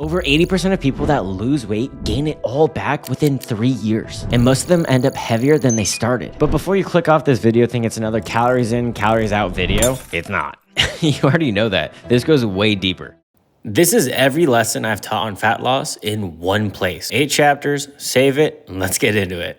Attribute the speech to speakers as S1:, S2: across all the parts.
S1: Over 80% of people that lose weight gain it all back within 3 years. And most of them end up heavier than they started. But before you click off this video thinking it's another calories in, calories out video, it's not. You already know that. This goes way deeper. This is every lesson I've taught on fat loss in one place. 8 chapters, save it, and let's get into it.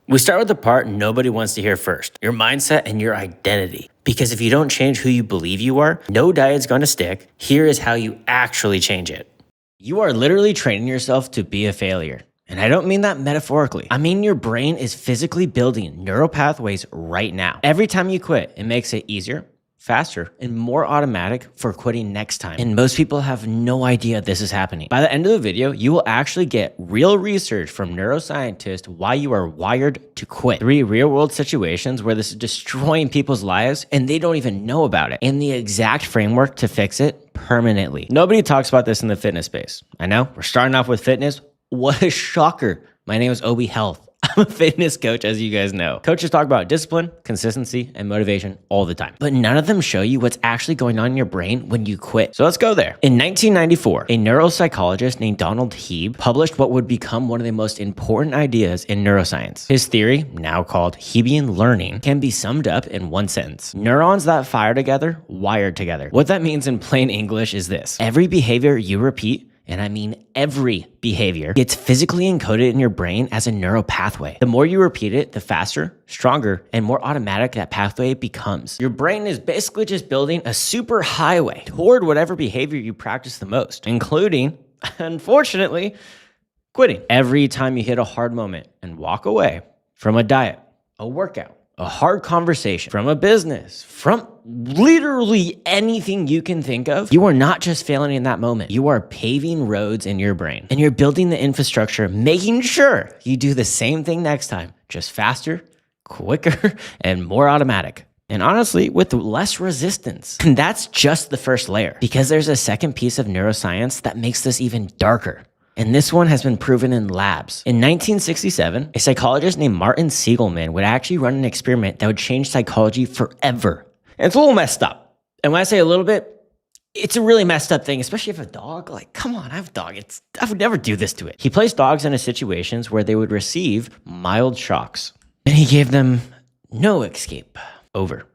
S1: We start with the part nobody wants to hear first, your mindset and your identity. Because if you don't change who you believe you are, no diet's gonna stick. Here is how you actually change it. You are literally training yourself to be a failure. And I don't mean that metaphorically. I mean your brain is physically building neural pathways right now. Every time you quit, it makes it easier, faster, and more automatic for quitting next time. And most people have no idea this is happening. By the end of the video, you will actually get real research from neuroscientists why you are wired to quit. 3 real-world situations where this is destroying people's lives and they don't even know about it. And the exact framework to fix it permanently. Nobody talks about this in the fitness space. I know, we're starting off with fitness. What a shocker. My name is Obi Health. I'm a fitness coach, as you guys know. Coaches talk about discipline, consistency, and motivation all the time. But none of them show you what's actually going on in your brain when you quit. So let's go there. In 1994, a neuropsychologist named Donald Hebe published what would become one of the most important ideas in neuroscience. His theory, now called Hebian learning, can be summed up in one sentence. Neurons that fire together, wired together. What that means in plain English is this. Every behavior you repeat, and I mean every behavior, gets physically encoded in your brain as a neural pathway. The more you repeat it, the faster, stronger, and more automatic that pathway becomes. Your brain is basically just building a super highway toward whatever behavior you practice the most, including, unfortunately, quitting. Every time you hit a hard moment and walk away from a diet, a workout, a hard conversation, from a business, from literally anything you can think of, you are not just failing in that moment. You are paving roads in your brain and you're building the infrastructure, making sure you do the same thing next time, just faster, quicker, and more automatic. And honestly, with less resistance. And that's just the first layer, because there's a second piece of neuroscience that makes this even darker. And this one has been proven in labs. In 1967, a psychologist named Martin Seligman would actually run an experiment that would change psychology forever. And it's a little messed up. And when I say a little bit, it's a really messed up thing, especially if a dog, like, come on, I have a dog. I would never do this to it. He placed dogs into situations where they would receive mild shocks. And he gave them no escape, over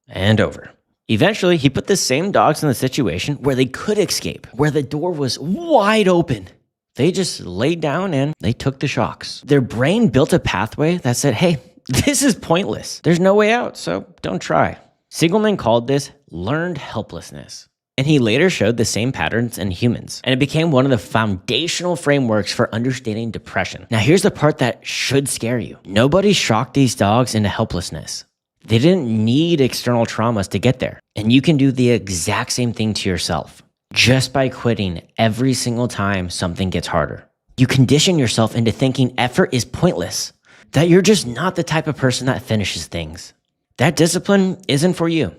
S1: and over. Eventually, he put the same dogs in the situation where they could escape, where the door was wide open. They just laid down and they took the shocks. Their brain built a pathway that said, hey, this is pointless. There's no way out, so don't try. Seligman called this learned helplessness. And he later showed the same patterns in humans. And it became one of the foundational frameworks for understanding depression. Now, here's the part that should scare you. Nobody shocked these dogs into helplessness. They didn't need external traumas to get there. And you can do the exact same thing to yourself. Just by quitting every single time something gets harder. You condition yourself into thinking effort is pointless, that you're just not the type of person that finishes things. That discipline isn't for you.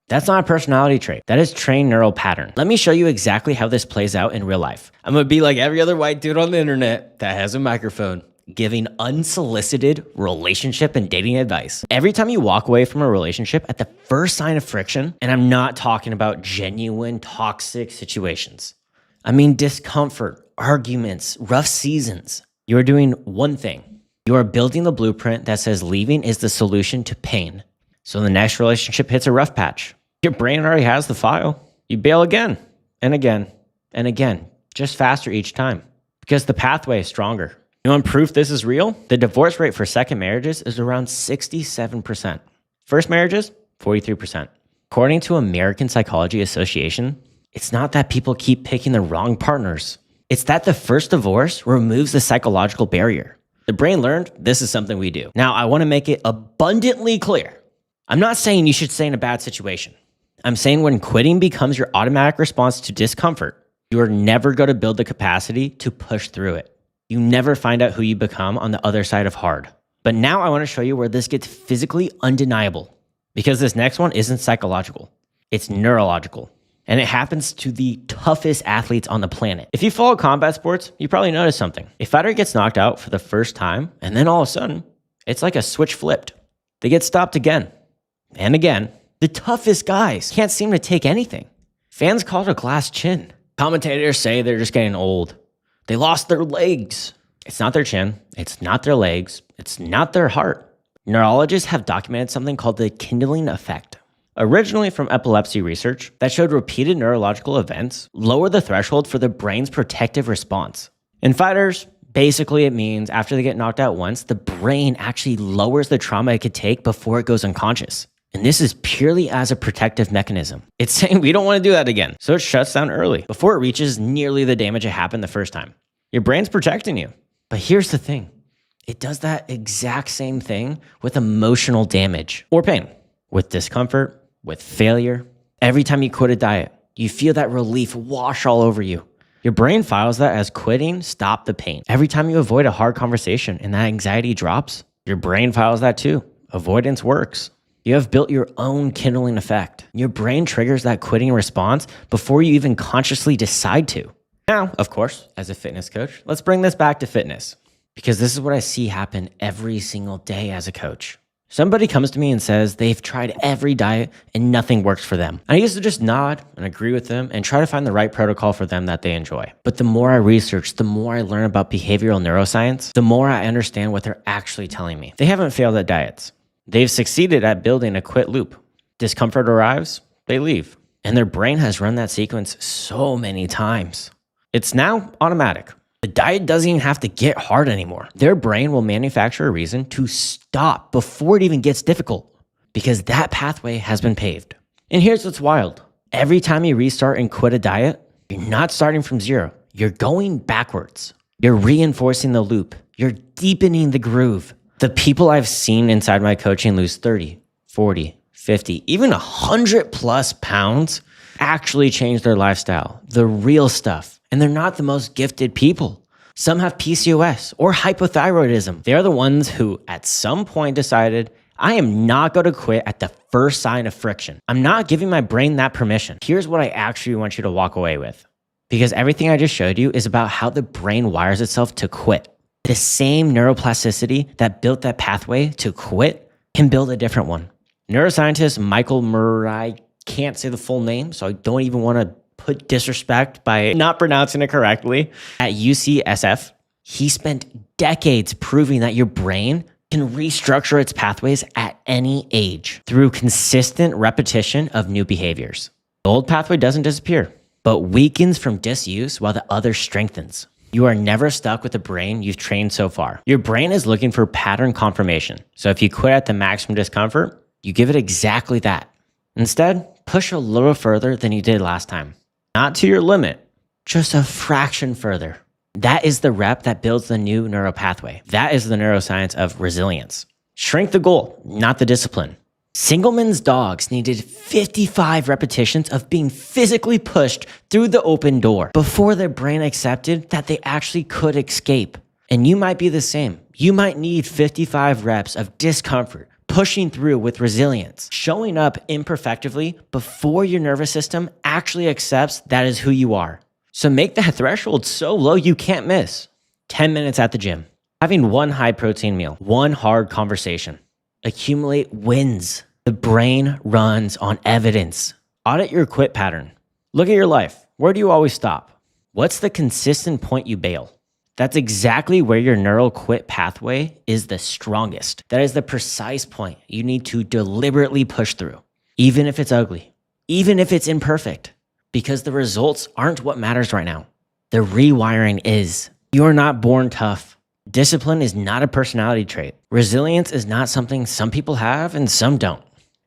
S1: That's not a personality trait. That is trained neural pattern. Let me show you exactly how this plays out in real life. I'm gonna be like every other white dude on the internet that has a microphone, giving unsolicited relationship and dating advice. Every time you walk away from a relationship at the first sign of friction, and I'm not talking about genuine toxic situations. I mean discomfort, arguments, rough seasons. You are doing one thing. You are building the blueprint that says leaving is the solution to pain. So the next relationship hits a rough patch. Your brain already has the file. You bail again and again and again, just faster each time because the pathway is stronger. You want proof this is real? The divorce rate for second marriages is around 67%. First marriages, 43%. According to American Psychology Association, it's not that people keep picking the wrong partners. It's that the first divorce removes the psychological barrier. The brain learned this is something we do. Now, I want to make it abundantly clear. I'm not saying you should stay in a bad situation. I'm saying when quitting becomes your automatic response to discomfort, you're never going to build the capacity to push through it. You never find out who you become on the other side of hard. But now I want to show you where this gets physically undeniable, because this next one isn't psychological. It's neurological. And it happens to the toughest athletes on the planet. If you follow combat sports, you probably notice something. A fighter gets knocked out for the first time, and then all of a sudden, it's like a switch flipped. They get stopped again and again. The toughest guys can't seem to take anything. Fans call it a glass chin. Commentators say they're just getting old. They lost their legs. It's not their chin. It's not their legs. It's not their heart. Neurologists have documented something called the kindling effect. Originally from epilepsy research that showed repeated neurological events lower the threshold for the brain's protective response. In fighters, basically it means after they get knocked out once, the brain actually lowers the trauma it could take before it goes unconscious. And this is purely as a protective mechanism. It's saying we don't want to do that again. So it shuts down early before it reaches nearly the damage it happened the first time. Your brain's protecting you. But here's the thing. It does that exact same thing with emotional damage or pain, with discomfort, with failure. Every time you quit a diet, you feel that relief wash all over you. Your brain files that as quitting stopped the pain. Every time you avoid a hard conversation and that anxiety drops, your brain files that too. Avoidance works. You have built your own kindling effect. Your brain triggers that quitting response before you even consciously decide to. Now, of course, as a fitness coach, let's bring this back to fitness because this is what I see happen every single day as a coach. Somebody comes to me and says they've tried every diet and nothing works for them. I used to just nod and agree with them and try to find the right protocol for them that they enjoy. But the more I research, the more I learn about behavioral neuroscience, the more I understand what they're actually telling me. They haven't failed at diets. They've succeeded at building a quit loop. Discomfort arrives, they leave. And their brain has run that sequence so many times. It's now automatic. The diet doesn't even have to get hard anymore. Their brain will manufacture a reason to stop before it even gets difficult because that pathway has been paved. And here's what's wild. Every time you restart and quit a diet, you're not starting from zero. You're going backwards. You're reinforcing the loop. You're deepening the groove. The people I've seen inside my coaching lose 30, 40, 50, even 100 plus pounds actually change their lifestyle, the real stuff. And they're not the most gifted people. Some have PCOS or hypothyroidism. They're the ones who at some point decided, I am not going to quit at the first sign of friction. I'm not giving my brain that permission. Here's what I actually want you to walk away with. Because everything I just showed you is about how the brain wires itself to quit. The same neuroplasticity that built that pathway to quit can build a different one. Neuroscientist Michael Murray, can't say the full name, so I don't even want to put disrespect by not pronouncing it correctly. At UCSF, he spent decades proving that your brain can restructure its pathways at any age through consistent repetition of new behaviors. The old pathway doesn't disappear, but weakens from disuse while the other strengthens. You are never stuck with the brain you've trained so far. Your brain is looking for pattern confirmation. So if you quit at the maximum discomfort, you give it exactly that. Instead, push a little further than you did last time. Not to your limit, just a fraction further. That is the rep that builds the new neural pathway. That is the neuroscience of resilience. Shrink the goal, not the discipline. Singelman's dogs needed 55 repetitions of being physically pushed through the open door before their brain accepted that they actually could escape. And you might be the same. You might need 55 reps of discomfort, pushing through with resilience, showing up imperfectively before your nervous system actually accepts that is who you are. So make that threshold so low you can't miss. 10 minutes at the gym, having one high protein meal, one hard conversation. Accumulate wins. The brain runs on evidence. Audit your quit pattern. Look at your life. Where do you always stop? What's the consistent point you bail? That's exactly where your neural quit pathway is the strongest. That is the precise point you need to deliberately push through, even if it's ugly, even if it's imperfect, because the results aren't what matters right now. The rewiring is. You're not born tough. Discipline is not a personality trait. Resilience is not something some people have and some don't.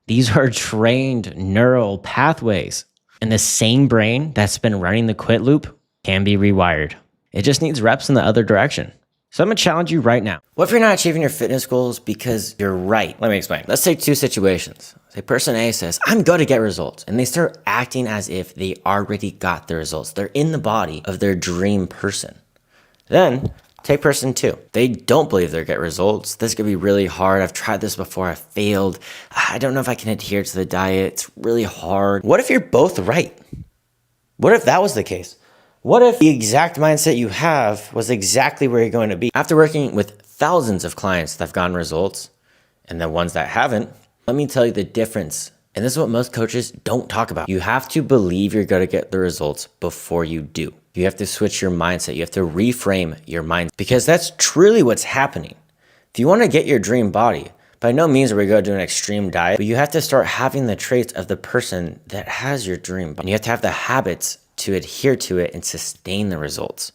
S1: These are trained neural pathways. And the same brain that's been running the quit loop can be rewired. It just needs reps in the other direction. So I'm gonna challenge you right now. What if you're not achieving your fitness goals because you're right? Let me explain. Let's take two situations. Say person A says, I'm going to get results. And they start acting as if they already got the results. They're in the body of their dream person. Then take person 2. They don't believe they'll get results. This could be really hard. I've tried this before. I failed. I don't know if I can adhere to the diet. It's really hard. What if you're both right? What if that was the case? What if the exact mindset you have was exactly where you're going to be? After working with thousands of clients that have gotten results and the ones that haven't, let me tell you the difference And this is what most coaches don't talk about. You have to believe you're going to get the results before you do. You have to switch your mindset. You have to reframe your mind, because that's truly what's happening. If you want to get your dream body, by no means are we going to do an extreme diet, but you have to start having the traits of the person that has your dream body. And you have to have the habits to adhere to it and sustain the results.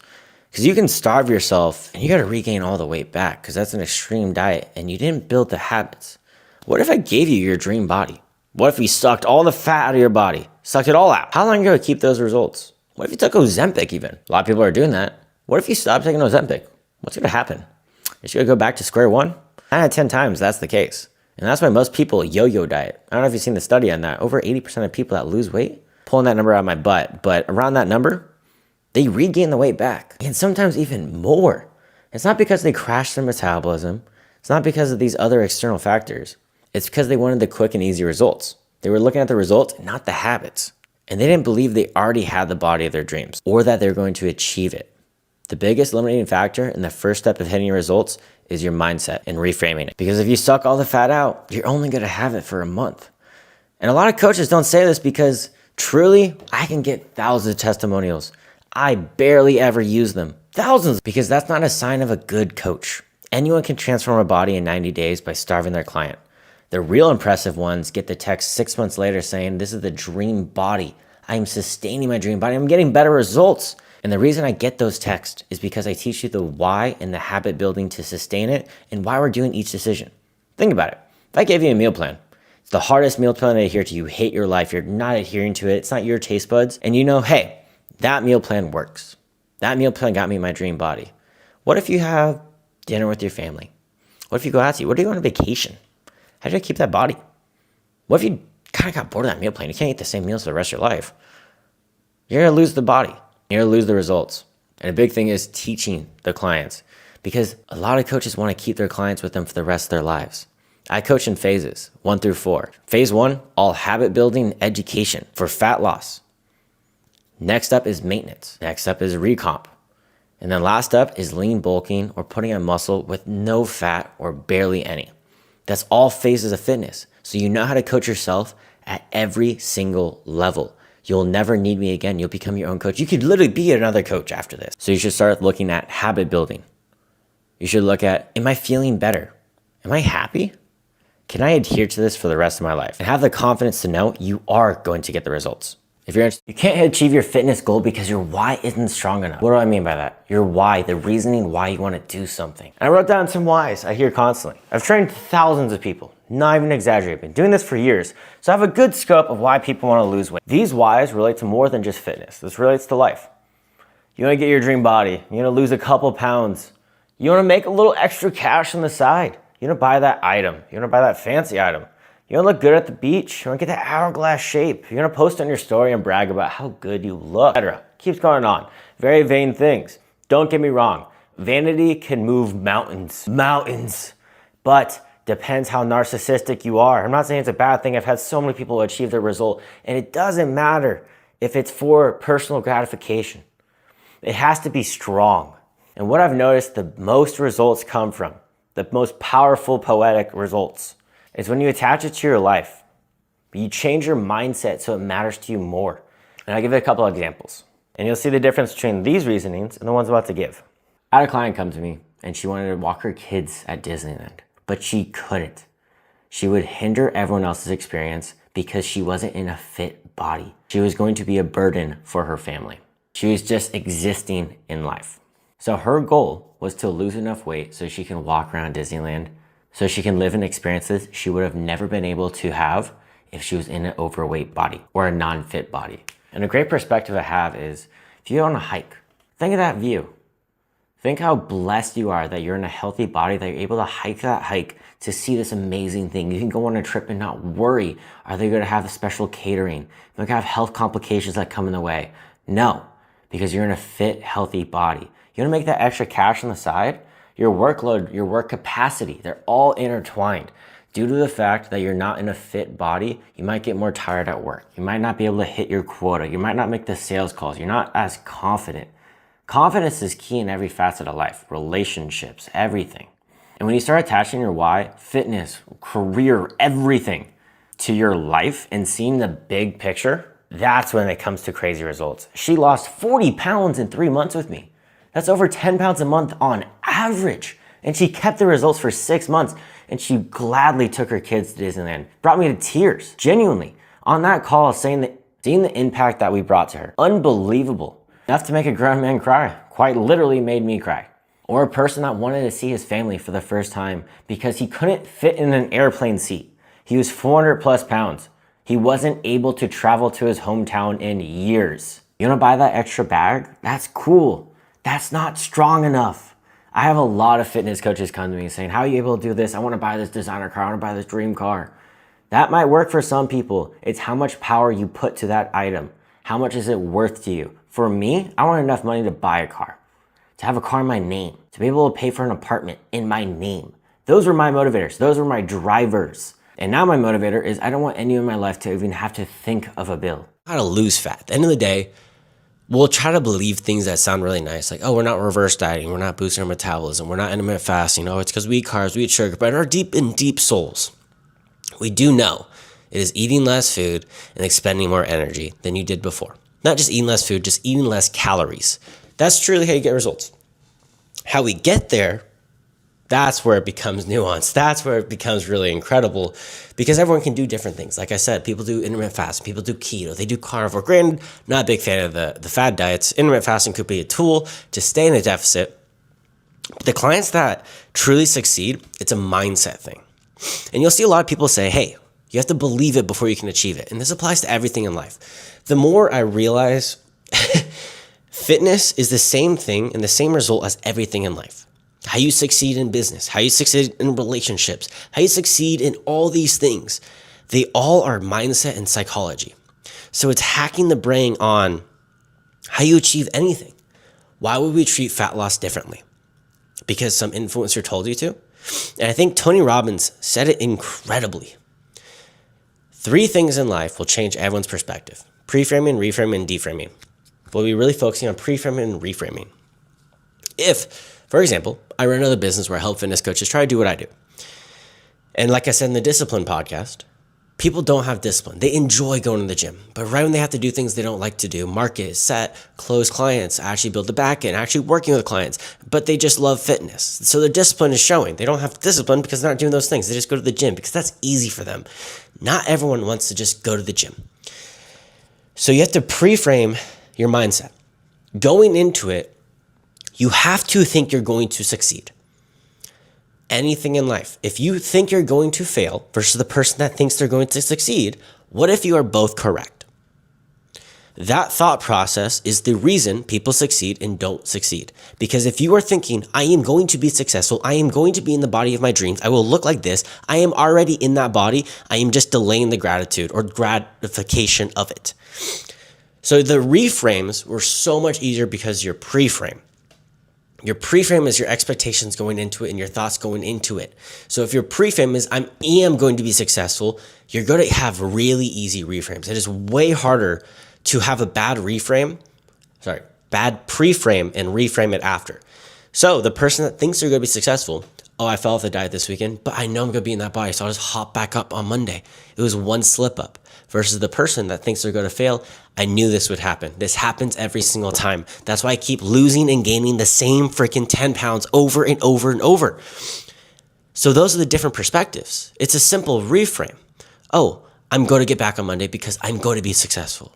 S1: Because you can starve yourself and you got to regain all the weight back, because that's an extreme diet and you didn't build the habits. What if I gave you your dream body? What if we sucked all the fat out of your body, sucked it all out? How long are you going to keep those results? What if you took Ozempic even? A lot of people are doing that. What if you stop taking Ozempic? What's going to happen? You're going to go back to square one? 9 out of 10 times, that's the case. And that's why most people yo-yo diet. I don't know if you've seen the study on that. Over 80% of people that lose weight, pulling that number out of my butt, but around that number, they regain the weight back. And sometimes even more. It's not because they crashed their metabolism. It's not because of these other external factors. It's because they wanted the quick and easy results. They were looking at the results, not the habits. And they didn't believe they already had the body of their dreams or that they're going to achieve it. The biggest limiting factor and the first step of hitting your results is your mindset and reframing it. Because if you suck all the fat out, you're only going to have it for a month. And a lot of coaches don't say this because truly, I can get thousands of testimonials. I barely ever use them. Thousands, because that's not a sign of a good coach. Anyone can transform a body in 90 days by starving their client. The real impressive ones get the text 6 months later saying, this is the dream body. I am sustaining my dream body. I'm getting better results. And the reason I get those texts is because I teach you the why and the habit building to sustain it and why we're doing each decision. Think about it. If I gave you a meal plan, it's the hardest meal plan to adhere to. You hate your life. You're not adhering to it. It's not your taste buds. And you know, hey, that meal plan works. That meal plan got me my dream body. What if you have dinner with your family? What if you go out to eat? What if you go on a vacation? How do you keep that body? What if you kind of got bored of that meal plan? You can't eat the same meals for the rest of your life. You're going to lose the body. You're going to lose the results. And a big thing is teaching the clients, because a lot of coaches want to keep their clients with them for the rest of their lives. I coach in phases 1 through 4. Phase 1, all habit building education for fat loss. Next up is maintenance. Next up is recomp. And then last up is lean bulking or putting on muscle with no fat or barely any. That's all phases of fitness. So you know how to coach yourself at every single level. You'll never need me again. You'll become your own coach. You could literally be another coach after this. So you should start looking at habit building. You should look at, am I feeling better? Am I happy? Can I adhere to this for the rest of my life? And have the confidence to know you are going to get the results. If you're interested, you can't achieve your fitness goal because your why isn't strong enough. What do I mean by that? Your why, the reasoning why you want to do something. And I wrote down some whys I hear constantly. I've trained thousands of people, not even exaggerating. I've been doing this for years. So I have a good scope of why people want to lose weight. These whys relate to more than just fitness. This relates to life. You want to get your dream body. You want to lose a couple pounds. You want to make a little extra cash on the side. You want to buy that item. You want to buy that fancy item. You want to look good at the beach. You want to get that hourglass shape. You want to post on your story and brag about how good you look, etc. Keeps going on. Very vain things. Don't get me wrong. Vanity can move mountains. Mountains. But depends how narcissistic you are. I'm not saying it's a bad thing. I've had so many people achieve their result. And it doesn't matter if it's for personal gratification. It has to be strong. And what I've noticed the most results come from, the most powerful poetic results, is when you attach it to your life. You change your mindset so it matters to you more. And I'll give you a couple of examples. And you'll see the difference between these reasonings and the ones I'm about to give. I had a client come to me and she wanted to walk her kids at Disneyland, but she couldn't. She would hinder everyone else's experience because she wasn't in a fit body. She was going to be a burden for her family. She was just existing in life. So her goal was to lose enough weight so she can walk around Disneyland, so she can live in experiences she would have never been able to have if she was in an overweight body or a non-fit body. And a great perspective I have is, if you go on a hike, think of that view. Think how blessed you are that you're in a healthy body, that you're able to hike that hike to see this amazing thing. You can go on a trip and not worry, are they going to have a special catering? Are they going to have health complications that come in the way? No, because you're in a fit, healthy body. You want to make that extra cash on the side? Your workload, your work capacity, they're all intertwined. Due to the fact that you're not in a fit body, you might get more tired at work. You might not be able to hit your quota. You might not make the sales calls. You're not as confident. Confidence is key in every facet of life, relationships, everything. And when you start attaching your why, fitness, career, everything, to your life and seeing the big picture, that's when it comes to crazy results. She lost 40 pounds in 3 months with me. That's over 10 pounds a month on average. And she kept the results for 6 months, and she gladly took her kids to Disneyland. Brought me to tears, genuinely, on that call, seeing the impact that we brought to her. Unbelievable. Enough to make a grown man cry. Quite literally made me cry. Or a person that wanted to see his family for the first time because he couldn't fit in an airplane seat. He was 400 plus pounds. He wasn't able to travel to his hometown in years. You wanna buy that extra bag? That's cool. That's not strong enough. I have a lot of fitness coaches come to me saying, how are you able to do this? I wanna buy this designer car, I wanna buy this dream car. That might work for some people. It's how much power you put to that item. How much is it worth to you? For me, I want enough money to buy a car, to have a car in my name, to be able to pay for an apartment in my name. Those were my motivators. Those were my drivers. And now my motivator is I don't want anyone in my life to even have to think of a bill.
S2: How to lose fat. At the end of the day, we'll try to believe things that sound really nice. Like, oh, we're not reverse dieting. We're not boosting our metabolism. We're not intermittent fasting. Oh, it's because we eat carbs, we eat sugar. But in our deep souls, we do know it is eating less food and expending more energy than you did before. Not just eating less food, just eating less calories. That's truly how you get results. How we get there, that's where it becomes nuanced. That's where it becomes really incredible because everyone can do different things. Like I said, people do intermittent fasting, people do keto, they do carnivore. Granted, not a big fan of the fad diets. Intermittent fasting could be a tool to stay in a deficit. But the clients that truly succeed, it's a mindset thing. And you'll see a lot of people say, hey, you have to believe it before you can achieve it. And this applies to everything in life. The more I realize fitness is the same thing and the same result as everything in life. How you succeed in business, how you succeed in relationships, how you succeed in all these things. They all are mindset and psychology. So it's hacking the brain on how you achieve anything. Why would we treat fat loss differently? Because some influencer told you to? And I think Tony Robbins said it incredibly. 3 things in life will change everyone's perspective. Pre-framing, reframing, and deframing. We'll be really focusing on pre-framing and reframing. If, for example, I run another business where I help fitness coaches try to do what I do. And like I said in the Discipline podcast, people don't have discipline. They enjoy going to the gym, but right when they have to do things they don't like to do, market, set, close clients, actually build the back end, actually working with clients, but they just love fitness. So their discipline is showing. They don't have discipline because they're not doing those things. They just go to the gym because that's easy for them. Not everyone wants to just go to the gym. So you have to pre-frame your mindset. Going into it, you have to think you're going to succeed. Anything in life. If you think you're going to fail versus the person that thinks they're going to succeed, what if you are both correct? That thought process is the reason people succeed and don't succeed. Because if you are thinking, I am going to be successful, I am going to be in the body of my dreams, I will look like this, I am already in that body, I am just delaying the gratitude or gratification of it. So the reframes were so much easier because your pre-frame. Your pre-frame is your expectations going into it and your thoughts going into it. So if your pre-frame is, I am going to be successful, you're going to have really easy reframes. It is way harder to have a bad pre-frame and reframe it after. So the person that thinks they're going to be successful, oh, I fell off the diet this weekend, but I know I'm going to be in that body, so I'll just hop back up on Monday. It was one slip up. Versus the person that thinks they're going to fail, I knew this would happen. This happens every single time. That's why I keep losing and gaining the same freaking 10 pounds over and over and over. So those are the different perspectives. It's a simple reframe. Oh, I'm going to get back on Monday because I'm going to be successful.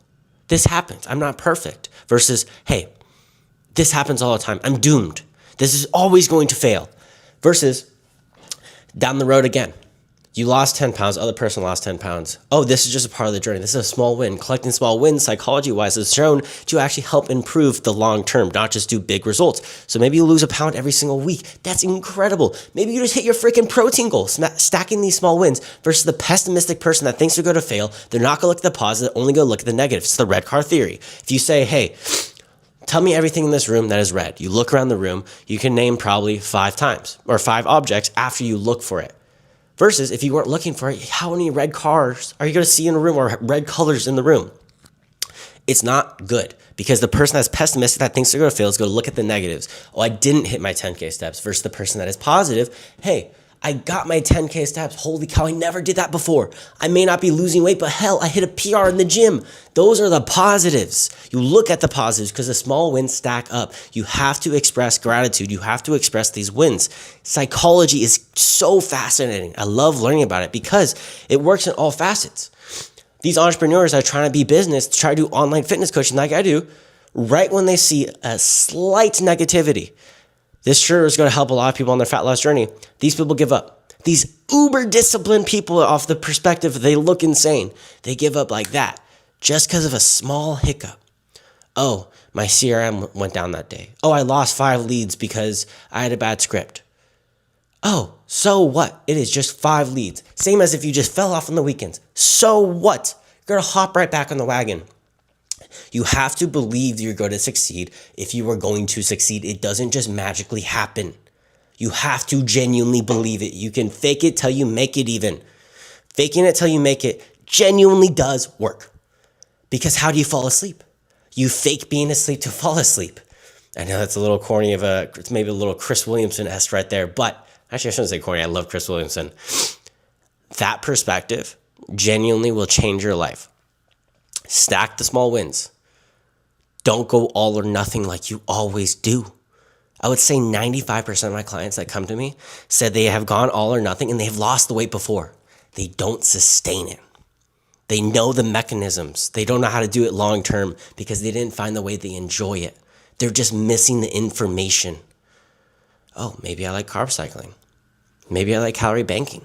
S2: This happens. I'm not perfect. Versus, hey, this happens all the time. I'm doomed. This is always going to fail. Versus, down the road again. You lost 10 pounds, other person lost 10 pounds. Oh, this is just a part of the journey. This is a small win. Collecting small wins, psychology-wise, is shown to actually help improve the long term, not just do big results. So maybe you lose a pound every single week. That's incredible. Maybe you just hit your freaking protein goal, stacking these small wins versus the pessimistic person that thinks they're going to fail. They're not going to look at the positive, only going to look at the negative. It's the red car theory. If you say, hey, tell me everything in this room that is red. You look around the room, you can name probably 5 times or 5 objects after you look for it. Versus if you weren't looking for it, how many red cars are you going to see in a room or red colors in the room? It's not good because the person that's pessimistic that thinks they're going to fail is going to look at the negatives. Oh, I didn't hit my 10K steps versus the person that is positive. Hey, I got my 10K steps. Holy cow, I never did that before. I may not be losing weight, but hell, I hit a PR in the gym. Those are the positives. You look at the positives because the small wins stack up. You have to express gratitude. You have to express these wins. Psychology is so fascinating. I love learning about it because it works in all facets. These entrepreneurs are trying to be business, try to do online fitness coaching like I do, right when they see a slight negativity. This sure is going to help a lot of people on their fat loss journey. These people give up. These uber disciplined people, off the perspective, they look insane. They give up like that just because of a small hiccup. Oh, my CRM went down that day. Oh, I lost 5 leads because I had a bad script. Oh, so what? It is just 5 leads. Same as if you just fell off on the weekends. So what? You're going to hop right back on the wagon. You have to believe you're going to succeed. If you are going to succeed, it doesn't just magically happen. You have to genuinely believe it. You can fake it till you make it even. Faking it till you make it genuinely does work. Because how do you fall asleep? You fake being asleep to fall asleep. I know that's a little corny it's maybe a little Chris Williamson-esque right there, but actually I shouldn't say corny. I love Chris Williamson. That perspective genuinely will change your life. Stack the small wins. Don't go all or nothing like you always do. I would say 95% of my clients that come to me said they have gone all or nothing and they've lost the weight before. They don't sustain it. They know the mechanisms. They don't know how to do it long term because they didn't find the way they enjoy it. They're just missing the information. Oh, maybe I like carb cycling. Maybe I like calorie banking.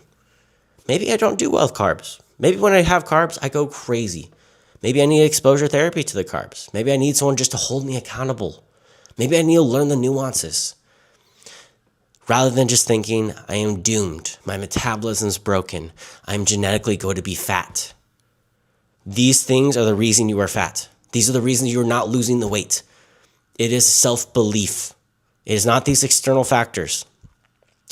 S2: Maybe I don't do well with carbs. Maybe when I have carbs, I go crazy. Maybe I need exposure therapy to the carbs. Maybe I need someone just to hold me accountable. Maybe I need to learn the nuances. Rather than just thinking, I am doomed. My metabolism's broken. I'm genetically going to be fat. These things are the reason you are fat. These are the reasons you're not losing the weight. It is self-belief. It is not these external factors.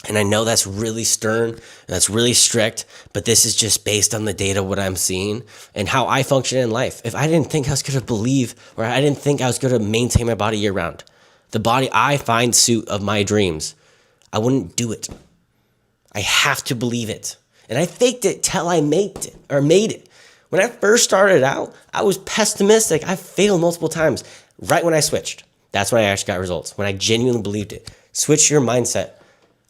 S2: And I know that's really stern and that's really strict, but this is just based on the data, what I'm seeing and how I function in life. If I didn't think I was going to believe, or I didn't think I was going to maintain my body year round, the body I find suit of my dreams, I wouldn't do it. I have to believe it. And I faked it till I made it. When I first started out, I was pessimistic. I failed multiple times. Right when I switched, that's when I actually got results. When I genuinely believed it. Switch your mindset.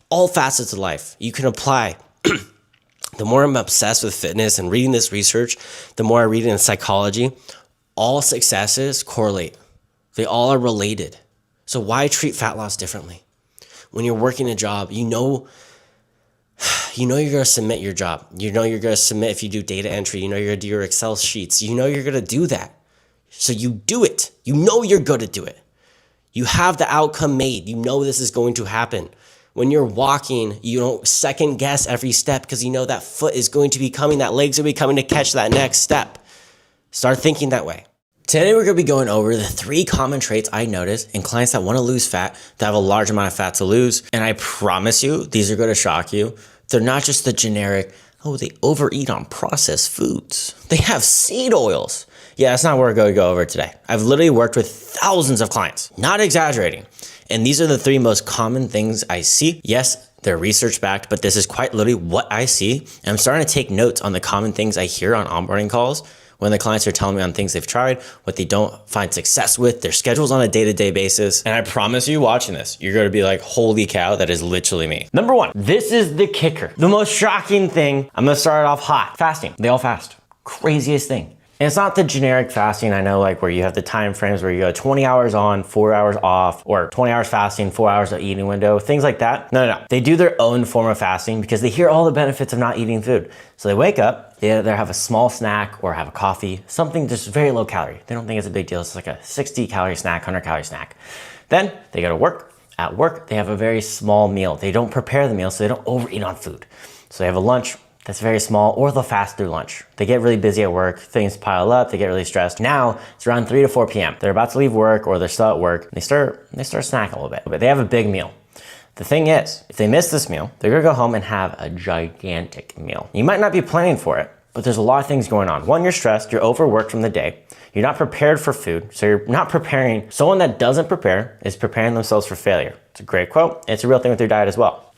S2: All facets of life you can apply. The more I'm obsessed with fitness and reading this research, the more I read in psychology, all successes correlate. They all are related. So why treat fat loss differently? When you're working a job, you know you're going to submit your job. You know you're going to submit if you do data entry. You know you're going to do your Excel sheets. You know you're going to do that. So you do it. You know you're going to do it. You have the outcome made. You know this is going to happen. When you're walking, you don't second guess every step because you know that foot is going to be coming, that leg's going to be coming to catch that next step. Start thinking that way. Today, we're going to be going over the 3 common traits I notice in clients that want to lose fat, that have a large amount of fat to lose. And I promise you, these are going to shock you. They're not just the generic, oh, they overeat on processed foods. They have seed oils. Yeah, that's not what we're going to go over today. I've literally worked with thousands of clients, not exaggerating. And these are the 3 most common things I see. Yes, they're research backed, but this is quite literally what I see. And I'm starting to take notes on the common things I hear on onboarding calls when the clients are telling me on things they've tried, what they don't find success with, their schedules on a day-to-day basis. And I promise you watching this, you're going to be like, holy cow, that is literally me. Number 1, this is the kicker. The most shocking thing, I'm going to start it off hot. Fasting. They all fast. Craziest thing. And it's not the generic fasting, I know, like where you have the time frames where you go 20 hours on, 4 hours off, or 20 hours fasting, 4 hours of eating window, things like that. No. They do their own form of fasting because they hear all the benefits of not eating food. So they wake up, they either have a small snack or have a coffee, something just very low calorie. They don't think it's a big deal. It's like a 60 calorie snack, 100 calorie snack. Then they go to work. At work, they have a very small meal. They don't prepare the meal, so they don't overeat on food. So they have a lunch that's very small, or they'll fast through lunch. They get really busy at work, things pile up, they get really stressed. Now it's around 3 to 4 p.m. They're about to leave work or they're still at work. They start snacking a little bit, but they have a big meal. The thing is, if they miss this meal, they're gonna go home and have a gigantic meal. You might not be planning for it, but there's a lot of things going on. 1, you're stressed, you're overworked from the day, you're not prepared for food, so you're not preparing. Someone that doesn't prepare is preparing themselves for failure. It's a great quote. It's a real thing with your diet as well.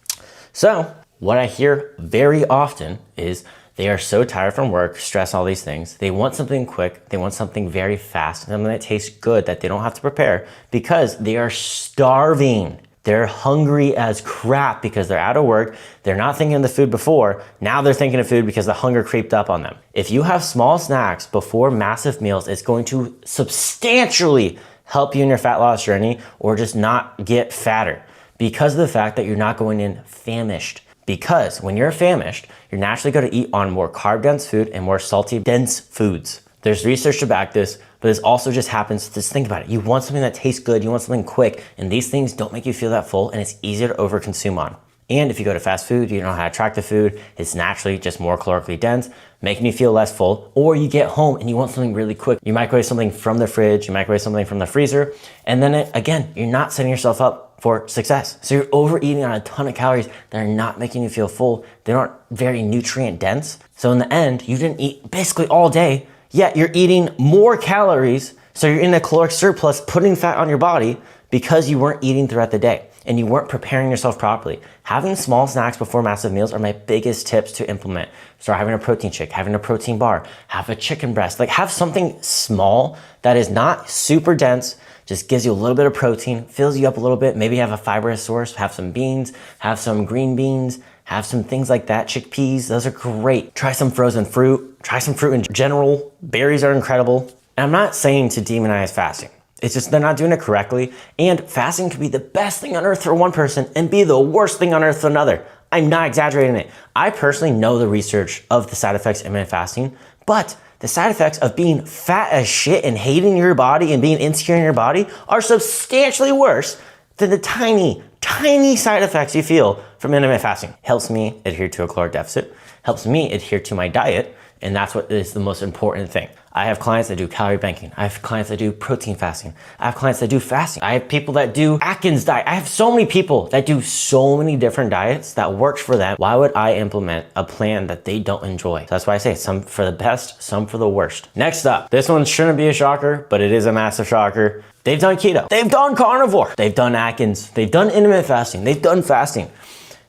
S2: So
S1: What I hear very often is they are so tired from work, stress, all these things. They want something quick. They want something very fast, something that tastes good that they don't have to prepare because they are starving. They're hungry as crap because they're out of work. They're not thinking of the food before. Now they're thinking of food because the hunger creeped up on them. If you have small snacks before massive meals, it's going to substantially help you in your fat loss journey or just not get fatter because of the fact that you're not going in famished. Because when you're famished, you're naturally going to eat on more carb-dense food and more salty-dense foods. There's research to back this, but this also just happens. Just think about it. You want something that tastes good, you want something quick, and these things don't make you feel that full, and it's easier to overconsume on. And if you go to fast food, you don't know how to track the food, it's naturally just more calorically dense, making you feel less full. Or you get home and you want something really quick. You microwave something from the fridge, you microwave something from the freezer, and then again, you're not setting yourself up for success. So you're overeating on a ton of calories that are not making you feel full. They aren't very nutrient dense. So in the end, you didn't eat basically all day, yet you're eating more calories. So you're in a caloric surplus, putting fat on your body because you weren't eating throughout the day and you weren't preparing yourself properly. Having small snacks before massive meals are my biggest tips to implement. Start having a protein shake, having a protein bar, have a chicken breast, like have something small that is not super dense, just gives you a little bit of protein, fills you up a little bit, maybe have a fibrous source, have some beans, have some green beans, have some things like that, chickpeas, those are great. Try some frozen fruit, try some fruit in general. Berries are incredible. And I'm not saying to demonize fasting. It's just they're not doing it correctly. And fasting can be the best thing on earth for one person and be the worst thing on earth for another. I'm not exaggerating it. I personally know the research of the side effects of intermittent fasting, but the side effects of being fat as shit and hating your body and being insecure in your body are substantially worse than the tiny side effects you feel from intermittent fasting. Helps me adhere to a caloric deficit, helps me adhere to my diet, and that's what is the most important thing. I have clients that do calorie banking. I have clients that do protein fasting. I have clients that do fasting. I have people that do Atkins diet. I have so many people that do so many different diets that works for them. Why would I implement a plan that they don't enjoy? So that's why I say some for the best, some for the worst. Next up, this one shouldn't be a shocker, but it is a massive shocker. They've done keto. They've done carnivore. They've done Atkins. They've done intermittent fasting. They've done fasting.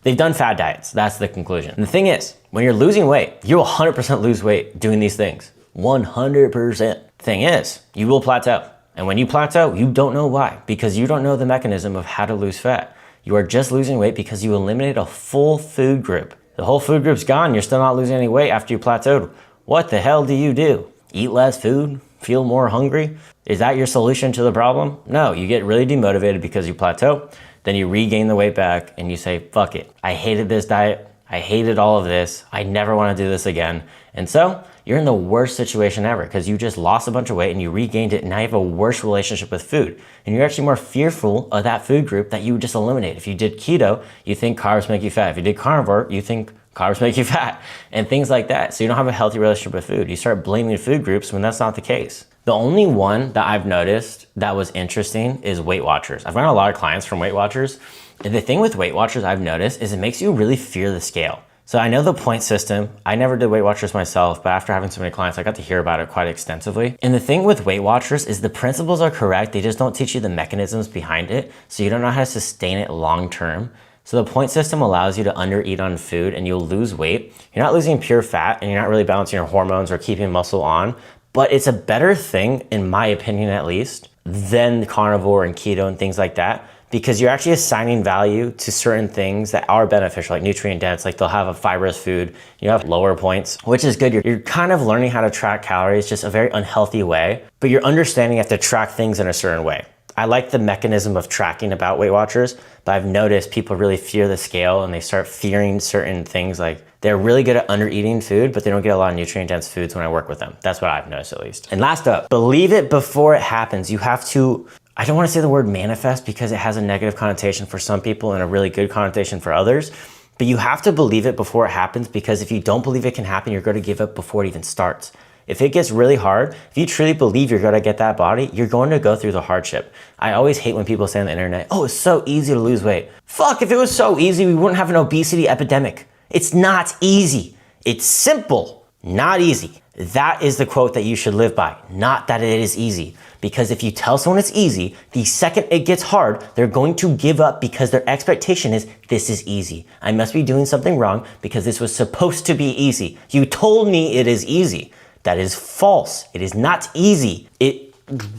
S1: They've done fad diets. That's the conclusion. And the thing is, when you're losing weight, you'll 100% lose weight doing these things. 100%. Thing is, you will plateau. And when you plateau, you don't know why, because you don't know the mechanism of how to lose fat. You are just losing weight because you eliminated a full food group. The whole food group's gone. You're still not losing any weight after you plateaued. What the hell do? Eat less food? Feel more hungry? Is that your solution to the problem? No, you get really demotivated because you plateau. Then you regain the weight back and you say, fuck it. I hated this diet. I hated all of this. I never want to do this again. And so you're in the worst situation ever because you just lost a bunch of weight and you regained it and now you have a worse relationship with food. And you're actually more fearful of that food group that you just eliminate. If you did keto, you think carbs make you fat. If you did carnivore, you think carbs make you fat and things like that. So you don't have a healthy relationship with food. You start blaming food groups when that's not the case. The only one that I've noticed that was interesting is Weight Watchers. I've run a lot of clients from Weight Watchers. And the thing with Weight Watchers I've noticed is it makes you really fear the scale. So I know the point system. I never did Weight Watchers myself, but after having so many clients, I got to hear about it quite extensively. And the thing with Weight Watchers is the principles are correct. They just don't teach you the mechanisms behind it. So you don't know how to sustain it long term. So the point system allows you to undereat on food and you'll lose weight. You're not losing pure fat and you're not really balancing your hormones or keeping muscle on, but it's a better thing, in my opinion at least, than carnivore and keto and things like that, because you're actually assigning value to certain things that are beneficial, like nutrient dense, like they'll have a fibrous food, you have lower points, which is good. You're kind of learning how to track calories, just a very unhealthy way, but you're understanding you have to track things in a certain way. I like the mechanism of tracking about Weight Watchers, but I've noticed people really fear the scale and they start fearing certain things. Like they're really good at under-eating food, but they don't get a lot of nutrient-dense foods when I work with them. That's what I've noticed at least. And last up, believe it before it happens. You have to, I don't want to say the word manifest because it has a negative connotation for some people and a really good connotation for others, but you have to believe it before it happens, because if you don't believe it can happen, you're going to give up before it even starts. If it gets really hard, if you truly believe you're gonna get that body, you're going to go through the hardship. I always hate when people say on the internet, oh, it's so easy to lose weight. Fuck, if it was so easy, we wouldn't have an obesity epidemic. It's not easy. It's simple. not easy. That is the quote that you should live by, not that it is easy. Because if you tell someone it's easy, the second it gets hard, they're going to give up because their expectation is, this is easy. I must be doing something wrong because this was supposed to be easy. You told me it is easy. That is false. It is not easy. It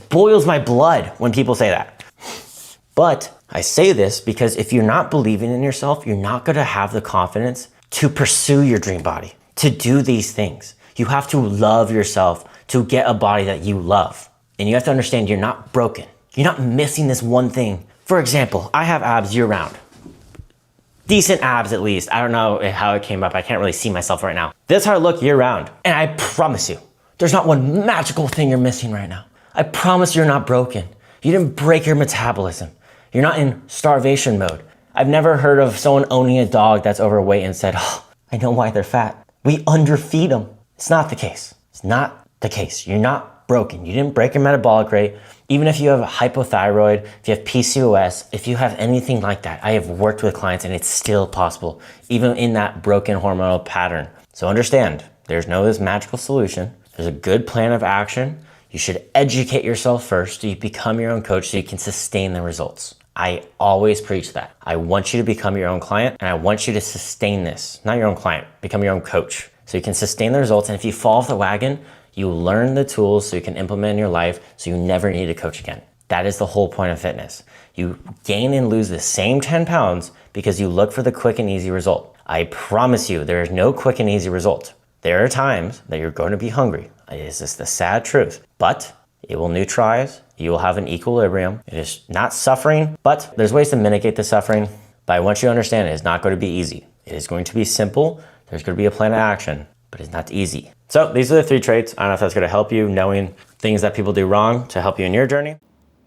S1: boils my blood when people say that. But I say this because if you're not believing in yourself, you're not gonna have the confidence to pursue your dream body, to do these things. You have to love yourself to get a body that you love. And you have to understand you're not broken. You're not missing this one thing. For example, I have abs year round. Decent abs at least. I don't know how it came up. I can't really see myself right now. This is how I look year round. And I promise you, there's not one magical thing you're missing right now. I promise you're not broken. You didn't break your metabolism. You're not in starvation mode. I've never heard of someone owning a dog that's overweight and said, oh, I know why they're fat. We underfeed them. It's not the case. It's not the case. You're not broken. You didn't break your metabolic rate. Even if you have hypothyroid, if you have PCOS, if you have anything like that, I have worked with clients and it's still possible, even in that broken hormonal pattern. So understand, there's no this magical solution. There's a good plan of action. You should educate yourself first so you become your own coach so you can sustain the results. I always preach that. I want you to become your own client and I want you to sustain this. Not your own client, become your own coach. So you can sustain the results, and if you fall off the wagon, you learn the tools so you can implement in your life so you never need a coach again. That is the whole point of fitness. You gain and lose the same 10 pounds because you look for the quick and easy result. I promise you, there is no quick and easy result. There are times that you're going to be hungry. It is just the sad truth, but it will neutralize. You will have an equilibrium. It is not suffering, but there's ways to mitigate the suffering. But I want you to understand it is not going to be easy. It is going to be simple. There's going to be a plan of action, but it's not easy. So these are the 3 traits. I don't know if that's going to help you, knowing things that people do wrong to help you in your journey.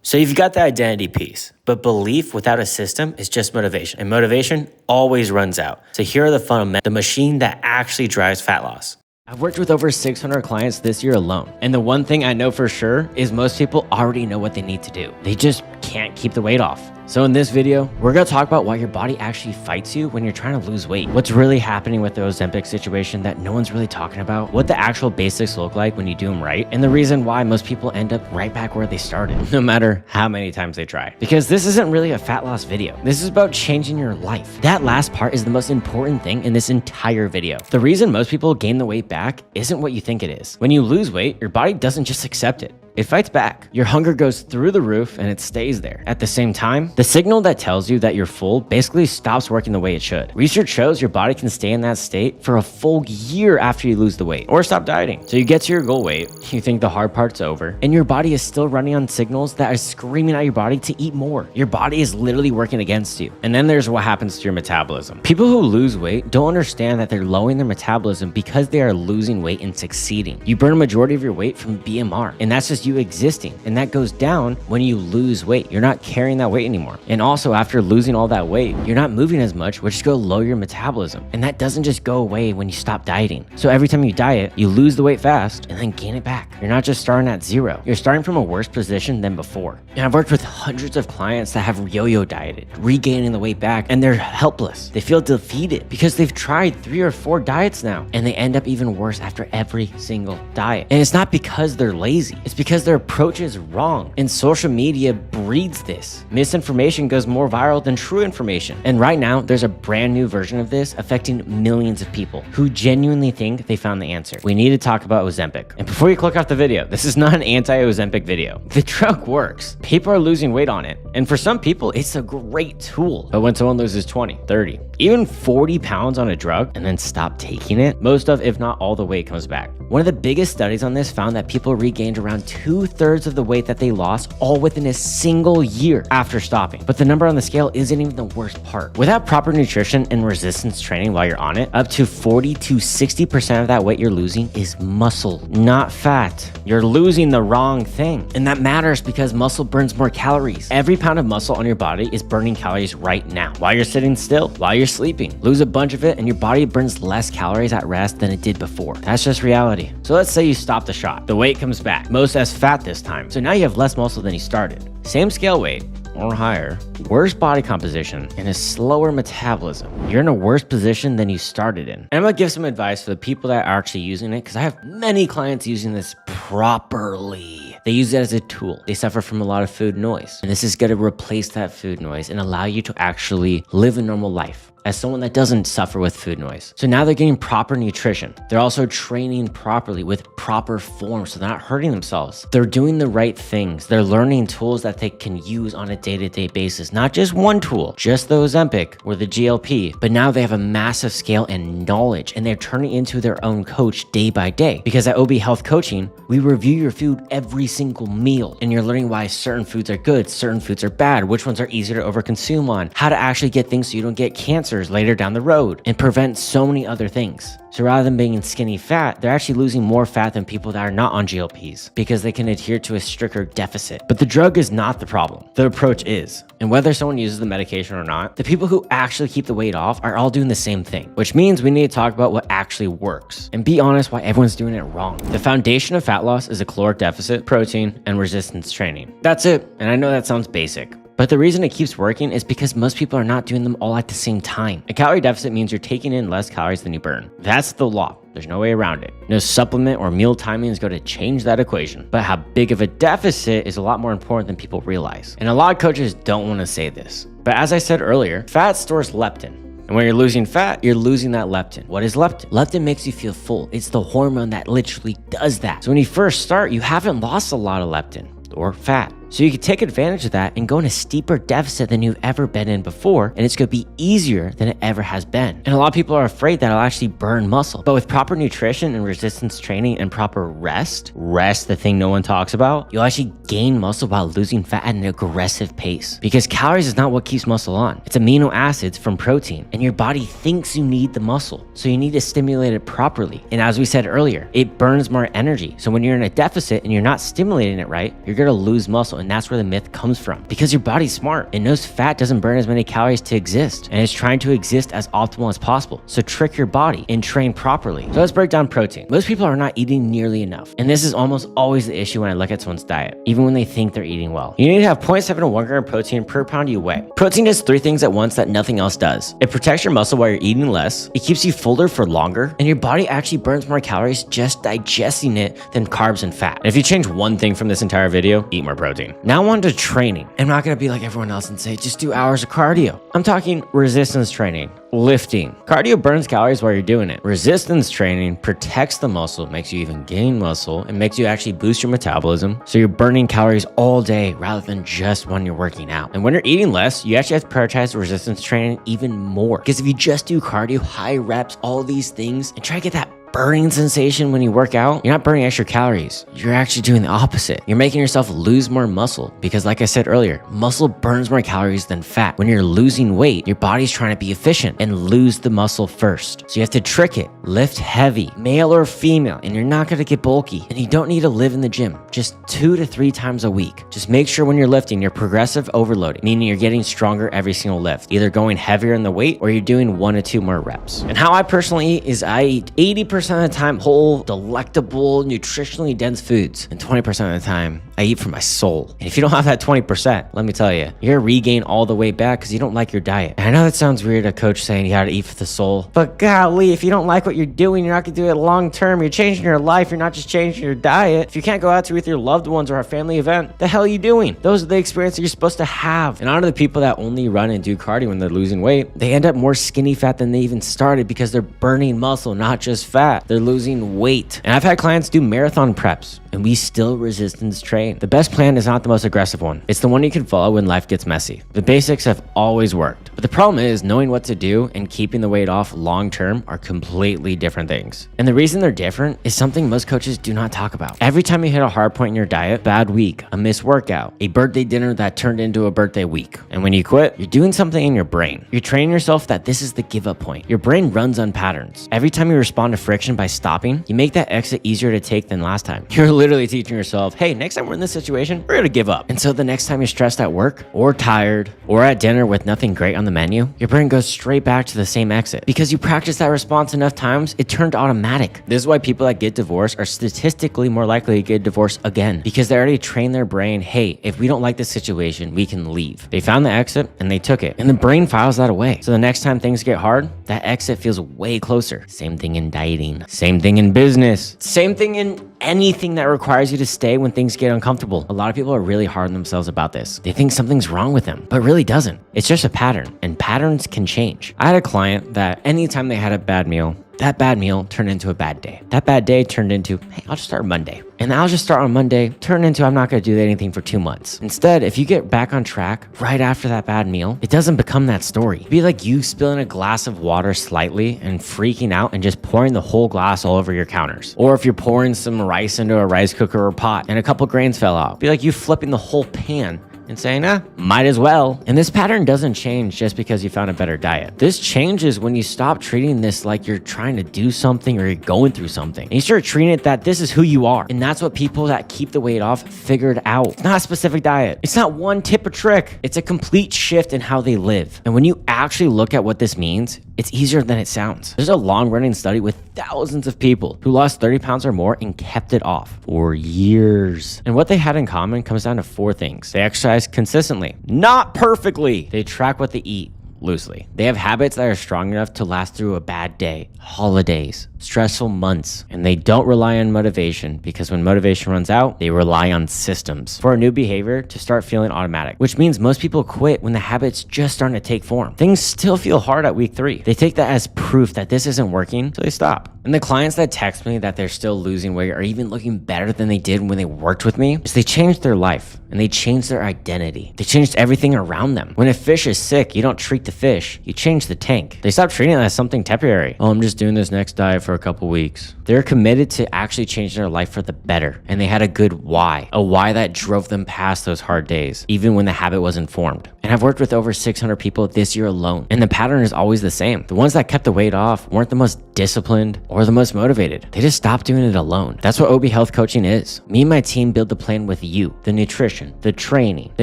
S1: So you've got the identity piece, but belief without a system is just motivation. And motivation always runs out. So here are the fundamentals, the machine that actually drives fat loss. I've worked with over 600 clients this year alone. And the one thing I know for sure is most people already know what they need to do. They just can't keep the weight off. So in this video, we're gonna talk about why your body actually fights you when you're trying to lose weight. What's really happening with the Ozempic situation that no one's really talking about, what the actual basics look like when you do them right, and the reason why most people end up right back where they started, no matter how many times they try. Because this isn't really a fat loss video. This is about changing your life. That last part is the most important thing in this entire video. The reason most people gain the weight back isn't what you think it is. When you lose weight, your body doesn't just accept it. It fights back. Your hunger goes through the roof and it stays there. At the same time, the signal that tells you that you're full basically stops working the way it should. Research shows your body can stay in that state for a full year after you lose the weight or stop dieting. So you get to your goal weight, you think the hard part's over, and your body is still running on signals that are screaming at your body to eat more. Your body is literally working against you. And then there's what happens to your metabolism. People who lose weight don't understand that they're lowering their metabolism because they are losing weight and succeeding. You burn a majority of your weight from BMR, and that's just you existing, and that goes down when you lose weight. You're not carrying that weight anymore. And also after losing all that weight, you're not moving as much, which is going to lower your metabolism. And that doesn't just go away when you stop dieting. So every time you diet, you lose the weight fast and then gain it back. You're not just starting at 0. You're starting from a worse position than before. And I've worked with hundreds of clients that have yo-yo dieted, regaining the weight back, and they're helpless. They feel defeated because they've tried 3 or 4 diets now, and they end up even worse after every single diet. And it's not because they're lazy. It's because their approach is wrong. And social media breeds this. Misinformation goes more viral than true information. And right now, there's a brand new version of this affecting millions of people who genuinely think they found the answer. We need to talk about Ozempic. And before you click off the video, this is not an anti-Ozempic video. The drug works. People are losing weight on it. And for some people, it's a great tool. But when someone loses 20, 30, even 40 pounds on a drug and then stop taking it, most of, if not all the weight comes back. One of the biggest studies on this found that people regained around 2/3 of the weight that they lost all within a single year after stopping. But the number on the scale isn't even the worst part. Without proper nutrition and resistance training while you're on it, up to 40 to 60% of that weight you're losing is muscle, not fat. You're losing the wrong thing. And that matters because muscle burns more calories. Every pound of muscle on your body is burning calories right now. While you're sitting still, while you're sleeping, lose a bunch of it and your body burns less calories at rest than it did before. That's just reality. So let's say you stop the shot. The weight comes back, most as fat this time. So now you have less muscle than you started. Same scale weight, or higher, worse body composition, and a slower metabolism. You're in a worse position than you started in. And I'm gonna give some advice for the people that are actually using it, because I have many clients using this properly. They use it as a tool. They suffer from a lot of food noise, and this is gonna replace that food noise and allow you to actually live a normal life as someone that doesn't suffer with food noise. So now they're getting proper nutrition. They're also training properly with proper form, so they're not hurting themselves. They're doing the right things. They're learning tools that they can use on a day-to-day basis. Not just one tool, just the Ozempic or the GLP, but now they have a massive scale and knowledge, and they're turning into their own coach day by day. Because at OB Health Coaching, we review your food every single meal, and you're learning why certain foods are good, certain foods are bad, which ones are easier to overconsume on, how to actually get things so you don't get cancer later down the road, and prevent so many other things. So rather than being skinny fat, they're actually losing more fat than people that are not on GLPs because they can adhere to a stricter deficit. But the drug is not the problem. The approach is. And whether someone uses the medication or not, the people who actually keep the weight off are all doing the same thing, which means we need to talk about what actually works and be honest why everyone's doing it wrong. The foundation of fat loss is a caloric deficit, protein, and resistance training. That's it. And I know that sounds basic, but the reason it keeps working is because most people are not doing them all at the same time. A calorie deficit means you're taking in less calories than you burn. That's the law. There's no way around it. No supplement or meal timing is going to change that equation. But how big of a deficit is a lot more important than people realize. And a lot of coaches don't want to say this. But as I said earlier, fat stores leptin. And when you're losing fat, you're losing that leptin. What is leptin? Leptin makes you feel full. It's the hormone that literally does that. So when you first start, you haven't lost a lot of leptin or fat. So you can take advantage of that and go in a steeper deficit than you've ever been in before, and it's gonna be easier than it ever has been. And a lot of people are afraid that it'll actually burn muscle. But with proper nutrition and resistance training and proper rest, the thing no one talks about, you'll actually gain muscle while losing fat at an aggressive pace. Because calories is not what keeps muscle on. It's amino acids from protein, and your body thinks you need the muscle. So you need to stimulate it properly. And as we said earlier, it burns more energy. So when you're in a deficit and you're not stimulating it right, you're gonna lose muscle. And that's where the myth comes from, because your body's smart. It knows fat doesn't burn as many calories to exist, and it's trying to exist as optimal as possible. So trick your body and train properly. So let's break down protein. Most people are not eating nearly enough, and this is almost always the issue when I look at someone's diet, even when they think they're eating well. You need to have 0.7 to 1 gram of protein per pound you weigh. Protein does 3 things at once that nothing else does. It protects your muscle while you're eating less, it keeps you fuller for longer, and your body actually burns more calories just digesting it than carbs and fat. And if you change one thing from this entire video, eat more protein. Now on to training. I'm not gonna be like everyone else and say, just do hours of cardio. I'm talking resistance training, lifting. Cardio burns calories while you're doing it. Resistance training protects the muscle, makes you even gain muscle, and makes you actually boost your metabolism. So you're burning calories all day rather than just when you're working out. And when you're eating less, you actually have to prioritize resistance training even more. Because if you just do cardio, high reps, all these things, and try to get that burning sensation when you work out, you're not burning extra calories. You're actually doing the opposite. You're making yourself lose more muscle because, like I said earlier, muscle burns more calories than fat. When you're losing weight, your body's trying to be efficient and lose the muscle first. So you have to trick it. Lift heavy, male or female, and you're not gonna get bulky. And you don't need to live in the gym, just 2 to 3 times a week. Just make sure when you're lifting, you're progressive overloading, meaning you're getting stronger every single lift, either going heavier in the weight or you're doing 1 to 2 more reps. And how I personally eat is I eat 80% of the time whole, delectable, nutritionally dense foods, and 20% of the time I eat for my soul. And if you don't have that 20%, let me tell you, you're gonna regain all the way back because you don't like your diet. And I know that sounds weird, a coach saying you gotta eat for the soul, but golly, if you don't like what you're doing, you're not gonna do it long term. You're changing your life, you're not just changing your diet. If you can't go out to with your loved ones or a family event, the hell are you doing? Those are the experiences you're supposed to have. And out of the people that only run and do cardio when they're losing weight, they end up more skinny fat than they even started because they're burning muscle, not just fat. They're losing weight. And I've had clients do marathon preps and we still resistance train. The best plan is not the most aggressive one. It's the one you can follow when life gets messy. The basics have always worked. But the problem is knowing what to do and keeping the weight off long term are completely different things. And the reason they're different is something most coaches do not talk about. Every time you hit a hard point in your diet, bad week, a missed workout, a birthday dinner that turned into a birthday week. And when you quit, you're doing something in your brain. You're training yourself that this is the give up point. Your brain runs on patterns. Every time you respond to friction by stopping, you make that exit easier to take than last time. You're literally teaching yourself, hey, next time we're in this situation, we're gonna give up. And so the next time you're stressed at work or tired or at dinner with nothing great on the the menu, your brain goes straight back to the same exit. Because you practice that response enough times, it turned automatic. This is why people that get divorced are statistically more likely to get divorced again, because they already trained their brain, hey, if we don't like this situation, we can leave. They found the exit and they took it, and the brain files that away. So the next time things get hard, that exit feels way closer. Same thing in dieting, same thing in business, same thing in anything that requires you to stay when things get uncomfortable. A lot of people are really hard on themselves about this. They think something's wrong with them, but it really doesn't. It's just a pattern, and patterns can change. I had a client that anytime they had a bad meal, that bad meal turned into a bad day. That bad day turned into, hey, I'll just start Monday. And I'll just start on Monday turned into, I'm not gonna do anything for 2 months. Instead, if you get back on track right after that bad meal, it doesn't become that story. It'd be like you spilling a glass of water slightly and freaking out and just pouring the whole glass all over your counters. Or if you're pouring some rice into a rice cooker or pot and a couple grains fell out, it'd be like you flipping the whole pan and saying, might as well. And this pattern doesn't change just because you found a better diet. This changes when you stop treating this like you're trying to do something or you're going through something. And you start treating it that this is who you are. And that's what people that keep the weight off figured out. It's not a specific diet. It's not one tip or trick. It's a complete shift in how they live. And when you actually look at what this means, it's easier than it sounds. There's a long-running study with thousands of people who lost 30 pounds or more and kept it off for years. And what they had in common comes down to 4 things. They exercise consistently, not perfectly. They track what they eat loosely. They have habits that are strong enough to last through a bad day, holidays, stressful months, and they don't rely on motivation, because when motivation runs out, they rely on systems for a new behavior to start feeling automatic, which means most people quit when the habits just starting to take form. Things still feel hard at week 3. They take that as proof that this isn't working, so they stop. And the clients that text me that they're still losing weight or even looking better than they did when they worked with me, is they changed their life and they changed their identity. They changed everything around them. When a fish is sick, you don't treat the fish, you change the tank. They stop treating it as something temporary. Oh, I'm just doing this next diet for a couple weeks. They're committed to actually changing their life for the better, and they had a good why, a why that drove them past those hard days, even when the habit wasn't formed. And I've worked with over 600 people this year alone, and the pattern is always the same. The ones that kept the weight off weren't the most disciplined or the most motivated. They just stopped doing it alone. That's what OB Health Coaching is. Me and my team build the plan with you, the nutrition, the training, the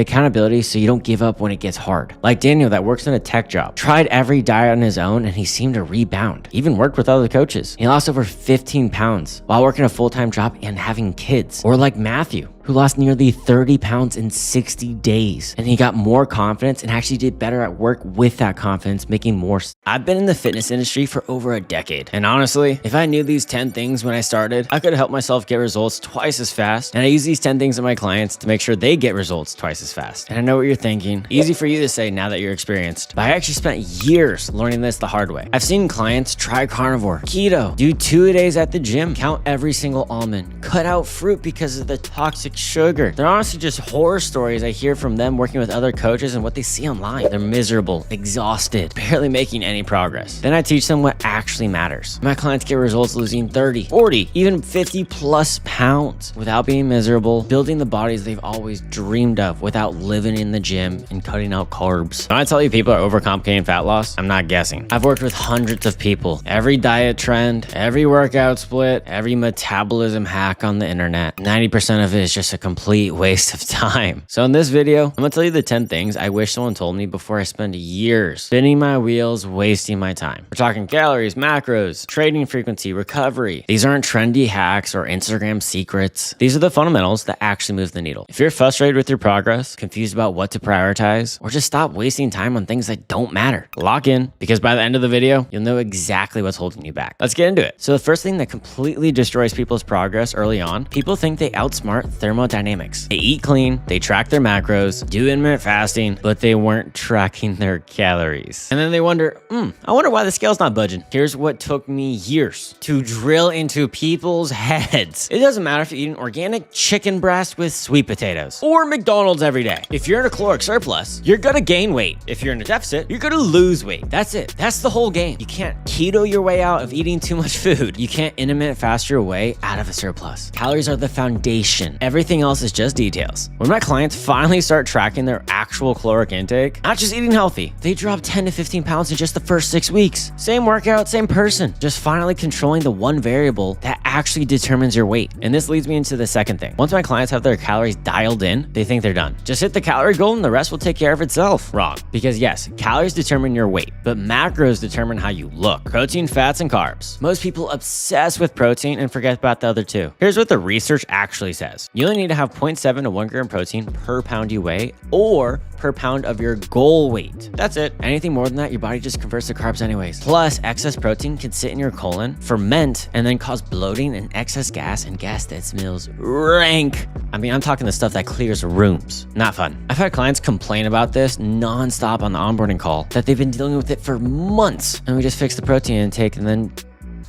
S1: accountability, so you don't give up when it gets hard. Like Daniel that works in a tech job, tried every diet on his own and he seemed to rebound. Even worked with other coaches. He lost over 15 pounds while working a full-time job and having kids. Or like Matthew, who lost nearly 30 pounds in 60 days. And he got more confidence and actually did better at work with that confidence, making more. I've been in the fitness industry for over a decade. And honestly, if I knew these 10 things when I started, I could have helped myself get results twice as fast. And I use these 10 things in my clients to make sure they get results twice as fast. And I know what you're thinking. Easy for you to say now that you're experienced. But I actually spent years learning this the hard way. I've seen clients try carnivore, keto, do 2 days at the gym, count every single almond, cut out fruit because of the toxic sugar. They're honestly just horror stories I hear from them working with other coaches and what they see online. They're miserable, exhausted, barely making any progress. Then I teach them what actually matters. My clients get results losing 30, 40, even 50 plus pounds without being miserable, building the bodies they've always dreamed of without living in the gym and cutting out carbs. When I tell you people are overcomplicating fat loss, I'm not guessing. I've worked with hundreds of people. Every diet trend, every workout split, every metabolism hack on the internet. 90% of it is just a complete waste of time. So in this video, I'm gonna tell you the 10 things I wish someone told me before I spend years spinning my wheels, wasting my time. We're talking calories, macros, training frequency, recovery. These aren't trendy hacks or Instagram secrets. These are the fundamentals that actually move the needle. If you're frustrated with your progress, confused about what to prioritize, or just stop wasting time on things that don't matter, lock in, because by the end of the video, you'll know exactly what's holding you back. Let's get into it. So the first thing that completely destroys people's progress early on, people think they outsmart thermodynamics. They eat clean, they track their macros, do intermittent fasting, but they weren't tracking their calories. And then they wonder, I wonder why the scale's not budging. Here's what took me years to drill into people's heads. It doesn't matter if you're eating organic chicken breast with sweet potatoes or McDonald's every day. If you're in a caloric surplus, you're gonna gain weight. If you're in a deficit, you're gonna lose weight. That's it. That's the whole game. You can't keto your way out of eating too much food. You can't intermittent fast your way out of a surplus. Calories are the foundation. Every Everything else is just details. When my clients finally start tracking their actual caloric intake, not just eating healthy, they drop 10 to 15 pounds in just the first 6 weeks. Same workout, same person, just finally controlling the one variable that actually determines your weight. And this leads me into the second thing. Once my clients have their calories dialed in, they think they're done. Just hit the calorie goal and the rest will take care of itself. Wrong. Because yes, calories determine your weight, but macros determine how you look. Protein, fats, and carbs. Most people obsess with protein and forget about the other two. Here's what the research actually says. You only need to have 0.7 to 1 gram protein per pound you weigh or per pound of your goal weight. That's it. Anything more than that, your body just converts to carbs anyways. Plus, excess protein can sit in your colon, ferment, and then cause bloating and excess gas and gas that smells rank. I mean, I'm talking the stuff that clears rooms. Not fun. I've had clients complain about this nonstop on the onboarding call, that they've been dealing with it for months, and we just fix the protein intake and then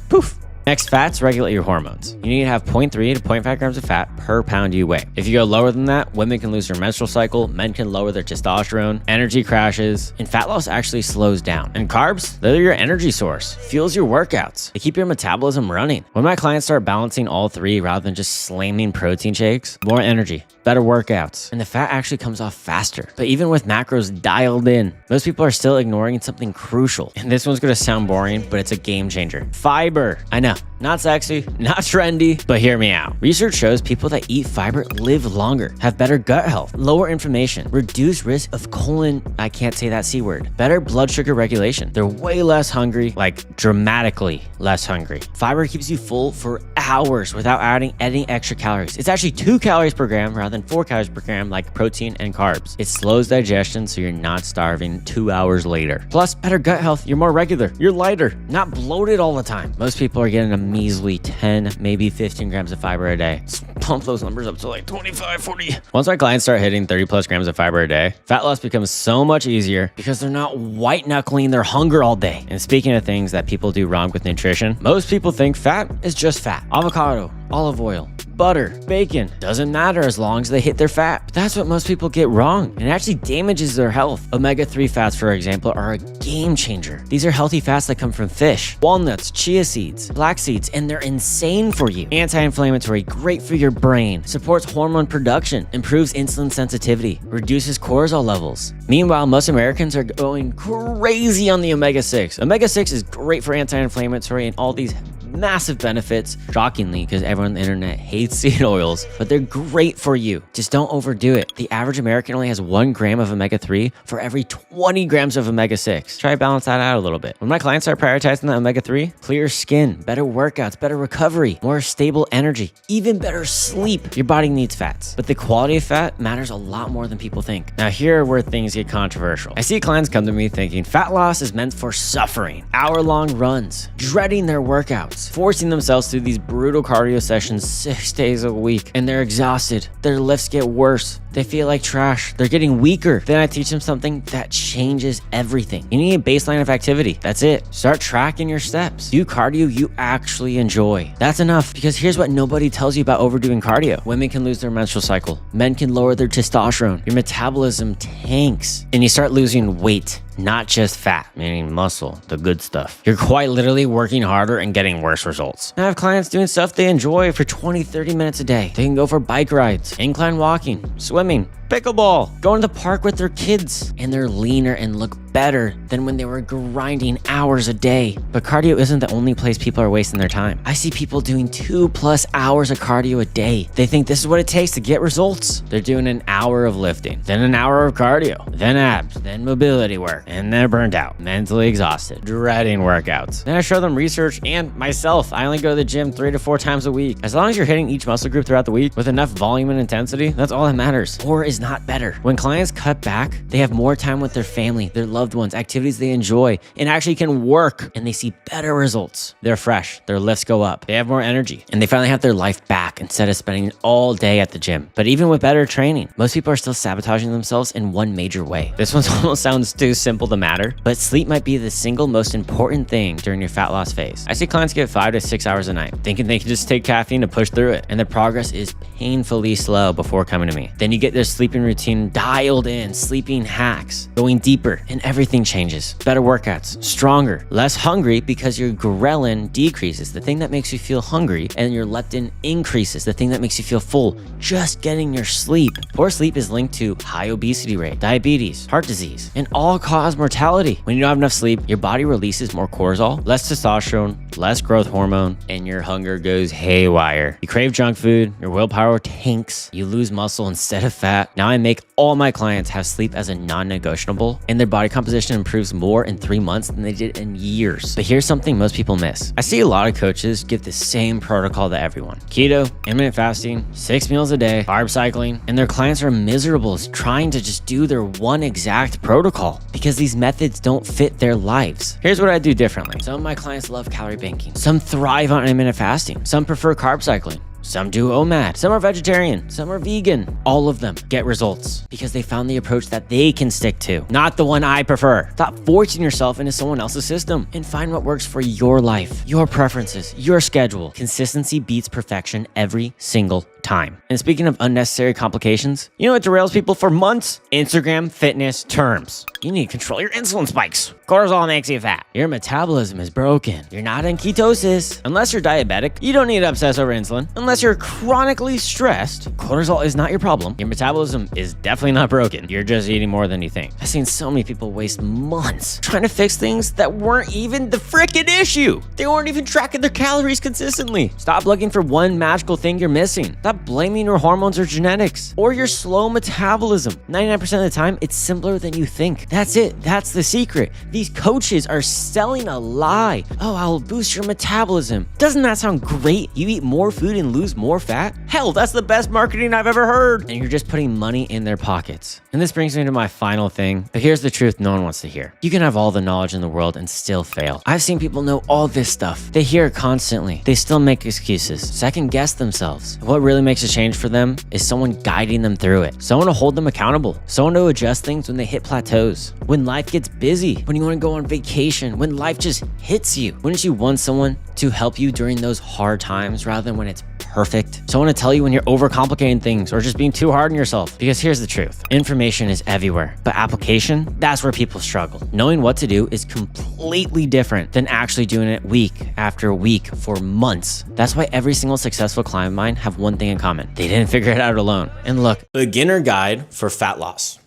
S1: poof. Next, fats regulate your hormones. You need to have 0.3 to 0.5 grams of fat per pound you weigh. If you go lower than that, women can lose their menstrual cycle, men can lower their testosterone, energy crashes, and fat loss actually slows down. And carbs, they're your energy source, fuels your workouts. They keep your metabolism running. When my clients start balancing all three rather than just slamming protein shakes, more energy, better workouts, and the fat actually comes off faster. But even with macros dialed in, most people are still ignoring something crucial. And this one's gonna sound boring, but it's a game changer. Fiber. I know. Not sexy, not trendy, but hear me out. Research shows people that eat fiber live longer, have better gut health, lower inflammation, reduced risk of colon, I can't say that C word, better blood sugar regulation. They're way less hungry, like dramatically less hungry. Fiber keeps you full for hours without adding any extra calories. It's actually 2 calories per gram rather than 4 calories per gram like protein and carbs. It slows digestion so you're not starving 2 hours later. Plus, better gut health, you're more regular, you're lighter, not bloated all the time. Most people are getting a measly 10, maybe 15 grams of fiber a day. Let's pump those numbers up to like 25, 40. Once my clients start hitting 30 plus grams of fiber a day, fat loss becomes so much easier because they're not white-knuckling their hunger all day. And speaking of things that people do wrong with nutrition, most people think fat is just fat. Avocado, olive oil, butter, bacon, doesn't matter as long as they hit their fat. But that's what most people get wrong, and it actually damages their health. Omega-3 fats, for example, are a game changer. These are healthy fats that come from fish, walnuts, chia seeds, flax seeds, and they're insane for you. Anti-inflammatory, great for your brain, supports hormone production, improves insulin sensitivity, reduces cortisol levels. Meanwhile, most Americans are going crazy on the omega-6. Omega-6 is great for anti-inflammatory and all these massive benefits, shockingly, because everyone on the internet hates seed oils, but they're great for you. Just don't overdo it. The average American only has 1 gram of omega-3 for every 20 grams of omega-6. Try to balance that out a little bit. When my clients start prioritizing the omega-3, clear skin, better workouts, better recovery, more stable energy, even better sleep. Your body needs fats, but the quality of fat matters a lot more than people think. Now, here are where things get controversial. I see clients come to me thinking fat loss is meant for suffering, hour-long runs, dreading their workouts, forcing themselves through these brutal cardio sessions 6 days a week, and they're exhausted. Their lifts get worse. They feel like trash. They're getting weaker. Then I teach them something that changes everything. You need a baseline of activity. That's it. Start tracking your steps. Do cardio you actually enjoy. That's enough, because here's what nobody tells you about overdoing cardio. Women can lose their menstrual cycle. Men can lower their testosterone. Your metabolism tanks, and you start losing weight. Not just fat, meaning muscle, the good stuff. You're quite literally working harder and getting worse results. I have clients doing stuff they enjoy for 20, 30 minutes a day. They can go for bike rides, incline walking, swimming, pickleball, going to the park with their kids, and they're leaner and look better than when they were grinding hours a day. But cardio isn't the only place people are wasting their time. I see people doing 2+ hours of cardio a day. They think this is what it takes to get results. They're doing an hour of lifting, then an hour of cardio, then abs, then mobility work, and they're burned out, mentally exhausted, dreading workouts. Then I show them research and myself. I only go to the gym 3 to 4 times a week. As long as you're hitting each muscle group throughout the week with enough volume and intensity, that's all that matters. More is not better. When clients cut back, they have more time with their family, their loved ones, activities they enjoy, and actually can work, and they see better results. They're fresh, their lifts go up, they have more energy, and they finally have their life back instead of spending all day at the gym. But even with better training, most people are still sabotaging themselves in one major way. This one almost sounds too simple to matter, but sleep might be the single most important thing during your fat loss phase. I see clients get 5 to 6 hours a night, thinking they can just take caffeine to push through it, and their progress is painfully slow before coming to me. Then you get their sleep sleeping routine dialed in, sleeping hacks, going deeper, and everything changes. Better workouts, stronger, less hungry because your ghrelin decreases, the thing that makes you feel hungry, and your leptin increases, the thing that makes you feel full. Just getting your sleep. Poor sleep is linked to high obesity rate, diabetes, heart disease, and all-cause mortality. When you don't have enough sleep, your body releases more cortisol, less testosterone, less growth hormone, and your hunger goes haywire. You crave junk food, your willpower tanks, you lose muscle instead of fat. Now I make all my clients have sleep as a non-negotiable, and their body composition improves more in 3 months than they did in years. But here's something most people miss. I see a lot of coaches give the same protocol to everyone. Keto, intermittent fasting, 6 meals a day, carb cycling, and their clients are miserable trying to just do their one exact protocol because these methods don't fit their lives. Here's what I do differently. Some of my clients love calorie banking. Some thrive on intermittent fasting. Some prefer carb cycling. Some do OMAD, some are vegetarian, some are vegan. All of them get results because they found the approach that they can stick to, not the one I prefer. Stop forcing yourself into someone else's system and find what works for your life, your preferences, your schedule. Consistency beats perfection every single time. And speaking of unnecessary complications, you know what derails people for months? Instagram fitness terms. You need to control your insulin spikes. Cortisol makes you fat. Your metabolism is broken. You're not in ketosis. Unless you're diabetic, you don't need to obsess over insulin. Unless you're chronically stressed, cortisol is not your problem. Your metabolism is definitely not broken. You're just eating more than you think. I've seen so many people waste months trying to fix things that weren't even the frickin' issue. They weren't even tracking their calories consistently. Stop looking for one magical thing you're missing. Stop blaming your hormones or genetics or your slow metabolism. 99% of the time, it's simpler than you think. That's it. That's the secret. These coaches are selling a lie. Oh, I'll boost your metabolism. Doesn't that sound great? You eat more food and lose more fat? Hell, that's the best marketing I've ever heard. And you're just putting money in their pockets. And this brings me to my final thing. But here's the truth no one wants to hear. You can have all the knowledge in the world and still fail. I've seen people know all this stuff. They hear it constantly. They still make excuses, second guess themselves. What really makes a change for them is someone guiding them through it. Someone to hold them accountable. Someone to adjust things when they hit plateaus. When life gets busy. When you want to go on vacation. When life just hits you. Wouldn't you want someone to help you during those hard times rather than when it's perfect? Someone to tell you when you're overcomplicating things or just being too hard on yourself. Because here's the truth. Information is everywhere, but application, that's where people struggle. Knowing what to do is completely different than actually doing it week after week for months. That's why every single successful client of mine have one thing in common. They didn't figure it out alone. And look,
S2: beginner guide for fat loss.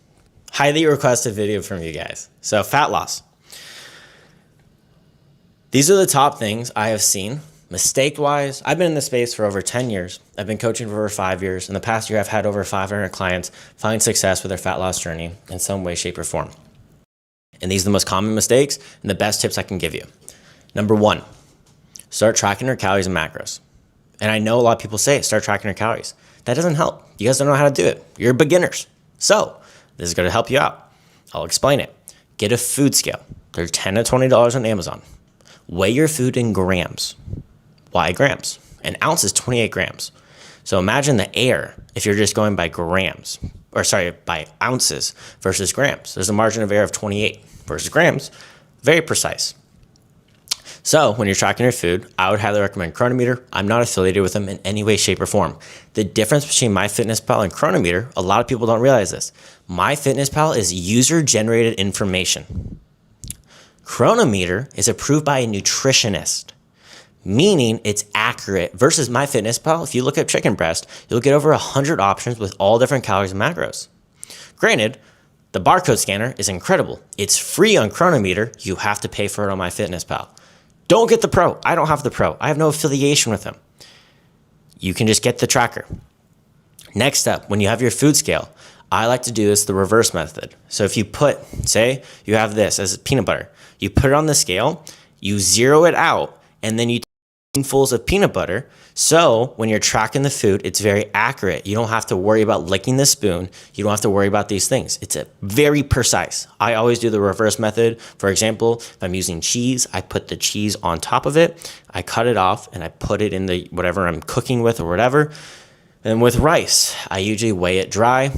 S2: Highly requested video from you guys. So fat loss. These are the top things I have seen mistake-wise. I've been in this space for over 10 years. I've been coaching for over 5 years. In the past year, I've had over 500 clients find success with their fat loss journey in some way, shape, or form. And these are the most common mistakes and the best tips I can give you. Number one, start tracking your calories and macros. And I know a lot of people say, start tracking your calories. That doesn't help. You guys don't know how to do it. You're beginners. So this is going to help you out. I'll explain it. Get a food scale. They're $10 to $20 on Amazon. Weigh your food in grams. Why grams? An ounce is 28 grams. So imagine the air if you're just going by grams, or sorry, by ounces versus grams. There's a margin of error of 28 versus grams. Very precise. So when you're tracking your food, I would highly recommend Chronometer. I'm not affiliated with them in any way, shape, or form. The difference between MyFitnessPal and Chronometer, a lot of people don't realize this. MyFitnessPal is user-generated information. Chronometer is approved by a nutritionist, meaning it's accurate versus MyFitnessPal. If you look at chicken breast, you'll get over 100 options with all different calories and macros. Granted, the barcode scanner is incredible. It's free on Chronometer. You have to pay for it on MyFitnessPal. Don't get the Pro. I don't have the Pro. I have no affiliation with them. You can just get the tracker. Next up, when you have your food scale, I like to do this the reverse method. So if you put, say you have this as peanut butter, you put it on the scale, you zero it out, and then you take spoonfuls of peanut butter. So when you're tracking the food, it's very accurate. You don't have to worry about licking the spoon. You don't have to worry about these things. It's very precise. I always do the reverse method. For example, if I'm using cheese, I put the cheese on top of it. I cut it off and I put it in the whatever I'm cooking with or whatever. And with rice, I usually weigh it dry.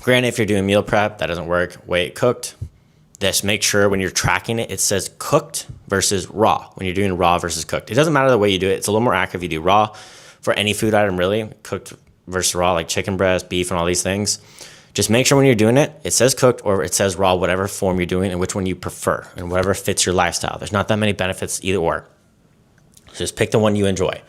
S2: Granted, if you're doing meal prep, that doesn't work. Weigh it cooked. Just make sure when you're tracking it, it says cooked versus raw when you're doing raw versus cooked. It doesn't matter the way you do it. It's a little more accurate if you do raw for any food item, really. Cooked versus raw, like chicken breast, beef, and all these things. Just make sure when you're doing it, it says cooked or it says raw, whatever form you're doing and which one you prefer and whatever fits your lifestyle. There's not that many benefits either or. So just pick the one you enjoy.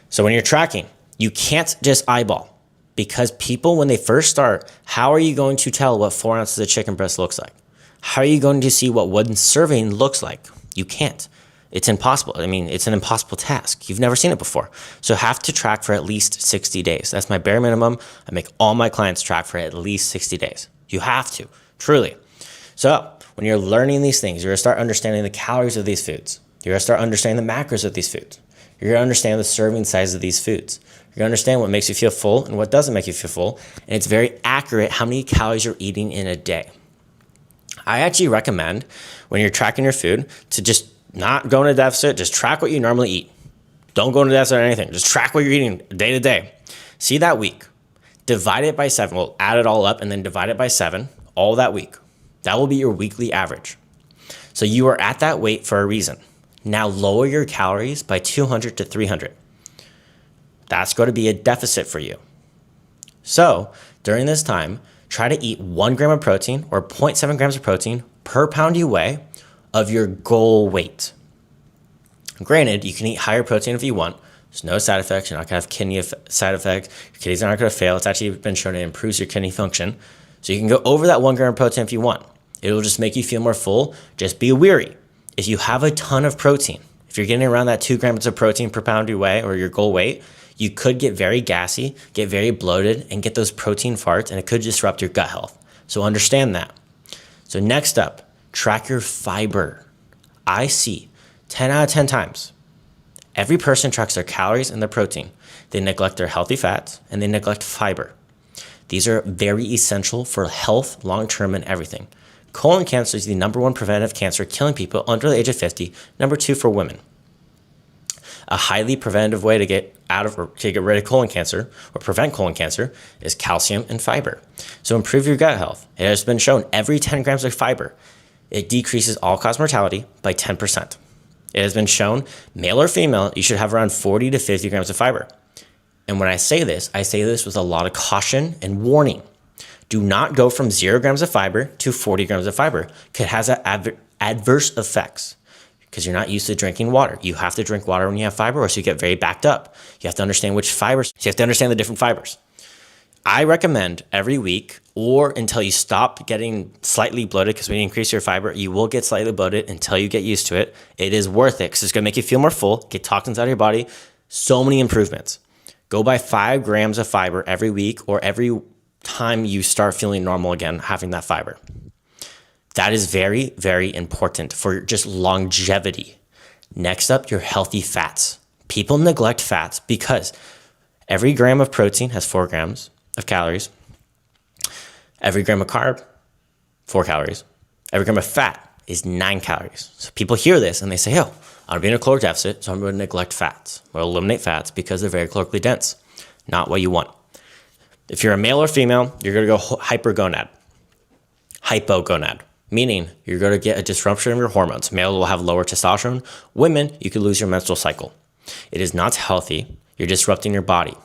S2: So when you're tracking, you can't just eyeball, because people, when they first start, how are you going to tell what 4 ounces of chicken breast looks like? How are you going to see what one serving looks like? You can't. It's impossible. I mean, it's an impossible task. You've never seen it before. So have to track for at least 60 days. That's my bare minimum. I make all my clients track for at least 60 days. You have to, truly. So when you're learning these things, you're going to start understanding the calories of these foods. You're going to start understanding the macros of these foods. You're going to understand the serving size of these foods. You're going to understand what makes you feel full and what doesn't make you feel full. And it's very accurate how many calories you're eating in a day. I actually recommend when you're tracking your food to just not go into deficit, just track what you normally eat. Don't go into deficit or anything. Just track what you're eating day to day. See that week. Divide it by 7. We'll add it all up and then divide it by 7 all that week. That will be your weekly average. So you are at that weight for a reason. Now lower your calories by 200 to 300. That's going to be a deficit for you. So during this time, try to eat 1 gram of protein or 0.7 grams of protein per pound you weigh of your goal weight. Granted, you can eat higher protein if you want. There's no side effects. You're not going to have kidney side effects. Your kidneys aren't going to fail. It's actually been shown it improves your kidney function. So you can go over that 1 gram of protein if you want. It'll just make you feel more full. Just be wary. If you have a ton of protein, if you're getting around that 2 grams of protein per pound you weigh or your goal weight, you could get very gassy, get very bloated, and get those protein farts, and it could disrupt your gut health. So understand that. So next up, track your fiber. I see 10 out of 10 times, every person tracks their calories and their protein. They neglect their healthy fats and they neglect fiber. These are very essential for health, long-term, and everything. Colon cancer is the #1 preventive cancer killing people under the age of 50, #2 for women. A highly preventative way to get rid of colon cancer or prevent colon cancer is calcium and fiber. So improve your gut health. It has been shown every 10 grams of fiber, it decreases all-cause mortality by 10%. It has been shown, male or female, you should have around 40 to 50 grams of fiber. And when I say this with a lot of caution and warning. Do not go from 0 grams of fiber to 40 grams of fiber, because it has adverse effects. Because you're not used to drinking water. You have to drink water when you have fiber, or else you get very backed up. You have to understand which fibers. You have to understand the different fibers. I recommend every week or until you stop getting slightly bloated, because when you increase your fiber, you will get slightly bloated until you get used to it. It is worth it because it's going to make you feel more full, get toxins out of your body. So many improvements. Go by 5 grams of fiber every week or every time you start feeling normal again, having that fiber. That is very, very important for just longevity. Next up, your healthy fats. People neglect fats because every gram of protein has 4 grams of calories. Every gram of carb, 4 calories. Every gram of fat is 9 calories. So people hear this and they say, oh, I'm in a caloric deficit, so I'm going to neglect fats. I'm going to eliminate fats because they're very calorically dense. Not what you want. If you're a male or female, you're going to go hypergonad. Hypogonad. Meaning you're going to get a disruption of your hormones. Male will have lower testosterone. Women, you could lose your menstrual cycle. It is not healthy. You're disrupting your body.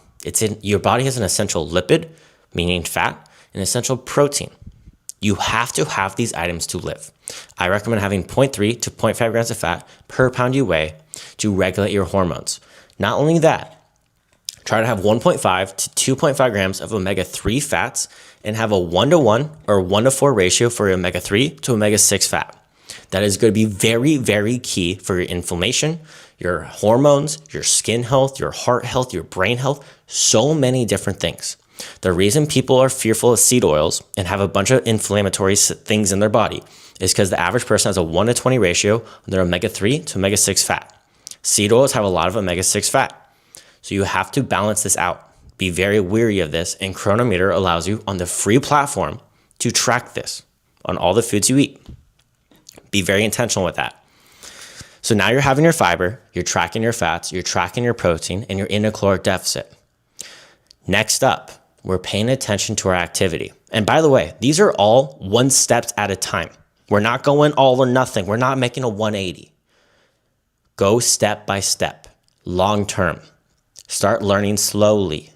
S2: Your body has an essential lipid, meaning fat, and essential protein. You have to have these items to live. I recommend having 0.3 to 0.5 grams of fat per pound you weigh to regulate your hormones. Not only that, try to have 1.5 to 2.5 grams of omega-3 fats and have a 1-to-1 or 1-to-4 ratio for your omega-3 to omega-6 fat. That is going to be very, very key for your inflammation, your hormones, your skin health, your heart health, your brain health, so many different things. The reason people are fearful of seed oils and have a bunch of inflammatory things in their body is because the average person has a 1-to-20 ratio on their omega-3 to omega-6 fat. Seed oils have a lot of omega-6 fat. So you have to balance this out. Be very wary of this, and Chronometer allows you on the free platform to track this on all the foods you eat. Be very intentional with that. So now you're having your fiber, you're tracking your fats, you're tracking your protein, and you're in a caloric deficit. Next up, we're paying attention to our activity. And by the way, these are all 1 step at a time. We're not going all or nothing. We're not making a 180. Go step by step, long term. Start learning slowly.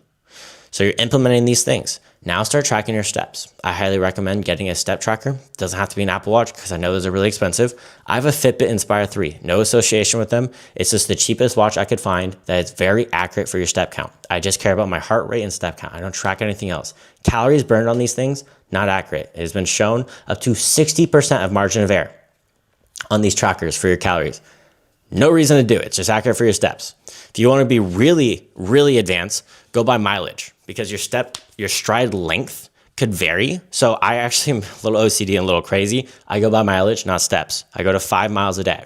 S2: So you're implementing these things. Now start tracking your steps. I highly recommend getting a step tracker. It doesn't have to be an Apple Watch because I know those are really expensive. I have a Fitbit Inspire 3, no association with them. It's just the cheapest watch I could find that is very accurate for your step count. I just care about my heart rate and step count. I don't track anything else. Calories burned on these things, not accurate. It has been shown up to 60% of margin of error on these trackers for your calories. No reason to do it. It's just accurate for your steps. If you want to be really, really advanced, go by mileage because your stride length could vary. So I actually am a little OCD and a little crazy. I go by mileage, not steps. I go to 5 miles a day.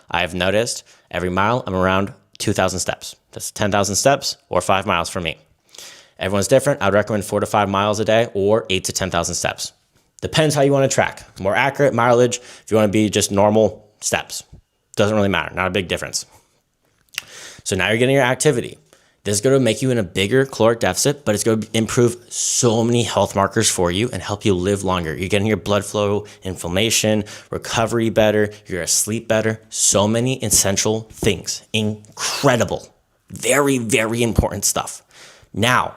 S2: I have noticed every mile I'm around 2,000 steps. That's 10,000 steps or 5 miles for me. Everyone's different. I'd recommend 4 to 5 miles a day or 8 to 10,000 steps. Depends how you want to track. More accurate mileage. If you want to be just normal steps. Doesn't really matter. Not a big difference. So now you're getting your activity. This is going to make you in a bigger caloric deficit, but it's going to improve so many health markers for you and help you live longer. You're getting your blood flow, inflammation, recovery better. You're going to sleep better. So many essential things. Incredible. Very, very important stuff. Now,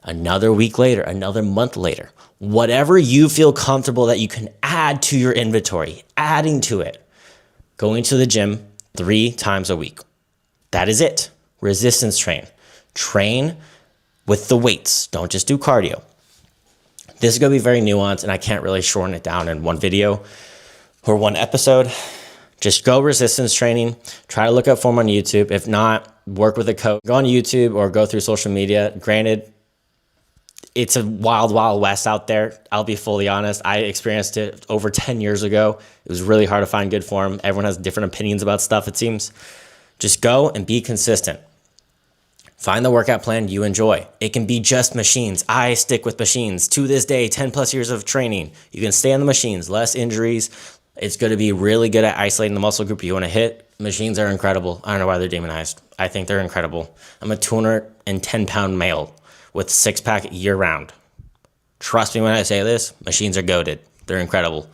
S2: another week later, another month later, whatever you feel comfortable that you can add to your inventory, adding to it. Going to the gym 3 times a week. That is it. Resistance train. Train with the weights. Don't just do cardio. This is going to be very nuanced, and I can't really shorten it down in one video or one episode. Just go resistance training. Try to look up form on YouTube. If not, work with a coach. Go on YouTube or go through social media. Granted, it's a wild, wild west out there. I'll be fully honest. I experienced it over 10 years ago. It was really hard to find good form. Everyone has different opinions about stuff, it seems. Just go and be consistent. Find the workout plan you enjoy. It can be just machines. I stick with machines to this day, 10 plus years of training. You can stay on the machines, less injuries. It's going to be really good at isolating the muscle group you want to hit. Machines are incredible. I don't know why they're demonized. I think they're incredible. I'm a 210-pound male with 6-pack year round. Trust me when I say this, machines are goated. They're incredible.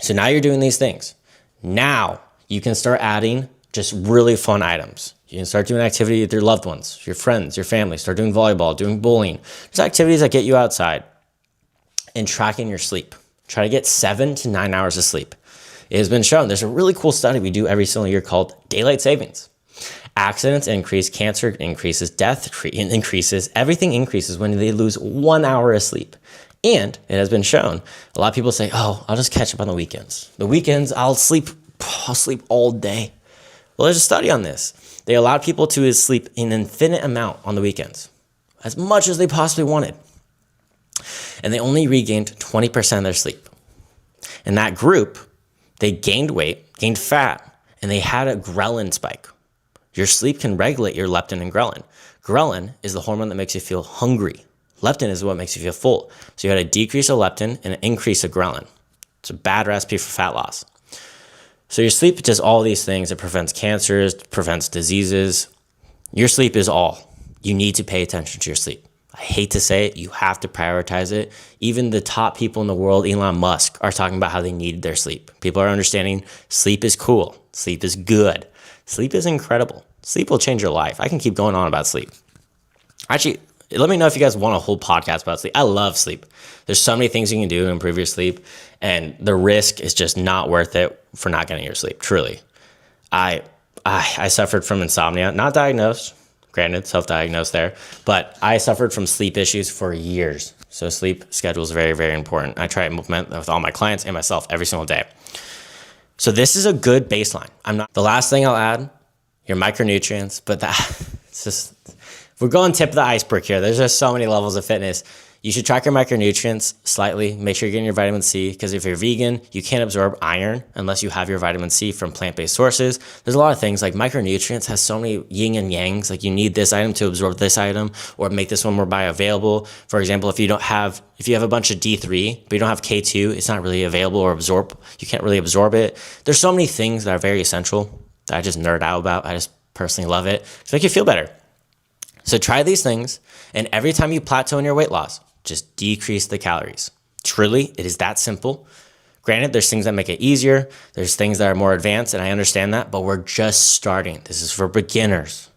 S2: So now you're doing these things. Now you can start adding just really fun items. You can start doing activity with your loved ones, your friends, your family. Start doing volleyball, doing bowling. There's activities that get you outside and tracking your sleep. Try to get 7 to 9 hours of sleep. It has been shown. There's a really cool study we do every single year called daylight savings. Accidents increase, cancer increases, death increases, everything increases when they lose 1 hour of sleep. And it has been shown, a lot of people say, oh, I'll just catch up on the weekends. The weekends, I'll sleep all day. Well, there's a study on this. They allowed people to sleep an infinite amount on the weekends, as much as they possibly wanted. And they only regained 20% of their sleep. In that group, they gained weight, gained fat, and they had a ghrelin spike. Your sleep can regulate your leptin and ghrelin. Ghrelin is the hormone that makes you feel hungry. Leptin is what makes you feel full. So you had a decrease of leptin and an increase of ghrelin. It's a bad recipe for fat loss. So your sleep does all these things. It prevents cancers, prevents diseases. Your sleep is all. You need to pay attention to your sleep. I hate to say it, you have to prioritize it. Even the top people in the world, Elon Musk, are talking about how they need their sleep. People are understanding sleep is cool. Sleep is good. Sleep is incredible. Sleep will change your life. I can keep going on about sleep. Actually, let me know if you guys want a whole podcast about sleep. I love sleep. There's so many things you can do to improve your sleep, and the risk is just not worth it for not getting your sleep, truly. I suffered from insomnia, not diagnosed, granted, self-diagnosed there, but I suffered from sleep issues for years. So sleep schedule is very, very important. I try to implement that with all my clients and myself every single day. So this is a good baseline. The last thing I'll add, your micronutrients, but it's just, we're going tip of the iceberg here. There's just so many levels of fitness. You should track your micronutrients slightly. Make sure you're getting your vitamin C, because if you're vegan, you can't absorb iron unless you have your vitamin C from plant-based sources. There's a lot of things like micronutrients has so many yin and yangs. Like you need this item to absorb this item or make this one more bioavailable. For example, if you have a bunch of D3, but you don't have K2, it's not really available or you can't really absorb it. There's so many things that are very essential that I just nerd out about. I just personally love it. To make you feel better. So try these things, and every time you plateau in your weight loss, just decrease the calories. Truly, it is that simple. Granted, there's things that make it easier. There's things that are more advanced, and I understand that, but we're just starting. This is for beginners.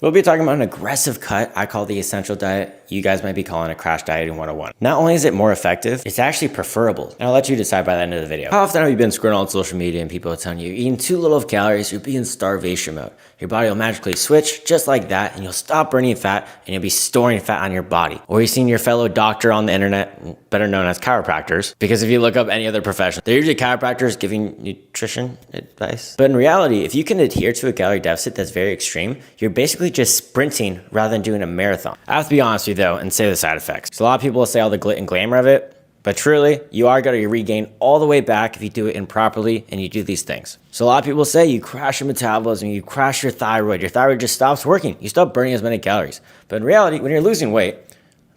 S1: We'll be talking about an aggressive cut I call the essential diet. You guys might be calling it crash dieting 101. Not only is it more effective, it's actually preferable. And I'll let you decide by the end of the video. How often have you been scrolling on social media and people are telling you you're eating too little of calories, you'll be in starvation mode. Your body will magically switch just like that and you'll stop burning fat and you'll be storing fat on your body. Or you've seen your fellow doctor on the internet, better known as chiropractors, because if you look up any other profession, they're usually chiropractors giving nutrition advice. But in reality, if you can adhere to a calorie deficit that's very extreme, you're basically just sprinting rather than doing a marathon. I have to be honest with you though and say the side effects. So a lot of people will say all the glit and glamour of it, but truly, you are going to regain all the way back if you do it improperly and you do these things. So a lot of people say you crash your metabolism, you crash your thyroid just stops working. You stop burning as many calories. But in reality, when you're losing weight,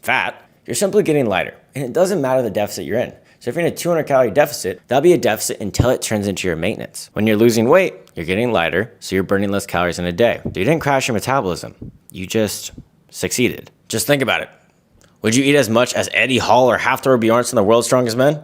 S1: fat, you're simply getting lighter. And it doesn't matter the deficit you're in. So if you're in a 200 calorie deficit, that'll be a deficit until it turns into your maintenance. When you're losing weight, you're getting lighter, so you're burning less calories in a day. So you didn't crash your metabolism. You just succeeded. Just think about it. Would you eat as much as Eddie Hall or Hafthor Bjornsson, the world's strongest men?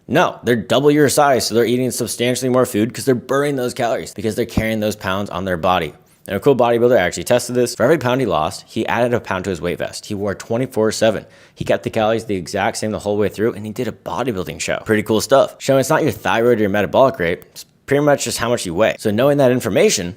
S1: No, they're double your size, so they're eating substantially more food because they're burning those calories, because they're carrying those pounds on their body. And a cool bodybuilder actually tested this. For every pound he lost, he added a pound to his weight vest. He wore 24/7. He kept the calories the exact same the whole way through, and he did a bodybuilding show. Pretty cool stuff. Showing it's not your thyroid or your metabolic rate, it's pretty much just how much you weigh. So knowing that information,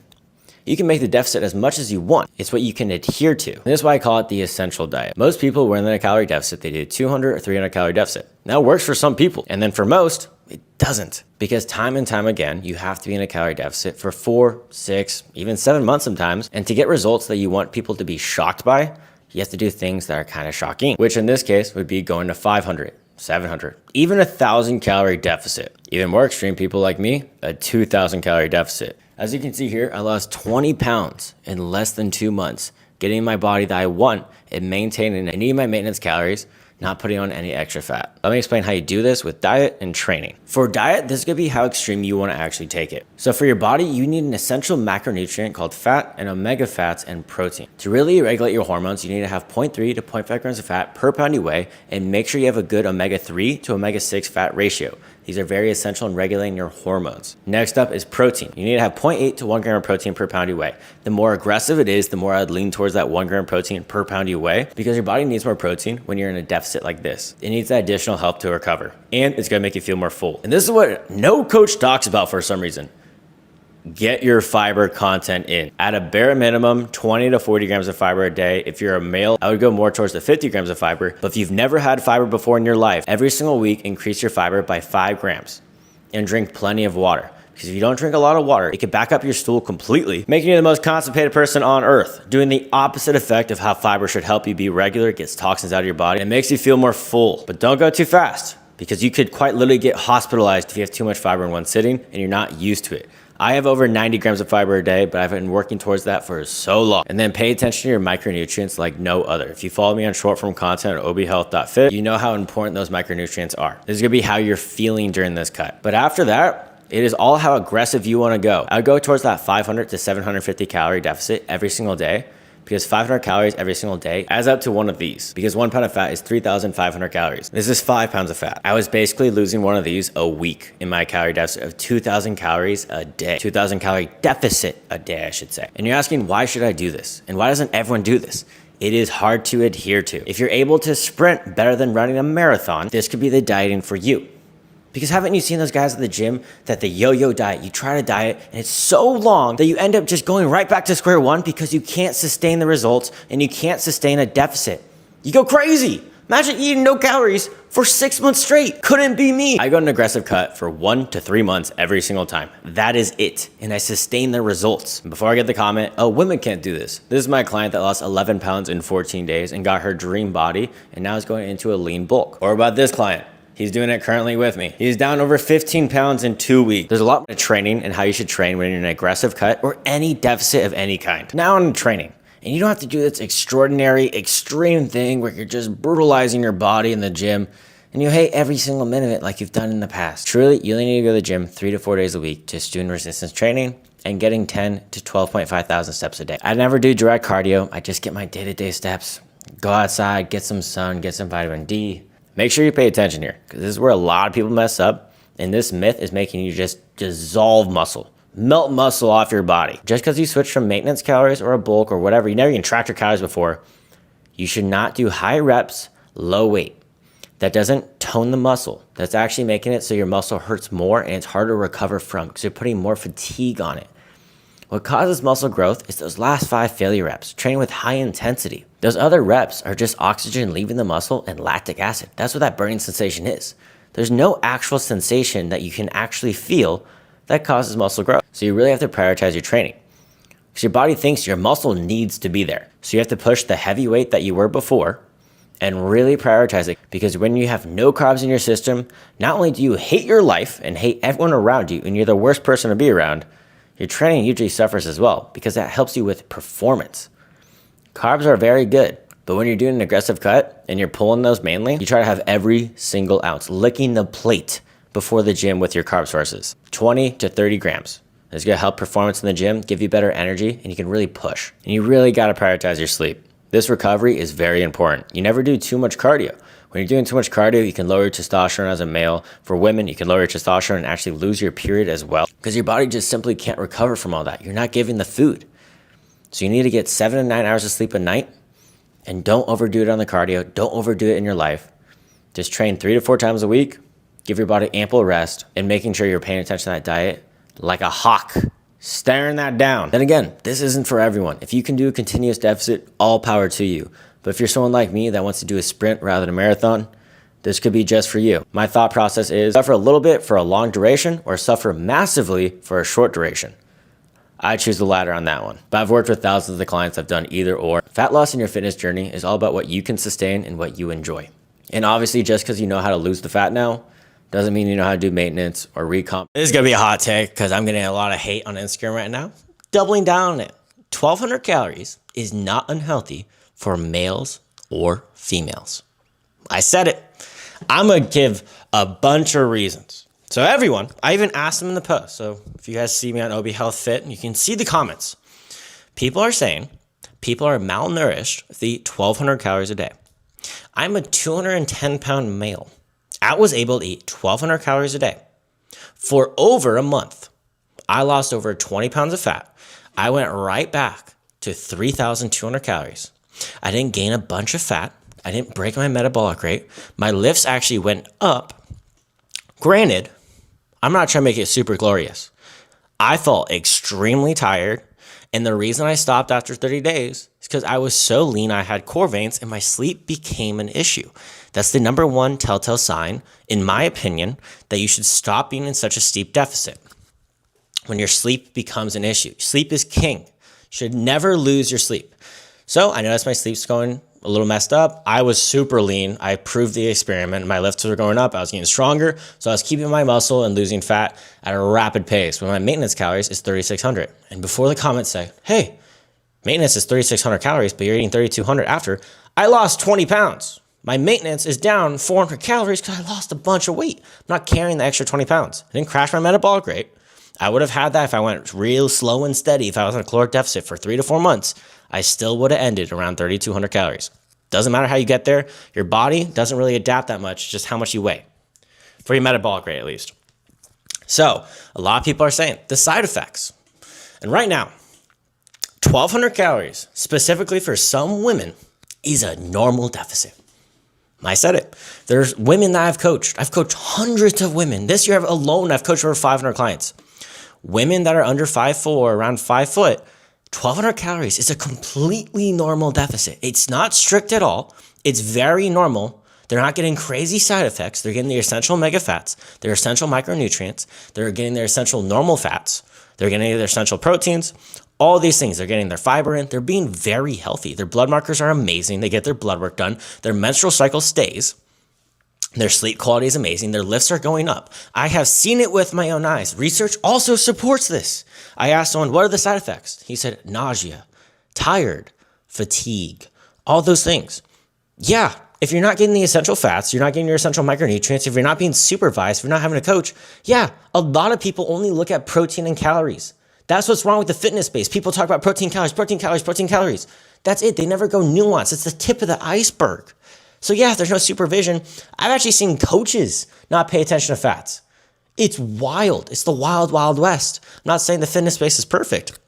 S1: you can make the deficit as much as you want. It's what you can adhere to. And this is why I call it the essential diet. Most people, when they're in a calorie deficit, they do a 200 or 300 calorie deficit. Now it works for some people. And then for most, it doesn't. Because time and time again, you have to be in a calorie deficit for 4, 6, even 7 months sometimes. And to get results that you want people to be shocked by, you have to do things that are kind of shocking, which in this case would be going to 500. 700, even 1,000 calorie deficit. Even more extreme people like me, a 2,000 calorie deficit. As you can see here, I lost 20 pounds in less than 2 months, getting my body that I want and maintaining any of my maintenance calories, not putting on any extra fat. Let me explain how you do this with diet and training. For diet, this is gonna be how extreme you wanna actually take it. So for your body, you need an essential macronutrient called fat and omega fats and protein. To really regulate your hormones, you need to have 0.3 to 0.5 grams of fat per pound you weigh, and make sure you have a good omega-3 to omega-6 fat ratio. These are very essential in regulating your hormones. Next up is protein. You need to have 0.8 to 1 gram of protein per pound you weigh. The more aggressive it is, the more I'd lean towards that 1 gram protein per pound you weigh, because your body needs more protein when you're in a deficit like this. It needs that additional help to recover, and it's gonna make you feel more full. And this is what no coach talks about for some reason. Get your fiber content in. At a bare minimum, 20 to 40 grams of fiber a day. If you're a male, I would go more towards the 50 grams of fiber. But if you've never had fiber before in your life, every single week, increase your fiber by 5 grams and drink plenty of water. Because if you don't drink a lot of water, it can back up your stool completely, making you the most constipated person on earth, doing the opposite effect of how fiber should help you be regular. It gets toxins out of your body and makes you feel more full. But don't go too fast, because you could quite literally get hospitalized if you have too much fiber in one sitting and you're not used to it. I have over 90 grams of fiber a day, but I've been working towards that for so long. And then pay attention to your micronutrients like no other. If you follow me on short form content at obhealth.fit, you know how important those micronutrients are. This is gonna be how you're feeling during this cut. But after that, it is all how aggressive you wanna go. I would go towards that 500 to 750 calorie deficit every single day, because 500 calories every single day adds up to one of these, because 1 pound of fat is 3,500 calories. This is 5 pounds of fat. I was basically losing one of these a week in my calorie deficit of 2,000 calories a day. 2,000 calorie deficit a day, I should say. And you're asking, why should I do this? And why doesn't everyone do this? It is hard to adhere to. If you're able to sprint better than running a marathon, this could be the dieting for you. Because haven't you seen those guys at the gym that the yo-yo diet, you try to diet and it's so long that you end up just going right back to square one because you can't sustain the results and you can't sustain a deficit. You go crazy. Imagine eating no calories for 6 months straight. Couldn't be me. I go on an aggressive cut for 1 to 3 months every single time. That is it. And I sustain the results. Before I get the comment, oh, women can't do this. This is my client that lost 11 pounds in 14 days and got her dream body and now is going into a lean bulk. Or about this client. He's doing it currently with me. He's down over 15 pounds in 2 weeks. There's a lot of training and how you should train when you're in an aggressive cut or any deficit of any kind. Now on training. And you don't have to do this extraordinary, extreme thing where you're just brutalizing your body in the gym and you hate every single minute of it like you've done in the past. Truly, you only need to go to the gym 3 to 4 days a week, just doing resistance training and getting 10 to 12.5 thousand steps a day. I never do direct cardio. I just get my day-to-day steps, go outside, get some sun, get some vitamin D. Make sure you pay attention here, because this is where a lot of people mess up, and this myth is making you just dissolve muscle. melt muscle off your body. Just because you switch from maintenance calories or a bulk or whatever, you never even tracked your calories before, you should not do high reps, low weight. That doesn't tone the muscle. That's actually making it so your muscle hurts more and it's harder to recover from because you're putting more fatigue on it. What causes muscle growth is those last 5 failure reps, train with high intensity. Those other reps are just oxygen leaving the muscle and lactic acid. That's what that burning sensation is. There's no actual sensation that you can actually feel that causes muscle growth. So you really have to prioritize your training. Because your body thinks your muscle needs to be there. So you have to push the heavy weight that you were before and really prioritize it. Because when you have no carbs in your system, not only do you hate your life and hate everyone around you, and you're the worst person to be around, your training usually suffers as well because that helps you with performance. Carbs are very good, but when you're doing an aggressive cut and you're pulling those mainly, you try to have every single ounce, licking the plate before the gym with your carb sources. 20 to 30 grams. It's gonna help performance in the gym, give you better energy, and you can really push. And you really gotta prioritize your sleep. This recovery is very important. You never do too much cardio. When you're doing too much cardio, you can lower your testosterone as a male. For women, you can lower your testosterone and actually lose your period as well because your body just simply can't recover from all that. You're not giving the food. So you need to get 7 to 9 hours of sleep a night and don't overdo it on the cardio. Don't overdo it in your life. Just train 3 to 4 times a week. Give your body ample rest and making sure you're paying attention to that diet like a hawk, staring that down. Then again, this isn't for everyone. If you can do a continuous deficit, all power to you. But if you're someone like me that wants to do a sprint rather than a marathon, this could be just for you. My thought process is suffer a little bit for a long duration or suffer massively for a short duration. I choose the latter on that one. But I've worked with thousands of clients that have done either or. Fat loss in your fitness journey is all about what you can sustain and what you enjoy. And obviously, just because you know how to lose the fat now, doesn't mean you know how to do maintenance or recomp. This is gonna be a hot take because I'm getting a lot of hate on Instagram right now. Doubling down on it. 1,200 calories is not unhealthy for males or females. I said it. I'm gonna give a bunch of reasons. So everyone, I even asked them in the post. So if you guys see me on OB Health Fit, you can see the comments. People are saying people are malnourished if they eat 1,200 calories a day. I'm a 210-pound male. I was able to eat 1,200 calories a day for over a month. I lost over 20 pounds of fat. I went right back to 3,200 calories. I didn't gain a bunch of fat. I didn't break my metabolic rate. My lifts actually went up. Granted, I'm not trying to make it super glorious. I felt extremely tired. And the reason I stopped after 30 days is because I was so lean, I had core veins, and my sleep became an issue. That's the number one telltale sign, in my opinion, that you should stop being in such a steep deficit. When your sleep becomes an issue. Sleep is king. You should never lose your sleep. So I noticed my sleep's going a little messed up. I was super lean. I proved the experiment. My lifts were going up. I was getting stronger. So I was keeping my muscle and losing fat at a rapid pace. When my maintenance calories is 3,600. And before the comments say, hey, maintenance is 3,600 calories, but you're eating 3,200 after, I lost 20 pounds. My maintenance is down 400 calories because I lost a bunch of weight. I'm not carrying the extra 20 pounds. I didn't crash my metabolic rate. I would have had that if I went real slow and steady. If I was on a caloric deficit for 3 to 4 months, I still would have ended around 3,200 calories. Doesn't matter how you get there. Your body doesn't really adapt that much, just how much you weigh, for your metabolic rate at least. So a lot of people are saying the side effects. And right now, 1,200 calories, specifically for some women, is a normal deficit. I said it. There's women that I've coached. I've coached hundreds of women. This year alone, I've coached over 500 clients. Women that are under 5'4", around 5 foot, 1,200 calories is a completely normal deficit. It's not strict at all. It's very normal. They're not getting crazy side effects. They're getting their essential omega fats, their essential micronutrients. They're getting their essential normal fats. They're getting their essential proteins. All these things. They're getting their fiber in. They're being very healthy. Their blood markers are amazing. They get their blood work done. Their menstrual cycle stays. Their sleep quality is amazing. Their lifts are going up. I have seen it with my own eyes. Research also supports this. I asked someone, what are the side effects? He said, nausea, tired, fatigue, all those things. Yeah, if you're not getting the essential fats, you're not getting your essential micronutrients, if you're not being supervised, if you're not having a coach, yeah, a lot of people only look at protein and calories. That's what's wrong with the fitness space. People talk about protein, calories, protein, calories, protein, calories. That's it. They never go nuance. It's the tip of the iceberg. So yeah, if there's no supervision, I've actually seen coaches not pay attention to fats.
S2: It's wild. It's the wild, wild west. I'm not saying the fitness space is perfect.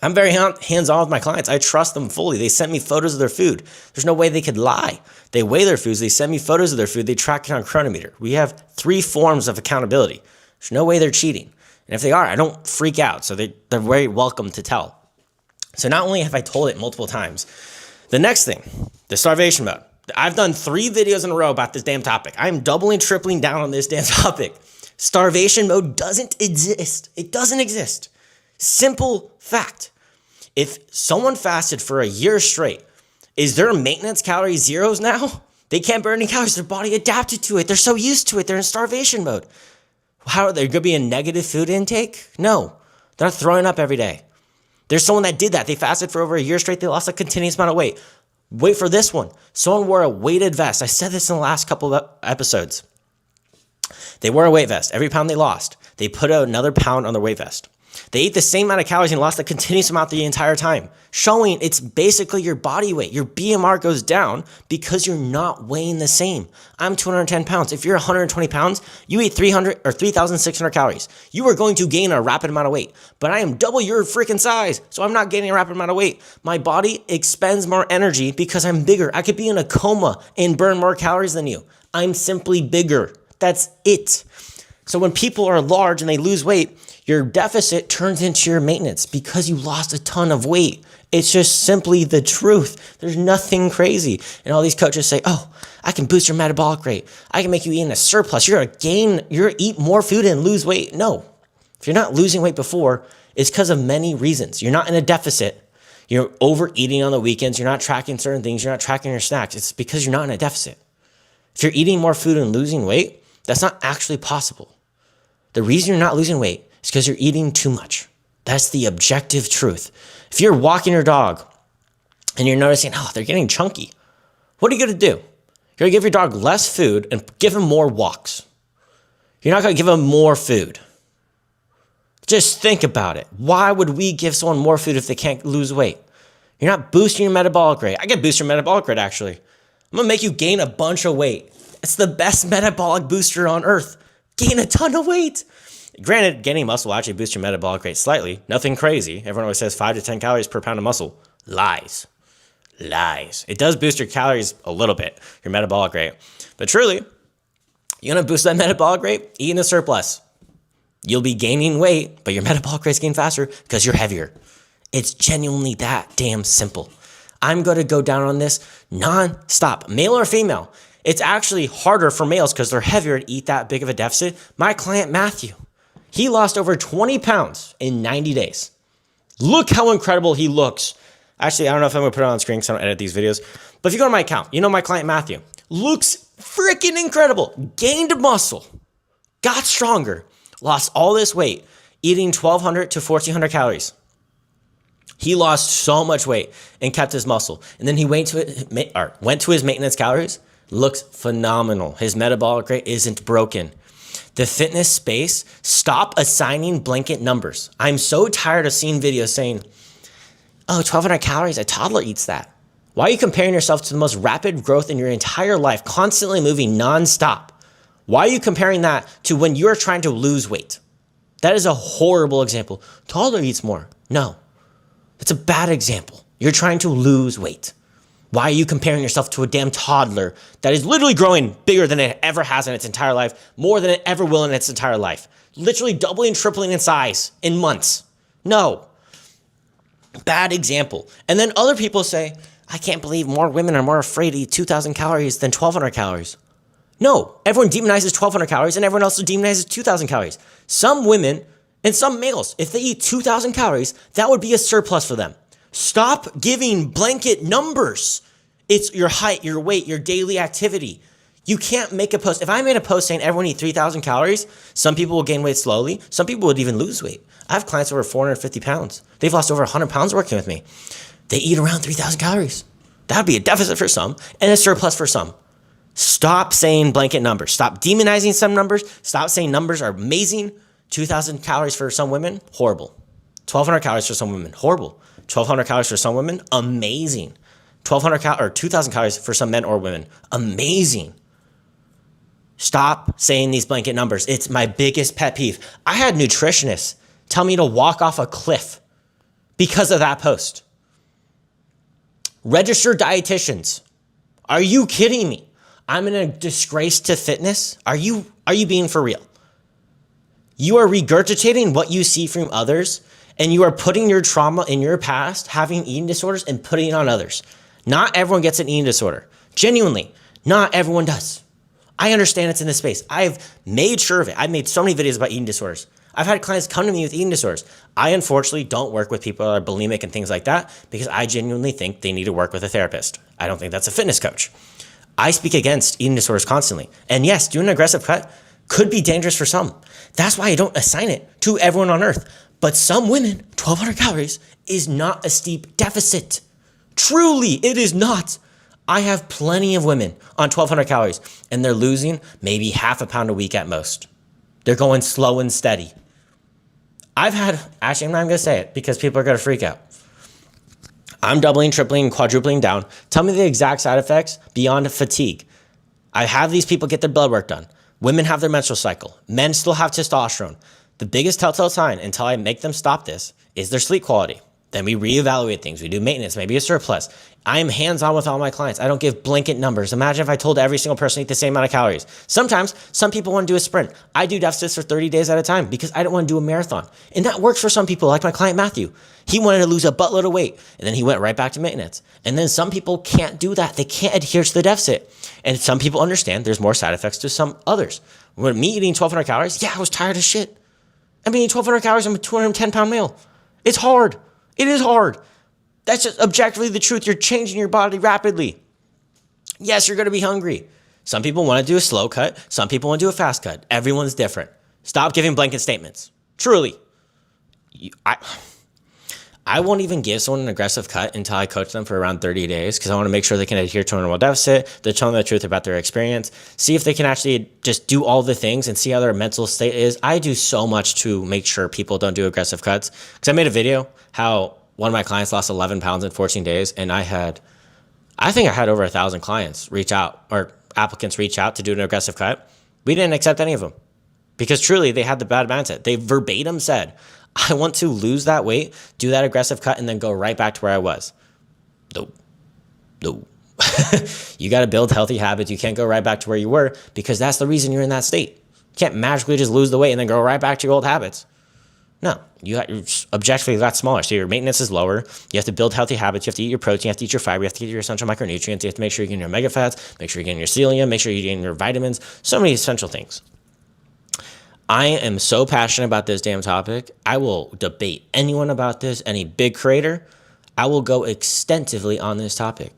S2: I'm very hands-on with my clients. I trust them fully. They send me photos of their food. There's no way they could lie. They weigh their foods. They send me photos of their food. They track it on Chronometer. We have 3 forms of accountability. There's no way they're cheating. And if they are, I don't freak out. So they're very welcome to tell. So not only have I told it multiple times, the next thing, the starvation mode. I've done 3 videos in a row about this damn topic. I'm doubling, tripling down on this damn topic. Starvation mode doesn't exist. It doesn't exist. Simple fact. If someone fasted for a year straight, is their maintenance calorie zeros now? They can't burn any calories. Their body adapted to it. They're so used to it. They're in starvation mode. How are they going to be a negative food intake? No. They're not throwing up every day. There's someone that did that. They fasted for over a year straight. They lost a continuous amount of weight. Wait for this one. Someone wore a weighted vest. I said this in the last couple of episodes. They wore a weight vest. Every pound they lost, they put another pound on their weight vest. They ate the same amount of calories and lost a continuous amount the entire time, showing it's basically your body weight. Your BMR goes down because you're not weighing the same. I'm 210 pounds. If you're 120 pounds, you eat 300 or 3,600 calories. You are going to gain a rapid amount of weight, but I am double your freaking size, so I'm not gaining a rapid amount of weight. My body expends more energy because I'm bigger. I could be in a coma and burn more calories than you. I'm simply bigger. That's it. So when people are large and they lose weight, your deficit turns into your maintenance because you lost a ton of weight. It's just simply the truth. There's nothing crazy. And all these coaches say, oh, I can boost your metabolic rate. I can make you eat in a surplus. You're going to eat more food and lose weight. No. If you're not losing weight before, it's because of many reasons. You're not in a deficit. You're overeating on the weekends. You're not tracking certain things. You're not tracking your snacks. It's because you're not in a deficit. If you're eating more food and losing weight, that's not actually possible. The reason you're not losing weight is because you're eating too much. That's the objective truth. If you're walking your dog and you're noticing, oh, they're getting chunky, what are you going to do? You're going to give your dog less food and give him more walks. You're not going to give him more food. Just think about it. Why would we give someone more food if they can't lose weight? You're not boosting your metabolic rate. I can boost your metabolic rate, actually. I'm going to make you gain a bunch of weight. It's the best metabolic booster on earth. Gain a ton of weight. Granted, gaining muscle will actually boost your metabolic rate slightly. Nothing crazy. Everyone always says 5 to 10 calories per pound of muscle. Lies. It does boost your calories a little bit, your metabolic rate. But truly, you're going to boost that metabolic rate, eat in a surplus. You'll be gaining weight, but your metabolic rate's gain faster because you're heavier. It's genuinely that damn simple. I'm going to go down on this non-stop, male or female. It's actually harder for males because they're heavier to eat that big of a deficit. My client, Matthew, he lost over 20 pounds in 90 days. Look how incredible he looks. Actually, I don't know if I'm going to put it on screen because I don't edit these videos. But if you go to my account, you know my client, Matthew, looks freaking incredible. Gained muscle, got stronger, lost all this weight, eating 1,200 to 1,400 calories. He lost so much weight and kept his muscle. And then he went to his maintenance calories. Looks phenomenal. His metabolic rate isn't broken. The fitness space, stop assigning blanket numbers. I'm so tired of seeing videos saying, oh, 1,200 calories, a toddler eats that. Why are you comparing yourself to the most rapid growth in your entire life, constantly moving nonstop? Why are you comparing that to when you're trying to lose weight? That is a horrible example. Toddler eats more. No, it's a bad example. You're trying to lose weight. Why are you comparing yourself to a damn toddler that is literally growing bigger than it ever has in its entire life, more than it ever will in its entire life, literally doubling, tripling in size in months? No. Bad example. And then other people say, I can't believe more women are more afraid to eat 2,000 calories than 1,200 calories. No, everyone demonizes 1,200 calories and everyone else demonizes 2,000 calories. Some women and some males, if they eat 2,000 calories, that would be a surplus for them. Stop giving blanket numbers. It's your height, your weight, your daily activity. You can't make a post. If I made a post saying everyone eat 3,000 calories, some people will gain weight slowly. Some people would even lose weight. I have clients over 450 pounds. They've lost over 100 pounds working with me. They eat around 3,000 calories. That would be a deficit for some and a surplus for some. Stop saying blanket numbers. Stop demonizing some numbers. Stop saying numbers are amazing. 2,000 calories for some women, horrible. 1,200 calories for some women, horrible. 1,200 calories for some women, amazing. 2,000 calories for some men or women, amazing. Stop saying these blanket numbers. It's my biggest pet peeve. I had nutritionists tell me to walk off a cliff because of that post. Registered dietitians. Are you kidding me? I'm in a disgrace to fitness? Are you being for real? You are regurgitating what you see from others, and you are putting your trauma in your past, having eating disorders, and putting it on others. Not everyone gets an eating disorder. Genuinely, not everyone does. I understand it's in this space. I've made sure of it. I've made so many videos about eating disorders. I've had clients come to me with eating disorders. I unfortunately don't work with people that are bulimic and things like that because I genuinely think they need to work with a therapist. I don't think that's a fitness coach. I speak against eating disorders constantly. And yes, doing an aggressive cut could be dangerous for some. That's why I don't assign it to everyone on earth. But some women, 1,200 calories is not a steep deficit. Truly, it is not. I have plenty of women on 1,200 calories and they're losing maybe half a pound a week at most. They're going slow and steady. Actually, I'm not going to say it because people are going to freak out. I'm doubling, tripling, quadrupling down. Tell me the exact side effects beyond fatigue. I have these people get their blood work done. Women have their menstrual cycle. Men still have testosterone. The biggest telltale sign until I make them stop this is their sleep quality. Then we reevaluate things. We do maintenance, maybe a surplus. I am hands-on with all my clients. I don't give blanket numbers. Imagine if I told every single person to eat the same amount of calories. Sometimes some people want to do a sprint. I do deficits for 30 days at a time because I don't want to do a marathon. And that works for some people, like my client Matthew. He wanted to lose a buttload of weight, and then he went right back to maintenance. And then some people can't do that. They can't adhere to the deficit. And some people understand there's more side effects to some others. When me eating 1,200 calories, yeah, I was tired as shit. I'm eating 1,200 calories. I'm a 210-pound male. It's hard. It is hard. That's just objectively the truth. You're changing your body rapidly. Yes, you're going to be hungry. Some people want to do a slow cut. Some people want to do a fast cut. Everyone's different. Stop giving blanket statements. Truly. I won't even give someone an aggressive cut until I coach them for around 30 days because I want to make sure they can adhere to a normal deficit. They're telling the truth about their experience. See if they can actually just do all the things and see how their mental state is. I do so much to make sure people don't do aggressive cuts because I made a video how one of my clients lost 11 pounds in 14 days, and I think I had over 1,000 clients reach out or applicants reach out to do an aggressive cut. We didn't accept any of them because truly they had the bad mindset. They verbatim said, I want to lose that weight, do that aggressive cut, and then go right back to where I was. No. You got to build healthy habits. You can't go right back to where you were because that's the reason you're in that state. You can't magically just lose the weight and then go right back to your old habits. No, you're objectively a lot smaller. So your maintenance is lower. You have to build healthy habits. You have to eat your protein. You have to eat your fiber. You have to eat your essential micronutrients. You have to make sure you're getting your omega fats. Make sure you're getting your selenium. Make sure you're getting your vitamins. So many essential things. I am so passionate about this damn topic. I will debate anyone about this, any big creator. I will go extensively on this topic.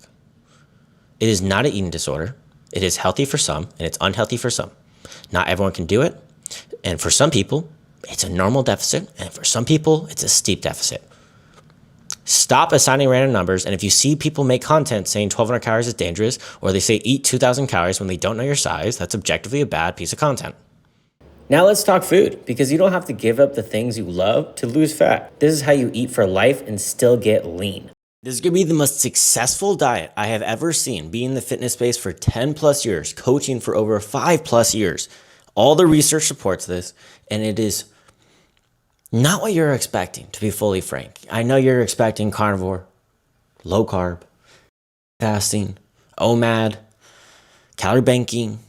S2: It is not an eating disorder. It is healthy for some, and it's unhealthy for some. Not everyone can do it. And for some people, it's a normal deficit, and for some people, it's a steep deficit. Stop assigning random numbers, and if you see people make content saying 1,200 calories is dangerous, or they say eat 2,000 calories when they don't know your size, that's objectively a bad piece of content. Now let's talk food, because you don't have to give up the things you love to lose fat. This is how you eat for life and still get lean. This is going to be the most successful diet I have ever seen, being in the fitness space for 10 plus years, coaching for over 5 plus years. All the research supports this, and it is not what you're expecting, to be fully frank. I know you're expecting carnivore, low carb, fasting, OMAD, calorie banking,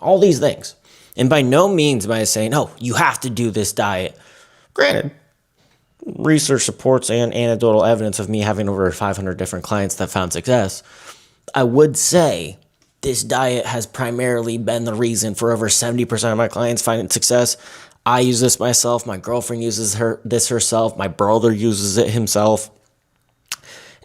S2: all these things. And by no means am I saying, oh, you have to do this diet. Granted, research supports and anecdotal evidence of me having over 500 different clients that found success. I would say this diet has primarily been the reason for over 70% of my clients finding success. I use this myself. My girlfriend uses this herself. My brother uses it himself.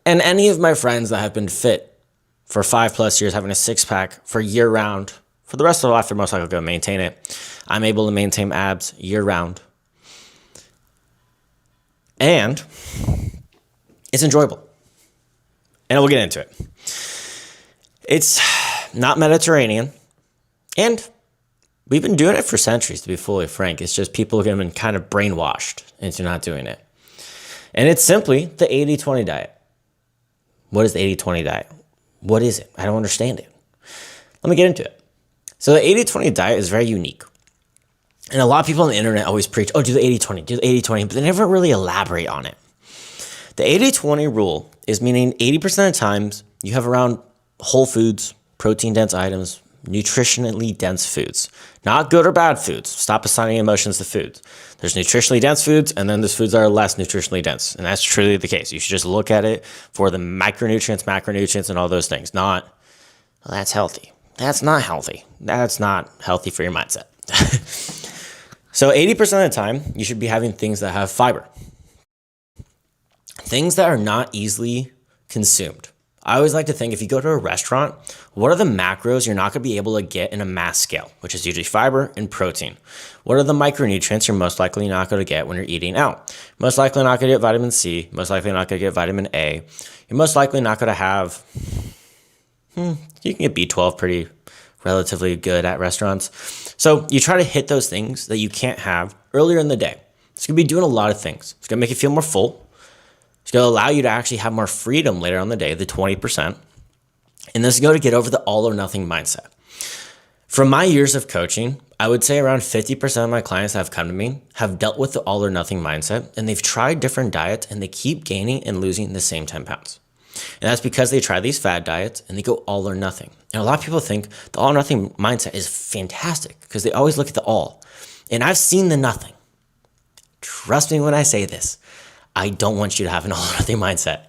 S2: And any of my friends that have been fit for 5 plus years, having a 6-pack for year round, for the rest of their life, they're most likely going to maintain it. I'm able to maintain abs year round. And it's enjoyable. And we'll get into it. It's not Mediterranean. And we've been doing it for centuries, to be fully frank. It's just people have been kind of brainwashed into not doing it. And it's simply the 80-20 diet. What is the 80-20 diet? What is it? I don't understand it. Let me get into it. So the 80-20 diet is very unique. And a lot of people on the internet always preach, oh, do the 80-20, do the 80-20, but they never really elaborate on it. The 80-20 rule is meaning 80% of the times you have around whole foods, protein-dense items, nutritionally dense foods. Not good or bad foods. Stop assigning emotions to foods. There's nutritionally dense foods, and then there's foods that are less nutritionally dense. And that's truly the case. You should just look at it for the micronutrients, macronutrients, and all those things. Not, well, that's healthy. That's not healthy. That's not healthy for your mindset. So 80% of the time, you should be having things that have fiber. Things that are not easily consumed. I always like to think if you go to a restaurant, what are the macros you're not going to be able to get in a mass scale, which is usually fiber and protein? What are the micronutrients you're most likely not going to get when you're eating out? Most likely not going to get vitamin C. Most likely not going to get vitamin A. You're most likely not going to have, you can get B12 pretty relatively good at restaurants. So you try to hit those things that you can't have earlier in the day. It's going to be doing a lot of things. It's going to make you feel more full. It's going to allow you to actually have more freedom later on in the day, the 20%. And this is going to get over the all or nothing mindset. From my years of coaching, I would say around 50% of my clients that have come to me have dealt with the all or nothing mindset, and they've tried different diets and they keep gaining and losing the same 10 pounds. And that's because they try these fad diets and they go all or nothing. And a lot of people think the all or nothing mindset is fantastic because they always look at the all. And I've seen the nothing. Trust me when I say this. I don't want you to have an all or nothing mindset,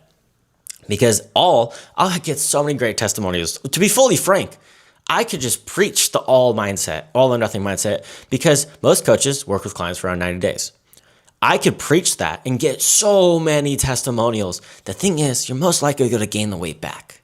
S2: because I'll get so many great testimonials. To be fully frank, I could just preach the all mindset, all or nothing mindset, because most coaches work with clients for around 90 days. I could preach that and get so many testimonials. The thing is, you're most likely going to gain the weight back.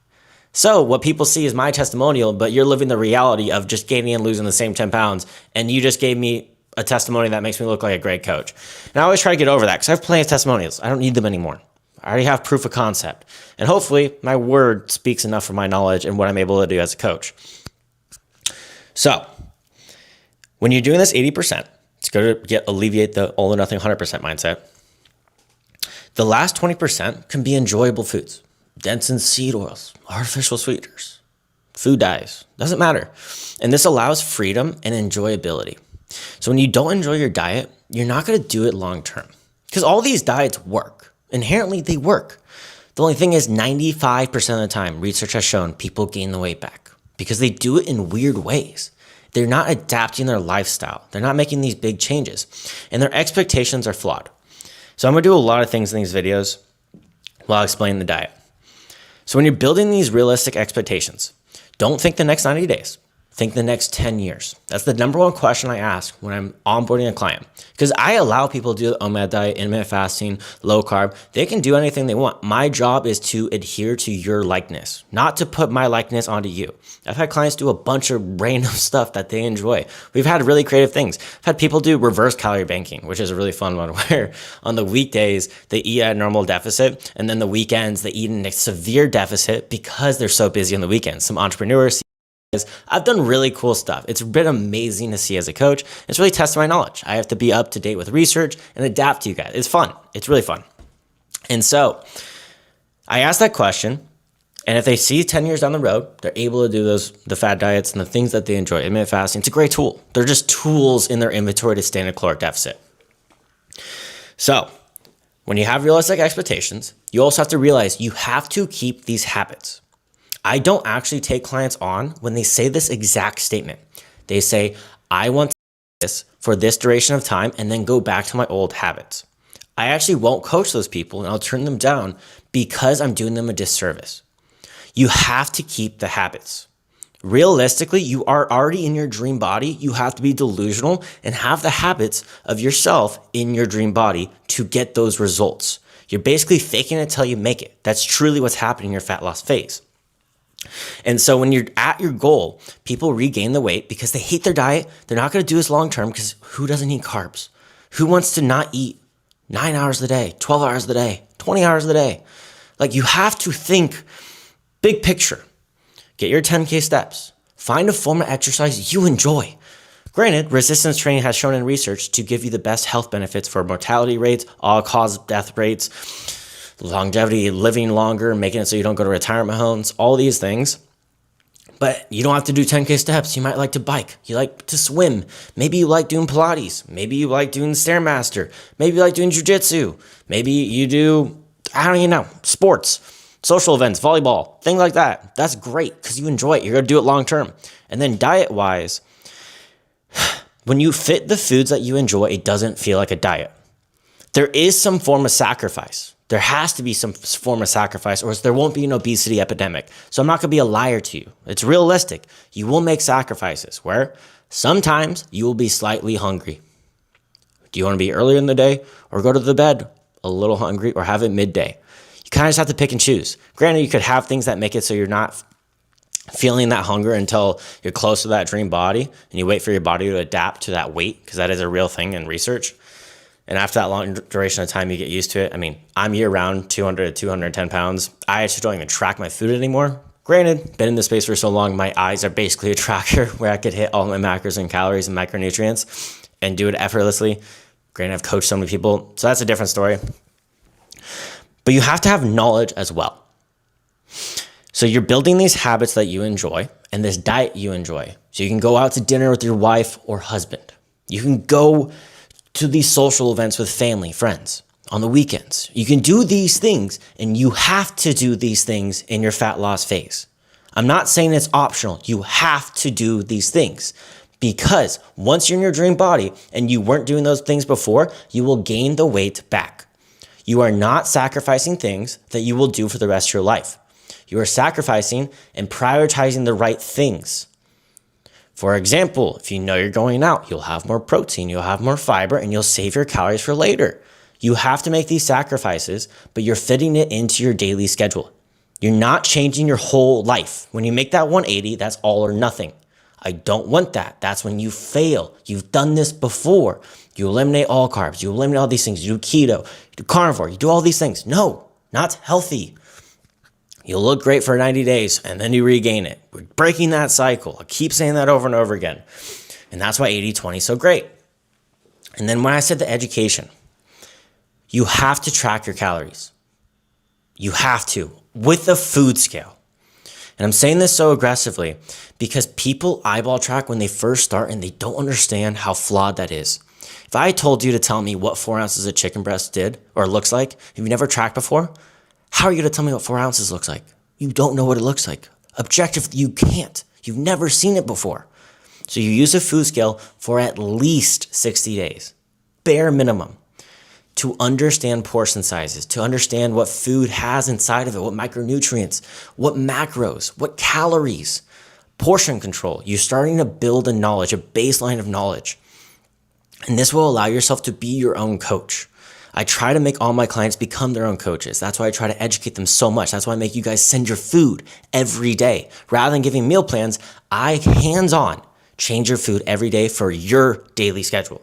S2: So what people see is my testimonial, but you're living the reality of just gaining and losing the same 10 pounds. And you just gave me a testimony that makes me look like a great coach. And I always try to get over that because I have plenty of testimonials. I don't need them anymore. I already have proof of concept. And hopefully my word speaks enough for my knowledge and what I'm able to do as a coach. So when you're doing this 80%, it's going to alleviate the all or nothing 100% mindset. The last 20% can be enjoyable foods, dense in seed oils, artificial sweeteners, food dyes, doesn't matter. And this allows freedom and enjoyability. So when you don't enjoy your diet, you're not going to do it long term, because all these diets work. Inherently, they work. The only thing is 95% of the time, research has shown people gain the weight back because they do it in weird ways. They're not adapting their lifestyle. They're not making these big changes, and their expectations are flawed. So I'm going to do a lot of things in these videos while explaining the diet. So when you're building these realistic expectations, don't think the next 90 days. Think the next 10 years. That's the number one question I ask when I'm onboarding a client, because I allow people to do the OMAD diet, intermittent fasting, low carb. They can do anything they want. My job is to adhere to your likeness, not to put my likeness onto you. I've had clients do a bunch of random stuff that they enjoy. We've had really creative things. I've had people do reverse calorie banking, which is a really fun one, where on the weekdays they eat at a normal deficit, and then the weekends they eat in a severe deficit because they're so busy on the weekends. Some entrepreneurs, I've done really cool stuff. It's been amazing to see as a coach. It's really tested my knowledge. I have to be up to date with research and adapt to you guys. It's fun. It's really fun. And so I asked that question, and if they see 10 years down the road, they're able to do the fad diets and the things that they enjoy. Intermittent fasting, it's a great tool. They're just tools in their inventory to stay in a caloric deficit. So when you have realistic expectations, you also have to realize you have to keep these habits. I don't actually take clients on when they say this exact statement. They say, I want to do this for this duration of time and then go back to my old habits. I actually won't coach those people, and I'll turn them down because I'm doing them a disservice. You have to keep the habits. Realistically, you are already in your dream body. You have to be delusional and have the habits of yourself in your dream body to get those results. You're basically faking it till you make it. That's truly what's happening in your fat loss phase. And so when you're at your goal, people regain the weight because they hate their diet. They're not going to do this long term, because who doesn't eat carbs? Who wants to not eat 9 hours a day, 12 hours a day, 20 hours a day? Like, you have to think big picture. Get your 10K steps. Find a form of exercise you enjoy. Granted, resistance training has shown in research to give you the best health benefits for mortality rates, all-cause death rates, longevity, living longer, making it so you don't go to retirement homes, all these things. But you don't have to do 10K steps. You might like to bike. You like to swim. Maybe you like doing Pilates. Maybe you like doing Stairmaster. Maybe you like doing jujitsu. Maybe you do, I don't even know, sports, social events, volleyball, things like that. That's great because you enjoy it. You're going to do it long term. And then diet-wise, when you fit the foods that you enjoy, it doesn't feel like a diet. There is some form of sacrifice. There has to be some form of sacrifice or else there won't be an obesity epidemic. So I'm not going to be a liar to you. It's realistic. You will make sacrifices where sometimes you will be slightly hungry. Do you want to be earlier in the day or go to the bed a little hungry or have it midday? You kind of just have to pick and choose. Granted, you could have things that make it so you're not feeling that hunger until you're close to that dream body and you wait for your body to adapt to that weight because that is a real thing in research. And after that long duration of time, you get used to it. I mean, I'm year-round 200 to 210 pounds. I actually don't even track my food anymore. Granted, been in this space for so long, my eyes are basically a tracker where I could hit all my macros and calories and micronutrients and do it effortlessly. Granted, I've coached so many people, so that's a different story. But you have to have knowledge as well. So you're building these habits that you enjoy and this diet you enjoy. So you can go out to dinner with your wife or husband. You can go to these social events with family, friends on the weekends. You can do these things and you have to do these things in your fat loss phase. I'm not saying it's optional. You have to do these things because once you're in your dream body and you weren't doing those things before, you will gain the weight back. You are not sacrificing things that you will do for the rest of your life. You are sacrificing and prioritizing the right things. For example, if you know you're going out, you'll have more protein, you'll have more fiber, and you'll save your calories for later. You have to make these sacrifices, but you're fitting it into your daily schedule. You're not changing your whole life. When you make that 180, that's all or nothing. I don't want that. That's when you fail. You've done this before. You eliminate all carbs. You eliminate all these things. You do keto, you do carnivore, you do all these things. No, not healthy. You'll look great for 90 days and then you regain it. We're breaking that cycle. I keep saying that over and over again. And that's why 80-20 is so great. And then when I said the education, you have to track your calories. You have to, with a food scale. And I'm saying this so aggressively because people eyeball track when they first start and they don't understand how flawed that is. If I told you to tell me what 4 ounces of chicken breast did or looks like, if you've never tracked before, how are you going to tell me what 4 ounces looks like? You don't know what it looks like. Objectively, you can't. You've never seen it before. So you use a food scale for at least 60 days, bare minimum, to understand portion sizes, to understand what food has inside of it, what micronutrients, what macros, what calories, portion control. You're starting to build a knowledge, a baseline of knowledge. And this will allow yourself to be your own coach. I try to make all my clients become their own coaches. That's why I try to educate them so much. That's why I make you guys send your food every day. Rather than giving meal plans, I hands-on change your food every day for your daily schedule.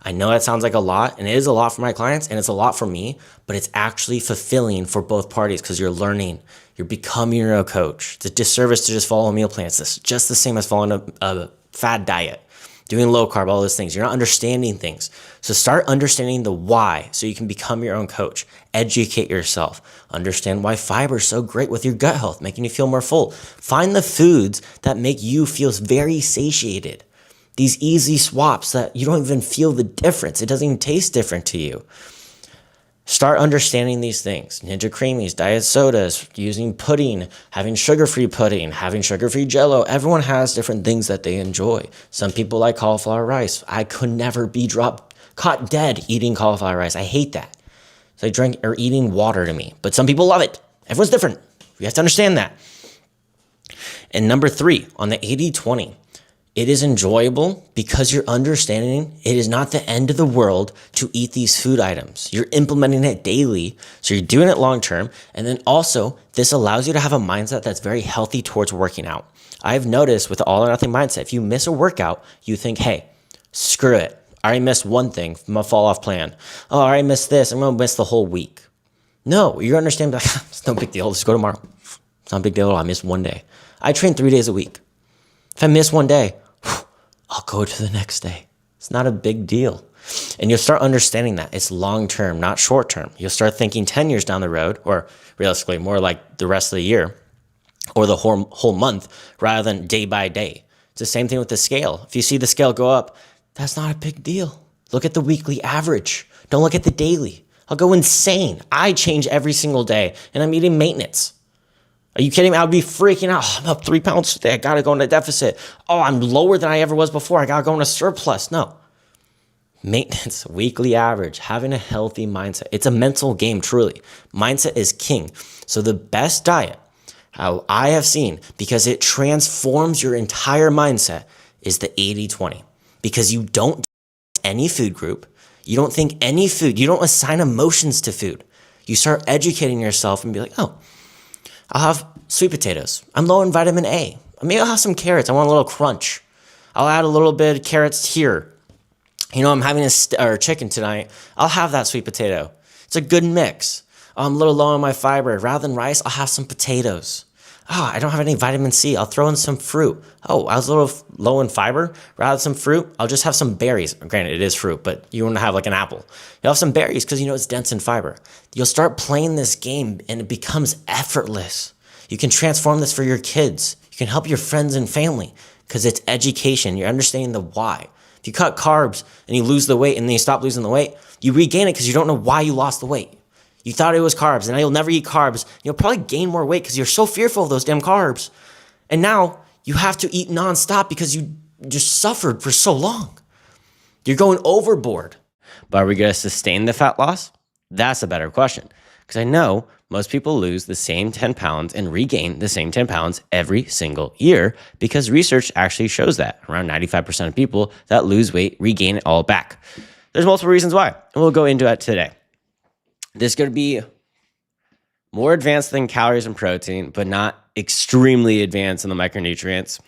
S2: I know that sounds like a lot, and it is a lot for my clients, and it's a lot for me, but it's actually fulfilling for both parties because you're learning. You're becoming your own coach. It's a disservice to just follow meal plans. It's just the same as following a fad diet. Doing low carb, all those things. You're not understanding things. So start understanding the why so you can become your own coach. Educate yourself. Understand why fiber is so great with your gut health, making you feel more full. Find the foods that make you feel very satiated. These easy swaps that you don't even feel the difference. It doesn't even taste different to you. Start understanding these things. Ninja Creamies, diet sodas, using pudding, having sugar-free pudding, having sugar-free Jell-O. Everyone has different things that they enjoy. Some people like cauliflower rice. I could never be caught dead eating cauliflower rice. I hate that. It's like drink or eating water to me. But some people love it. Everyone's different. You have to understand that. And number 3, on the 80-20, it is enjoyable because you're understanding it is not the end of the world to eat these food items. You're implementing it daily, so you're doing it long term. And then also, this allows you to have a mindset that's very healthy towards working out. I've noticed with the all or nothing mindset, if you miss a workout, you think, hey, screw it. I already missed one thing from a fall off plan. Oh, I already missed this. I'm going to miss the whole week. No, you're understanding, like, it's no big deal. Let's go tomorrow. It's not a big deal at all. I missed one day. I train 3 days a week. If I miss one day, I'll go to the next day. It's not a big deal. And you'll start understanding that it's long-term, not short-term. You'll start thinking 10 years down the road, or realistically more like the rest of the year. or the whole month rather than day by day. It's the same thing with the scale. If you see the scale go up, that's not a big deal. Look at the weekly average. Don't look at the daily. I'll go insane. I change every single day and I'm eating maintenance. Are you kidding me? I would be freaking out. Oh, I'm up 3 pounds today. I got to go into deficit. Oh, I'm lower than I ever was before. I got to go into surplus. No. Maintenance, weekly average, having a healthy mindset. It's a mental game, truly. Mindset is king. So the best diet, how I have seen, because it transforms your entire mindset, is the 80-20. Because you don't any food group. You don't think any food. You don't assign emotions to food. You start educating yourself and be like, oh, I'll have sweet potatoes. I'm low in vitamin A. Maybe I'll have some carrots. I want a little crunch. I'll add a little bit of carrots here. You know, I'm having a chicken tonight. I'll have that sweet potato. It's a good mix. Oh, I'm a little low on my fiber. Rather than rice, I'll have some potatoes. Oh, I don't have any vitamin C. I'll throw in some fruit. Oh, I was a little low in fiber. Rather than some fruit, I'll just have some berries. Granted, it is fruit, but you want to have like an apple. You'll have some berries because you know it's dense in fiber. You'll start playing this game and it becomes effortless. You can transform this for your kids. You can help your friends and family because it's education. You're understanding the why. If you cut carbs and you lose the weight and then you stop losing the weight, you regain it because you don't know why you lost the weight. You thought it was carbs, and now you'll never eat carbs. You'll probably gain more weight because you're so fearful of those damn carbs. And now you have to eat nonstop because you just suffered for so long. You're going overboard.
S1: But are we going to sustain the fat loss? That's a better question. Because I know most people lose the same 10 pounds and regain the same 10 pounds every single year because research actually shows that around 95% of people that lose weight regain it all back. There's multiple reasons why, and we'll go into it today. This is going to be more advanced than calories and protein, but not extremely advanced in the micronutrients,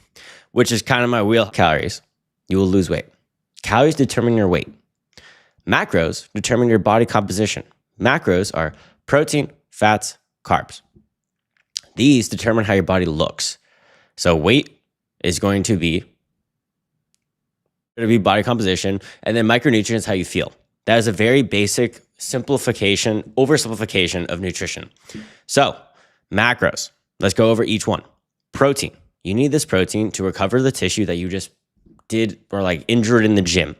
S1: which is kind of my wheel. Calories, you will lose weight. Calories determine your weight. Macros determine your body composition. Macros are protein, fats, carbs. These determine how your body looks. So weight is going to be body composition, and then micronutrients, how you feel. That is a very basic oversimplification of nutrition. So macros, let's go over each one. Protein, you need this protein to recover the tissue that you just did or like injured in the gym.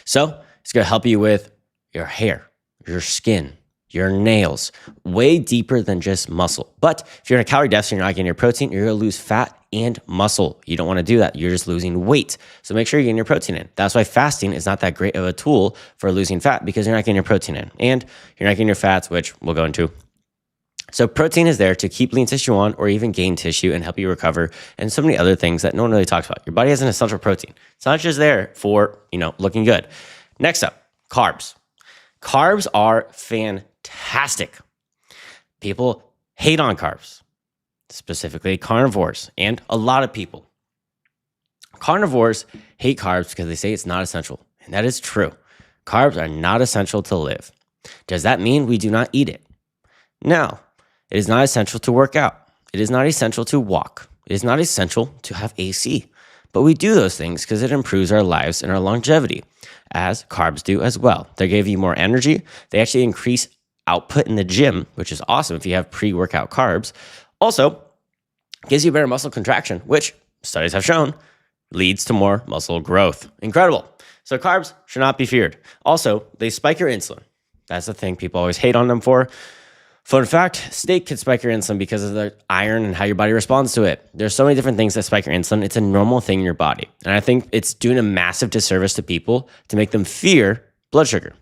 S1: So it's going to help you with your hair, your skin, your nails, way deeper than just muscle. But if you're in a calorie deficit and you're not getting your protein, you're going to lose fat and muscle. You don't want to do that. You're just losing weight. So make sure you're getting your protein in. That's why fasting is not that great of a tool for losing fat because you're not getting your protein in and you're not getting your fats, which we'll go into. So protein is there to keep lean tissue on or even gain tissue and help you recover and so many other things that no one really talks about. Your body has an essential protein. It's not just there for, looking good. Next up, carbs. Carbs are fantastic. People hate on carbs, specifically carnivores, and a lot of people. Carnivores hate carbs because they say it's not essential, and that is true. Carbs are not essential to live. Does that mean we do not eat it? No. It is not essential to work out. It is not essential to walk. It is not essential to have AC. But we do those things because it improves our lives and our longevity, as carbs do as well. They give you more energy. They actually increase output in the gym, which is awesome if you have pre-workout carbs. Also, gives you better muscle contraction, which studies have shown leads to more muscle growth. Incredible. So carbs should not be feared. Also, they spike your insulin. That's the thing people always hate on them for. Fun fact, steak can spike your insulin because of the iron and how your body responds to it. There's so many different things that spike your insulin. It's a normal thing in your body. And I think it's doing a massive disservice to people to make them fear blood sugar.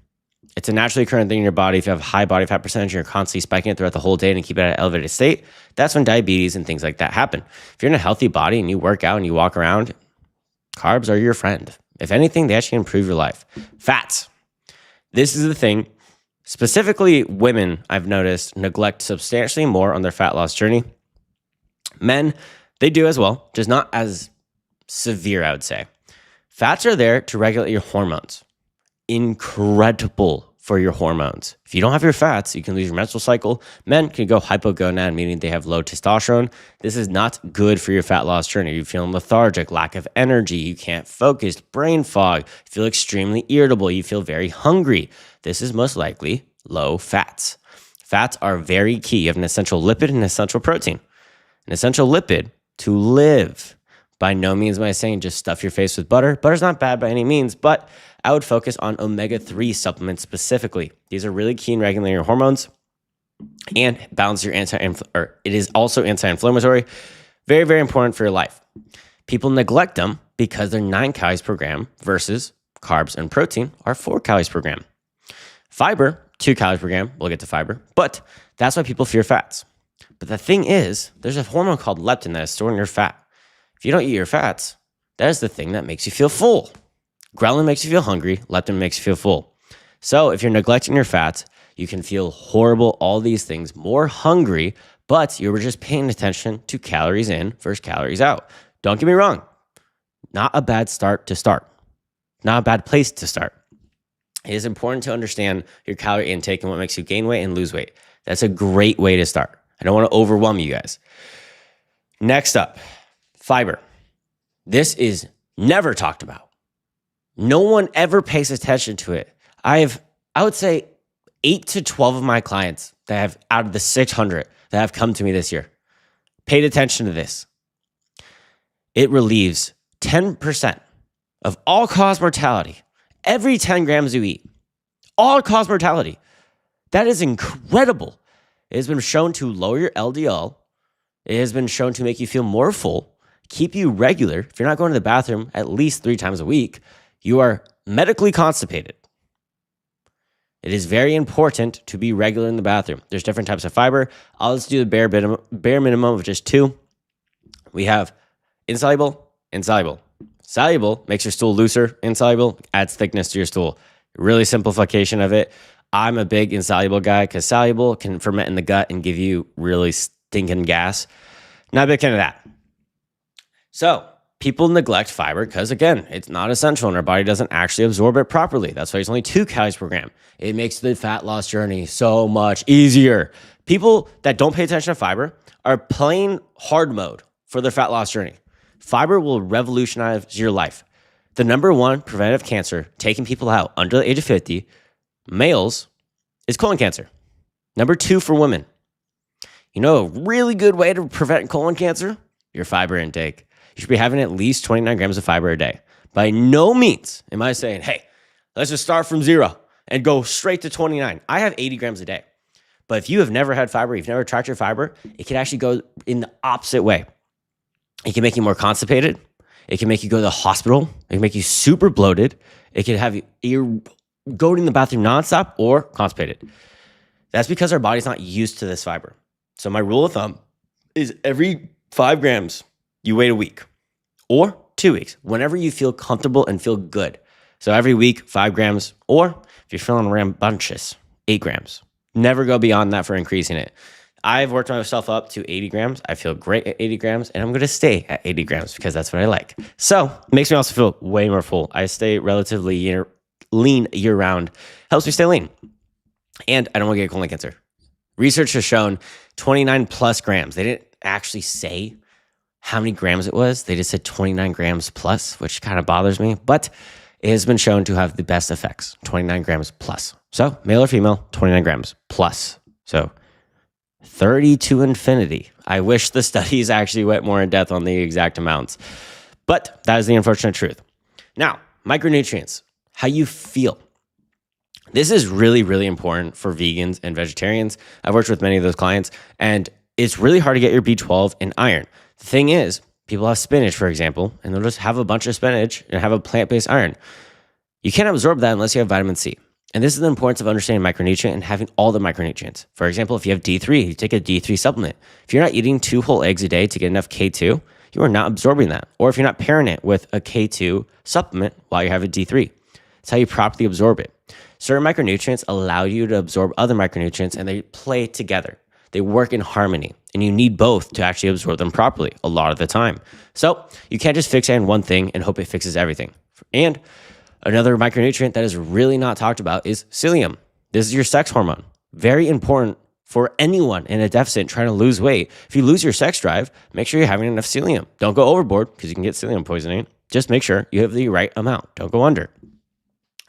S1: It's a naturally occurring thing in your body. If you have high body fat percentage and you're constantly spiking it throughout the whole day and keep it at an elevated state, that's when diabetes and things like that happen. If you're in a healthy body and you work out and you walk around, carbs are your friend. If anything, they actually improve your life. Fats. This is the thing. Specifically, women, I've noticed, neglect substantially more on their fat loss journey. Men, they do as well, just not as severe, I would say. Fats are there to regulate your hormones. Incredible for your hormones. If you don't have your fats, you can lose your menstrual cycle. Men can go hypogonad, meaning they have low testosterone. This is not good for your fat loss journey. You feel lethargic, lack of energy, you can't focus, brain fog, you feel extremely irritable, you feel very hungry. This is most likely low fats. Fats are very key. You have an essential lipid and an essential protein. an essential lipid to live. By no means am I saying just stuff your face with butter. Butter's not bad by any means, but I would focus on omega-3 supplements specifically. These are really key in regulating your hormones and balance your it is also anti-inflammatory. Very, very important for your life. People neglect them because they're 9 calories per gram versus carbs and protein are 4 calories per gram. Fiber, 2 calories per gram. We'll get to fiber, but that's why people fear fats. But the thing is, there's a hormone called leptin that is stored in your fat. If you don't eat your fats, that is the thing that makes you feel full. Ghrelin makes you feel hungry. Leptin makes you feel full. So if you're neglecting your fats, you can feel horrible, all these things, more hungry, but you were just paying attention to calories in versus calories out. Don't get me wrong. Not a bad start to start. Not a bad place to start. It is important to understand your calorie intake and what makes you gain weight and lose weight. That's a great way to start. I don't want to overwhelm you guys. Next up, fiber. This is never talked about. No one ever pays attention to it. I would say 8 to 12 of my clients that have, out of the 600 that have come to me this year, paid attention to this. It relieves 10% of all-cause mortality every 10 grams you eat. All-cause mortality. That is incredible. It has been shown to lower your LDL. It has been shown to make you feel more full, keep you regular. If you're not going to the bathroom at least 3 times a week, you are medically constipated. It is very important to be regular in the bathroom. There's different types of fiber. I'll just do the bare minimum of just 2. We have insoluble, insoluble. Soluble makes your stool looser. Insoluble adds thickness to your stool. Really simplification of it. I'm a big insoluble guy because soluble can ferment in the gut and give you really stinking gas. Not a big fan of that. So people neglect fiber because, again, it's not essential and our body doesn't actually absorb it properly. That's why it's only 2 calories per gram. It makes the fat loss journey so much easier. People that don't pay attention to fiber are playing hard mode for their fat loss journey. Fiber will revolutionize your life. The number 1 preventive cancer taking people out under the age of 50, males, is colon cancer. Number 2 for women. You know a really good way to prevent colon cancer? Your fiber intake. You should be having at least 29 grams of fiber a day. By no means am I saying, hey, let's just start from 0 and go straight to 29. I have 80 grams a day. But if you have never had fiber, you've never tracked your fiber, it can actually go in the opposite way. It can make you more constipated. It can make you go to the hospital. It can make you super bloated. It can have you go to the bathroom nonstop or constipated. That's because our body's not used to this fiber. So my rule of thumb is every 5 grams, you wait a week or 2 weeks, whenever you feel comfortable and feel good. So every week, 5 grams, or if you're feeling rambunctious, 8 grams. Never go beyond that for increasing it. I've worked myself up to 80 grams. I feel great at 80 grams, and I'm going to stay at 80 grams because that's what I like. So it makes me also feel way more full. I stay relatively lean year-round. Helps me stay lean. And I don't want to get colon cancer. Research has shown 29 plus grams. They didn't actually say how many grams it was. They just said 29 grams plus, which kind of bothers me. But it has been shown to have the best effects, 29 grams plus. So male or female, 29 grams plus. So 30 to infinity. I wish the studies actually went more in depth on the exact amounts. But that is the unfortunate truth. Now, micronutrients, how you feel. This is really, really important for vegans and vegetarians. I've worked with many of those clients, and it's really hard to get your B12 and iron. The thing is, people have spinach, for example, and they'll just have a bunch of spinach and have a plant-based iron. You can't absorb that unless you have vitamin C. And this is the importance of understanding micronutrient and having all the micronutrients. For example, if you have D3, you take a D3 supplement. If you're not eating 2 whole eggs a day to get enough K2, you are not absorbing that. Or if you're not pairing it with a K2 supplement while you have a D3. It's how you properly absorb it. Certain micronutrients allow you to absorb other micronutrients and they play together. They work in harmony and you need both to actually absorb them properly a lot of the time. So you can't just fixate on one thing and hope it fixes everything. And another micronutrient that is really not talked about is psyllium. This is your sex hormone. Very important for anyone in a deficit trying to lose weight. If you lose your sex drive, make sure you're having enough psyllium. Don't go overboard because you can get psyllium poisoning. Just make sure you have the right amount. Don't go under.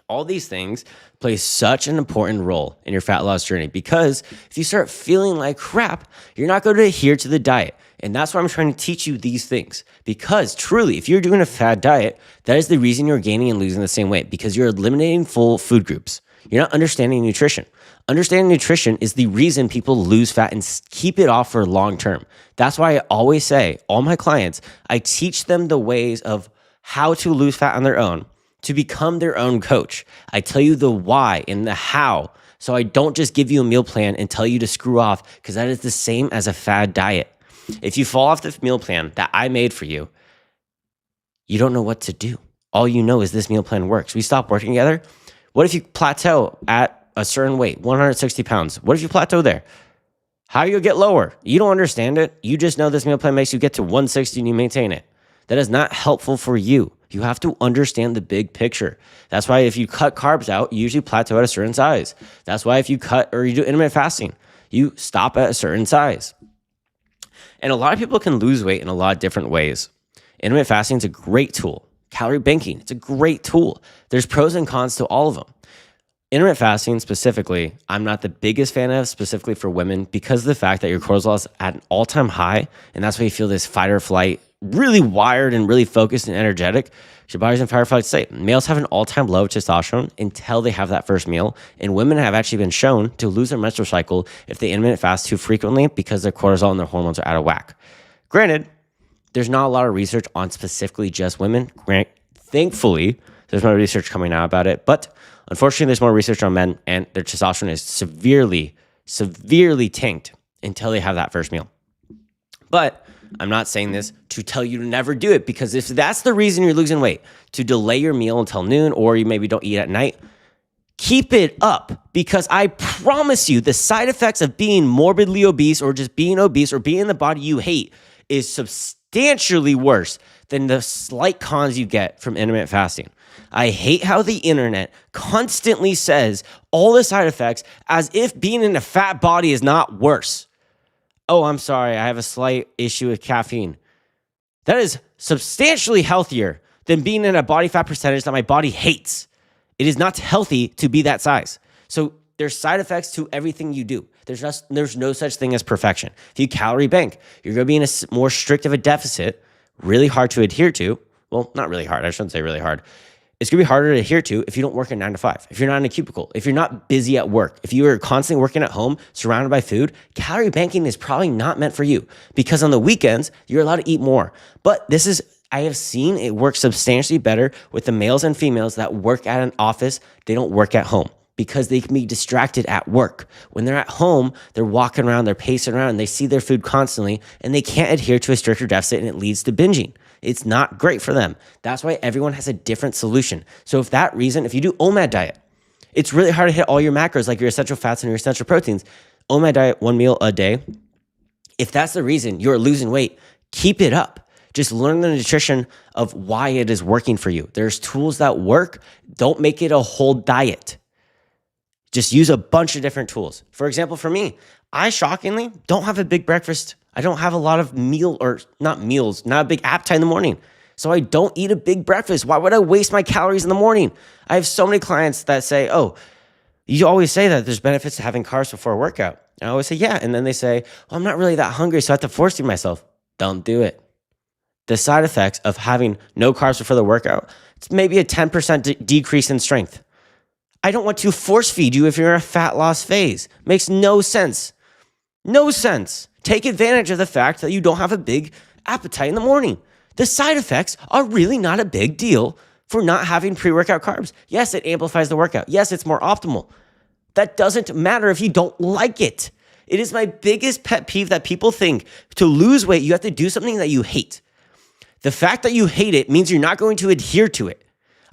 S2: All these things play such an important role in your fat loss journey because if you start feeling like crap, you're not going to adhere to the diet. And that's why I'm trying to teach you these things. Because truly, if you're doing a fad diet, that is the reason you're gaining and losing the same weight, because you're eliminating full food groups. You're not understanding nutrition. Understanding nutrition is the reason people lose fat and keep it off for long term. That's why I always say, all my clients, I teach them the ways of how to lose fat on their own, to become their own coach. I tell you the why and the how. So I don't just give you a meal plan and tell you to screw off, because that is the same as a fad diet. If you fall off the meal plan that I made for you, you don't know what to do. All you know is this meal plan works. We stop working together. What if you plateau at a certain weight, 160 pounds? What if you plateau there? How you get lower? You don't understand it. You just know this meal plan makes you get to 160 and you maintain it. That is not helpful for you. You have to understand the big picture. That's why if you cut carbs out, you usually plateau at a certain size. That's why if you cut or you do intermittent fasting, you stop at a certain size. And a lot of people can lose weight in a lot of different ways. Intermittent fasting is a great tool. Calorie banking, it's a great tool. There's pros and cons to all of them. Intermittent fasting specifically, I'm not the biggest fan of, specifically for women, because of the fact that your cortisol is at an all-time high, and that's why you feel this fight or flight, really wired and really focused and energetic. Your body's in fight or flight state. Males have an all-time low of testosterone until they have that first meal, and women have actually been shown to lose their menstrual cycle if they intermittent fast too frequently because their cortisol and their hormones are out of whack. Granted, there's not a lot of research on specifically just women. Thankfully, there's more research coming out about it, but unfortunately, there's more research on men, and their testosterone is severely, severely tanked until they have that first meal. But I'm not saying this to tell you to never do it, because if that's the reason you're losing weight, to delay your meal until noon, or you maybe don't eat at night, keep it up, because I promise you the side effects of being morbidly obese or just being obese or being in the body you hate is substantially worse than the slight cons you get from intermittent fasting. I hate how the internet constantly says all the side effects as if being in a fat body is not worse. Oh, I'm sorry, I have a slight issue with caffeine. That is substantially healthier than being in a body fat percentage that my body hates. It is not healthy to be that size. So there's side effects to everything you do. There's no such thing as perfection. If you calorie bank, you're going to be in a more strict of a deficit, really hard to adhere to. Well, not really hard. I shouldn't say really hard. It's going to be harder to adhere to if you don't work a 9 to 5, if you're not in a cubicle, if you're not busy at work, if you are constantly working at home, surrounded by food. Calorie banking is probably not meant for you, because on the weekends, you're allowed to eat more. But I have seen it work substantially better with the males and females that work at an office. They don't work at home, because they can be distracted at work. When they're at home, they're walking around, they're pacing around, and they see their food constantly, and they can't adhere to a stricter deficit, and it leads to binging. It's not great for them. That's why everyone has a different solution. So if you do OMAD diet, it's really hard to hit all your macros, like your essential fats and your essential proteins. OMAD diet, 1 meal a day. If that's the reason you're losing weight, keep it up. Just learn the nutrition of why it is working for you. There's tools that work. Don't make it a whole diet. Just use a bunch of different tools. For example, for me, I shockingly don't have a big breakfast. I don't have a lot of not a big appetite in the morning. So I don't eat a big breakfast. Why would I waste my calories in the morning? I have so many clients that say, oh, you always say that there's benefits to having carbs before a workout. And I always say, yeah. And then they say, well, I'm not really that hungry, so I have to force feed myself. Don't do it. The side effects of having no carbs before the workout, it's maybe a 10% decrease in strength. I don't want to force feed you if you're in a fat loss phase. Makes no sense. No sense. Take advantage of the fact that you don't have a big appetite in the morning. The side effects are really not a big deal for not having pre-workout carbs. Yes, it amplifies the workout. Yes, it's more optimal. That doesn't matter if you don't like it. It is my biggest pet peeve that people think to lose weight, you have to do something that you hate. The fact that you hate it means you're not going to adhere to it.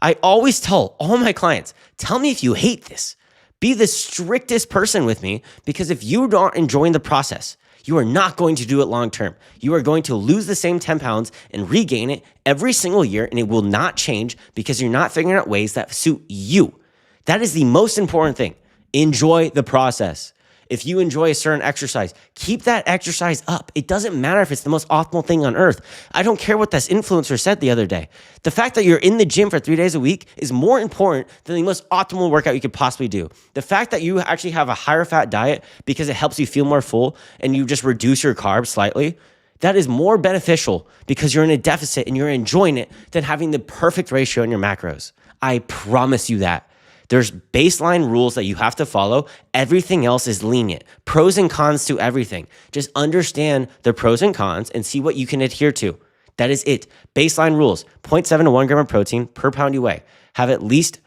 S2: I always tell all my clients, tell me if you hate this. Be the strictest person with me, because if you're not enjoying the process, you are not going to do it long term. You are going to lose the same 10 pounds and regain it every single year, and it will not change because you're not figuring out ways that suit you. That is the most important thing. Enjoy the process.
S1: If you enjoy a certain exercise, keep that exercise up. It doesn't matter if it's the most optimal thing on earth. I don't care what this influencer said the other day. The fact that you're in the gym for 3 days a week is more important than the most optimal workout you could possibly do. The fact that you actually have a higher fat diet because it helps you feel more full and you just reduce your carbs slightly, that is more beneficial because you're in a deficit and you're enjoying it than having the perfect ratio in your macros. I promise you that. There's baseline rules that you have to follow. Everything else is lenient. Pros and cons to everything. Just understand the pros and cons and see what you can adhere to. That is it. Baseline rules. 0.7 to 1 gram of protein per pound you weigh. Have at least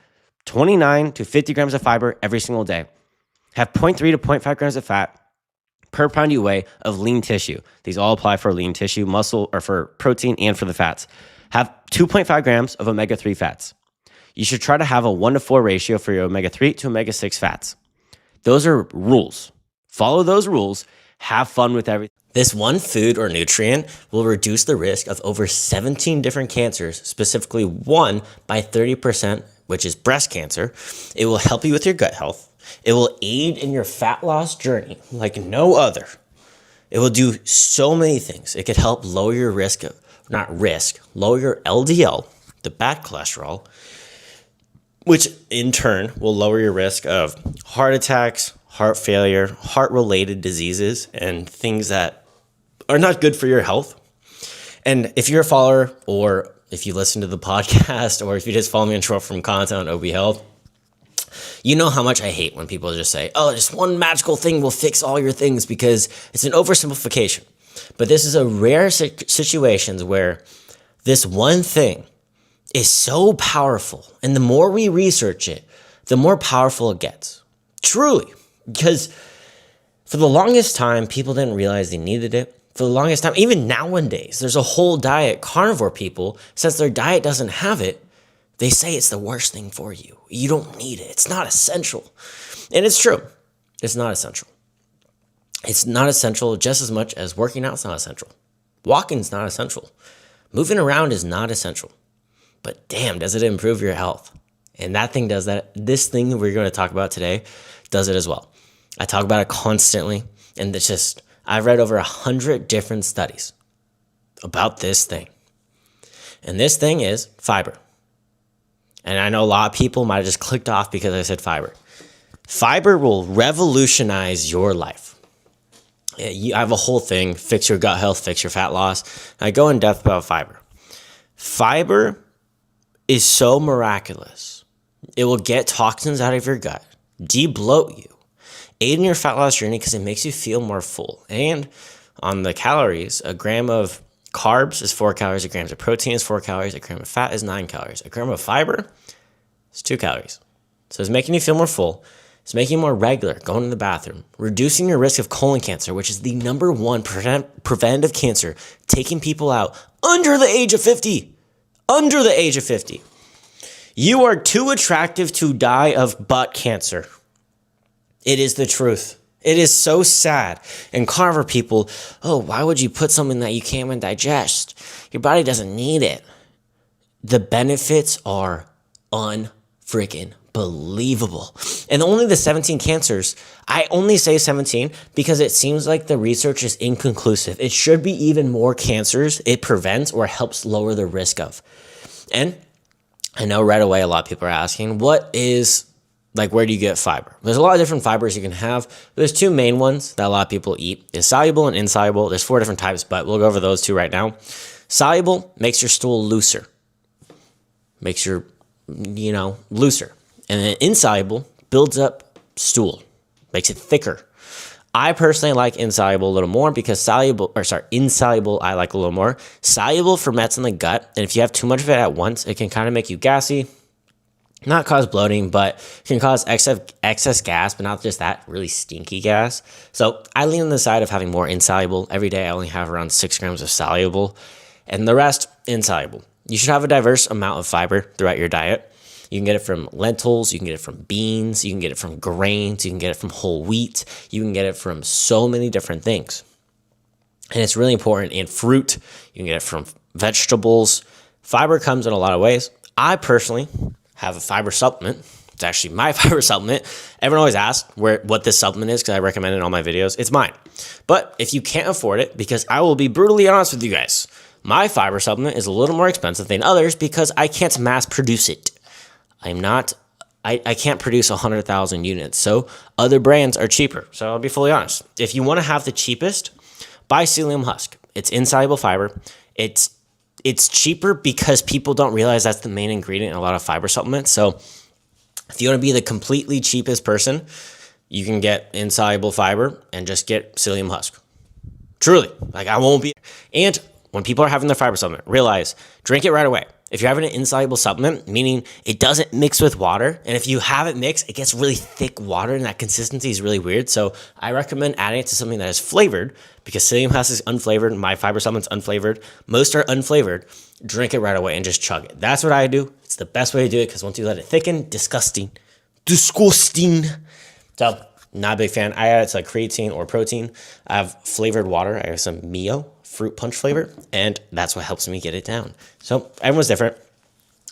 S1: 29 to 50 grams of fiber every single day. Have 0.3 to 0.5 grams of fat per pound you weigh of lean tissue. These all apply for lean tissue, muscle, or for protein and for the fats. Have 2.5 grams of omega-3 fats. You should try to have a 1-to-4 ratio for your omega-3 to omega-6 fats. Those are rules. Follow those rules. Have fun with everything.
S2: This one food or nutrient will reduce the risk of over 17 different cancers, specifically one by 30%, which is breast cancer. It will help you with your gut health. It will aid in your fat loss journey like no other. It will do so many things. It could help lower your lower your LDL, the bad cholesterol, which in turn will lower your risk of heart attacks, heart failure, heart-related diseases, and things that are not good for your health. And if you're a follower, or if you listen to the podcast, or if you just follow me on short form content on OB Health, you know how much I hate when people just say, oh, just one magical thing will fix all your things, because it's an oversimplification. But this is a rare situations where this one thing is so powerful. And the more we research it, the more powerful it gets. Truly. Because for the longest time, people didn't realize they needed it. For the longest time, even nowadays, there's a whole diet, carnivore people, since their diet doesn't have it, they say it's the worst thing for you. You don't need it. It's not essential. And it's true. It's not essential. It's not essential just as much as working out's not essential. Walking's not essential. Moving around is not essential. But damn, does it improve your health? And that thing does that. This thing we're going to talk about today does it as well. I talk about it constantly. And it's just, I've read over 100 different studies about this thing. And this thing is fiber. And I know a lot of people might have just clicked off because I said fiber. Fiber will revolutionize your life. I have a whole thing, fix your gut health, fix your fat loss. I go in depth about fiber. Fiber is so miraculous. It will get toxins out of your gut, debloat you, aid in your fat loss journey because it makes you feel more full. And on the calories, a gram of carbs is 4 calories, a gram of protein is 4 calories, a gram of fat is 9 calories. A gram of fiber is 2 calories. So it's making you feel more full. It's making you more regular, going to the bathroom, reducing your risk of colon cancer, which is the number one preventative cancer, taking people out under the age of 50. Under the age of 50. You are too attractive to die of butt cancer. It is the truth. It is so sad. And carnivore people, oh, why would you put something that you can't even digest? Your body doesn't need it. The benefits are unfreaking believable. And only the 17 cancers, I only say 17 because it seems like the research is inconclusive. It should be even more cancers it prevents or helps lower the risk of. And I know right away a lot of people are asking, where do you get fiber? There's a lot of different fibers you can have. There's 2 main ones that a lot of people eat. Is soluble and insoluble. There's 4 different types, but we'll go over those 2 right now. Soluble makes your stool looser. Makes your, looser. And then insoluble builds up stool. Makes it thicker. I personally like insoluble a little more because insoluble I like a little more. Soluble ferments in the gut, and if you have too much of it at once, it can kind of make you gassy. Not cause bloating, but can cause excess gas, but not just that, really stinky gas. So I lean on the side of having more insoluble. Every day I only have around 6 grams of soluble, and the rest insoluble. You should have a diverse amount of fiber throughout your diet. You can get it from lentils, you can get it from beans, you can get it from grains, you can get it from whole wheat, you can get it from so many different things. And it's really important in fruit, you can get it from vegetables. Fiber comes in a lot of ways. I personally have a fiber supplement It's actually my fiber supplement. Everyone always asks what this supplement is because I recommend it in all my videos. It's mine. But if you can't afford it, because I will be brutally honest with you guys, my fiber supplement is a little more expensive than others because I can't mass produce it. I can't produce 100,000 units. So other brands are cheaper. So I'll be fully honest. If you want to have the cheapest, buy psyllium husk. It's insoluble fiber. It's cheaper because people don't realize that's the main ingredient in a lot of fiber supplements. So if you want to be the completely cheapest person, you can get insoluble fiber and just get psyllium husk. Truly, like I won't be. And when people are having their fiber supplement, realize, drink it right away. If you're having an insoluble supplement, meaning it doesn't mix with water, and if you have it mixed, it gets really thick water, and that consistency is really weird. So I recommend adding it to something that is flavored, because psyllium husk is unflavored, my fiber supplement's unflavored, most are unflavored. Drink it right away and just chug it. That's what I do. It's the best way to do it, because once you let it thicken, disgusting. So not a big fan. I add it to like creatine or protein. I have flavored water. I have some Mio fruit punch flavor, and that's what helps me get it down. So everyone's different,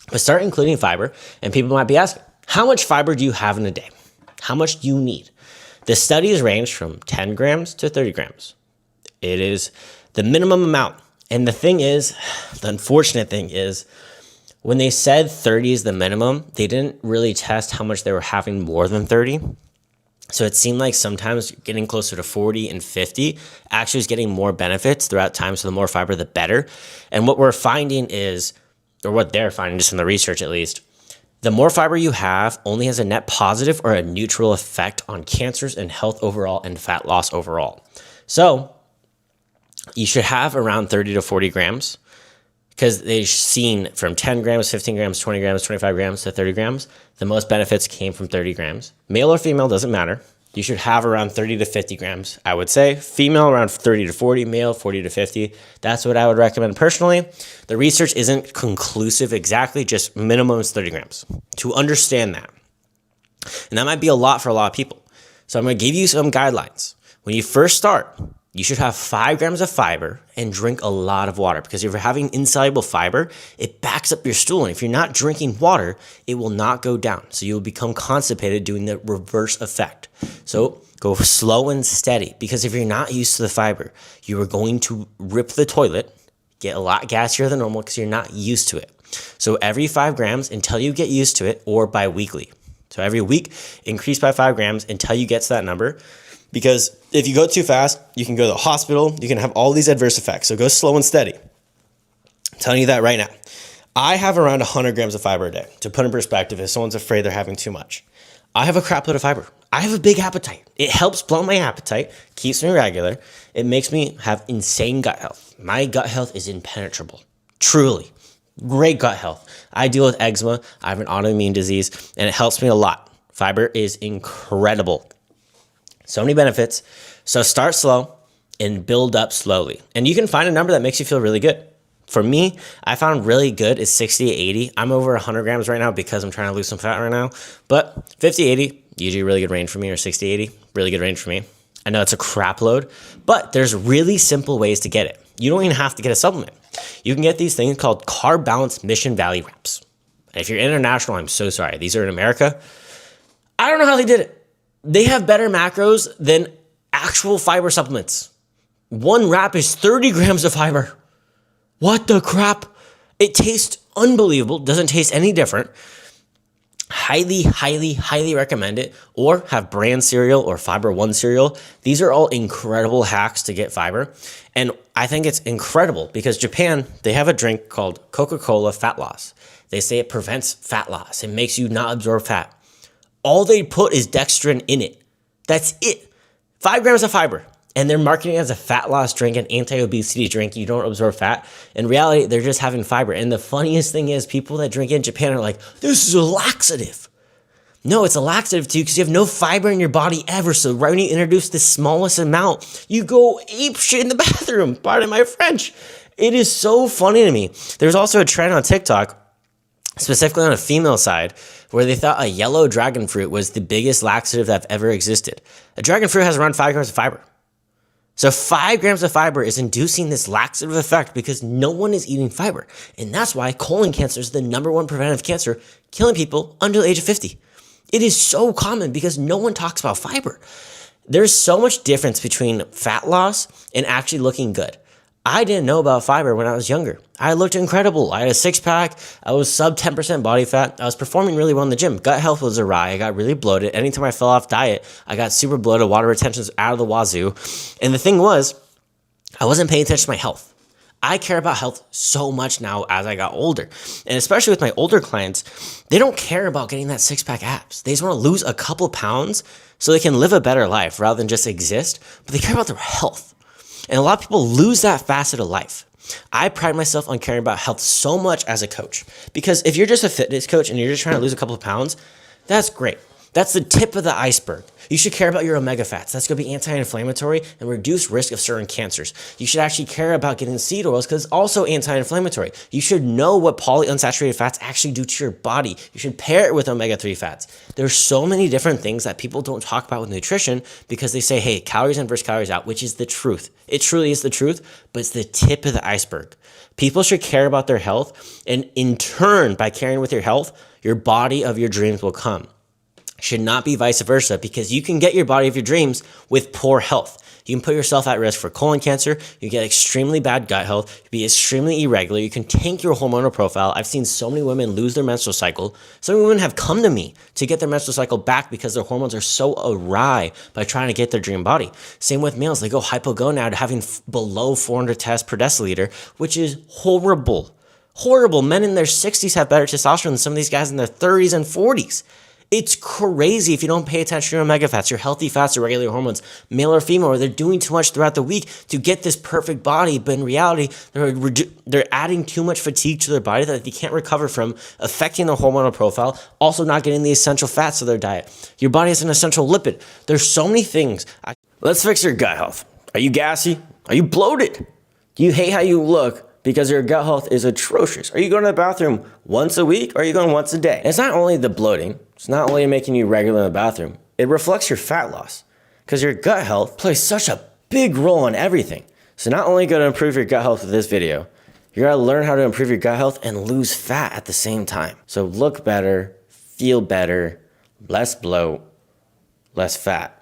S2: but start including fiber. And people might be asking, how much fiber do you have in a day? How much do you need? The studies range from 10 grams to 30 grams. It is the minimum amount. And the thing is, the unfortunate thing is, when they said 30 is the minimum, they didn't really test how much they were having more than 30. So it seemed like sometimes getting closer to 40 and 50 actually is getting more benefits throughout time. So the more fiber, the better. And what we're finding is, or what they're finding just from the research at least, the more fiber you have only has a net positive or a neutral effect on cancers and health overall and fat loss overall. So you should have around 30 to 40 grams, because they've seen from 10 grams, 15 grams, 20 grams, 25 grams to 30 grams, the most benefits came from 30 grams. Male or female, doesn't matter. You should have around 30 to 50 grams, I would say. Female, around 30 to 40, male, 40 to 50. That's what I would recommend personally. The research isn't conclusive exactly, just minimum is 30 grams. To understand that. And that might be a lot for a lot of people. So I'm going to give you some guidelines. When you first start, you should have 5 grams of fiber and drink a lot of water, because if you're having insoluble fiber, it backs up your stool. And if you're not drinking water, it will not go down. So you'll become constipated, doing the reverse effect. So go slow and steady, because if you're not used to the fiber, you are going to rip the toilet, get a lot gassier than normal because you're not used to it. So every 5 grams until you get used to it, or bi-weekly. So every week, increase by 5 grams until you get to that number. Because if you go too fast, you can go to the hospital. You can have all these adverse effects. So go slow and steady. I'm telling you that right now. I have around 100 grams of fiber a day. To put in perspective, if someone's afraid they're having too much, I have a crap load of fiber. I have a big appetite. It helps blow my appetite, keeps me regular. It makes me have insane gut health. My gut health is impenetrable. Truly. Great gut health. I deal with eczema. I have an autoimmune disease, and it helps me a lot. Fiber is incredible. So many benefits. So start slow and build up slowly. And you can find a number that makes you feel really good. For me, I found really good is 60 to 80. I'm over 100 grams right now because I'm trying to lose some fat right now. But 50, 80, usually a really good range for me, or 60, 80, really good range for me. I know it's a crap load, but there's really simple ways to get it. You don't even have to get a supplement. You can get these things called Carb Balance Mission Value Wraps. And if you're international, I'm so sorry. These are in America. I don't know how they did it. They have better macros than actual fiber supplements. One wrap is 30 grams of fiber. What the crap? It tastes unbelievable. Doesn't taste any different. Highly, highly, highly recommend it. Or have brand cereal or Fiber One cereal. These are all incredible hacks to get fiber. And I think it's incredible because Japan, they have a drink called Coca-Cola Fat Loss. They say it prevents fat loss. It makes you not absorb fat. All they put is dextrin in it. That's it. 5 grams of fiber. And they're marketing it as a fat loss drink, an anti-obesity drink. You don't absorb fat. In reality, they're just having fiber. And the funniest thing is people that drink it in Japan are like, this is a laxative. No, it's a laxative to you because you have no fiber in your body ever. So right when you introduce the smallest amount, you go ape shit in the bathroom. Pardon my French. It is so funny to me. There's also a trend on TikTok, specifically on a female side, where they thought a yellow dragon fruit was the biggest laxative that ever existed. A dragon fruit has around 5 grams of fiber. So 5 grams of fiber is inducing this laxative effect because no one is eating fiber. And that's why colon cancer is the #1 preventive cancer killing people under the age of 50. It is so common because no one talks about fiber. There's so much difference between fat loss and actually looking good. I didn't know about fiber when I was younger. I looked incredible. I had a six-pack. I was sub 10% body fat. I was performing really well in the gym. Gut health was awry. I got really bloated. Anytime I fell off diet, I got super bloated. Water retention's out of the wazoo. And the thing was, I wasn't paying attention to my health. I care about health so much now as I got older. And especially with my older clients, they don't care about getting that six-pack abs. They just want to lose a couple pounds so they can live a better life rather than just exist, but they care about their health. And a lot of people lose that facet of life. I pride myself on caring about health so much as a coach, because if you're just a fitness coach and you're just trying to lose a couple of pounds, that's great. That's the tip of the iceberg. You should care about your omega fats. That's going to be anti-inflammatory and reduce risk of certain cancers. You should actually care about getting seed oils because it's also anti-inflammatory. You should know what polyunsaturated fats actually do to your body. You should pair it with omega-3 fats. There's so many different things that people don't talk about with nutrition because they say, hey, calories in versus calories out, which is the truth. It truly is the truth, but it's the tip of the iceberg. People should care about their health, and in turn, by caring with your health, your body of your dreams will come. Should not be vice versa, because you can get your body of your dreams with poor health. You can put yourself at risk for colon cancer. You get extremely bad gut health. You be extremely irregular. You can tank your hormonal profile. I've seen so many women lose their menstrual cycle. Some women have come to me to get their menstrual cycle back because their hormones are so awry by trying to get their dream body. Same with males. They go hypogonad, having below 400 tests per deciliter, which is horrible. Horrible. Men in their 60s have better testosterone than some of these guys in their 30s and 40s. It's crazy if you don't pay attention to your omega fats, your healthy fats, your regular hormones, male or female, or they're doing too much throughout the week to get this perfect body. But in reality, they're adding too much fatigue to their body that they can't recover from, affecting their hormonal profile, also not getting the essential fats of their diet. Your body is an essential lipid. There's so many things. Let's fix your gut health. Are you gassy? Are you bloated? Do you hate how you look? Because your gut health is atrocious. Are you going to the bathroom once a week or are you going once a day? And it's not only the bloating, it's not only making you regular in the bathroom, it reflects your fat loss because your gut health plays such a big role in everything. So not only going to improve your gut health with this video, you're going to learn how to improve your gut health and lose fat at the same time. So look better, feel better, less bloat, less fat.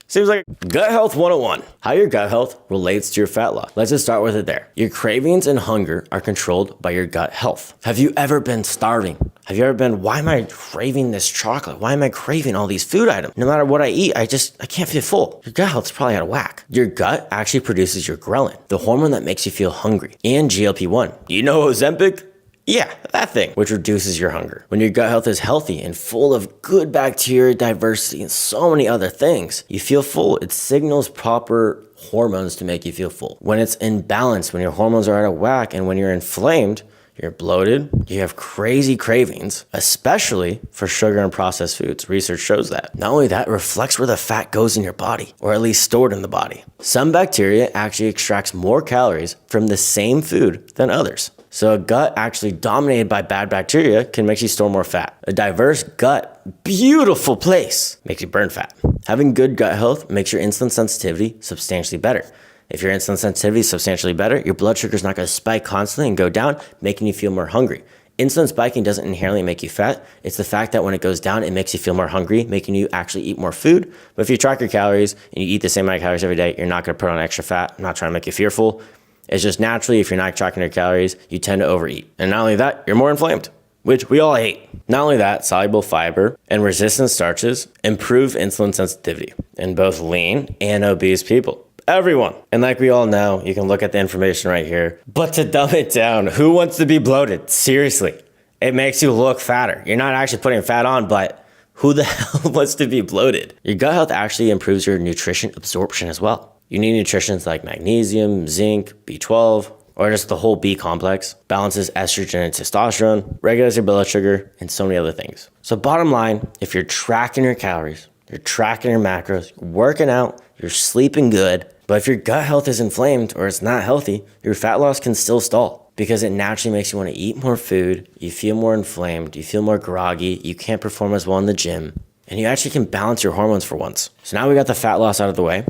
S2: Seems like gut health 101. How your gut health relates to your fat loss. Let's just start with it there. Your cravings and hunger are controlled by your gut health. Have you ever been starving? Have you ever been, why am I craving this chocolate? Why am I craving all these food items? No matter what I eat, I can't feel full. Your gut health's probably out of whack. Your gut actually produces your ghrelin, the hormone that makes you feel hungry, and GLP-1. You know Ozempic? Yeah, that thing, which reduces your hunger. When your gut health is healthy and full of good bacteria, diversity, and so many other things, you feel full. It signals proper hormones to make you feel full. When it's in balance, when your hormones are out of whack, and when you're inflamed, you're bloated, you have crazy cravings, especially for sugar and processed foods. Research shows that. Not only that, it reflects where the fat goes in your body, or at least stored in the body. Some bacteria actually extracts more calories from the same food than others. So a gut actually dominated by bad bacteria can make you store more fat. A diverse gut, beautiful place, makes you burn fat. Having good gut health makes your insulin sensitivity substantially better. If your insulin sensitivity is substantially better, your blood sugar is not going to spike constantly and go down, making you feel more hungry. Insulin spiking doesn't inherently make you fat. It's the fact that when it goes down, it makes you feel more hungry, making you actually eat more food. But if you track your calories and you eat the same amount of calories every day, you're not going to put on extra fat. I'm not trying to make you fearful. It's just naturally, if you're not tracking your calories, you tend to overeat. And not only that, you're more inflamed, which we all hate. Not only that, soluble fiber and resistant starches improve insulin sensitivity in both lean and obese people. Everyone. And like we all know, you can look at the information right here. But to dumb it down, who wants to be bloated? Seriously. It makes you look fatter. You're not actually putting fat on, but who the hell wants to be bloated? Your gut health actually improves your nutrition absorption as well. You need nutrients like magnesium, zinc, B12, or just the whole B complex, balances estrogen and testosterone, regulates your blood sugar, and so many other things. So bottom line, if you're tracking your calories, you're tracking your macros, you're working out, you're sleeping good, but if your gut health is inflamed or it's not healthy, your fat loss can still stall because it naturally makes you want to eat more food, you feel more inflamed, you feel more groggy, you can't perform as well in the gym, and you actually can balance your hormones for once. So now we got the fat loss out of the way.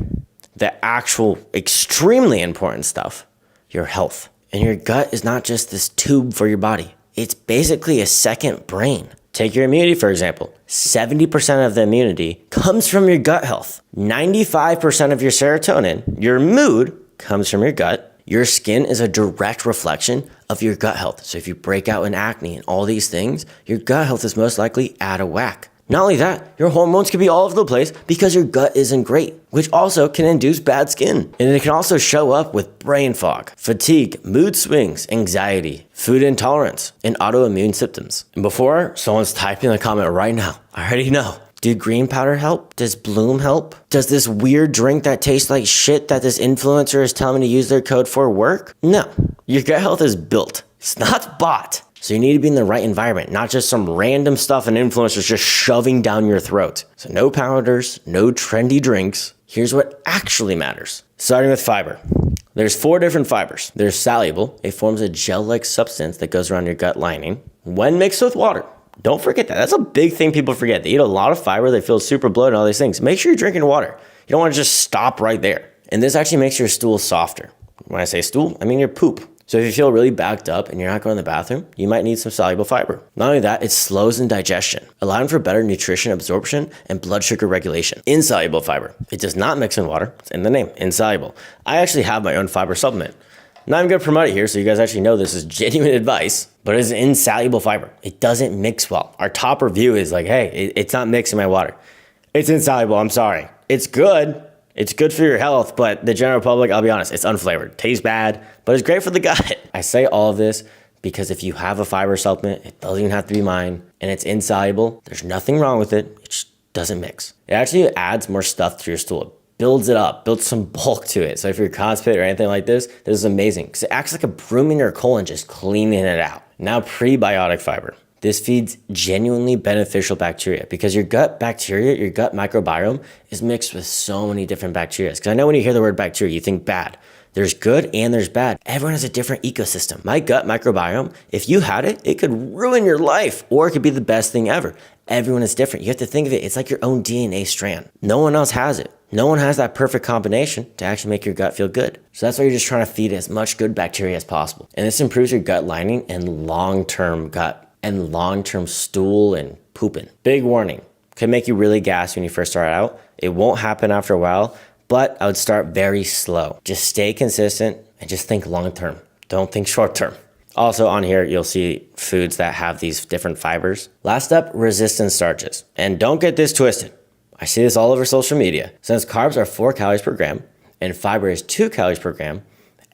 S2: The actual extremely important stuff, your health. And your gut is not just this tube for your body. It's basically a second brain. Take your immunity, for example. 70% of the immunity comes from your gut health. 95% of your serotonin, your mood, comes from your gut. Your skin is a direct reflection of your gut health. So if you break out in acne and all these things, your gut health is most likely out of whack. Not only that, your hormones can be all over the place because your gut isn't great, which also can induce bad skin. And it can also show up with brain fog, fatigue, mood swings, anxiety, food intolerance, and autoimmune symptoms. And before someone's typing a comment right now, I already know. Do green powder help? Does Bloom help? Does this weird drink that tastes like shit that this influencer is telling me to use their code for work? No. Your gut health is built. It's not bought. So you need to be in the right environment, not just some random stuff and influencers just shoving down your throat. So no powders, no trendy drinks. Here's what actually matters. Starting with fiber. There's 4 different fibers. There's soluble. It forms a gel-like substance that goes around your gut lining when mixed with water. Don't forget that. That's a big thing people forget. They eat a lot of fiber. They feel super bloated and all these things. Make sure you're drinking water. You don't want to just stop right there. And this actually makes your stool softer. When I say stool, I mean your poop. So if you feel really backed up and you're not going to the bathroom, you might need some soluble fiber. Not only that, it slows in digestion, allowing for better nutrition absorption and blood sugar regulation. Insoluble fiber. It does not mix in water. It's in the name, insoluble. I actually have my own fiber supplement. Not even going to promote it here so you guys actually know this is genuine advice, but it's insoluble fiber. It doesn't mix well. Our top review is like, hey, it's not mixing my water. It's insoluble, I'm sorry. It's good. It's good for your health, but the general public, I'll be honest, it's unflavored. Tastes bad, but it's great for the gut. I say all of this because if you have a fiber supplement, it doesn't even have to be mine, and it's insoluble, there's nothing wrong with it. It just doesn't mix. It actually adds more stuff to your stool. Builds it up, builds some bulk to it. So if you're constipated or anything like this is amazing because it acts like a broom in your colon, just cleaning it out. Now, prebiotic fiber. This feeds genuinely beneficial bacteria because your gut bacteria, your gut microbiome is mixed with so many different bacteria. Because I know when you hear the word bacteria, you think bad. There's good and there's bad. Everyone has a different ecosystem. My gut microbiome, if you had it, it could ruin your life or it could be the best thing ever. Everyone is different. You have to think of it, it's like your own DNA strand. No one else has it. No one has that perfect combination to actually make your gut feel good. So that's why you're just trying to feed as much good bacteria as possible. And this improves your gut lining and long-term gut and long-term stool and pooping. Big warning, can make you really gassy when you first start out. It won't happen after a while, but I would start very slow. Just stay consistent and just think long-term. Don't think short-term. Also on here, you'll see foods that have these different fibers. Last up, resistant starches. And don't get this twisted. I see this all over social media. Since carbs are 4 calories per gram and fiber is 2 calories per gram,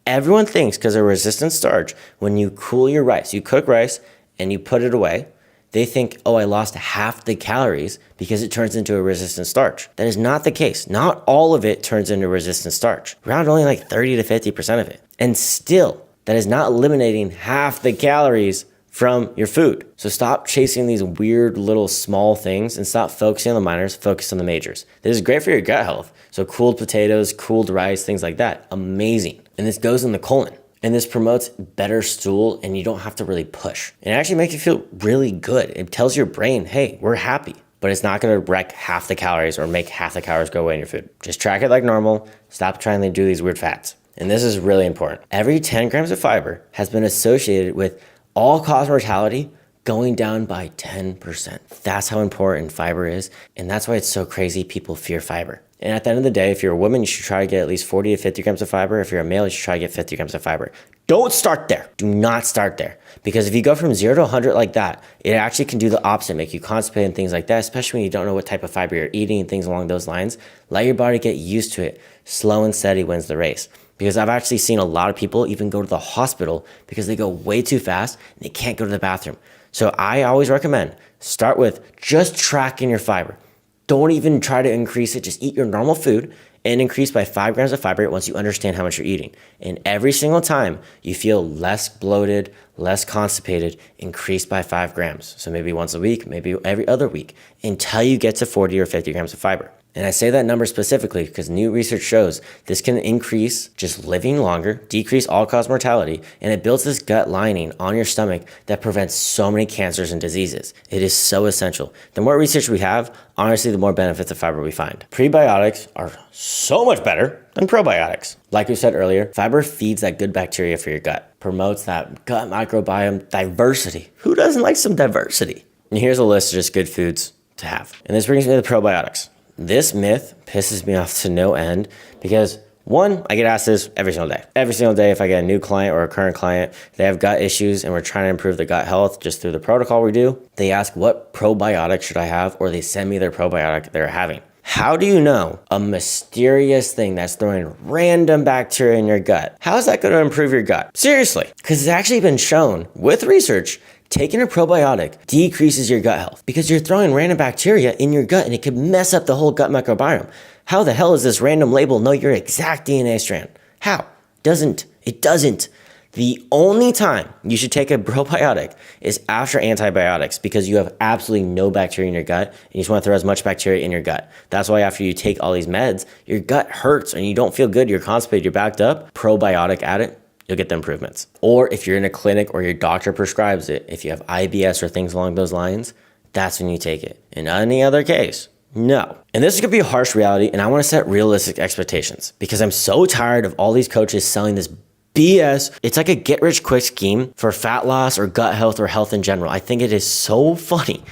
S2: everyone thinks because of resistant starch, when you cool your rice, you cook rice and you put it away, they think, oh, I lost half the calories because it turns into a resistant starch. That is not the case. Not all of it turns into resistant starch. Around only like 30 to 50% of it. And still, that is not eliminating half the calories from your food. So stop chasing these weird little small things and stop focusing on the minors, focus on the majors. This is great for your gut health. So cooled potatoes, cooled rice, things like that, amazing. And this goes in the colon. And this promotes better stool and you don't have to really push. It actually makes you feel really good. It tells your brain, hey, we're happy. But it's not gonna wreck half the calories or make half the calories go away in your food. Just track it like normal. Stop trying to do these weird fats. And this is really important. Every 10 grams of fiber has been associated with all-cause mortality going down by 10%. That's how important fiber is. And that's why it's so crazy people fear fiber. And at the end of the day, if you're a woman, you should try to get at least 40 to 50 grams of fiber. If you're a male, you should try to get 50 grams of fiber. Don't start there. Do not start there. Because if you go from 0 to 100 like that, it actually can do the opposite, make you constipated and things like that, especially when you don't know what type of fiber you're eating and things along those lines. Let your body get used to it. Slow and steady wins the race. Because I've actually seen a lot of people even go to the hospital because they go way too fast and they can't go to the bathroom. So I always recommend start with just tracking your fiber. Don't even try to increase it. Just eat your normal food and increase by 5 grams of fiber once you understand how much you're eating. And every single time you feel less bloated, less constipated, increase by 5 grams. So maybe once a week, maybe every other week, until you get to 40 or 50 grams of fiber. And I say that number specifically because new research shows this can increase just living longer, decrease all-cause mortality, and it builds this gut lining on your stomach that prevents so many cancers and diseases. It is so essential. The more research we have, honestly, the more benefits of fiber we find. Prebiotics are so much better than probiotics. Like we said earlier, fiber feeds that good bacteria for your gut, promotes that gut microbiome diversity. Who doesn't like some diversity? And here's a list of just good foods to have. And this brings me to the probiotics. This myth pisses me off to no end because one, I get asked this every single day. Every single day, if I get a new client or a current client, they have gut issues and we're trying to improve their gut health just through the protocol we do, they ask what probiotic should I have, or they send me their probiotic they're having. How do you know a mysterious thing that's throwing random bacteria in your gut? How is that going to improve your gut? Seriously, because it's actually been shown with research, taking a probiotic decreases your gut health because you're throwing random bacteria in your gut and it could mess up the whole gut microbiome. How the hell does this random label know your exact DNA strand? How? It doesn't. The only time you should take a probiotic is after antibiotics because you have absolutely no bacteria in your gut and you just want to throw as much bacteria in your gut. That's why after you take all these meds, your gut hurts and you don't feel good, you're constipated, you're backed up, probiotic at it, you'll get the improvements. Or if you're in a clinic or your doctor prescribes it, if you have IBS or things along those lines, that's when you take it. In any other case, no. And this is gonna be a harsh reality, and I wanna set realistic expectations because I'm so tired of all these coaches selling this BS. It's like a get-rich-quick scheme for fat loss or gut health or health in general. I think it is so funny.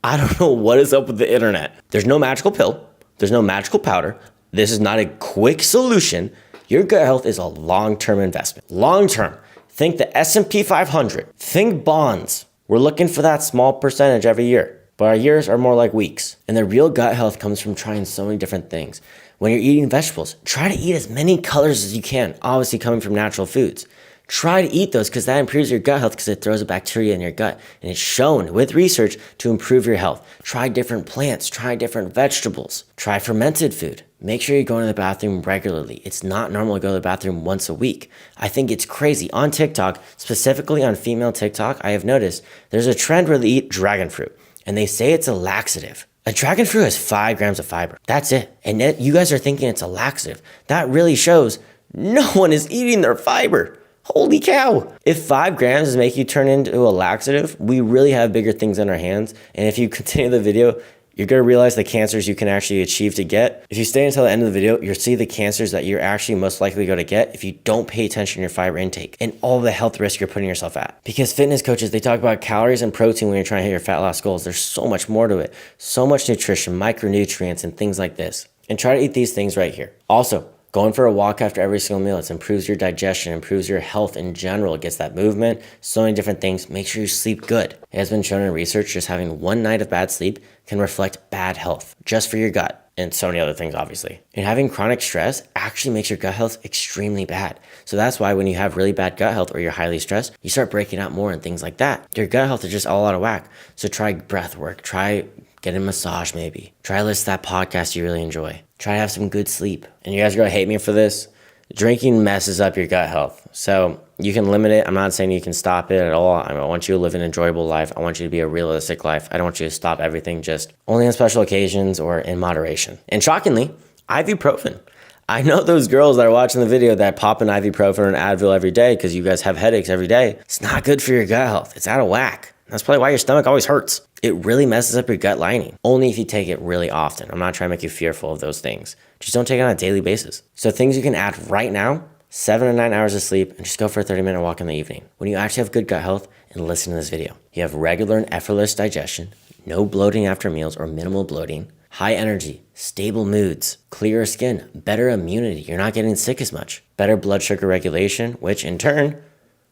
S2: I don't know what is up with the internet. There's no magical pill. There's no magical powder. This is not a quick solution. Your gut health is a long-term investment. Long-term. Think the S&P 500. Think bonds. We're looking for that small percentage every year. But our years are more like weeks. And the real gut health comes from trying so many different things. When you're eating vegetables, try to eat as many colors as you can, obviously coming from natural foods. Try to eat those because that improves your gut health because it throws a bacteria in your gut. And it's shown with research to improve your health. Try different plants, try different vegetables, try fermented food. Make sure you go to the bathroom regularly. It's not normal to go to the bathroom once a week. I think it's crazy. On TikTok, specifically on female TikTok, I have noticed there's a trend where they eat dragon fruit. And they say it's a laxative. A dragon fruit has 5 grams of fiber. That's it. And yet you guys are thinking it's a laxative. That really shows no one is eating their fiber. Holy cow. If 5 grams is making you turn into a laxative, we really have bigger things on our hands. And if you continue the video, you're going to realize the cancers you can actually achieve to get. If you stay until the end of the video, you'll see the cancers that you're actually most likely going to get if you don't pay attention to your fiber intake and all the health risk you're putting yourself at. Because fitness coaches, they talk about calories and protein when you're trying to hit your fat loss goals. There's so much more to it. So much nutrition, micronutrients, and things like this. And try to eat these things right here. Also, going for a walk after every single meal, it improves your digestion, improves your health in general. It gets that movement, so many different things. Make sure you sleep good. It has been shown in research just having one night of bad sleep can reflect bad health just for your gut and so many other things, obviously. And having chronic stress actually makes your gut health extremely bad. So that's why when you have really bad gut health or you're highly stressed, you start breaking out more and things like that. Your gut health is just all out of whack. So try breath work, try getting a massage maybe. Try to listen to that podcast you really enjoy. Try to have some good sleep. And you guys are gonna hate me for this. Drinking messes up your gut health. So you can limit it. I'm not saying you can stop it at all. I want you to live an enjoyable life. I want you to be a realistic life. I don't want you to stop everything just only on special occasions or in moderation. And shockingly, ibuprofen. I know those girls that are watching the video that pop an ibuprofen or an Advil every day because you guys have headaches every day. It's not good for your gut health. It's out of whack. That's probably why your stomach always hurts. It really messes up your gut lining. Only if you take it really often. I'm not trying to make you fearful of those things. Just don't take it on a daily basis. So things you can add right now, 7 to 9 hours of sleep, and just go for a 30-minute walk in the evening. When you actually have good gut health, and listen to this video. You have regular and effortless digestion, no bloating after meals or minimal bloating, high energy, stable moods, clearer skin, better immunity. You're not getting sick as much. Better blood sugar regulation, which in turn,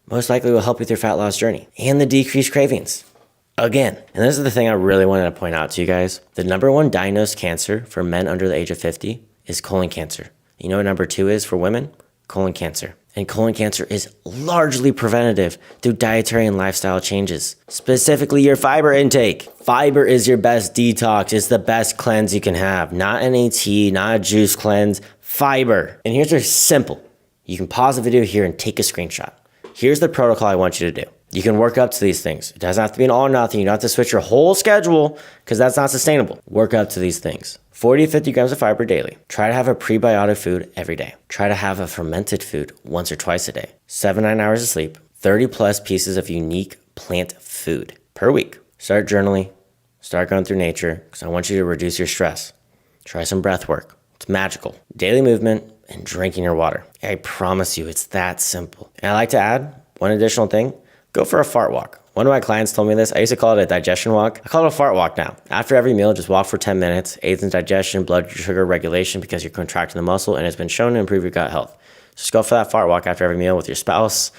S2: most likely will help with your fat loss journey. And the decreased cravings. Again, and this is the thing I really wanted to point out to you guys. The #1 diagnosed cancer for men under the age of 50 is colon cancer. You know what #2 is for women? Colon cancer. And colon cancer is largely preventative through dietary and lifestyle changes. Specifically your fiber intake. Fiber is your best detox. It's the best cleanse you can have. Not NAT, not a juice cleanse, fiber. And here's simple. You can pause the video here and take a screenshot. Here's the protocol I want you to do. You can work up to these things. It doesn't have to be an all or nothing. You don't have to switch your whole schedule because that's not sustainable. Work up to these things. 40 to 50 grams of fiber daily. Try to have a prebiotic food every day. Try to have a fermented food once or twice a day. 7 to 9 hours of sleep. 30 plus pieces of unique plant food per week. Start journaling. Start going through nature because I want you to reduce your stress. Try some breath work. It's magical. Daily movement and drinking your water. I promise you it's that simple. And I like to add one additional thing. Go for a fart walk One of my clients told me this. I used to call it a digestion walk. I call it a fart walk now. After every meal, just walk for 10 minutes. Aids in digestion, blood sugar regulation because you're contracting the muscle, and it's been shown to improve your gut health. Just go for that fart walk after every meal with your spouse,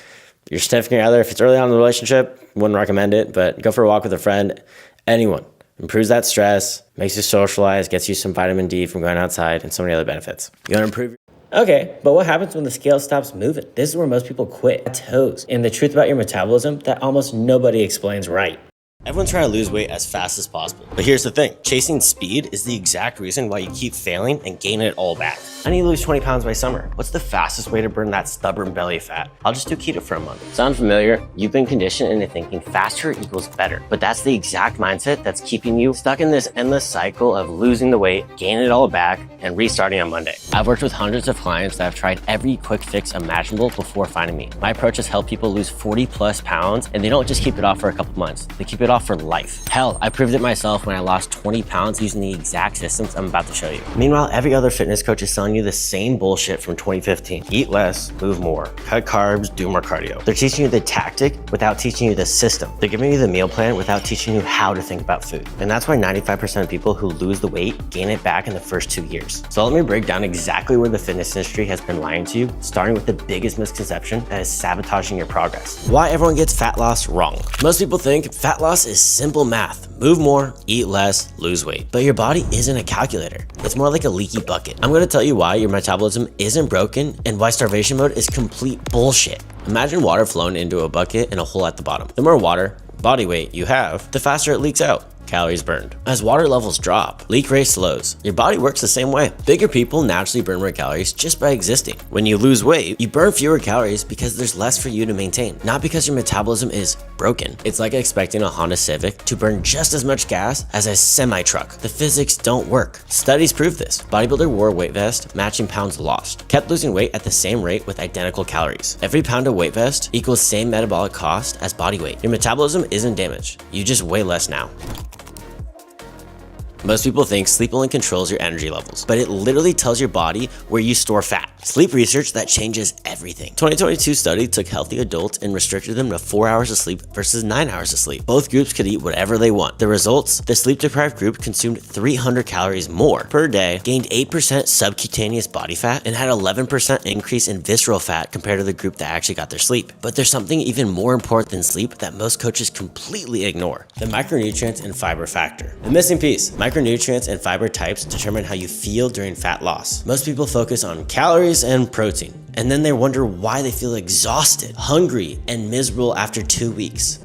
S2: your significant other. If it's early on in the relationship, wouldn't recommend it, but go for a walk with a friend. Anyone. Improves that stress, makes you socialize, gets you some vitamin D from going outside, and so many other benefits. You want to improve your... Okay, but what happens when the scale stops moving? This is where most people quit. Plateaus. And the truth about your metabolism that almost nobody explains right. Everyone's trying to lose weight as fast as possible. But here's the thing, chasing speed is the exact reason why you keep failing and gain it all back. I need to lose 20 pounds by summer. What's the fastest way to burn that stubborn belly fat? I'll just do keto for a month. Sound familiar? You've been conditioned into thinking faster equals better. But that's the exact mindset that's keeping you stuck in this endless cycle of losing the weight, gaining it all back, and restarting on Monday. I've worked with hundreds of clients that have tried every quick fix imaginable before finding me. My approach has helped people lose 40+ pounds, and they don't just keep it off for a couple months. They keep it off for life. Hell, I proved it myself when I lost 20 pounds using the exact systems I'm about to show you. Meanwhile, every other fitness coach is selling you the same bullshit from 2015. Eat less, move more, cut carbs, do more cardio. They're teaching you the tactic without teaching you the system. They're giving you the meal plan without teaching you how to think about food. And that's why 95% of people who lose the weight gain it back in the first 2 years. So let me break down exactly where the fitness industry has been lying to you, starting with the biggest misconception that is sabotaging your progress. Why everyone gets fat loss wrong. Most people think fat loss is simple math. Move more, eat less, lose weight. But your body isn't a calculator. It's more like a leaky bucket. I'm gonna tell you why your metabolism isn't broken and why starvation mode is complete bullshit. Imagine water flowing into a bucket and a hole at the bottom. The more water, body weight you have, the faster it leaks out. Calories burned. As water levels drop, leak rate slows. Your body works the same way. Bigger people naturally burn more calories just by existing. When you lose weight, you burn fewer calories because there's less for you to maintain, not because your metabolism is broken. It's like expecting a Honda Civic to burn just as much gas as a semi-truck. The physics don't work. Studies prove this. Bodybuilder wore a weight vest, matching pounds lost. Kept losing weight at the same rate with identical calories. Every pound of weight vest equals same metabolic cost as body weight. Your metabolism isn't damaged. You just weigh less now. Most people think sleep only controls your energy levels, but it literally tells your body where you store fat. Sleep research that changes everything. 2022 study took healthy adults and restricted them to 4 hours of sleep versus 9 hours of sleep. Both groups could eat whatever they want. The results, the sleep-deprived group consumed 300 calories more per day, gained 8% subcutaneous body fat, and had 11% increase in visceral fat compared to the group that actually got their sleep. But there's something even more important than sleep that most coaches completely ignore: the micronutrients and fiber factor. The missing piece. Micronutrients and fiber types determine how you feel during fat loss. Most people focus on calories and protein, and then they wonder why they feel exhausted, hungry, and miserable after 2 weeks.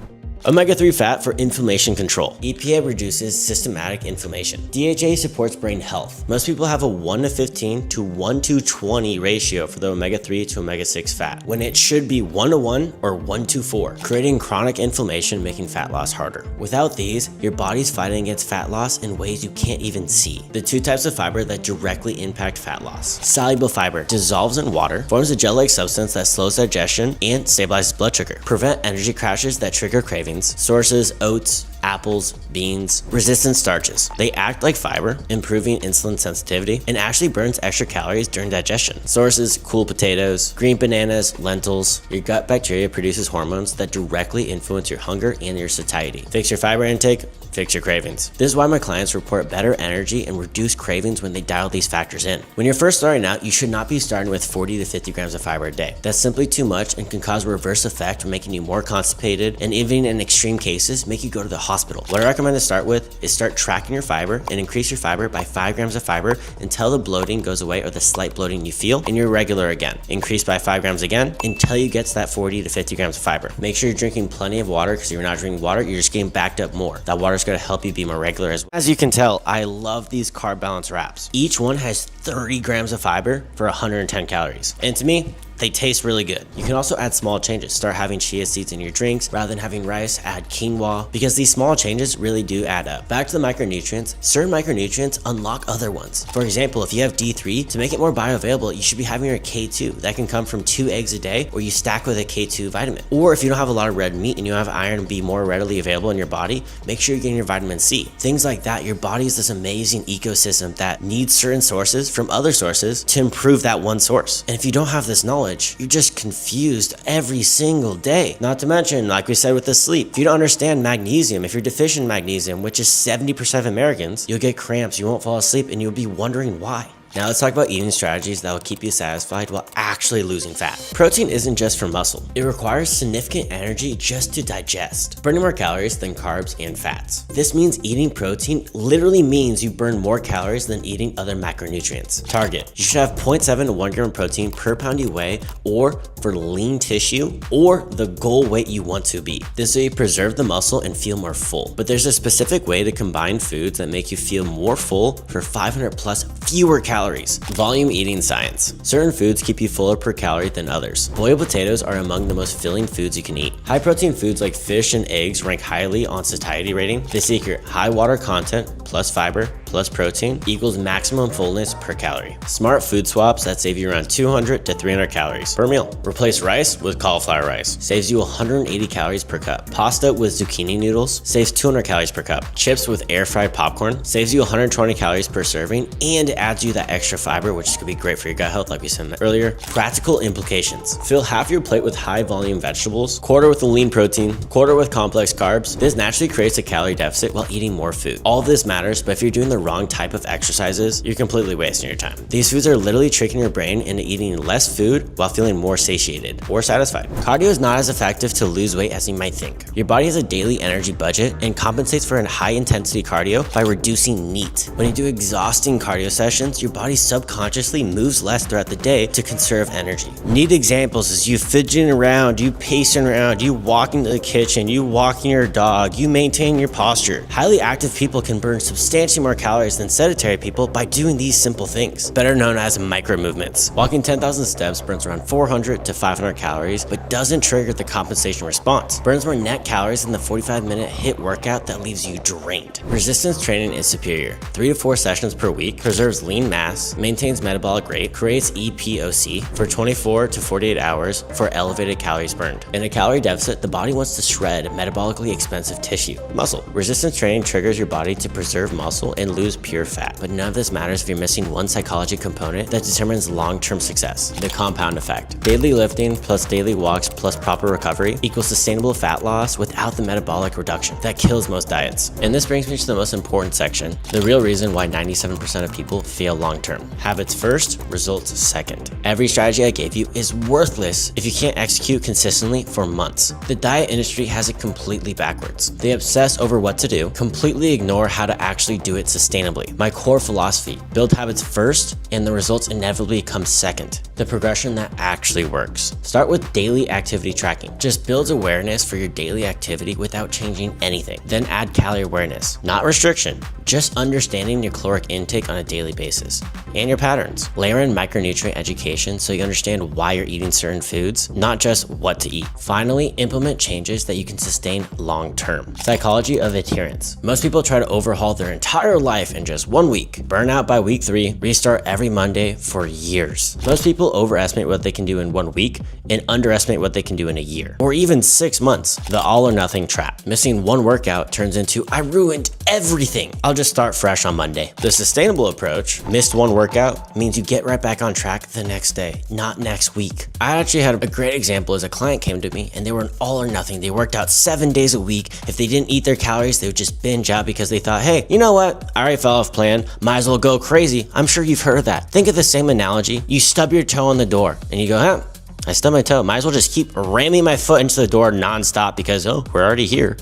S2: Omega-3 fat for inflammation control. EPA reduces systematic inflammation. DHA supports brain health. Most people have a 1:15 to 1:20 ratio for the omega-3 to omega-6 fat, when it should be 1:1 or 1:4, creating chronic inflammation, making fat loss harder. Without these, your body's fighting against fat loss in ways you can't even see. The two types of fiber that directly impact fat loss. Soluble fiber dissolves in water, forms a gel-like substance that slows digestion and stabilizes blood sugar. Prevent energy crashes that trigger cravings. Sources: oats, apples, beans. Resistant starches. They act like fiber, improving insulin sensitivity, and actually burns extra calories during digestion. Sources: cool potatoes, green bananas, lentils. Your gut bacteria produces hormones that directly influence your hunger and your satiety. Fix your fiber intake, fix your cravings. This is why my clients report better energy and reduce cravings when they dial these factors in. When you're first starting out, you should not be starting with 40 to 50 grams of fiber a day. That's simply too much and can cause a reverse effect, making you more constipated, and even in extreme cases, make you go to the hospital. What I recommend to start with is start tracking your fiber and increase your fiber by 5 grams of fiber until the bloating goes away or the slight bloating you feel, and you're regular again. Increase by 5 grams again until you get to that 40 to 50 grams of fiber. Make sure you're drinking plenty of water, because if you're not drinking water, you're just getting backed up more. That water's going to help you be more regular as well. As you can tell, I love these carb balance wraps. Each one has 30 grams of fiber for 110 calories. And to me, they taste really good. You can also add small changes. Start having chia seeds in your drinks. Rather than having rice, add quinoa, because these small changes really do add up. Back to the micronutrients. Certain micronutrients unlock other ones. For example, if you have D3, to make it more bioavailable, you should be having your K2. That can come from 2 eggs a day, or you stack with a K2 vitamin. Or if you don't have a lot of red meat and you have iron be more readily available in your body, make sure you're getting your vitamin C. Things like that. Your body is this amazing ecosystem that needs certain sources from other sources to improve that one source. And if you don't have this knowledge, knowledge, you're just confused every single day. Not to mention, like we said with the sleep, if you don't understand magnesium, if you're deficient in magnesium, which is 70% of Americans, you'll get cramps, you won't fall asleep, and you'll be wondering why. Now let's talk about eating strategies that will keep you satisfied while actually losing fat. Protein isn't just for muscle. It requires significant energy just to digest, burning more calories than carbs and fats. This means eating protein literally means you burn more calories than eating other macronutrients. Target: you should have 0.7 to 1 gram protein per pound you weigh, or for lean tissue, or the goal weight you want to be. This way you preserve the muscle and feel more full. But there's a specific way to combine foods that make you feel more full for 500 plus fewer calories. Volume eating science. Certain foods keep you fuller per calorie than others. Boiled potatoes are among the most filling foods you can eat. High protein foods like fish and eggs rank highly on satiety rating. The secret: high water content plus fiber plus protein equals maximum fullness per calorie. Smart food swaps that save you around 200 to 300 calories per meal. Replace rice with cauliflower rice. Saves you 180 calories per cup. Pasta with zucchini noodles saves 200 calories per cup. Chips with air fried popcorn saves you 120 calories per serving and adds you that extra fiber, which is going to be great for your gut health, like we said earlier. Practical implications: fill half your plate with high volume vegetables, quarter with a lean protein, quarter with complex carbs. This naturally creates a calorie deficit while eating more food. All of this matters, but if you're doing the wrong type of exercises, you're completely wasting your time. These foods are literally tricking your brain into eating less food while feeling more satiated or satisfied. Cardio is not as effective to lose weight as you might think. Your body has a daily energy budget and compensates for a high intensity cardio by reducing NEAT. When you do exhausting cardio sessions, your body subconsciously moves less throughout the day to conserve energy. Neat examples is you fidgeting around, you pacing around, you walking to the kitchen, you walking your dog, you maintain your posture. Highly active people can burn substantially more calories than sedentary people by doing these simple things, better known as micro movements. Walking 10,000 steps burns around 400 to 500 calories, but doesn't trigger the compensation response. Burns more net calories than the 45-minute HIIT workout that leaves you drained. Resistance training is superior. 3 to 4 sessions per week, preserves lean mass, maintains metabolic rate, creates EPOC for 24 to 48 hours for elevated calories burned. In a calorie deficit, the body wants to shred metabolically expensive tissue, muscle. Resistance training triggers your body to preserve muscle and lose pure fat, but none of this matters if you're missing one psychology component that determines long-term success: the compound effect. Daily lifting plus daily walks plus proper recovery equals sustainable fat loss without the metabolic reduction that kills most diets. And this brings me to the most important section, the real reason why 97% of people fail long-term. Habits first, results second. Every strategy I gave you is worthless if you can't execute consistently for months. The diet industry has it completely backwards. They obsess over what to do, completely ignore how to actually do it sustainably. My core philosophy: build habits first and the results inevitably come second. The progression that actually works. Start with daily activity tracking. Just builds awareness for your daily activity without changing anything. Then add calorie awareness, not restriction, just understanding your caloric intake on a daily basis and your patterns. Layer in micronutrient education so you understand why you're eating certain foods, not just what to eat. Finally, implement changes that you can sustain long term. Psychology of adherence. Most people try to overhaul their entire life in just 1 week. Burn out by week 3, restart every Monday for years. Most people overestimate what they can do in 1 week and underestimate what they can do in a year, or even 6 months. The all or nothing trap. Missing one workout turns into, I ruined everything, I'll just start fresh on Monday. The sustainable approach: missed one workout means you get right back on track the next day, not next week. I actually had a great example as a client came to me and they were an all or nothing. They worked out 7 days a week. If they didn't eat their calories, they would just binge out because they thought, hey, you know what? I already fell off plan, might as well go crazy. I'm sure you've heard of that. Think of the same analogy. You stub your toe on the door and you go, I stubbed my toe. Might as well just keep ramming my foot into the door nonstop because, we're already here.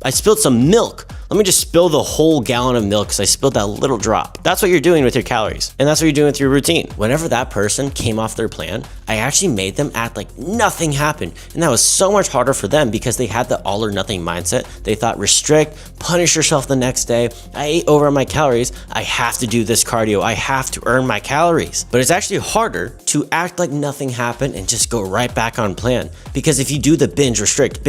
S2: I spilled some milk. Let me just spill the whole gallon of milk because I spilled that little drop. That's what you're doing with your calories. And that's what you're doing with your routine. Whenever that person came off their plan, I actually made them act like nothing happened. And that was so much harder for them because they had the all or nothing mindset. They thought restrict, punish yourself the next day. I ate over my calories. I have to do this cardio. I have to earn my calories. But it's actually harder to act like nothing happened and just go right back on plan. Because if you do the binge restrict,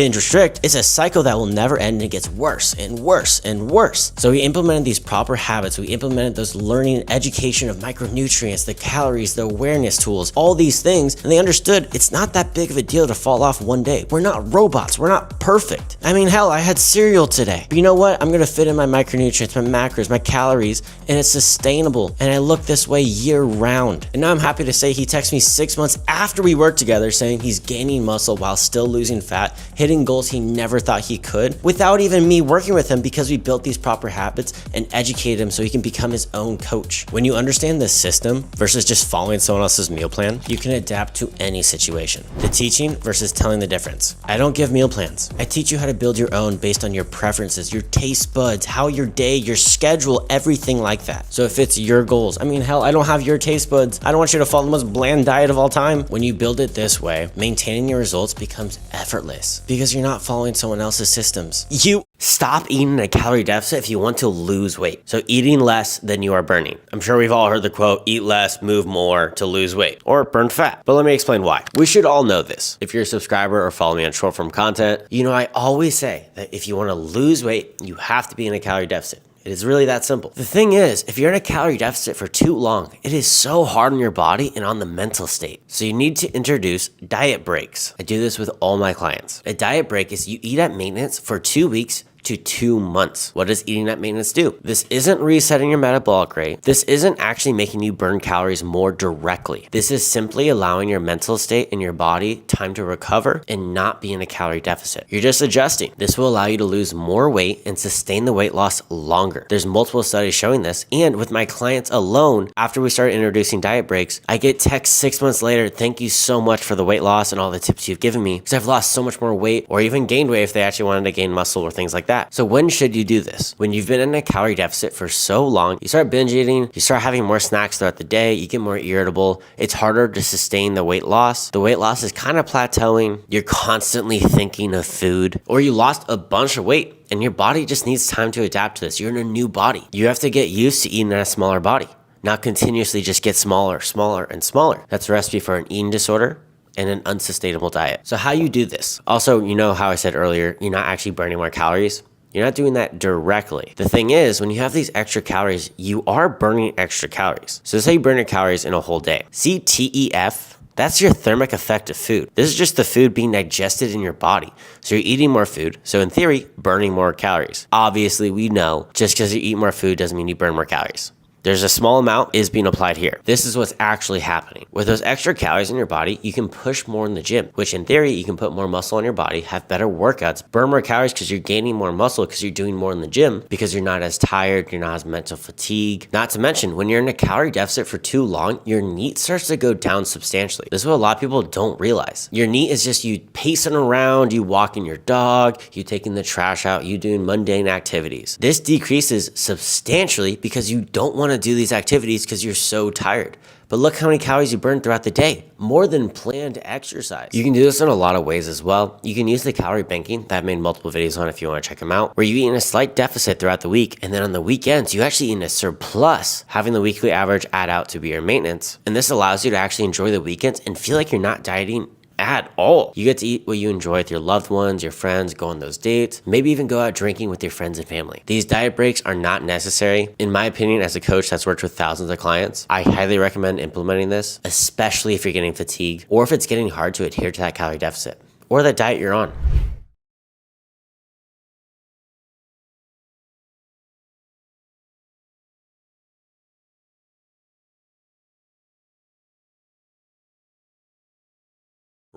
S2: it's a cycle that will never end and it gets worse and worse. worse and worse. So we implemented these proper habits. We implemented those learning education of micronutrients, the calories, the awareness tools, all these things. And they understood it's not that big of a deal to fall off one day. We're not robots. We're not perfect. I mean, hell, I had cereal today. But you know what? I'm going to fit in my micronutrients, my macros, my calories, and it's sustainable. And I look this way year round. And now I'm happy to say he texted me 6 months after we worked together saying he's gaining muscle while still losing fat, hitting goals he never thought he could without even me working with him, because we built these proper habits and educated him so he can become his own coach. When you understand the system versus just following someone else's meal plan, you can adapt to any situation. The teaching versus telling the difference. I don't give meal plans. I teach you how to build your own based on your preferences, your taste buds, how your day, your schedule, everything like that. So if it's your goals, I mean, hell, I don't have your taste buds. I don't want you to follow the most bland diet of all time. When you build it this way, maintaining your results becomes effortless because you're not following someone else's systems. You stop eating a calorie deficit if you want to lose weight. So eating less than you are burning. I'm sure we've all heard the quote, eat less, move more to lose weight or burn fat. But let me explain why. We should all know this. If you're a subscriber or follow me on short form content, you know I always say that if you want to lose weight, you have to be in a calorie deficit. It is really that simple. The thing is, if you're in a calorie deficit for too long, it is so hard on your body and on the mental state. So you need to introduce diet breaks. I do this with all my clients. A diet break is you eat at maintenance for 2 weeks to 2 months. What does eating at maintenance do? This isn't resetting your metabolic rate. This isn't actually making you burn calories more directly. This is simply allowing your mental state and your body time to recover and not be in a calorie deficit. You're just adjusting. This will allow you to lose more weight and sustain the weight loss longer. There's multiple studies showing this. And with my clients alone, after we started introducing diet breaks, I get texts 6 months later, thank you so much for the weight loss and all the tips you've given me, because I've lost so much more weight, or even gained weight if they actually wanted to gain muscle or things like that. So when should you do this? When you've been in a calorie deficit for so long, you start binge eating, you start having more snacks throughout the day, you get more irritable, it's harder to sustain the weight loss. The weight loss is kind of plateauing, you're constantly thinking of food, or you lost a bunch of weight and your body just needs time to adapt to this. You're in a new body. You have to get used to eating in a smaller body, not continuously just get smaller, smaller, and smaller. That's a recipe for an eating disorder and an unsustainable diet. So how you do this? Also, you know how I said earlier, you're not actually burning more calories. You're not doing that directly. The thing is, when you have these extra calories, you are burning extra calories. So this is how you burn your calories in a whole day. See TEF? That's your thermic effect of food. This is just the food being digested in your body. So you're eating more food. So in theory, burning more calories. Obviously, we know just because you eat more food doesn't mean you burn more calories. There's a small amount is being applied here. This is what's actually happening. With those extra calories in your body, you can push more in the gym, which in theory, you can put more muscle on your body, have better workouts, burn more calories because you're gaining more muscle because you're doing more in the gym, because you're not as tired, you're not as mental fatigue. Not to mention, when you're in a calorie deficit for too long, your NEAT starts to go down substantially. This is what a lot of people don't realize. Your NEAT is just you pacing around, you walking your dog, you taking the trash out, you doing mundane activities. This decreases substantially because you don't want to do these activities because you're so tired. But look how many calories you burn throughout the day, more than planned exercise. You can do this in a lot of ways as well. You can use the calorie banking that I've made multiple videos on if you want to check them out, where you eat in a slight deficit throughout the week, and then on the weekends, you actually eat in a surplus, having the weekly average add out to be your maintenance. And this allows you to actually enjoy the weekends and feel like you're not dieting at all. You get to eat what you enjoy with your loved ones, your friends, go on those dates, maybe even go out drinking with your friends and family. These diet breaks are not necessary. In my opinion, as a coach that's worked with thousands of clients, I highly recommend implementing this, especially if you're getting fatigued or if it's getting hard to adhere to that calorie deficit or that diet you're on.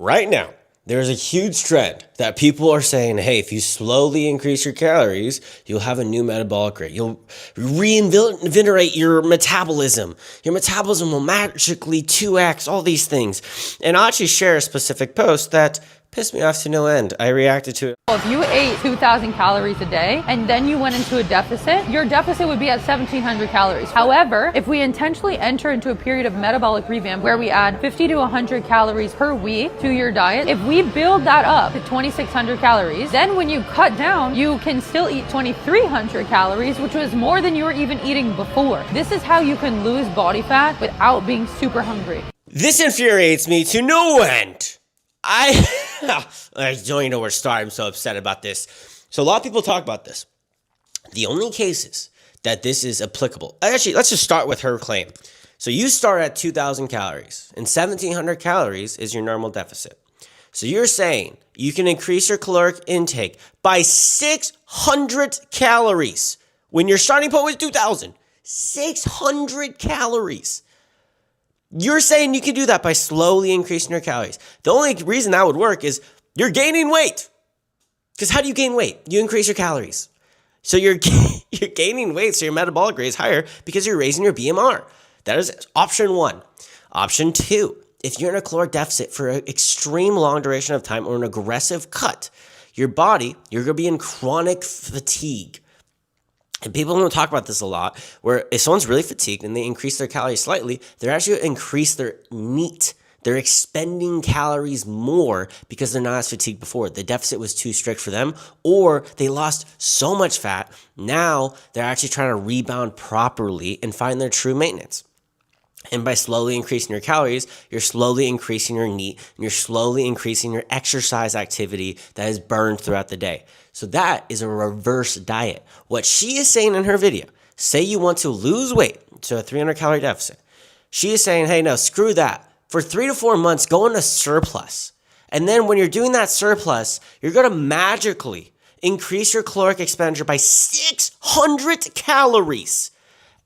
S2: Right now, there's a huge trend that people are saying, hey, if you slowly increase your calories, you'll have a new metabolic rate. You'll reinvigorate your metabolism. Your metabolism will magically 2x, all these things. And I'll actually share a specific post that pissed me off to no end. I reacted to it.
S3: If you ate 2,000 calories a day and then you went into a deficit, your deficit would be at 1,700 calories. However, if we intentionally enter into a period of metabolic revamp where we add 50 to 100 calories per week to your diet, if we build that up to 2,600 calories, then when you cut down, you can still eat 2,300 calories, which was more than you were even eating before. This is how you can lose body fat without being super hungry.
S2: This infuriates me to no end. I don't even know where to start. I'm so upset about this. So a lot of people talk about this. The only cases that this is applicable, actually, let's just start with her claim. So you start at 2,000 calories, and 1,700 calories is your normal deficit. So you're saying you can increase your caloric intake by 600 calories when your starting point was 2,000. 600 calories. You're saying you can do that by slowly increasing your calories. The only reason that would work is you're gaining weight. Because how do you gain weight? You increase your calories. So you're gaining weight, so your metabolic rate is higher because you're raising your BMR. That is option one. Option two, if you're in a caloric deficit for an extreme long duration of time or an aggressive cut, your body, you're going to be in chronic fatigue. And people don't talk about this a lot, where if someone's really fatigued and they increase their calories slightly, they're actually going to increase their NEAT. They're expending calories more because they're not as fatigued before. The deficit was too strict for them, or they lost so much fat. Now they're actually trying to rebound properly and find their true maintenance. And by slowly increasing your calories, you're slowly increasing your NEAT, and you're slowly increasing your exercise activity that is burned throughout the day. So that is a reverse diet. What she is saying in her video, say you want to lose weight to a 300 calorie deficit. She is saying, hey, no, screw that. For 3 to 4 months, go into surplus. And then when you're doing that surplus, you're going to magically increase your caloric expenditure by 600 calories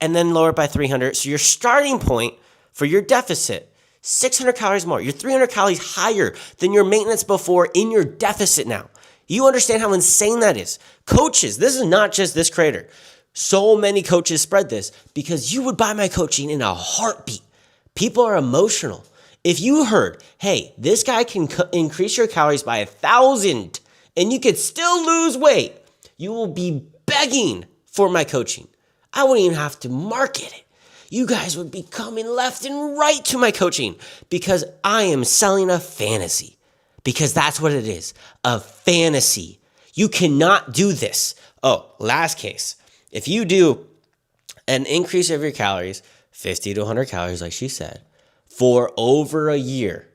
S2: and then lower it by 300. So your starting point for your deficit, 600 calories more. You're 300 calories higher than your maintenance before in your deficit now. You understand how insane that is. Coaches, this is not just this creator. So many coaches spread this because you would buy my coaching in a heartbeat. People are emotional. If you heard, hey, this guy can increase your calories by 1,000 and you could still lose weight, you will be begging for my coaching. I wouldn't even have to market it. You guys would be coming left and right to my coaching because I am selling a fantasy. Because that's what it is, a fantasy. You cannot do this. Oh, last case. If you do an increase of your calories, 50 to 100 calories, like she said, for over a year,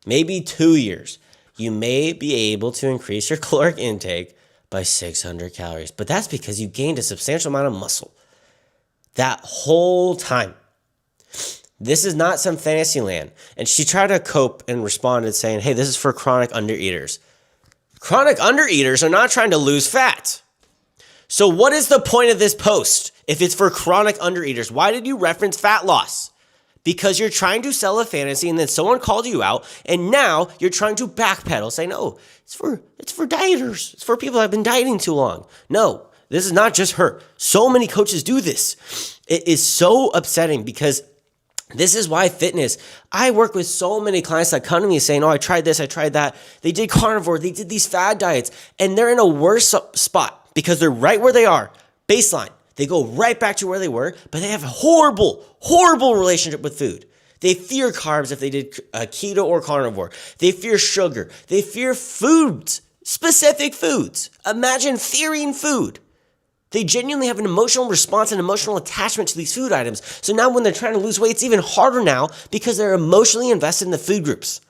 S2: maybe 2 years, you may be able to increase your caloric intake by 600 calories. But that's because you gained a substantial amount of muscle that whole time. This is not some fantasy land. And she tried to cope and responded saying, hey, this is for chronic undereaters. Chronic undereaters are not trying to lose fat. So what is the point of this post if it's for chronic undereaters? Why did you reference fat loss? Because you're trying to sell a fantasy and then someone called you out and now you're trying to backpedal, say, no, it's for dieters. It's for people that have been dieting too long. No, this is not just her. So many coaches do this. It is so upsetting because this is why fitness, I work with so many clients that come to me saying, oh, I tried this, I tried that. They did carnivore, they did these fad diets, and they're in a worse spot because they're right where they are, baseline. They go right back to where they were, but they have a horrible, horrible relationship with food. They fear carbs if they did keto or carnivore. They fear sugar. They fear foods, specific foods. Imagine fearing food. They genuinely have an emotional response and emotional attachment to these food items. So now when they're trying to lose weight, it's even harder now because they're emotionally invested in the food groups.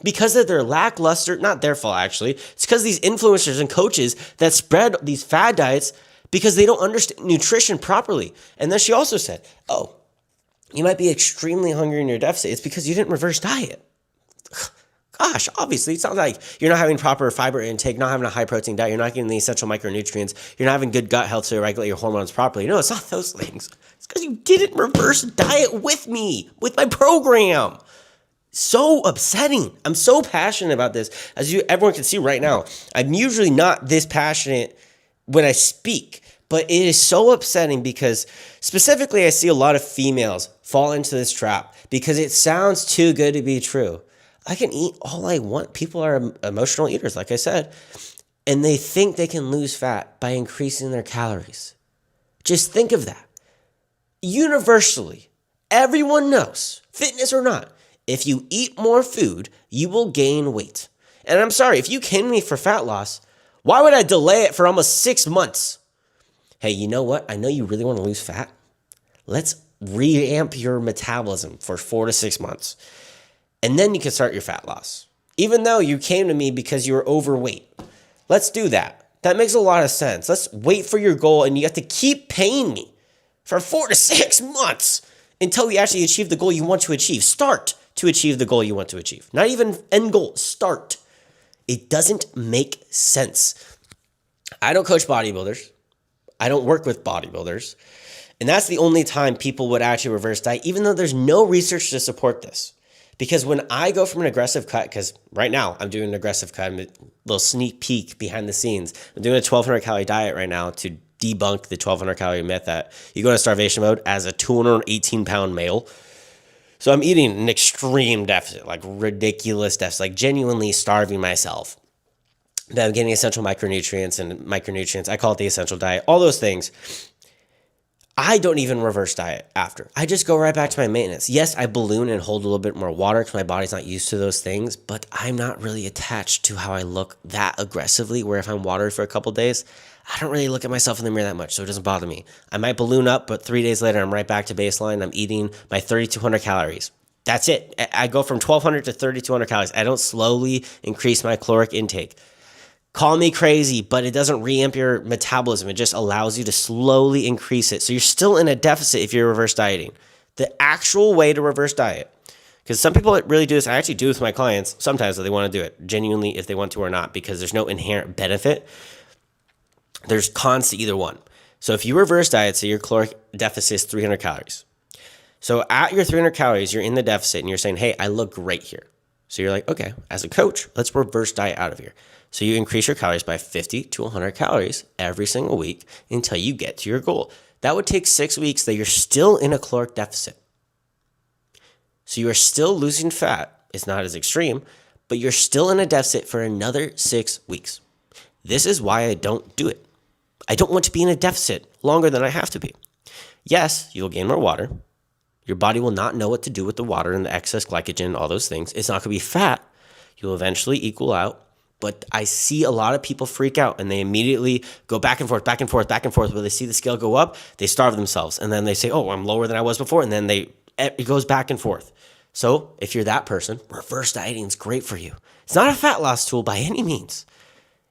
S2: Because of their lackluster, not their fault actually, it's because these influencers and coaches that spread these fad diets because they don't understand nutrition properly. And then she also said, oh, you might be extremely hungry in your deficit. It's because you didn't reverse diet. Gosh, obviously, it sounds like you're not having proper fiber intake, not having a high protein diet, you're not getting the essential micronutrients, you're not having good gut health to regulate your hormones properly. No, it's not those things. It's because you didn't reverse diet with me, with my program. So upsetting. I'm so passionate about this. As everyone can see right now, I'm usually not this passionate when I speak, but it is so upsetting because specifically I see a lot of females fall into this trap because it sounds too good to be true. I can eat all I want. People are emotional eaters, like I said, and they think they can lose fat by increasing their calories. Just think of that. Universally, everyone knows, fitness or not, if you eat more food, you will gain weight. And I'm sorry, if you came to me for fat loss, why would I delay it for almost 6 months? Hey, you know what? I know you really want to lose fat. Let's revamp your metabolism for 4 to 6 months. And then you can start your fat loss. Even though you came to me because you were overweight. Let's do that. That makes a lot of sense. Let's wait for your goal, and you have to keep paying me for 4 to 6 months until you actually achieve the goal you want to achieve. Start to achieve the goal you want to achieve. Not even end goal, start. It doesn't make sense. I don't coach bodybuilders. I don't work with bodybuilders. And that's the only time people would actually reverse diet, even though there's no research to support this. Because when I go from an aggressive cut, because right now I'm doing an aggressive cut, I'm a little sneak peek behind the scenes. I'm doing a 1,200 calorie diet right now to debunk the 1,200 calorie myth that you go into starvation mode as a 218 pound male. So I'm eating an extreme deficit, like ridiculous deficit, like genuinely starving myself. Then I'm getting essential micronutrients. I call it the essential diet, all those things. I don't even reverse diet after. I just go right back to my maintenance. Yes, I balloon and hold a little bit more water because my body's not used to those things, but I'm not really attached to how I look that aggressively, where if I'm watery for a couple days, I don't really look at myself in the mirror that much, so it doesn't bother me. I might balloon up, but 3 days later, I'm right back to baseline. I'm eating my 3,200 calories. That's it. I go from 1,200 to 3,200 calories. I don't slowly increase my caloric intake. Call me crazy, but it doesn't reamp your metabolism. It just allows you to slowly increase it. So you're still in a deficit if you're reverse dieting. The actual way to reverse diet, because some people really do this. I actually do this with my clients sometimes that they want to do it, genuinely if they want to or not, because there's no inherent benefit. There's cons to either one. So if you reverse diet, say your caloric deficit is 300 calories. So at your 300 calories, you're in the deficit and you're saying, hey, I look great here. So you're like, okay, as a coach, let's reverse diet out of here. So you increase your calories by 50 to 100 calories every single week until you get to your goal. That would take 6 weeks that you're still in a caloric deficit. So you are still losing fat. It's not as extreme, but you're still in a deficit for another 6 weeks. This is why I don't do it. I don't want to be in a deficit longer than I have to be. Yes, you'll gain more water. Your body will not know what to do with the water and the excess glycogen, all those things. It's not going to be fat. You'll eventually equal out. But I see a lot of people freak out and they immediately go back and forth, where they see the scale go up, they starve themselves. And then they say, oh, I'm lower than I was before. And then it goes back and forth. So if you're that person, reverse dieting is great for you. It's not a fat loss tool by any means.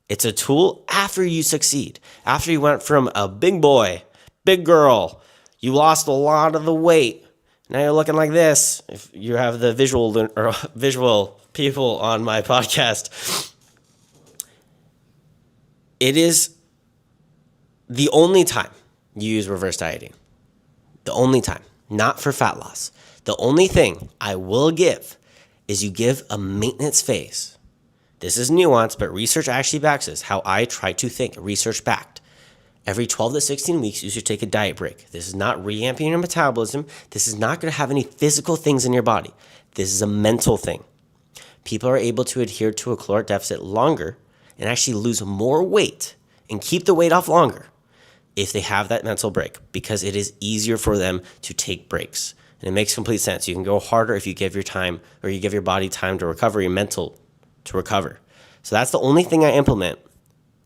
S2: It's a tool after you succeed. After you went from a big boy, big girl, you lost a lot of the weight. Now you're looking like this. If you have the visual people on my podcast, it is the only time you use reverse dieting. The only time, not for fat loss. The only thing I will give is you give a maintenance phase. This is nuanced, but research actually backs this. How I try to think, research backed. Every 12 to 16 weeks, you should take a diet break. This is not reamping your metabolism. This is not going to have any physical things in your body. This is a mental thing. People are able to adhere to a caloric deficit longer and actually lose more weight and keep the weight off longer if they have that mental break, because it is easier for them to take breaks. And it makes complete sense. You can go harder if you give your time, or you give your body time to recover, your mental to recover. So that's the only thing I implement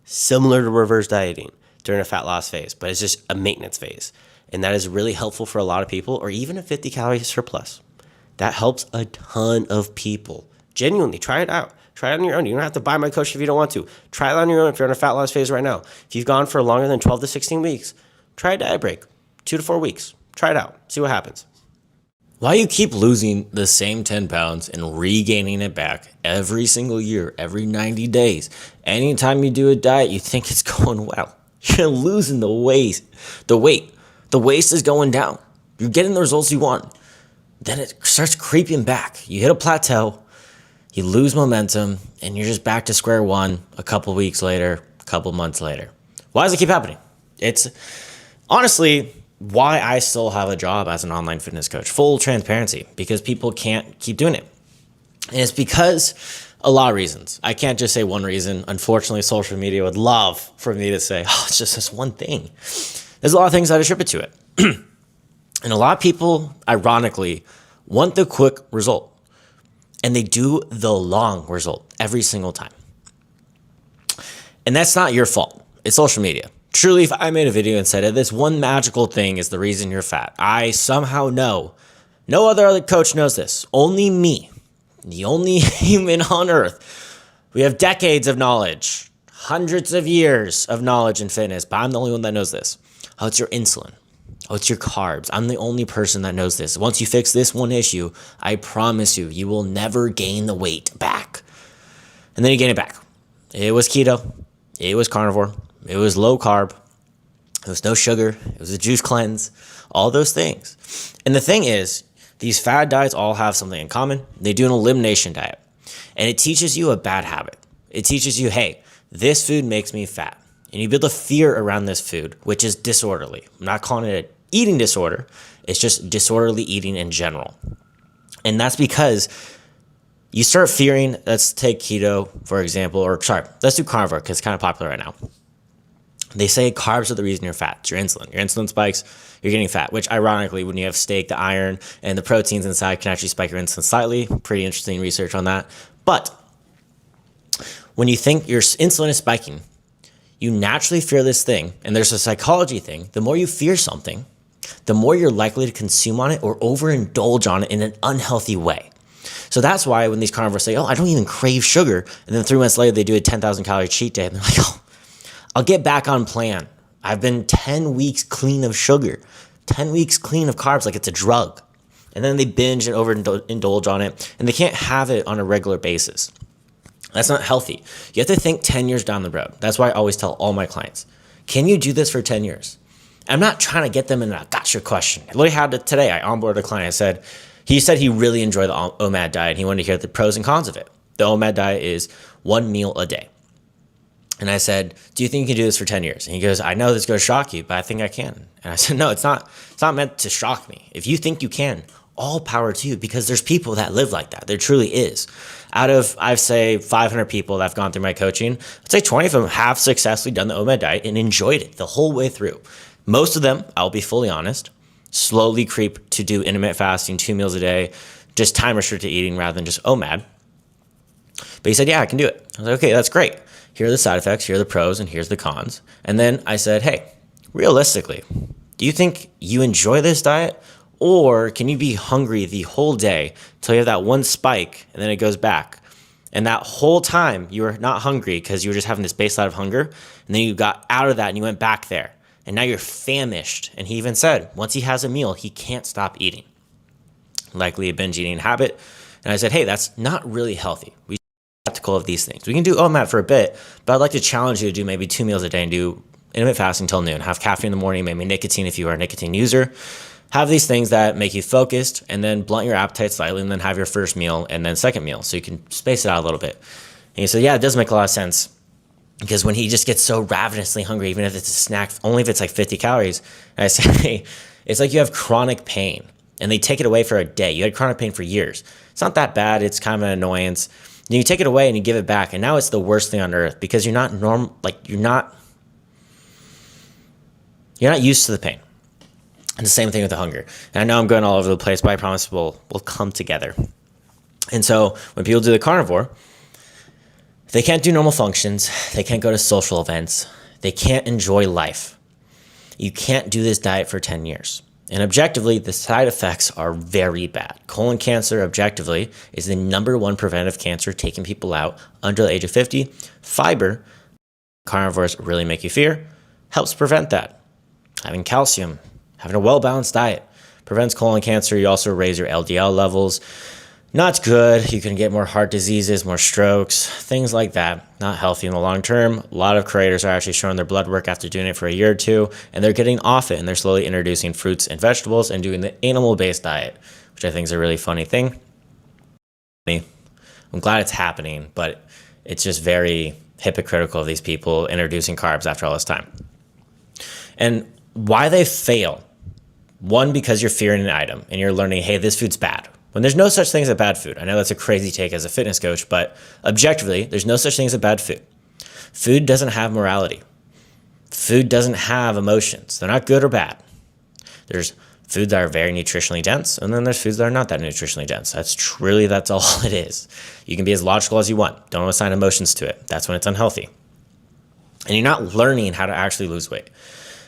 S2: similar to reverse dieting during a fat loss phase, but it's just a maintenance phase. And that is really helpful for a lot of people, or even a 50 calorie surplus. That helps a ton of people. Genuinely, try it out. Try it on your own. You don't have to buy my coach if you don't want to. Try it on your own if you're in a fat loss phase right now. If you've gone for longer than 12 to 16 weeks, try a diet break, 2 to 4 weeks. Try it out. See what happens.
S4: Why you keep losing the same 10 pounds and regaining it back every single year, every 90 days. Anytime you do a diet, you think it's going well. You're losing the weight. The waist is going down. You're getting the results you want. Then it starts creeping back. You hit a plateau, you lose momentum, and you're just back to square one a couple weeks later, a couple months later. Why does it keep happening? It's honestly why I still have a job as an online fitness coach. Full transparency, because people can't keep doing it. And it's because a lot of reasons. I can't just say one reason. Unfortunately, social media would love for me to say, oh, it's just this one thing. There's a lot of things that attribute to it. And a lot of people, ironically, want the quick result. And they do the long result every single time. And that's not your fault. It's social media. Truly, if I made a video and said this one magical thing is the reason you're fat, I somehow know, no other coach knows this, only me, the only human on earth. We have decades of knowledge,
S2: hundreds of years of knowledge in fitness, but I'm the only one that knows this. Oh, it's your insulin. Oh, it's your carbs. I'm the only person that knows this. Once you fix this one issue, I promise you, you will never gain the weight back. And then you gain it back. It was keto. It was carnivore. It was low carb. It was no sugar. It was a juice cleanse. All those things. And the thing is, these fad diets all have something in common. They do an elimination diet. And it teaches you a bad habit. It teaches you, hey, this food makes me fat. And you build a fear around this food, which is disorderly. I'm not calling it an eating disorder. It's just disorderly eating in general. And that's because you start fearing, let's take keto, for example, or sorry, let's do carnivore because it's kind of popular right now. They say carbs are the reason you're fat. It's your insulin. Your insulin spikes, you're getting fat, which ironically, when you have steak, the iron and the proteins inside can actually spike your insulin slightly. Pretty interesting research on that. But when you think your insulin is spiking, you naturally fear this thing. And there's a psychology thing. The more you fear something, the more you're likely to consume on it or overindulge on it in an unhealthy way. So that's why when these carnivores say, oh, I don't even crave sugar. And then 3 months later, they do a 10,000 calorie cheat day. And they're like, oh, I'll get back on plan. I've been 10 weeks clean of sugar, 10 weeks clean of carbs like it's a drug. And then they binge and overindulge on it. And they can't have it on a regular basis. That's not healthy. You have to think 10 years down the road. That's why I always tell all my clients, can you do this for 10 years? I'm not trying to get them in a gotcha question. I literally had it today. I onboarded a client. He said he really enjoyed the OMAD diet. He wanted to hear the pros and cons of it. The OMAD diet is 1 meal a day. And I said, do you think you can do this for 10 years? And he goes, I know this is going to shock you, but I think I can. And I said, no, it's not meant to shock me. If you think you can, all power to you, because there's people that live like that. There truly is. Out of, I'd say 500 people that have gone through my coaching, I'd say 20 of them have successfully done the OMAD diet and enjoyed it the whole way through. Most of them, I'll be fully honest, slowly creep to do intermittent fasting, 2 meals a day, just time restricted eating rather than just OMAD. But he said, yeah, I can do it. I was like, okay, that's great. Here are the side effects, here are the pros, and here's the cons. And then I said, hey, realistically, do you think you enjoy this diet? Or can you be hungry the whole day till you have that one spike and then it goes back? And that whole time you were not hungry because you were just having this baseline of hunger. And then you got out of that and you went back there. And now you're famished. And he even said, once he has a meal, he can't stop eating. Likely a binge eating habit. And I said, hey, that's not really healthy. We practical of these things. We can do OMAD for a bit, but I'd like to challenge you to do maybe 2 meals a day and do intermittent fasting until noon. Have caffeine in the morning, maybe nicotine if you are a nicotine user. Have these things that make you focused and then blunt your appetite slightly and then have your first meal and then second meal so you can space it out a little bit. And he said, yeah, it does make a lot of sense because when he just gets so ravenously hungry, even if it's a snack, only if it's like 50 calories, and I say, hey, it's like you have chronic pain and they take it away for a day. You had chronic pain for years. It's not that bad. It's kind of an annoyance. Then you take it away and you give it back, and now it's the worst thing on earth because you're not you're not used to the pain. And the same thing with the hunger. And I know I'm going all over the place, but I promise we'll come together. And so when people do the carnivore, they can't do normal functions. They can't go to social events. They can't enjoy life. You can't do this diet for 10 years. And objectively, the side effects are very bad. Colon cancer, objectively, is the #1 preventive cancer taking people out under the age of 50. Fiber, carnivores really make you fear, helps prevent that. Having calcium, having a well-balanced diet, prevents colon cancer. You also raise your LDL levels. Not good. You can get more heart diseases, more strokes, things like that. Not healthy in the long term. A lot of creators are actually showing their blood work after doing it for a year or two, and they're getting off it, and they're slowly introducing fruits and vegetables and doing the animal-based diet, which I think is a really funny thing. I'm glad it's happening, but it's just very hypocritical of these people introducing carbs after all this time. And why they fail, one, because you're fearing an item, and you're learning, hey, this food's bad. When there's no such thing as a bad food. I know that's a crazy take as a fitness coach, but objectively, there's no such thing as a bad food. Food doesn't have morality. Food doesn't have emotions. They're not good or bad. There's foods that are very nutritionally dense, and then there's foods that are not that nutritionally dense. That's all it is. You can be as logical as you want. Don't assign emotions to it. That's when it's unhealthy. And you're not learning how to actually lose weight.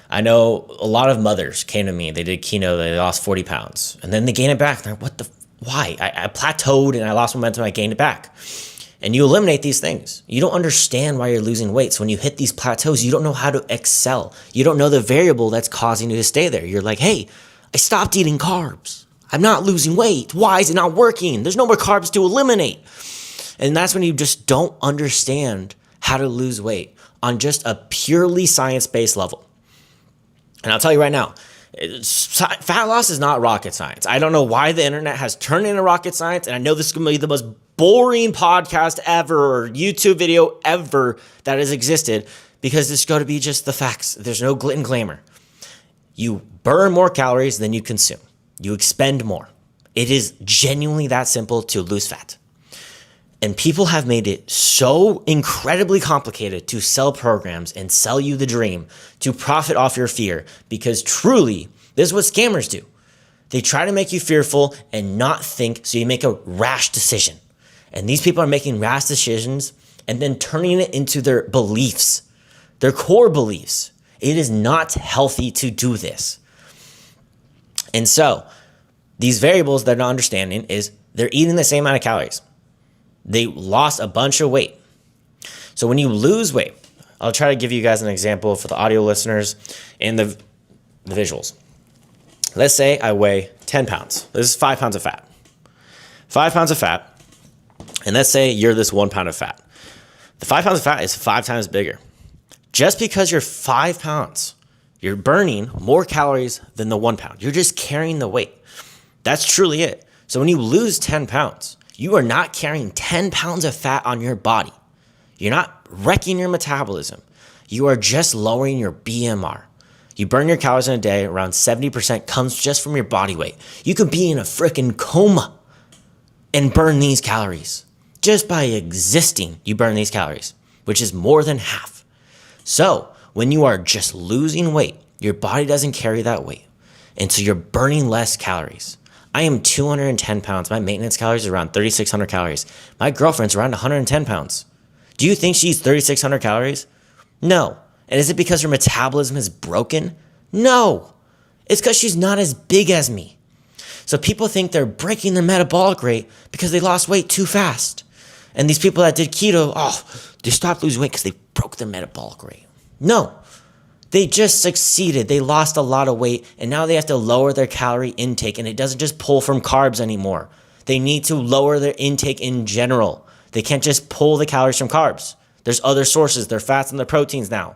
S2: I know a lot of mothers came to me. They did keto. They lost 40 pounds. And then they gained it back. They're like, why? I plateaued and I lost momentum. I gained it back. and you eliminate these things. You don't understand why you're losing weight. So when you hit these plateaus, you don't know how to excel. You don't know the variable that's causing you to stay there. You're like, hey, I stopped eating carbs. I'm not losing weight. Why is it not working? There's no more carbs to eliminate. And that's when you just don't understand how to lose weight on just a purely science-based level. And I'll tell you right now, fat loss is not rocket science. I don't know why the internet has turned into rocket science, and I know this is going to be the most boring podcast ever or YouTube video ever that has existed, because it's going to be just the facts. There's no glit and glamour. You burn more calories than you consume. You expend more. It is genuinely that simple to lose fat. And people have made it so incredibly complicated to sell programs and sell you the dream to profit off your fear, because truly, this is what scammers do. They try to make you fearful and not think, so you make a rash decision. And these people are making rash decisions and then turning it into their beliefs, their core beliefs. It is not healthy to do this. And so these variables they're not understanding is they're eating the same amount of calories. They lost a bunch of weight. So when you lose weight, I'll try to give you guys an example for the audio listeners and the visuals. Let's say I weigh 10 pounds. This is 5 pounds of fat. 5 pounds of fat. And let's say you're this 1 pound of fat. The 5 pounds of fat is 5 times bigger. Just because you're 5 pounds, you're burning more calories than the 1 pound. You're just carrying the weight. That's truly it. So when you lose 10 pounds, you are not carrying 10 pounds of fat on your body. You're not wrecking your metabolism. You are just lowering your BMR. You burn your calories in a day, around 70% comes just from your body weight. You could be in a freaking coma and burn these calories. Just by existing, you burn these calories, which is more than half. So when you are just losing weight, your body doesn't carry that weight. And so you're burning less calories. I am 210 pounds. My maintenance calories are around 3,600 calories. My girlfriend's around 110 pounds. Do you think she's 3,600 calories? No. And is it because her metabolism is broken? No. It's because she's not as big as me. So people think they're breaking their metabolic rate because they lost weight too fast. And these people that did keto, they stopped losing weight because they broke their metabolic rate. No. They just succeeded. They lost a lot of weight, and now they have to lower their calorie intake, and it doesn't just pull from carbs anymore. They need to lower their intake in general. They can't just pull the calories from carbs. There's other sources, their fats and their proteins now.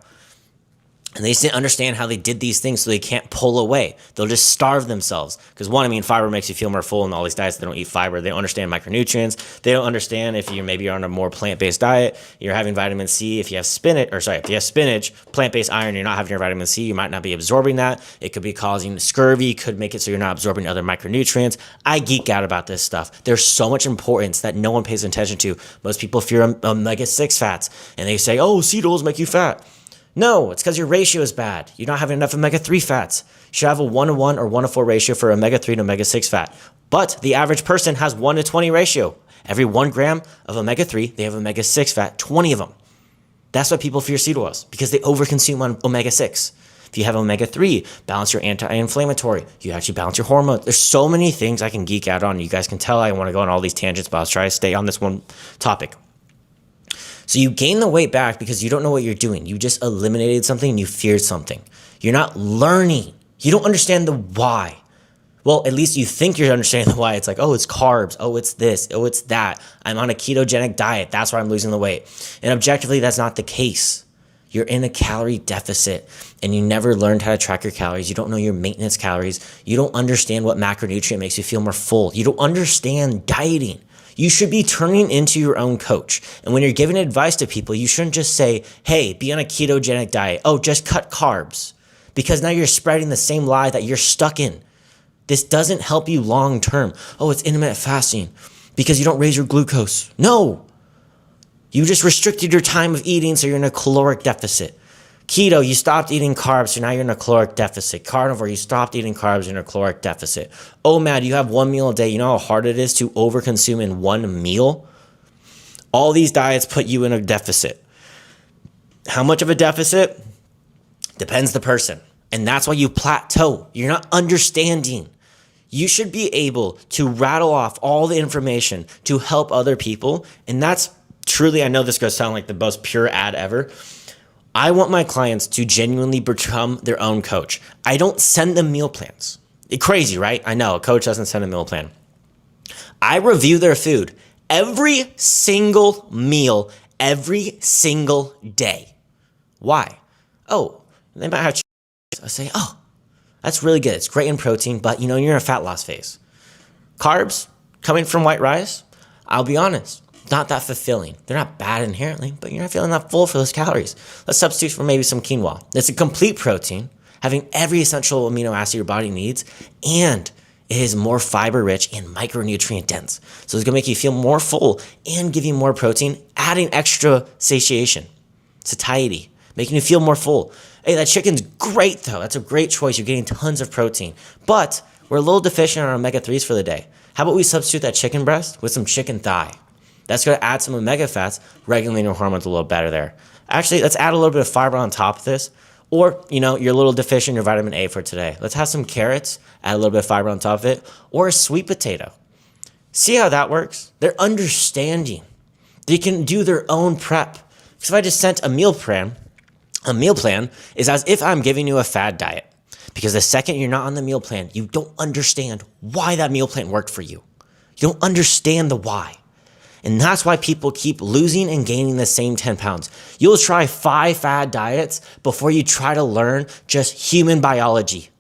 S2: And they just didn't understand how they did these things, so they can't pull away. They'll just starve themselves. Because one, fiber makes you feel more full, and all these diets, they don't eat fiber. They don't understand micronutrients. They don't understand if you're on a more plant-based diet, you're having vitamin C. If you have spinach, plant-based iron, you're not having your vitamin C, you might not be absorbing that. It could be causing scurvy, could make it so you're not absorbing other micronutrients. I geek out about this stuff. There's so much importance that no one pays attention to. Most people fear omega-6 fats, and they say, seed oils make you fat. No, it's because your ratio is bad. You're not having enough omega-3 fats. You should have a 1-to-1 or 1-to-4 ratio for omega-3 to omega-6 fat. But the average person has 1-to-20 ratio. Every 1 gram of omega-3, they have omega-6 fat, 20 of them. That's why people fear seed oils, because they overconsume on omega-6. If you have omega-3, balance your anti-inflammatory. You actually balance your hormones. There's so many things I can geek out on. You guys can tell I want to go on all these tangents, but I'll try to stay on this one topic. So you gain the weight back because you don't know what you're doing. You just eliminated something and you feared something. You're not learning. You don't understand the why. Well, at least you think you're understanding the why. It's like, it's carbs. It's this. It's that. I'm on a ketogenic diet. That's why I'm losing the weight. And objectively, that's not the case. You're in a calorie deficit and you never learned how to track your calories. You don't know your maintenance calories. You don't understand what macronutrient makes you feel more full. You don't understand dieting. You should be turning into your own coach. And when you're giving advice to people, you shouldn't just say, hey, be on a ketogenic diet. Just cut carbs. Because now you're spreading the same lie that you're stuck in. This doesn't help you long term. It's intermittent fasting because you don't raise your glucose. No. You just restricted your time of eating, so you're in a caloric deficit. Keto, you stopped eating carbs, so now you're in a caloric deficit. Carnivore, you stopped eating carbs, you're in a caloric deficit. OMAD, you have 1 meal a day. You know how hard it is to overconsume in 1 meal? All these diets put you in a deficit. How much of a deficit? Depends the person. And that's why you plateau. You're not understanding. You should be able to rattle off all the information to help other people. And that's truly, I know this is going to sound like the most pure ad ever. I want my clients to genuinely become their own coach. I don't send them meal plans. It's crazy, right? I know a coach doesn't send a meal plan. I review their food every single meal, every single day. Why? Oh, they might have chicken. I say, oh, that's really good. It's great in protein, but you're in a fat loss phase. Carbs coming from white rice, I'll be honest, not that fulfilling. They're not bad inherently, but you're not feeling that full for those calories. Let's substitute for maybe some quinoa. It's a complete protein, having every essential amino acid your body needs, and it is more fiber rich and micronutrient dense. So it's gonna make you feel more full and give you more protein, adding extra satiation, satiety, making you feel more full. Hey, that chicken's great though. That's a great choice. You're getting tons of protein, but we're a little deficient on our omega-3s for the day. How about we substitute that chicken breast with some chicken thigh? That's gonna add some omega fats, regulating your hormones a little better there. Actually, let's add a little bit of fiber on top of this. Or, you're a little deficient in your vitamin A for today. Let's have some carrots, add a little bit of fiber on top of it, or a sweet potato. See how that works? They're understanding. They can do their own prep. Because if I just sent a meal plan is as if I'm giving you a fad diet. Because the second you're not on the meal plan, you don't understand why that meal plan worked for you. You don't understand the why. And that's why people keep losing and gaining the same 10 pounds. You'll try 5 fad diets before you try to learn just human biology.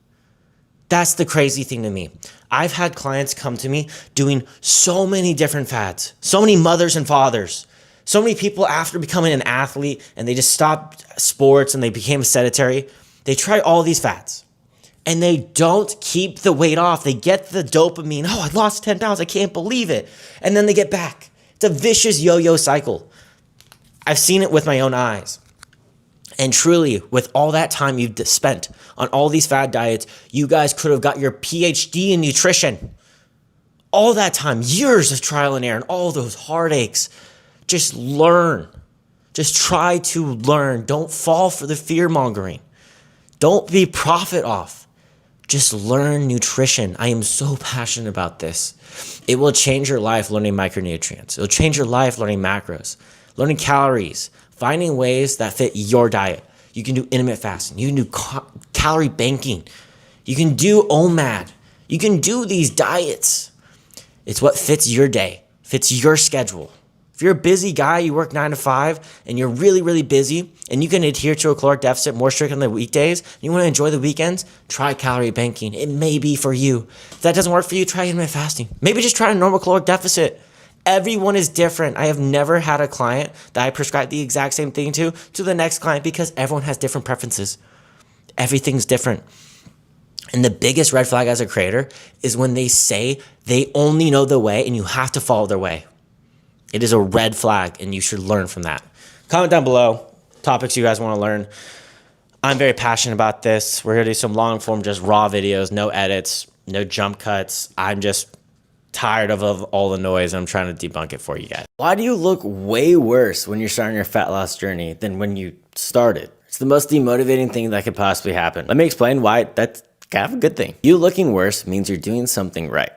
S2: That's the crazy thing to me. I've had clients come to me doing so many different fads, so many mothers and fathers, so many people after becoming an athlete and they just stopped sports and they became sedentary. They try all these fads and they don't keep the weight off. They get the dopamine. Oh, I lost 10 pounds. I can't believe it. And then they get back. It's a vicious yo-yo cycle. I've seen it with my own eyes. And truly, with all that time you've spent on all these fad diets, you guys could have got your PhD in nutrition. All that time, years of trial and error, and all those heartaches. Just learn. Just try to learn. Don't fall for the fear-mongering. Don't be profit off. Just learn nutrition. I am so passionate about this. It will change your life learning micronutrients. It'll change your life learning macros, learning calories, finding ways that fit your diet. You can do intermittent fasting. You can do calorie banking. You can do OMAD. You can do these diets. It's what fits your day, fits your schedule. If you're a busy guy, you work 9 to 5, and you're really, really busy, and you can adhere to a caloric deficit more strict on the weekdays, and you want to enjoy the weekends, try calorie banking. It may be for you. If that doesn't work for you, try intermittent fasting. Maybe just try a normal caloric deficit. Everyone is different. I have never had a client that I prescribe the exact same thing to the next client because everyone has different preferences. Everything's different. And the biggest red flag as a creator is when they say they only know the way and you have to follow their way. It is a red flag, and you should learn from that. Comment down below topics you guys want to learn. I'm very passionate about this. We're going to do some long form, just raw videos, no edits, no jump cuts. I'm just tired of all the noise. I'm trying to debunk it for you guys. Why do you look way worse when you're starting your fat loss journey than when you started? It's the most demotivating thing that could possibly happen. Let me explain why that's kind of a good thing. You looking worse means you're doing something right.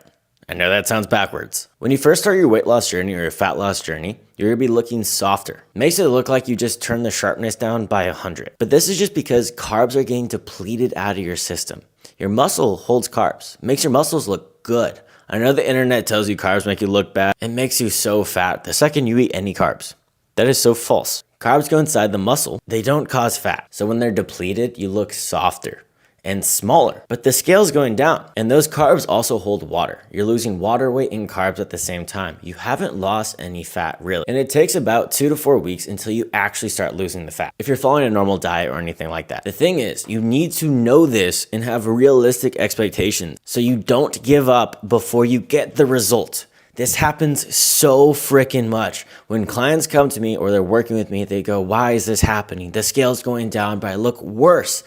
S2: I know that sounds backwards. When you first start your weight loss journey or your fat loss journey, you're gonna be looking softer. It makes it look like you just turned the sharpness down by 100. But this is just because carbs are getting depleted out of your system. Your muscle holds carbs. It makes your muscles look good. I know the internet tells you carbs make you look bad. It makes you so fat the second you eat any carbs. That is so false. Carbs go inside the muscle. They don't cause fat. So when they're depleted, you look softer and smaller, but the scale's going down. And those carbs also hold water. You're losing water weight in carbs at the same time. You haven't lost any fat really. And it takes about 2 to 4 weeks until you actually start losing the fat if you're following a normal diet or anything like that. The thing is, you need to know this and have realistic expectations so you don't give up before you get the result. This happens so freaking much. When clients come to me or they're working with me, they go, why is this happening? The scale's going down, but I look worse.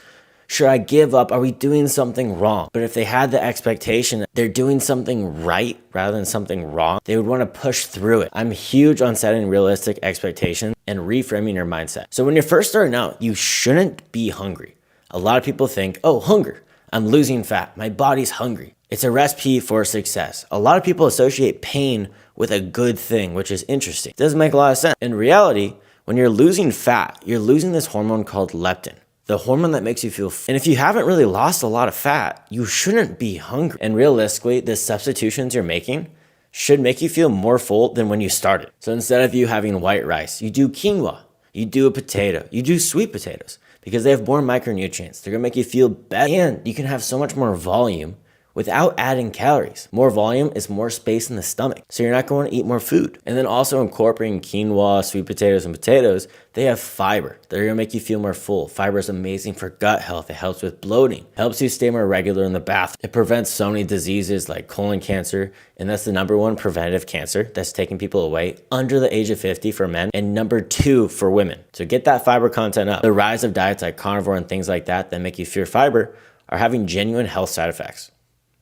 S2: Should I give up? Are we doing something wrong? But if they had the expectation that they're doing something right rather than something wrong, they would want to push through it. I'm huge on setting realistic expectations and reframing your mindset. So when you're first starting out, you shouldn't be hungry. A lot of people think, oh, hunger. I'm losing fat. My body's hungry. It's a recipe for success. A lot of people associate pain with a good thing, which is interesting. It doesn't make a lot of sense. In reality, when you're losing fat, you're losing this hormone called leptin, the hormone that makes you feel full. And if you haven't really lost a lot of fat, you shouldn't be hungry. And realistically, the substitutions you're making should make you feel more full than when you started. So instead of you having white rice, you do quinoa, you do a potato, you do sweet potatoes because they have more micronutrients. They're gonna make you feel better and you can have so much more volume without adding calories. More volume is more space in the stomach, so you're not going to eat more food. And then also incorporating quinoa, sweet potatoes, and potatoes, they have fiber. They're gonna make you feel more full. Fiber is amazing for gut health. It helps with bloating, helps you stay more regular in the bath. It prevents so many diseases like colon cancer, and that's the #1 preventative cancer that's taking people away under the age of 50 for men, and #2 for women. So get that fiber content up. The rise of diets like carnivore and things like that make you fear fiber are having genuine health side effects.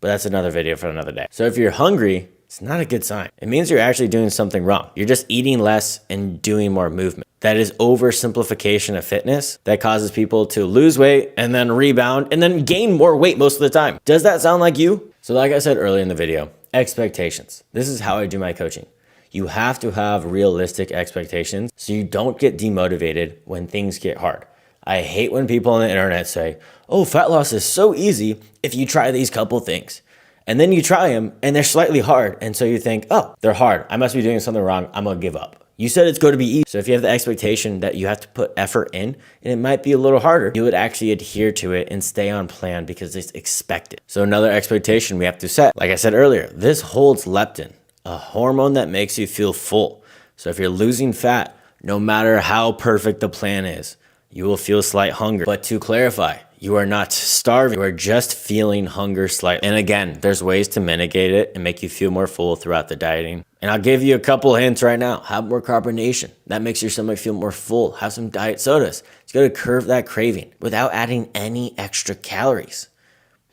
S2: But that's another video for another day. So if you're hungry, it's not a good sign. It means you're actually doing something wrong. You're just eating less and doing more movement. That is oversimplification of fitness that causes people to lose weight and then rebound and then gain more weight most of the time. Does that sound like you? So like I said earlier in the video, expectations. This is how I do my coaching. You have to have realistic expectations so you don't get demotivated when things get hard. I hate when people on the internet say, oh, fat loss is so easy if you try these couple things. And then you try them and they're slightly hard. And so you think, oh, they're hard. I must be doing something wrong. I'm gonna give up. You said it's going to be easy. So if you have the expectation that you have to put effort in and it might be a little harder, you would actually adhere to it and stay on plan because it's expected. So another expectation we have to set, like I said earlier, this holds leptin, a hormone that makes you feel full. So if you're losing fat, no matter how perfect the plan is, you will feel slight hunger. But to clarify, you are not starving. You are just feeling hunger slightly. And again, there's ways to mitigate it and make you feel more full throughout the dieting. And I'll give you a couple hints right now. Have more carbonation. That makes your stomach feel more full. Have some diet sodas. It's going to curb that craving without adding any extra calories.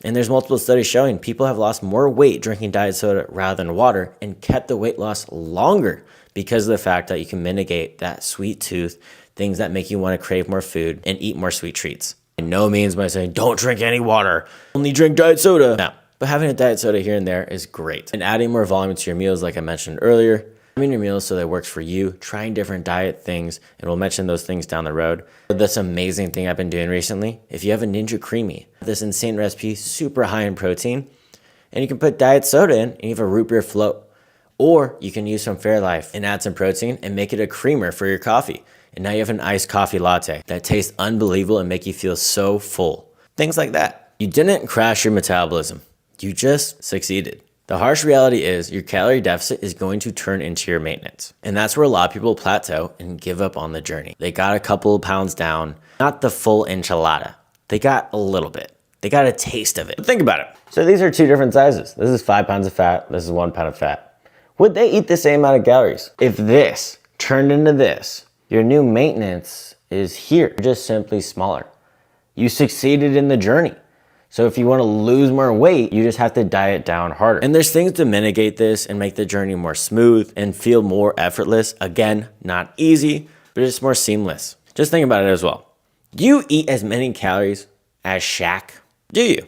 S2: And there's multiple studies showing people have lost more weight drinking diet soda rather than water and kept the weight loss longer because of the fact that you can mitigate that sweet tooth, things that make you want to crave more food and eat more sweet treats. And no means by saying, don't drink any water, only drink diet soda. No, but having a diet soda here and there is great. And adding more volume to your meals, like I mentioned earlier, having your meals so that it works for you, trying different diet things, and we'll mention those things down the road. This amazing thing I've been doing recently, if you have a Ninja Creamy, this insane recipe, super high in protein, and you can put diet soda in and you have a root beer float. Or you can use some Fairlife and add some protein and make it a creamer for your coffee. And now you have an iced coffee latte that tastes unbelievable and make you feel so full. Things like that. You didn't crash your metabolism. You just succeeded. The harsh reality is your calorie deficit is going to turn into your maintenance. And that's where a lot of people plateau and give up on the journey. They got a couple of pounds down, not the full enchilada. They got a little bit. They got a taste of it. But think about it. So these are two different sizes. This is 5 pounds of fat. This is 1 pound of fat. Would they eat the same amount of calories? If this turned into this, your new maintenance is here, just simply smaller. You succeeded in the journey. So if you want to lose more weight, you just have to diet down harder. And there's things to mitigate this and make the journey more smooth and feel more effortless. Again, not easy, but it's more seamless. Just think about it as well. Do you eat as many calories as Shaq? Do you?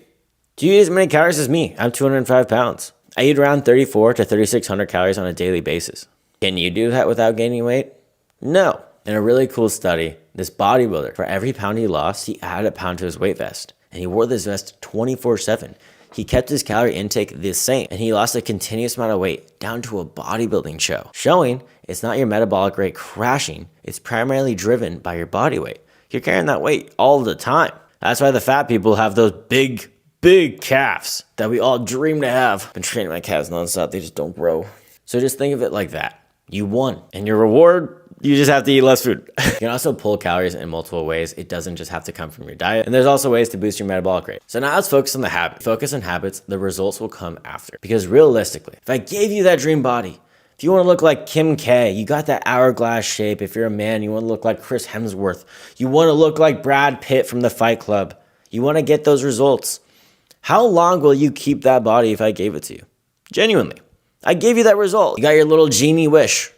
S2: Do you eat as many calories as me? I'm 205 pounds. I eat around 3,400 to 3,600 calories on a daily basis. Can you do that without gaining weight? No. In a really cool study, this bodybuilder, for every pound he lost, he added a pound to his weight vest. And he wore this vest 24/7. He kept his calorie intake the same, and he lost a continuous amount of weight down to a bodybuilding show, showing it's not your metabolic rate crashing, it's primarily driven by your body weight. You're carrying that weight all the time. That's why the fat people have those big calves that we all dream to have. I've been training my calves nonstop, they just don't grow. So just think of it like that. You won, and your reward, you just have to eat less food. You can also pull calories in multiple ways. It doesn't just have to come from your diet. And there's also ways to boost your metabolic rate. So now let's focus on the habit. Focus on habits, the results will come after. Because realistically, if I gave you that dream body, if you want to look like Kim K, you got that hourglass shape. If you're a man, you want to look like Chris Hemsworth. You want to look like Brad Pitt from the Fight Club. You want to get those results. How long will you keep that body if I gave it to you? Genuinely. I gave you that result. You got your little genie wish.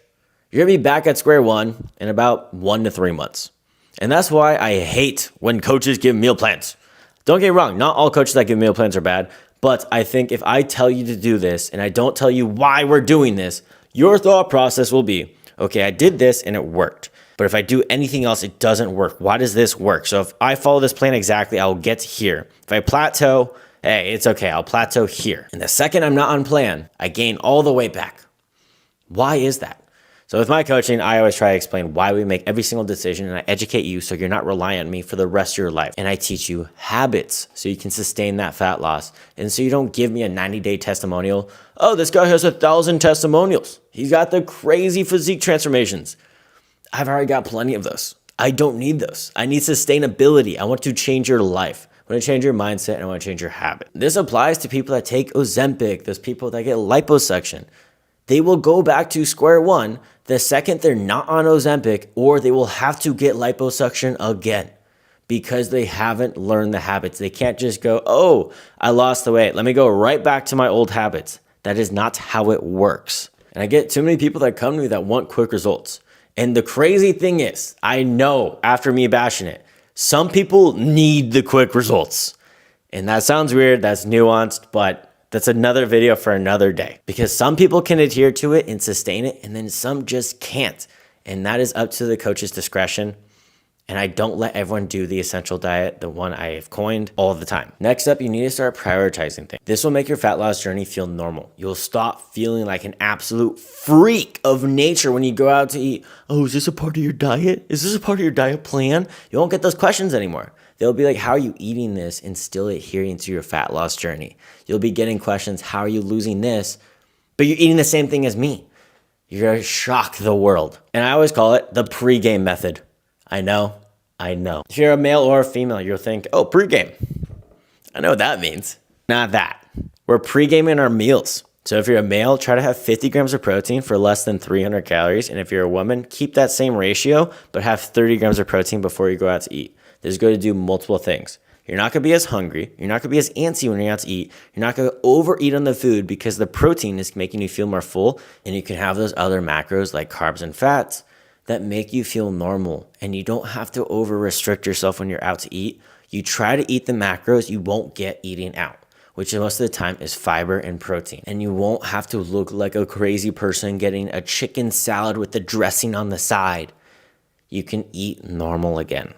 S2: You're gonna be back at square one in about 1 to 3 months. And that's why I hate when coaches give meal plans. Don't get me wrong, not all coaches that give meal plans are bad, But I think if I tell you to do this and I don't tell you why we're doing this, your thought process will be, okay, I did this and it worked. But if I do anything else, it doesn't work. Why does this work? So if I follow this plan exactly, I will get to here. If I plateau, hey, it's okay. I'll plateau here. And the second I'm not on plan, I gain all the way back. Why is that? So with my coaching, I always try to explain why we make every single decision, and I educate you so you're not relying on me for the rest of your life. And I teach you habits so you can sustain that fat loss. And so you don't give me a 90-day testimonial. Oh, this guy has 1,000 testimonials. He's got the crazy physique transformations. I've already got plenty of those. I don't need those. I need sustainability. I want to change your life. I want to change your mindset, and I want to change your habit. This applies to people that take Ozempic, those people that get liposuction. They will go back to square one the second they're not on Ozempic, or they will have to get liposuction again because they haven't learned the habits. They can't just go, oh, I lost the weight. Let me go right back to my old habits. That is not how it works. And I get too many people that come to me that want quick results. And the crazy thing is, I know after me bashing it, some people need the quick results. And that sounds weird, that's nuanced, but that's another video for another day, because some people can adhere to it and sustain it, and then some just can't. And that is up to the coach's discretion. And I don't let everyone do the essential diet, the one I have coined, all the time. Next up, you need to start prioritizing things. This will make your fat loss journey feel normal. You'll stop feeling like an absolute freak of nature when you go out to eat. Oh, is this a part of your diet? Is this a part of your diet plan? You won't get those questions anymore. They'll be like, how are you eating this and still adhering to your fat loss journey? You'll be getting questions, how are you losing this, but you're eating the same thing as me? You're gonna shock the world. And I always call it the pregame method. I know. If you're a male or a female, you'll think, oh, pregame. I know what that means. Not that. We're pregaming our meals. So if you're a male, try to have 50 grams of protein for less than 300 calories. And if you're a woman, keep that same ratio, but have 30 grams of protein before you go out to eat. This is going to do multiple things. You're not going to be as hungry. You're not going to be as antsy when you're out to eat. You're not going to overeat on the food because the protein is making you feel more full. And you can have those other macros like carbs and fats that make you feel normal. And you don't have to over restrict yourself when you're out to eat. You try to eat the macros you won't get eating out, which most of the time is fiber and protein. And you won't have to look like a crazy person getting a chicken salad with the dressing on the side. You can eat normal again.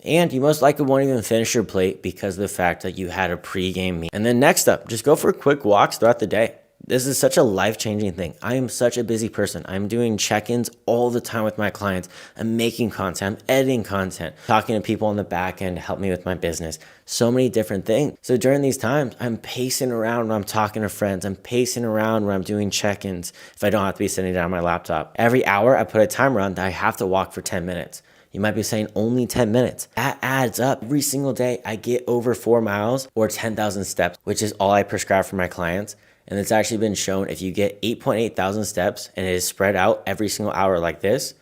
S2: And you most likely won't even finish your plate because of the fact that you had a pregame meal. And then next up, just go for quick walks throughout the day. This is such a life-changing thing. I am such a busy person. I'm doing check-ins all the time with my clients. I'm making content, I'm editing content, talking to people on the back end to help me with my business. So many different things. So during these times, I'm pacing around when I'm talking to friends. I'm pacing around when I'm doing check-ins if I don't have to be sitting down on my laptop. Every hour, I put a timer on that I have to walk for 10 minutes. You might be saying only 10 minutes. That adds up. Every single day, I get over 4 miles or 10,000 steps, which is all I prescribe for my clients. And it's actually been shown if you get 8.8 thousand steps and it is spread out every single hour like this,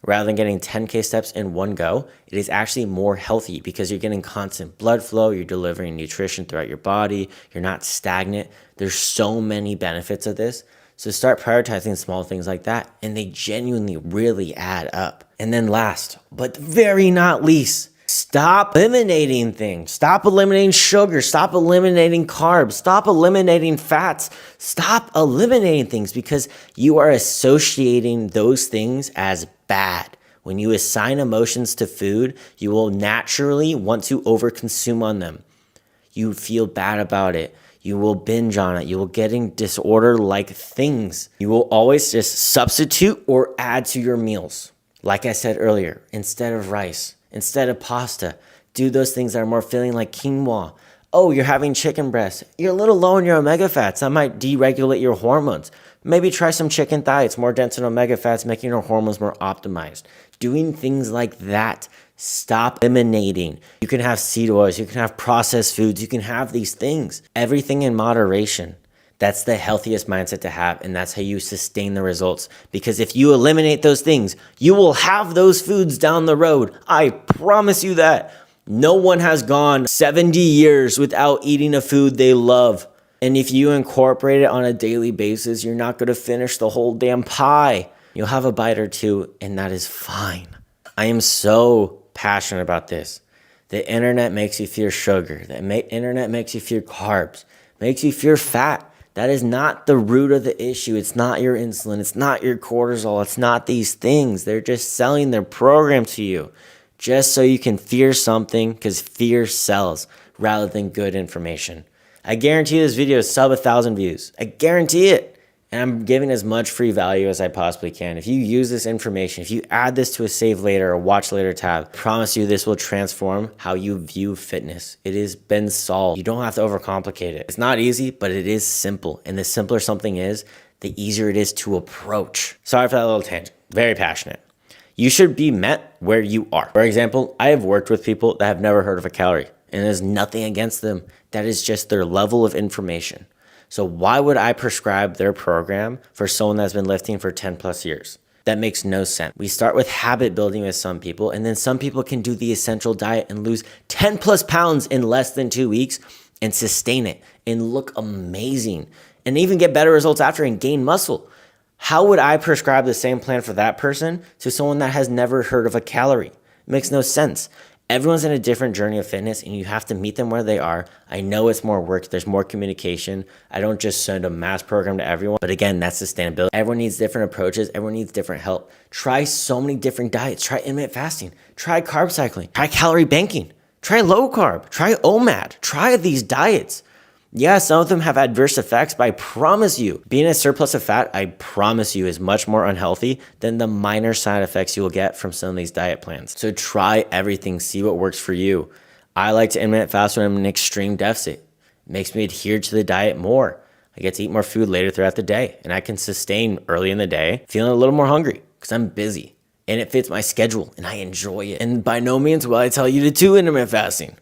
S2: rather than getting 10K steps in one go, it is actually more healthy because you're getting constant blood flow, you're delivering nutrition throughout your body, you're not stagnant. There's so many benefits of this. So start prioritizing small things like that, and they genuinely really add up. And then last, but very not least, stop eliminating things. Stop eliminating sugar. Stop eliminating carbs. Stop eliminating fats. Stop eliminating things because you are associating those things as bad. When you assign emotions to food, you will naturally want to overconsume on them. You feel bad about it. You will binge on it. You will get in disorder-like things. You will always just substitute or add to your meals. Like I said earlier, instead of rice, instead of pasta, do those things that are more filling like quinoa. Oh, you're having chicken breast. You're a little low in your omega fats. That might deregulate your hormones. Maybe try some chicken thigh. It's more dense in omega fats, making your hormones more optimized. Doing things like that. Stop eliminating. You can have seed oils. You can have processed foods. You can have these things. Everything in moderation. That's the healthiest mindset to have, and that's how you sustain the results. Because if you eliminate those things, you will have those foods down the road. I promise you that. No one has gone 70 years without eating a food they love. And if you incorporate it on a daily basis, you're not going to finish the whole damn pie. You'll have a bite or two, and that is fine. I am so passionate about this. The internet makes you fear sugar. The internet makes you fear carbs. makes you fear fat. That is not the root of the issue. It's not your insulin. It's not your cortisol. It's not these things. They're just selling their program to you just so you can fear something, because fear sells rather than good information. I guarantee this video is sub 1,000 views. I guarantee it. And I'm giving as much free value as I possibly can. If you use this information, if you add this to a save later or watch later tab, I promise you this will transform how you view fitness. It has been solved. You don't have to overcomplicate it. It's not easy, but it is simple. And the simpler something is, the easier it is to approach. Sorry for that little tangent. Very passionate. You should be met where you are. For example, I have worked with people that have never heard of a calorie, and there's nothing against them. That is just their level of information. So why would I prescribe their program for someone that's been lifting for 10 plus years? That makes no sense. We start with habit building with some people, and then some people can do the essential diet and lose 10 plus pounds in less than 2 weeks and sustain it and look amazing and even get better results after and gain muscle. How would I prescribe the same plan for that person to someone that has never heard of a calorie? It makes no sense. Everyone's in a different journey of fitness, and you have to meet them where they are. I know it's more work. There's more communication. I don't just send a mass program to everyone. But again, that's sustainability. Everyone needs different approaches. Everyone needs different help. Try so many different diets. Try intermittent fasting. Try carb cycling. Try calorie banking. Try low carb. Try OMAD. Try these diets. Yeah, some of them have adverse effects, but I promise you, being a surplus of fat, I promise you, is much more unhealthy than the minor side effects you will get from some of these diet plans. So try everything, see what works for you. I like to intermittent fast when I'm in an extreme deficit. It makes me adhere to the diet more. I get to eat more food later throughout the day, and I can sustain early in the day feeling a little more hungry because I'm busy, and it fits my schedule, and I enjoy it. And by no means will I tell you to do intermittent fasting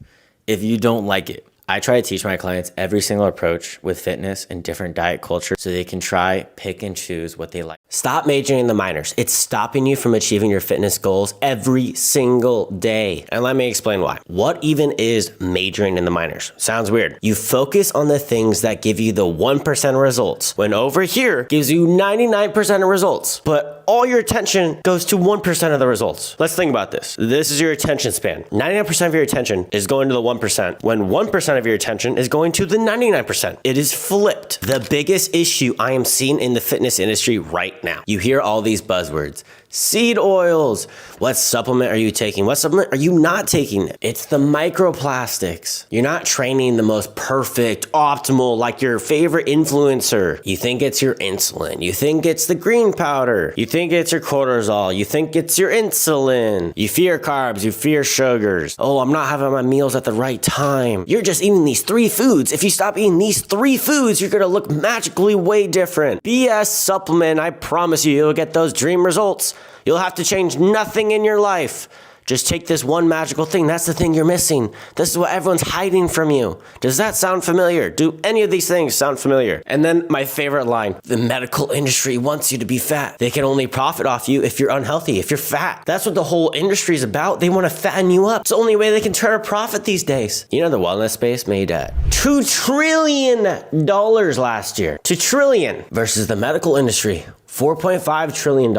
S2: if you don't like it. I try to teach my clients every single approach with fitness and different diet cultures so they can try, pick, and choose what they like. Stop majoring in the minors. It's stopping you from achieving your fitness goals every single day. And let me explain why. What even is majoring in the minors? Sounds weird. You focus on the things that give you the 1% results, when over here gives you 99% of results. But all your attention goes to 1% of the results. Let's think about this. This is your attention span. 99% of your attention is going to the 1%, when 1% of your attention is going to the 99%. It is flipped. The biggest issue I am seeing in the fitness industry right now. You hear all these buzzwords. Seed oils. What supplement are you taking? What supplement are you not taking? It's the microplastics. You're not training the most perfect, optimal, like your favorite influencer. You think it's your insulin. You think it's the green powder. You think it's your cortisol. You think it's your insulin. You fear carbs. You fear sugars. Oh, I'm not having my meals at the right time. You're just eating these 3 foods. If you stop eating these 3 foods, you're gonna look magically way different. BS supplement, I promise you, you'll get those dream results. You'll have to change nothing in your life. Just take this one magical thing. That's the thing you're missing. This is what everyone's hiding from you. Does that sound familiar? Do any of these things sound familiar? And then my favorite line, the medical industry wants you to be fat. They can only profit off you if you're unhealthy, if you're fat. That's what the whole industry is about. They want to fatten you up. It's the only way they can turn a profit these days. You know, the wellness space made $2 trillion last year. $2 trillion versus the medical industry. $4.5 trillion.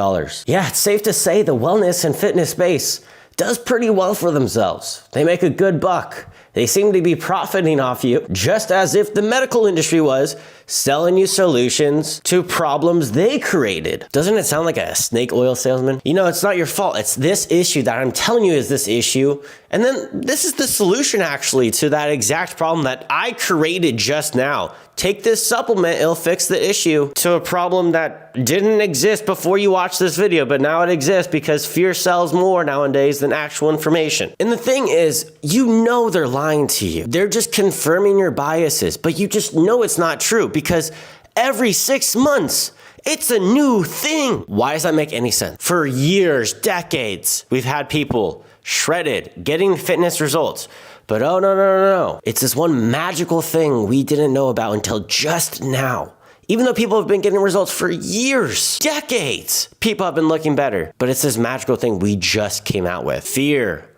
S2: Yeah, it's safe to say the wellness and fitness space does pretty well for themselves. They make a good buck. They seem to be profiting off you, just as if the medical industry was selling you solutions to problems they created. Doesn't it sound like a snake oil salesman? You know, it's not your fault. It's this issue that I'm telling you is this issue. And then this is the solution actually to that exact problem that I created just now. Take this supplement, it'll fix the issue to a problem that didn't exist before you watched this video, but now it exists because fear sells more nowadays than actual information. And the thing is, you know they're lying to you. They're just confirming your biases, but you just know it's not true because every 6 months, it's a new thing. Why does that make any sense? For years, decades, we've had people shredded, getting fitness results. But oh, no. It's this one magical thing we didn't know about until just now. Even though people have been getting results for years, decades, people have been looking better. But it's this magical thing we just came out with. Fear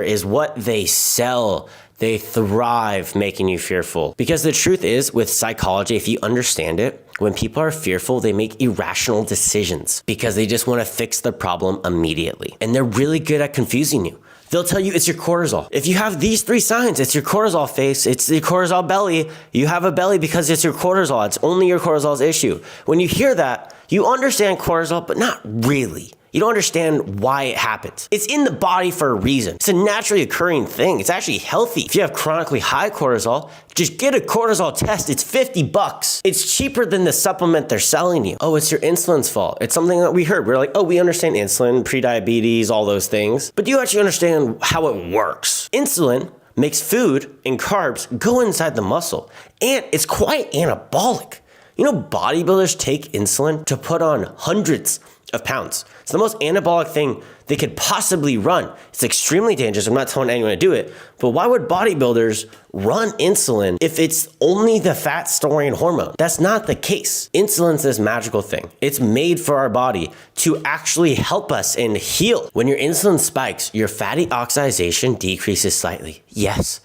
S2: is what they sell. They thrive making you fearful. Because the truth is, with psychology, if you understand it, When people are fearful, they make irrational decisions because they just want to fix the problem immediately. And they're really good at confusing you. They'll tell you it's your cortisol. If you have these 3 signs, it's your cortisol face, it's the cortisol belly. You have a belly because it's your cortisol. It's only your cortisol's issue. When you hear that, you understand cortisol, but not really. You don't understand why it happens. It's in the body for a reason. It's a naturally occurring thing. It's actually healthy. If you have chronically high cortisol, just get a cortisol test. It's $50. It's cheaper than the supplement they're selling you. Oh, it's your insulin's fault. It's something that we heard. We're like, oh, we understand insulin, prediabetes, all those things. But do you actually understand how it works? Insulin makes food and carbs go inside the muscle, and it's quite anabolic. You know, bodybuilders take insulin to put on hundreds of pounds. It's the most anabolic thing they could possibly run. It's extremely dangerous. I'm not telling anyone to do it, but why would bodybuilders run insulin if it's only the fat storing hormone? That's not the case. Insulin's this magical thing. It's made for our body to actually help us and heal. When your insulin spikes, your fatty oxidation decreases slightly. Yes.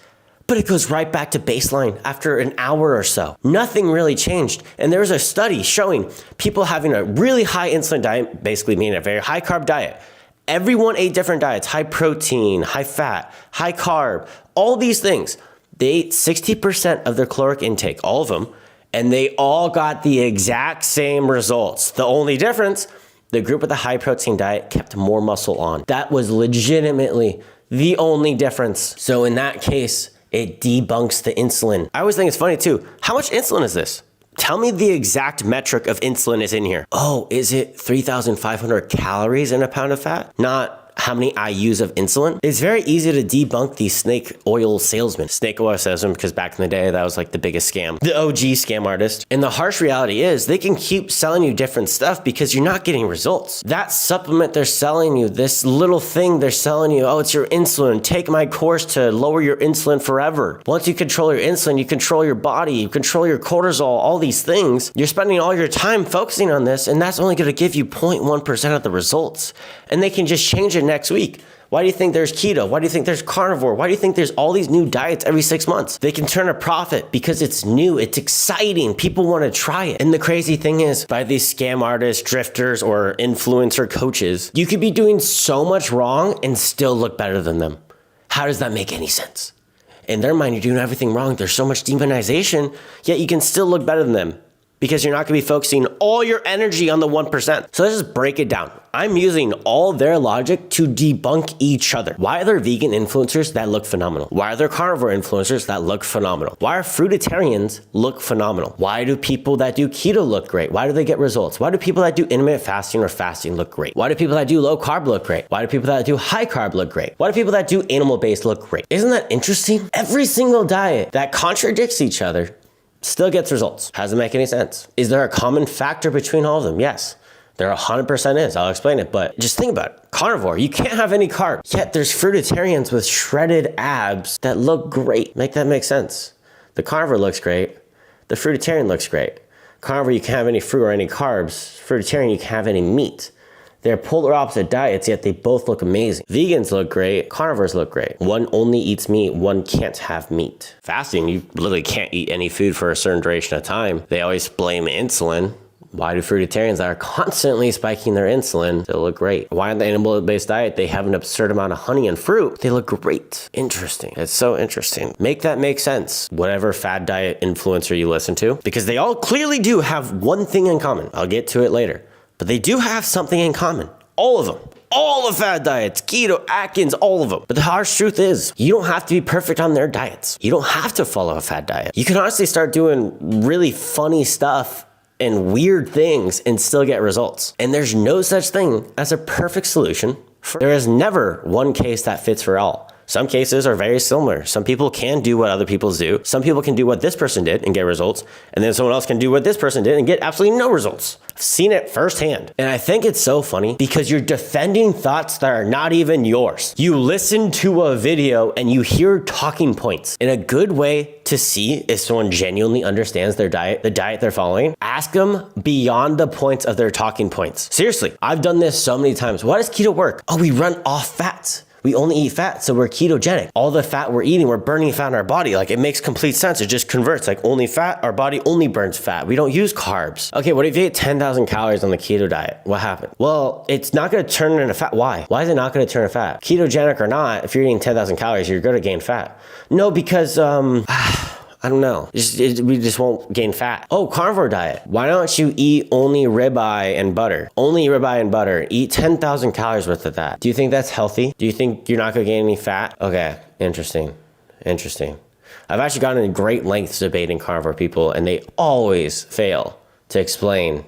S2: But it goes right back to baseline after an hour or so. Nothing really changed. And there was a study showing people having a really high insulin diet, basically meaning a very high carb diet. Everyone ate different diets, high protein, high fat, high carb, all these things. They ate 60% of their caloric intake, all of them, and they all got the exact same results. The only difference, the group with the high protein diet kept more muscle on. That was legitimately the only difference. So in that case, it debunks the insulin. I always think it's funny too. How much insulin is this? Tell me the exact metric of insulin is in here. Oh, is it 3,500 calories in a pound of fat? Not how many IUs of insulin. It's very easy to debunk these snake oil salesmen. Snake oil salesman, because back in the day, that was like the biggest scam. The OG scam artist. And the harsh reality is they can keep selling you different stuff because you're not getting results. That supplement they're selling you, this little thing they're selling you, oh, it's your insulin. Take my course to lower your insulin forever. Once you control your insulin, you control your body, you control your cortisol, all these things. You're spending all your time focusing on this, and that's only going to give you 0.1% of the results. And they can just change it next week. Why do you think there's keto? Why do you think there's carnivore? Why do you think there's all these new diets every 6 months? They can turn a profit because it's new, it's exciting, people want to try it. And the crazy thing is, by these scam artists, drifters, or influencer coaches, you could be doing so much wrong and still look better than them. How does that make any sense? In their mind, you're doing everything wrong. There's so much demonization, yet you can still look better than them, because you're not going to be focusing all your energy on the 1%. So let's just break it down. I'm using all their logic to debunk each other. Why are there vegan influencers that look phenomenal? Why are there carnivore influencers that look phenomenal? Why are fruitarians look phenomenal? Why do people that do keto look great? Why do they get results? Why do people that do intermittent fasting or fasting look great? Why do people that do low carb look great? Why do people that do high carb look great? Why do people that do animal-based look great? Isn't that interesting? Every single diet that contradicts each other still gets results. How does it make any sense? Is there a common factor between all of them? Yes. There 100% is. I'll explain it, but just think about it. Carnivore, you can't have any carbs. Yet there's fruitarians with shredded abs that look great. Make that make sense. The carnivore looks great. The fruitarian looks great. Carnivore, you can't have any fruit or any carbs. Fruitarian, you can't have any meat. They're polar opposite diets, yet they both look amazing. Vegans look great, carnivores look great. One only eats meat, one can't have meat. Fasting, you literally can't eat any food for a certain duration of time. They always blame insulin. Why do fruitarians that are constantly spiking their insulin still look great? Why on the animal-based diet, they have an absurd amount of honey and fruit, they look great? Interesting. It's so interesting. Make that make sense, whatever fad diet influencer you listen to, because they all clearly do have one thing in common. I'll get to it later. But they do have something in common. All of them. All the fad diets, keto, Atkins, all of them. But the harsh truth is, you don't have to be perfect on their diets. You don't have to follow a fad diet. You can honestly start doing really funny stuff and weird things and still get results. And there's no such thing as a perfect solution. There is never one case that fits for all. Some cases are very similar. Some people can do what other people do. Some people can do what this person did and get results. And then someone else can do what this person did and get absolutely no results. I've seen it firsthand. And I think it's so funny because you're defending thoughts that are not even yours. You listen to a video and you hear talking points. And a good way to see if someone genuinely understands their diet, the diet they're following, ask them beyond the points of their talking points. Seriously, I've done this so many times. Why does keto work? Oh, we run off fats. We only eat fat, so we're ketogenic. All the fat we're eating, we're burning fat in our body. Like, it makes complete sense. It just converts, like, only fat, our body only burns fat. We don't use carbs. Okay, what if you ate 10,000 calories on the keto diet? What happened? Well, it's not gonna turn into fat. Why? Why is it not gonna turn into fat? Ketogenic or not, if you're eating 10,000 calories, you're gonna gain fat. No, because, I don't know. We just won't gain fat. Oh, carnivore diet. Why don't you eat only ribeye and butter? Only ribeye and butter. Eat 10,000 calories worth of that. Do you think that's healthy? Do you think you're not gonna gain any fat? Okay, interesting. I've actually gotten into great lengths debating carnivore people, and they always fail to explain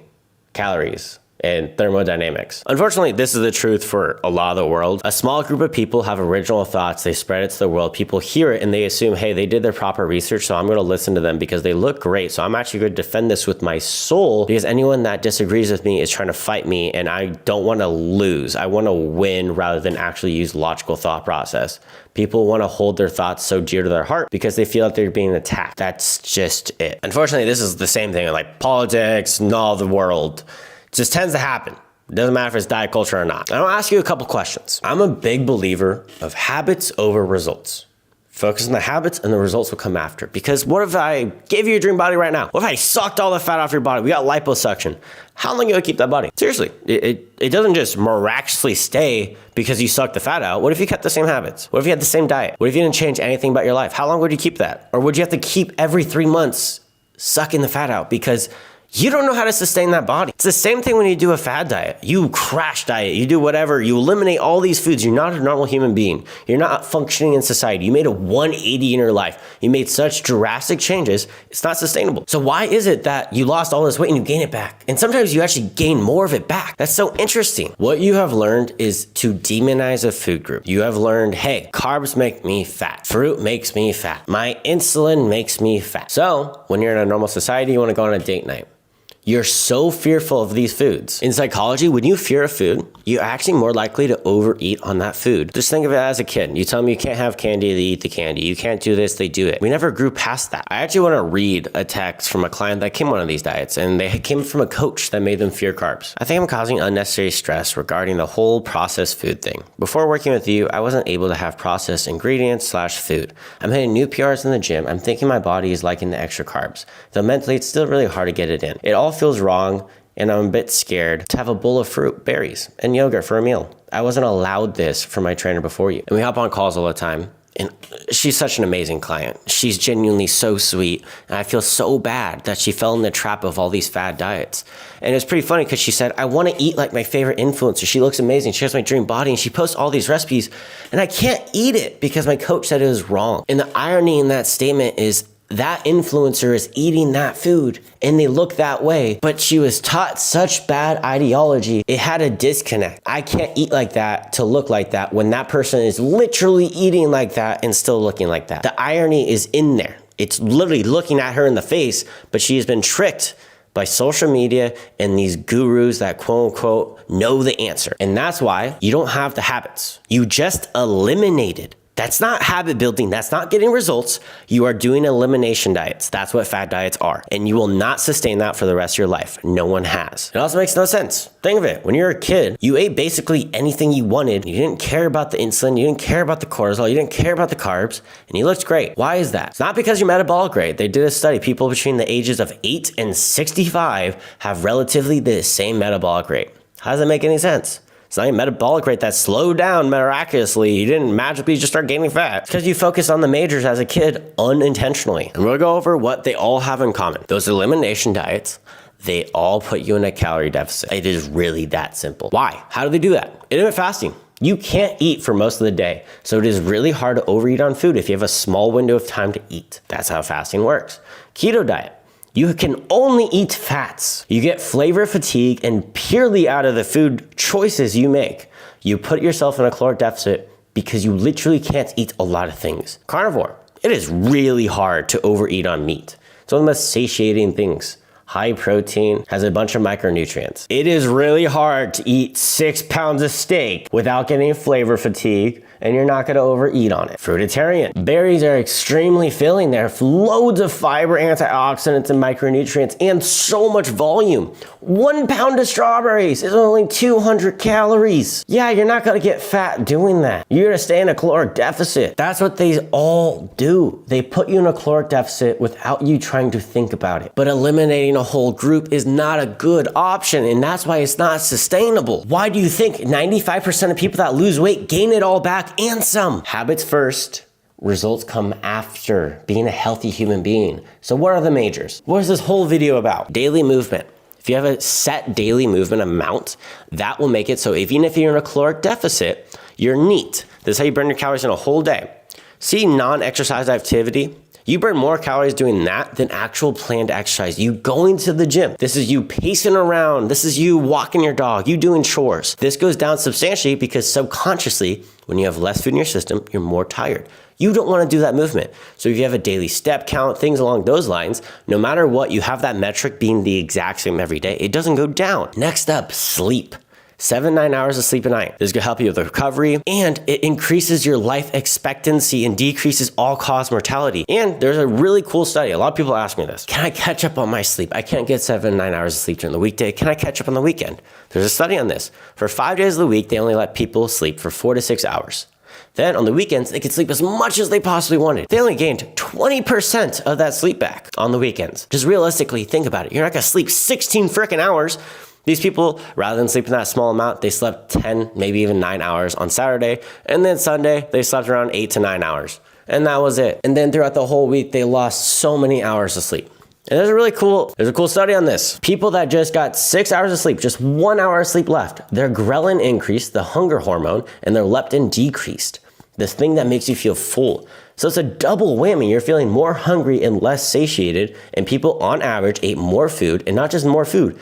S2: calories and thermodynamics. Unfortunately, this is the truth for a lot of the world. A small group of people have original thoughts, they spread it to the world, people hear it and they assume, hey, they did their proper research, so I'm gonna listen to them because they look great. So I'm actually gonna defend this with my soul, because anyone that disagrees with me is trying to fight me, and I don't wanna lose. I wanna win rather than actually use logical thought process. People wanna hold their thoughts so dear to their heart because they feel like they're being attacked. That's just it. Unfortunately, this is the same thing in like politics and all the world. It just tends to happen. It doesn't matter if it's diet culture or not. I'll ask you a couple questions. I'm a big believer of habits over results. Focus on the habits and the results will come after. Because what if I gave you a dream body right now? What if I sucked all the fat off your body? We got liposuction. How long are you gonna keep that body? Seriously, it doesn't just miraculously stay because you sucked the fat out. What if you kept the same habits? What if you had the same diet? What if you didn't change anything about your life? How long would you keep that? Or would you have to keep every 3 months sucking the fat out because you don't know how to sustain that body? It's the same thing when you do a fad diet. You crash diet, you do whatever, you eliminate all these foods. You're not a normal human being. You're not functioning in society. You made a 180 in your life. You made such drastic changes, it's not sustainable. So why is it that you lost all this weight and you gain it back? And sometimes you actually gain more of it back. That's so interesting. What you have learned is to demonize a food group. You have learned, hey, carbs make me fat. Fruit makes me fat. My insulin makes me fat. So when you're in a normal society, you want to go on a date night. You're so fearful of these foods. In psychology, when you fear a food, you're actually more likely to overeat on that food. Just think of it as a kid. You tell them you can't have candy, they eat the candy. You can't do this, they do it. We never grew past that. I actually want to read a text from a client that came on one of these diets, and they came from a coach that made them fear carbs. I think I'm causing unnecessary stress regarding the whole processed food thing. Before working with you, I wasn't able to have processed ingredients / food. I'm hitting new PRs in the gym. I'm thinking my body is liking the extra carbs. Though mentally, it's still really hard to get it in. It all feels wrong, and I'm a bit scared to have a bowl of fruit, berries, and yogurt for a meal. I wasn't allowed this from my trainer before you. And we hop on calls all the time, and she's such an amazing client. She's genuinely so sweet, and I feel so bad that she fell in the trap of all these fad diets. And it's pretty funny because she said, I want to eat like my favorite influencer. She looks amazing. She has my dream body, and she posts all these recipes, and I can't eat it because my coach said it was wrong. And the irony in that statement is that influencer is eating that food and they look that way, but she was taught such bad ideology, it had a disconnect. I can't eat like that to look like that when that person is literally eating like that and still looking like that. The irony is in there. It's literally looking at her in the face, but she has been tricked by social media and these gurus that quote unquote know the answer. And that's why you don't have the habits. You just eliminated. That's not habit building. That's not getting results. You are doing elimination diets. That's what fad diets are. And you will not sustain that for the rest of your life. No one has. It also makes no sense. Think of it. When you're a kid, you ate basically anything you wanted. You didn't care about the insulin. You didn't care about the cortisol. You didn't care about the carbs. And you looked great. Why is that? It's not because you're metabolic rate. They did a study. People between the ages of 8 and 65 have relatively the same metabolic rate. How does that make any sense? It's not your metabolic rate that slowed down miraculously. You didn't magically just start gaining fat. It's because you focused on the majors as a kid unintentionally. And we'll go over what they all have in common. Those elimination diets, they all put you in a calorie deficit. It is really that simple. Why? How do they do that? Intermittent fasting. You can't eat for most of the day, so it is really hard to overeat on food if you have a small window of time to eat. That's how fasting works. Keto diet. You can only eat fats. You get flavor fatigue and purely out of the food choices you make. You put yourself in a caloric deficit because you literally can't eat a lot of things. Carnivore. It is really hard to overeat on meat. It's one of the most satiating things high protein, has a bunch of micronutrients. It is really hard to eat 6 pounds of steak without getting flavor fatigue, and you're not gonna overeat on it. Fruitarian. Berries are extremely filling. They have loads of fiber, antioxidants, and micronutrients, and so much volume. 1 pound of strawberries is only 200 calories. Yeah, you're not gonna get fat doing that. You're gonna stay in a caloric deficit. That's what they all do. They put you in a caloric deficit without you trying to think about it. But eliminating a whole group is not a good option, and that's why it's not sustainable. Why do you think 95% of people that lose weight gain it all back and some? Habits first, results come after being a healthy human being. So what are the majors? What is this whole video about? Daily movement. If you have a set daily movement amount, that will make it so even if you're in a caloric deficit, you're neat. This is how you burn your calories in a whole day. See, non-exercise activity. You burn more calories doing that than actual planned exercise. You going to the gym. This is you pacing around. This is you walking your dog, you doing chores. This goes down substantially because subconsciously, when you have less food in your system, you're more tired. You don't want to do that movement. So if you have a daily step count, things along those lines, no matter what, you have that metric being the exact same every day. It doesn't go down. Next up, sleep. 7-9 hours of sleep a night. This is gonna help you with recovery, and it increases your life expectancy and decreases all-cause mortality. And there's a really cool study. A lot of people ask me this. Can I catch up on my sleep? I can't get 7-9 hours of sleep during the weekday. Can I catch up on the weekend? There's a study on this. For 5 days of the week, they only let people sleep for 4 to 6 hours. Then on the weekends, they could sleep as much as they possibly wanted. They only gained 20% of that sleep back on the weekends. Just realistically, think about it. You're not gonna sleep 16 freaking hours. These people, rather than sleeping that small amount, they slept 10, maybe even 9 hours on Saturday. And then Sunday, they slept around 8 to 9 hours. And that was it. And then throughout the whole week, they lost so many hours of sleep. And there's a cool study on this. People that just got 6 hours of sleep, just 1 hour of sleep left, their ghrelin increased, the hunger hormone, and their leptin decreased. This thing that makes you feel full. So it's a double whammy. You're feeling more hungry and less satiated, and people on average ate more food, and not just more food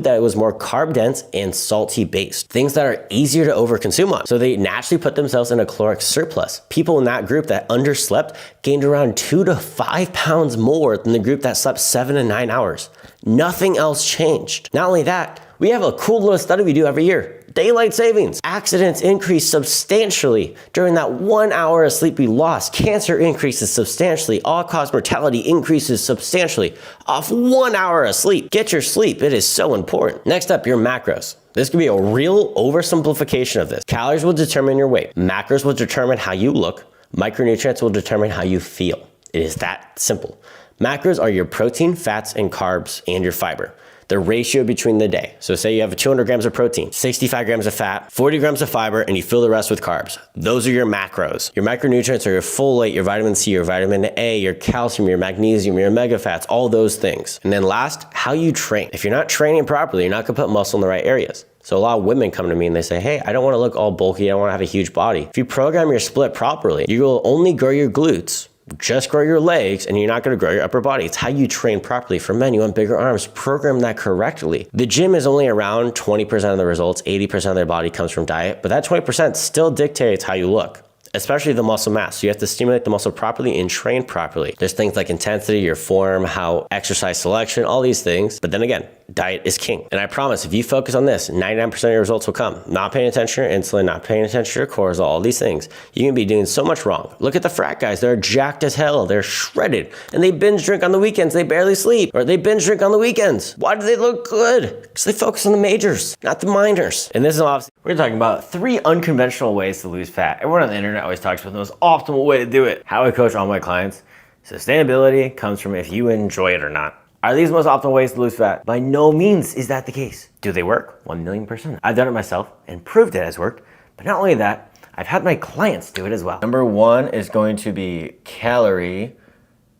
S2: that was more carb dense and salty based. Things that are easier to overconsume on. So they naturally put themselves in a caloric surplus. People in that group that underslept gained around 2 to 5 pounds more than the group that slept 7 to 9 hours. Nothing else changed. Not only that, we have a cool little study we do every year. Daylight savings. Accidents increase substantially during that 1 hour of sleep we lost. Cancer increases substantially. All-cause mortality increases substantially off 1 hour of sleep. Get your sleep. It is so important. Next up, your macros. This could be a real oversimplification of this. Calories will determine your weight. Macros will determine how you look. Micronutrients will determine how you feel. It is that simple. Macros are your protein, fats, and carbs, and your fiber. The ratio between the day. So say you have 200 grams of protein, 65 grams of fat, 40 grams of fiber, and you fill the rest with carbs. Those are your macros. Your micronutrients are your folate, your vitamin C, your vitamin A, your calcium, your magnesium, your omega fats, all those things. And then last, how you train. If you're not training properly, you're not gonna put muscle in the right areas. So a lot of women come to me and they say, hey, I don't wanna look all bulky, I don't wanna have a huge body. If you program your split properly, you will only grow your glutes, just grow your legs, and you're not gonna grow your upper body. It's how you train properly. For men, you want bigger arms. Program that correctly. The gym is only around 20% of the results. 80% of their body comes from diet, but that 20% still dictates how you look, especially the muscle mass. So you have to stimulate the muscle properly and train properly. There's things like intensity, your form, how exercise selection, all these things. But then again, diet is king. And I promise, if you focus on this, 99% of your results will come. Not paying attention to your insulin, not paying attention to your cortisol, all these things. You can be doing so much wrong. Look at the frat guys. They're jacked as hell. They're shredded. And they binge drink on the weekends. They barely sleep. Or they binge drink on the weekends. Why do they look good? Because they focus on the majors, not the minors. And this is obviously,
S1: We're talking about 3 unconventional ways to lose fat. Everyone on the internet always talks about the most optimal way to do it. How I coach all my clients, sustainability comes from if you enjoy it or not. Are these the most optimal ways to lose fat? By no means is that the case. Do they work? 1,000,000%. I've done it myself and proved it has worked. But not only that, I've had my clients do it as well. Number 1 is going to be calorie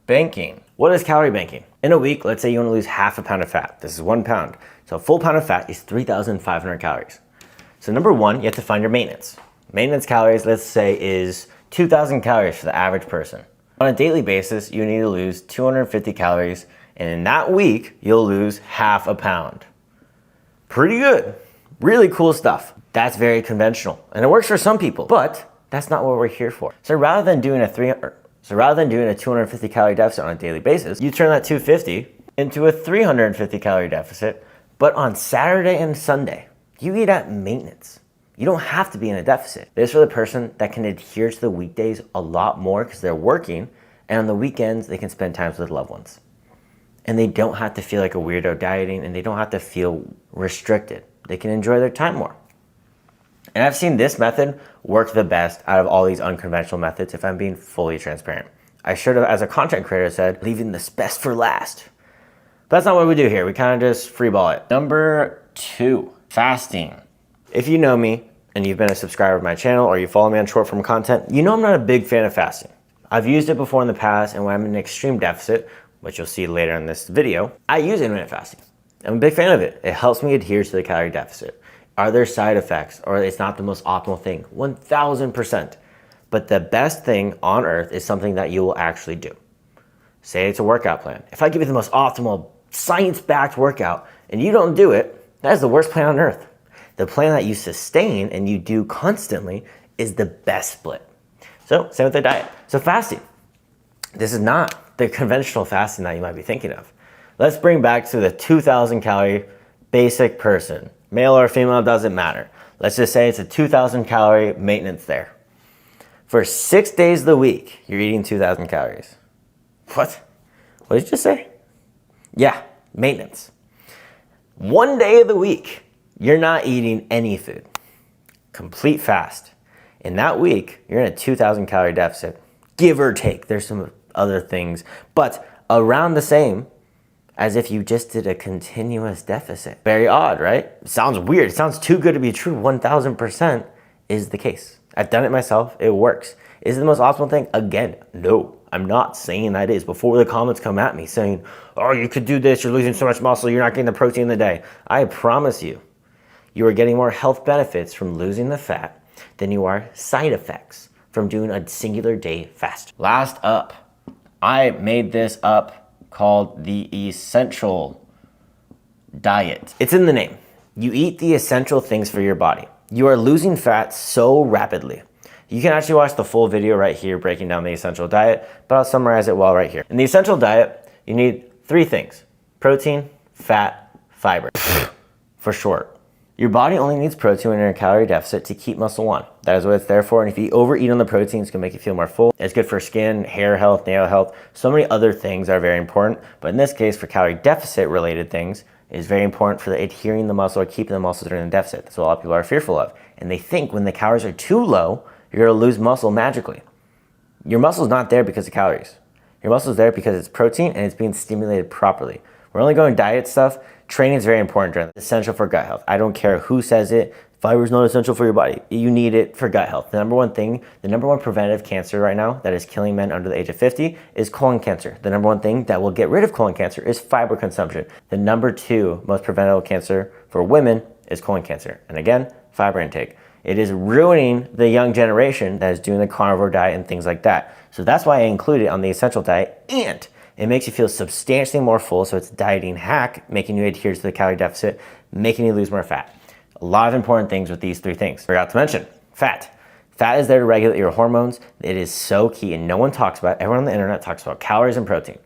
S1: banking. What is calorie banking? In a week, let's say you want to lose half a pound of fat. This is 1 pound. So a full pound of fat is 3,500 calories. So number 1, you have to find your maintenance. Maintenance calories, let's say, is 2,000 calories for the average person. On a daily basis, you need to lose 250 calories, and in that week, you'll lose half a pound. Pretty good. Really cool stuff. That's very conventional, and it works for some people, but that's not what we're here for. So rather than doing a 250 calorie deficit on a daily basis, you turn that 250 into a 350 calorie deficit, but on Saturday and Sunday, you eat at maintenance. You don't have to be in a deficit. This is for the person that can adhere to the weekdays a lot more because they're working, and on the weekends, they can spend time with loved ones. And they don't have to feel like a weirdo dieting, and they don't have to feel restricted. They can enjoy their time more. And I've seen this method work the best out of all these unconventional methods if I'm being fully transparent. I should have, as a content creator, said, leaving this best for last. But that's not what we do here. We kind of just freeball it. Number 2, fasting. If you know me and you've been a subscriber to my channel or you follow me on short form content, you know I'm not a big fan of fasting. I've used it before in the past, and when I'm in an extreme deficit, which you'll see later in this video, I use intermittent fasting. I'm a big fan of it. It helps me adhere to the calorie deficit. Are there side effects, or it's not the most optimal thing? 1000%. But the best thing on earth is something that you will actually do. Say it's a workout plan. If I give you the most optimal, science-backed workout and you don't do it, that is the worst plan on earth. The plan that you sustain and you do constantly is the best split. So same with the diet. So fasting. This is not the conventional fasting that you might be thinking of. Let's bring back to the 2,000 calorie basic person. Male or female, doesn't matter. Let's just say it's a 2,000 calorie maintenance there. For 6 days of the week, you're eating 2,000 calories. What? What did you just say? Yeah, maintenance. 1 day of the week, you're not eating any food. Complete fast. In that week, you're in a 2,000 calorie deficit, give or take. There's some other things, but around the same as if you just did a continuous deficit. Very odd, right? It sounds weird. It sounds too good to be true. 1000% is the case. I've done it myself. It works. Is it the most optimal thing? Again, no. I'm not saying that is. Before the comments come at me saying, oh, you could do this. You're losing so much muscle. You're not getting the protein in the day. I promise you, you are getting more health benefits from losing the fat than you are side effects from doing a singular day fast. Last up, I made this up called the essential diet. It's in the name. You eat the essential things for your body. You are losing fat so rapidly. You can actually watch the full video right here breaking down the essential diet, but I'll summarize it well right here. In the essential diet, you need 3 things: protein, fat, fiber. For short. Your body only needs protein when you're in a calorie deficit to keep muscle on. That is what it's there for. And if you overeat on the protein, it's gonna make you feel more full. It's good for skin, hair health, nail health. So many other things are very important. But in this case, for calorie deficit related things, it's very important for the adhering the muscle or keeping the muscle during the deficit. That's what a lot of people are fearful of. And they think when the calories are too low, you're gonna lose muscle magically. Your muscle's not there because of calories. Your muscle's there because it's protein and it's being stimulated properly. We're only going diet stuff. Training is very important during this. Essential for gut health. I don't care who says it. Fiber is not essential for your body. You need it for gut health. The number one preventative cancer right now that is killing men under the age of 50 is colon cancer. The number one thing that will get rid of colon cancer is fiber consumption. The number 2 most preventable cancer for women is colon cancer. And again, fiber intake. It is ruining the young generation that is doing the carnivore diet and things like that. So that's why I include it on the essential diet, and it makes you feel substantially more full, so it's a dieting hack, making you adhere to the calorie deficit, making you lose more fat. A lot of important things with these 3 things. Forgot to mention, fat. Fat is there to regulate your hormones. It is so key, and no one talks about it. Everyone on the internet talks about calories and protein.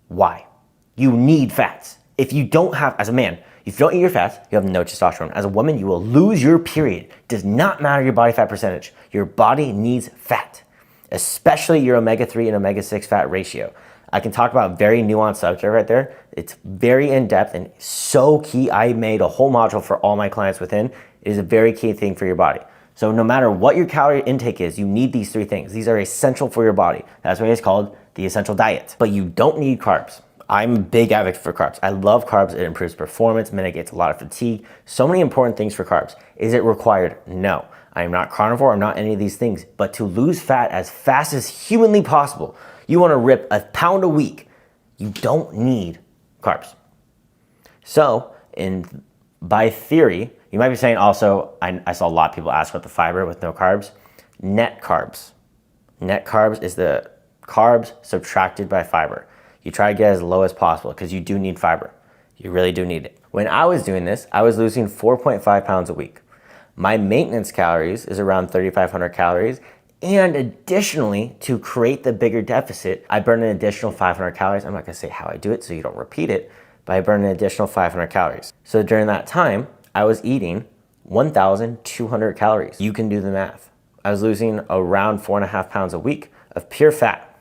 S1: Why? You need fats. If you don't have, as a man, if you don't eat your fats, you have no testosterone. As a woman, you will lose your period. Does not matter your body fat percentage. Your body needs fat, especially your omega-3 and omega-6 fat ratio. I can talk about very nuanced subject right there. It's very in-depth and so key. I made a whole module for all my clients within. It is a very key thing for your body. So no matter what your calorie intake is, you need these 3 things. These are essential for your body. That's why it's called the essential diet. But you don't need carbs. I'm a big advocate for carbs. I love carbs. It improves performance, mitigates a lot of fatigue. So many important things for carbs. Is it required? No. I am not carnivore. I'm not any of these things. But to lose fat as fast as humanly possible, you want to rip a pound a week, you don't need carbs. So by theory, you might be saying also, I saw a lot of people ask about the fiber with no carbs. Net carbs. Net carbs is the carbs subtracted by fiber. You try to get as low as possible because you do need fiber. You really do need it. When I was doing this, I was losing 4.5 pounds a week. My maintenance calories is around 3,500 calories. And additionally, to create the bigger deficit, I burn an additional 500 calories. I'm not gonna say how I do it so you don't repeat it, but I burn an additional 500 calories. So during that time, I was eating 1,200 calories. You can do the math. I was losing around 4.5 pounds a week of pure fat.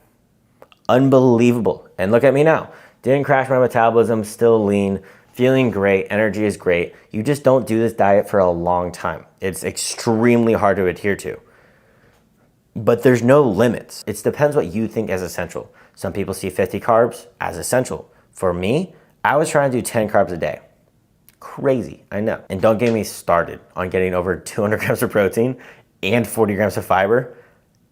S1: Unbelievable. And look at me now. Didn't crash my metabolism, still lean, feeling great, energy is great. You just don't do this diet for a long time. It's extremely hard to adhere to. But there's no limits. It depends what you think is essential. Some people see 50 carbs as essential. For me, I was trying to do 10 carbs a day. Crazy, I know. And don't get me started on getting over 200 grams of protein and 40 grams of fiber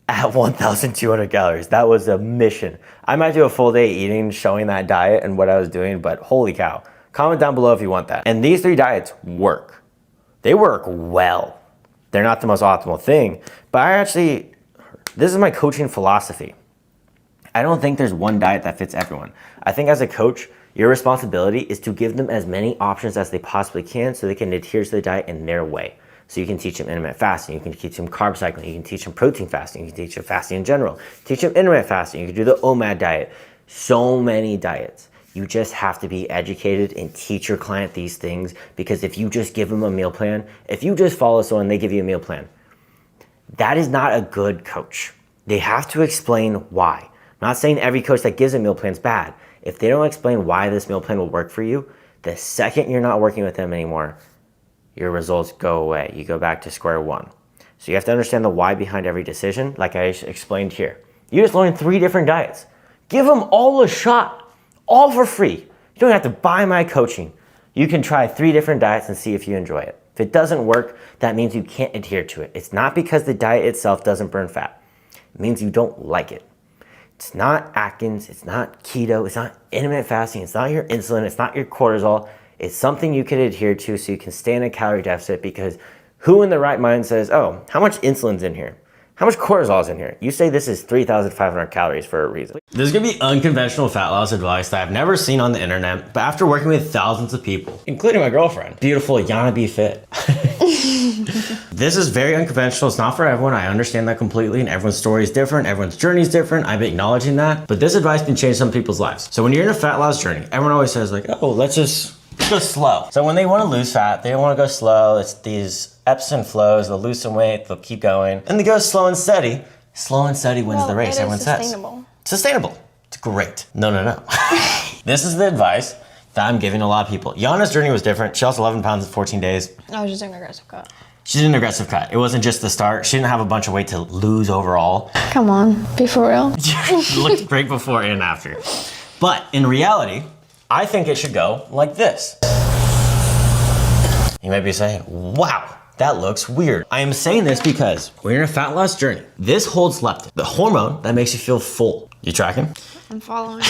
S1: at 1,200 calories. That was a mission. I might do a full day eating, showing that diet and what I was doing, but holy cow. Comment down below if you want that. And these 3 diets work. They work well. They're not the most optimal thing, but this is my coaching philosophy. I don't think there's one diet that fits everyone. I think as a coach, your responsibility is to give them as many options as they possibly can so they can adhere to the diet in their way. So you can teach them intermittent fasting, you can teach them carb cycling, you can teach them protein fasting, you can teach them fasting in general, teach them intermittent fasting, you can do the OMAD diet. So many diets. You just have to be educated and teach your client these things, because if you just give them a meal plan, if you just follow someone, they give you a meal plan, that is not a good coach. They have to explain why. I'm not saying every coach that gives a meal plan is bad. If they don't explain why this meal plan will work for you, the second you're not working with them anymore, your results go away. You go back to square one. So you have to understand the why behind every decision, like I explained here. You just learned 3 different diets. Give them all a shot, all for free. You don't have to buy my coaching. You can try 3 different diets and see if you enjoy it. If it doesn't work, that means you can't adhere to it. It's not because the diet itself doesn't burn fat. It means you don't like it. It's not Atkins, it's not keto, it's not intermittent fasting, it's not your insulin, it's not your cortisol. It's something you can adhere to so you can stay in a calorie deficit, because who in the right mind says, oh, how much insulin's in here? How much cortisol is in here? You say this is 3,500 calories for a reason.
S2: There's gonna be unconventional fat loss advice that I've never seen on the internet, but after working with thousands of people, including my girlfriend, beautiful Yana Be Fit. This is very unconventional. It's not for everyone. I understand that completely, and everyone's story is different. Everyone's journey is different. I'm acknowledging that, but this advice can change some people's lives. So when you're in a fat loss journey, everyone always says like, oh, let's just go slow. So when they want to lose fat, they don't want to go slow. It's these ebbs and flows. They'll lose some weight, they'll keep going, and they go slow and steady. Slow and steady wins the race, everyone says. Sustainable. It's great. No. This is the advice that I'm giving a lot of people. Yana's journey was different. She lost 11 pounds in 14 days.
S5: I was just doing an aggressive cut.
S2: She did an aggressive cut. It wasn't just the start. She didn't have a bunch of weight to lose overall.
S5: Come on, be for real.
S2: She looked great before and after. But in reality, I think it should go like this. You might be saying, wow, that looks weird. I am saying this because when you're in a fat loss journey, this holds leptin, the hormone that makes you feel full. You tracking?
S5: I'm following.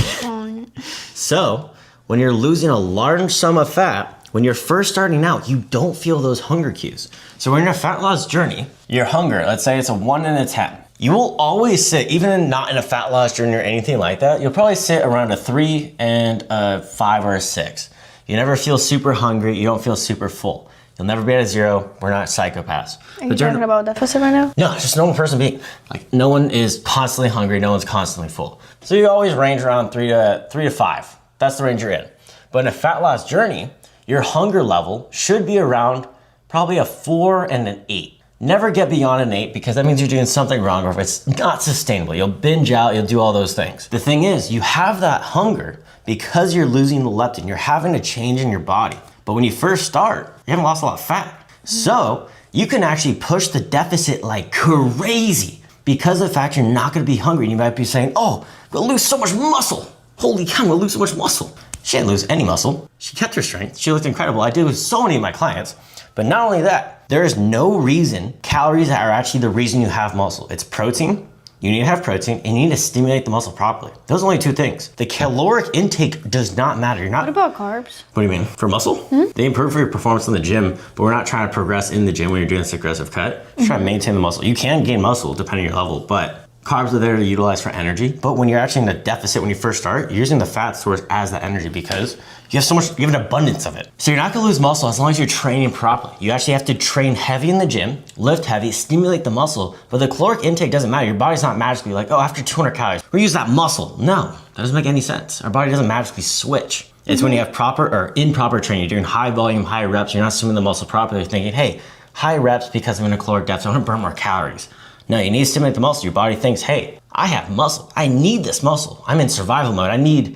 S2: So when you're losing a large sum of fat, when you're first starting out, you don't feel those hunger cues. So when you're in a fat loss journey, your hunger, let's say it's a 1 and a 10. You will always sit, even not in a fat loss journey or anything like that, you'll probably sit around a 3 and a 5 or a 6. You never feel super hungry, you don't feel super full. You'll never be at a 0, we're not psychopaths.
S5: Are you talking about deficit right now?
S2: No, it's just a normal person being. Like, no one is constantly hungry, no one's constantly full. So you always range around 3 to 5. That's the range you're in. But in a fat loss journey, your hunger level should be around probably a 4 and an 8. Never get beyond an 8, because that means you're doing something wrong, or if it's not sustainable. You'll binge out, you'll do all those things. The thing is, you have that hunger because you're losing the leptin. You're having a change in your body. But when you first start, you haven't lost a lot of fat. So you can actually push the deficit like crazy because of the fact you're not gonna be hungry. You might be saying, oh, we'll lose so much muscle. Holy cow, we'll lose so much muscle. She didn't lose any muscle. She kept her strength. She looked incredible. I did with so many of my clients. But not only that, there is no reason calories are actually the reason you have muscle. It's protein. You need to have protein, and you need to stimulate the muscle properly. Those are only 2 things. The caloric intake does not matter. You're not.
S5: What about carbs?
S2: What do you mean? For muscle? They improve for your performance in the gym, but we're not trying to progress in the gym when you're doing this aggressive cut. You're trying to maintain the muscle. You can gain muscle depending on your level, but Carbs are there to utilize for energy, but when you're actually in a deficit when you first start, you're using the fat source as that energy because you have an abundance of it. So you're not gonna lose muscle as long as you're training properly. You actually have to train heavy in the gym, lift heavy, stimulate the muscle, but the caloric intake doesn't matter. Your body's not magically like, oh, after 200 calories, we use that muscle. No, that doesn't make any sense. Our body doesn't magically switch. It's when you have proper or improper training, you're doing high volume, high reps, you're not stimulating the muscle properly, you're thinking, hey, high reps because I'm in a caloric deficit, I wanna burn more calories. No, you need to stimulate the muscle. Your body thinks, hey, I have muscle. I need this muscle. I'm in survival mode. I need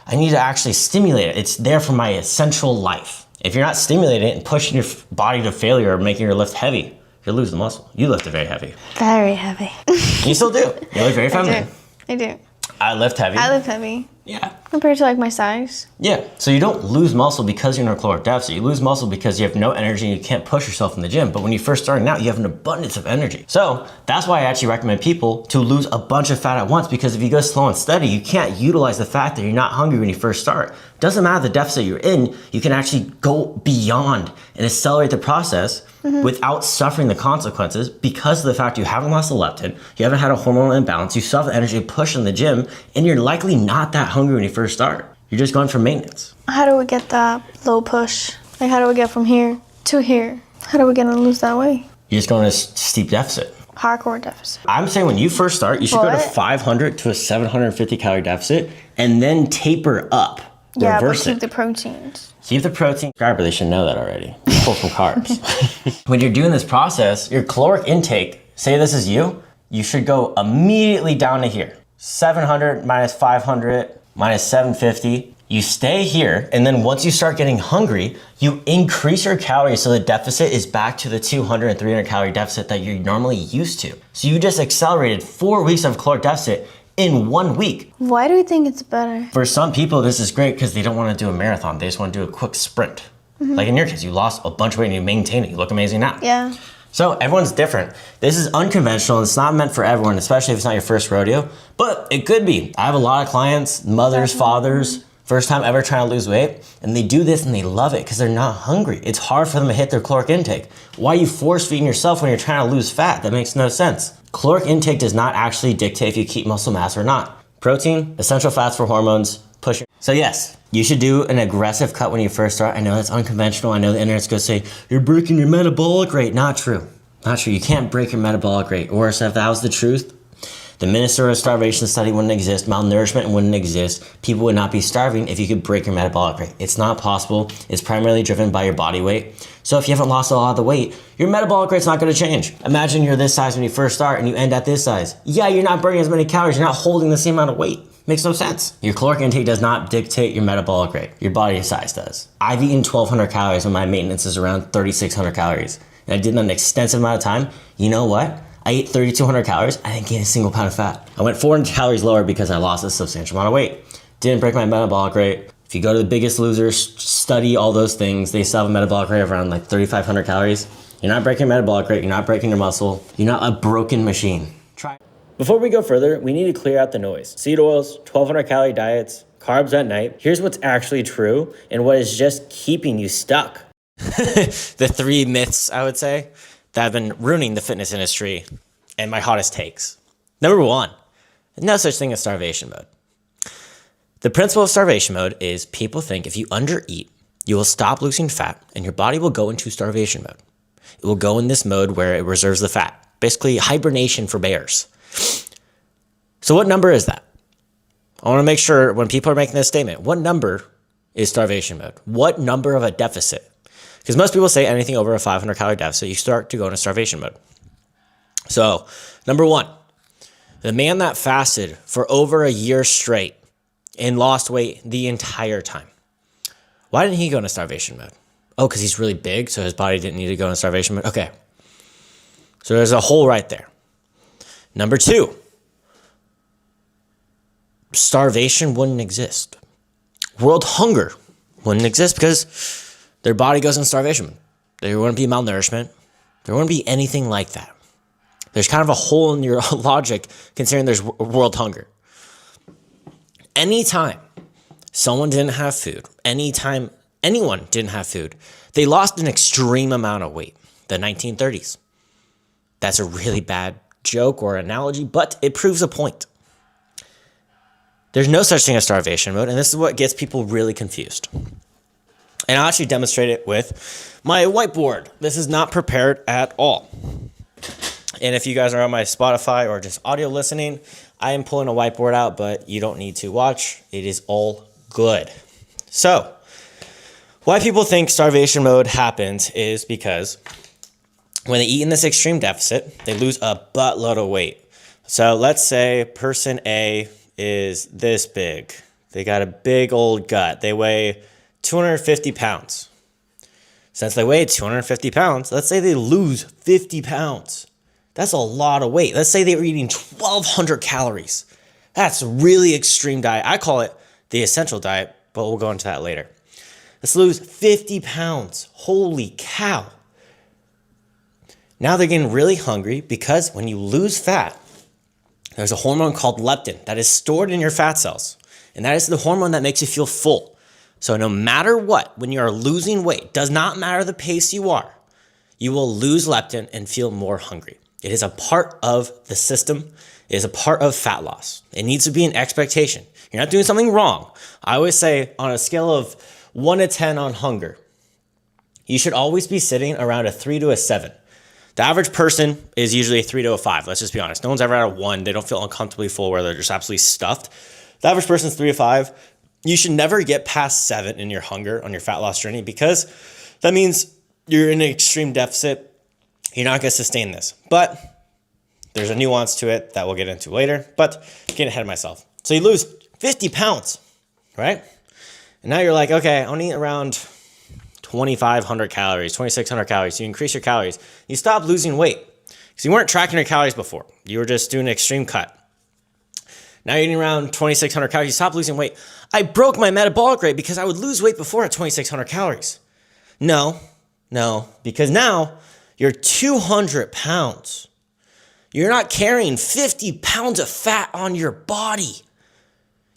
S2: to actually stimulate it. It's there for my essential life. If you're not stimulating it and pushing your body to failure or making your lift heavy, you'll lose the muscle. You lift it very heavy.
S5: Very heavy.
S2: You still do. You look very feminine.
S5: I do.
S2: I lift heavy.
S5: I lift heavy.
S2: Yeah.
S5: Compared to like my size.
S2: Yeah. So you don't lose muscle because you're in a caloric deficit. You lose muscle because you have no energy and you can't push yourself in the gym. But when you're first starting out, you have an abundance of energy. So that's why I actually recommend people to lose a bunch of fat at once, because if you go slow and steady, you can't utilize the fact that you're not hungry when you first start. Doesn't matter the deficit you're in, you can actually go beyond and accelerate the process without suffering the consequences because of the fact you haven't lost the leptin, you haven't had a hormonal imbalance, you still have the energy to push in the gym, and you're likely not that hungry when you first start. You're just going for maintenance.
S5: How do we get that low push? Like how do we get from here to here? How do we get to lose that weight?
S2: You're just going to a steep deficit.
S5: Hardcore deficit.
S2: I'm saying when you first start, you should go to
S5: What?
S2: 500 to a 750 calorie deficit and then taper up.
S5: Yeah, but
S2: Reverse
S5: keep
S2: it.
S5: the proteins.
S2: Keep the protein. But they should know that already. Pull some carbs. When you're doing this process, your caloric intake, say this is you should go immediately down to here. 700 minus 500 minus 750. You stay here, and then once you start getting hungry, you increase your calories so the deficit is back to the 200 and 300 calorie deficit that you're normally used to. So you just accelerated 4 weeks of caloric deficit in 1 week.
S5: Why do you think it's better?
S2: For some people, this is great because they don't want to do a marathon. They just want to do a quick sprint. Like in your case, you lost a bunch of weight and you maintain it. You look amazing now.
S5: Yeah.
S2: So everyone's different. This is unconventional. It's not meant for everyone, especially if it's not your first rodeo, but it could be. I have a lot of clients, mothers, fathers, first time ever trying to lose weight, and they do this and they love it because they're not hungry. It's hard for them to hit their caloric intake. Why are you force feeding yourself when you're trying to lose fat? That makes no sense. Caloric intake does not actually dictate if you keep muscle mass or not. Protein, essential fats for hormones, pushing. So yes, you should do an aggressive cut when you first start. I know that's unconventional. I know the internet's gonna say, you're breaking your metabolic rate. Not true. Not true. You can't break your metabolic rate. Or if that was the truth, the Minnesota starvation study wouldn't exist, malnourishment wouldn't exist, people would not be starving if you could break your metabolic rate. It's not possible. It's primarily driven by your body weight. So if you haven't lost a lot of the weight, your metabolic rate's not gonna change. Imagine you're this size when you first start and you end at this size. Yeah, you're not burning as many calories, you're not holding the same amount of weight. Makes no sense. Your caloric intake does not dictate your metabolic rate. Your body size does. I've eaten 1,200 calories when my maintenance is around 3,600 calories. And I did that an extensive amount of time. You know what? I ate 3,200 calories. I didn't gain a single pound of fat. I went 400 calories lower because I lost a substantial amount of weight. Didn't break my metabolic rate. If you go to the Biggest Losers, study all those things, they still have a metabolic rate of around like 3,500 calories. You're not breaking your metabolic rate. You're not breaking your muscle. You're not a broken machine. Try. Before we go further, we need to clear out the noise. Seed oils, 1,200 calorie diets, carbs at night. Here's what's actually true and what is just keeping you stuck. The 3 myths, I would say, that have been ruining the fitness industry and my hottest takes. Number 1, there's no such thing as starvation mode. The principle of starvation mode is people think if you undereat, you will stop losing fat and your body will go into starvation mode. It will go in this mode where it reserves the fat. Basically, hibernation for bears. So what number is that? I want to make sure when people are making this statement, what number is starvation mode? What number of a deficit? Because most people say anything over a 500 calorie deficit, you start to go into starvation mode. So, number 1, the man that fasted for over a year straight and lost weight the entire time. Why didn't he go into starvation mode? Oh, because he's really big, so his body didn't need to go into starvation mode? Okay. So there's a hole right there. Number 2, starvation wouldn't exist. World hunger wouldn't exist because their body goes in starvation mode. There wouldn't be malnourishment. There wouldn't be anything like that. There's kind of a hole in your logic considering there's world hunger. Anytime someone didn't have food, anytime anyone didn't have food, they lost an extreme amount of weight. The 1930s. That's a really bad joke or analogy, but it proves a point. There's no such thing as starvation mode, and this is what gets people really confused. And I'll actually demonstrate it with my whiteboard. This is not prepared at all. And if you guys are on my Spotify or just audio listening, I am pulling a whiteboard out, but you don't need to watch. It is all good. So, why people think starvation mode happens is because when they eat in this extreme deficit, they lose a buttload of weight. So let's say person A is this big. They got a big old gut. They weigh 250 pounds. Since they weigh 250 pounds, let's say they lose 50 pounds. That's a lot of weight. Let's say they were eating 1,200 calories. That's really extreme diet. I call it the essential diet, but we'll go into that later. Let's lose 50 pounds. Holy cow. Now they're getting really hungry because when you lose fat, there's a hormone called leptin that is stored in your fat cells. And that is the hormone that makes you feel full. So no matter what, when you are losing weight, does not matter the pace you are, you will lose leptin and feel more hungry. It is a part of the system. It is a part of fat loss. It needs to be an expectation. You're not doing something wrong. I always say on a scale of 1 to 10 on hunger, you should always be sitting around a 3 to a 7. The average person is usually a 3 to a 5. Let's just be honest. No one's ever at a 1. They don't feel uncomfortably full where they're just absolutely stuffed. The average person is 3 to 5. You should never get past 7 in your hunger on your fat loss journey because that means you're in an extreme deficit. You're not going to sustain this. But there's a nuance to it that we'll get into later. But getting ahead of myself. So you lose 50 pounds, right? And now you're like, okay, I only eat around 2,500 calories, 2,600 calories. So you increase your calories. You stop losing weight because you weren't tracking your calories before. You were just doing an extreme cut. Now you're eating around 2,600 calories. You stop losing weight. I broke my metabolic rate because I would lose weight before at 2,600 calories. No, because now you're 200 pounds. You're not carrying 50 pounds of fat on your body.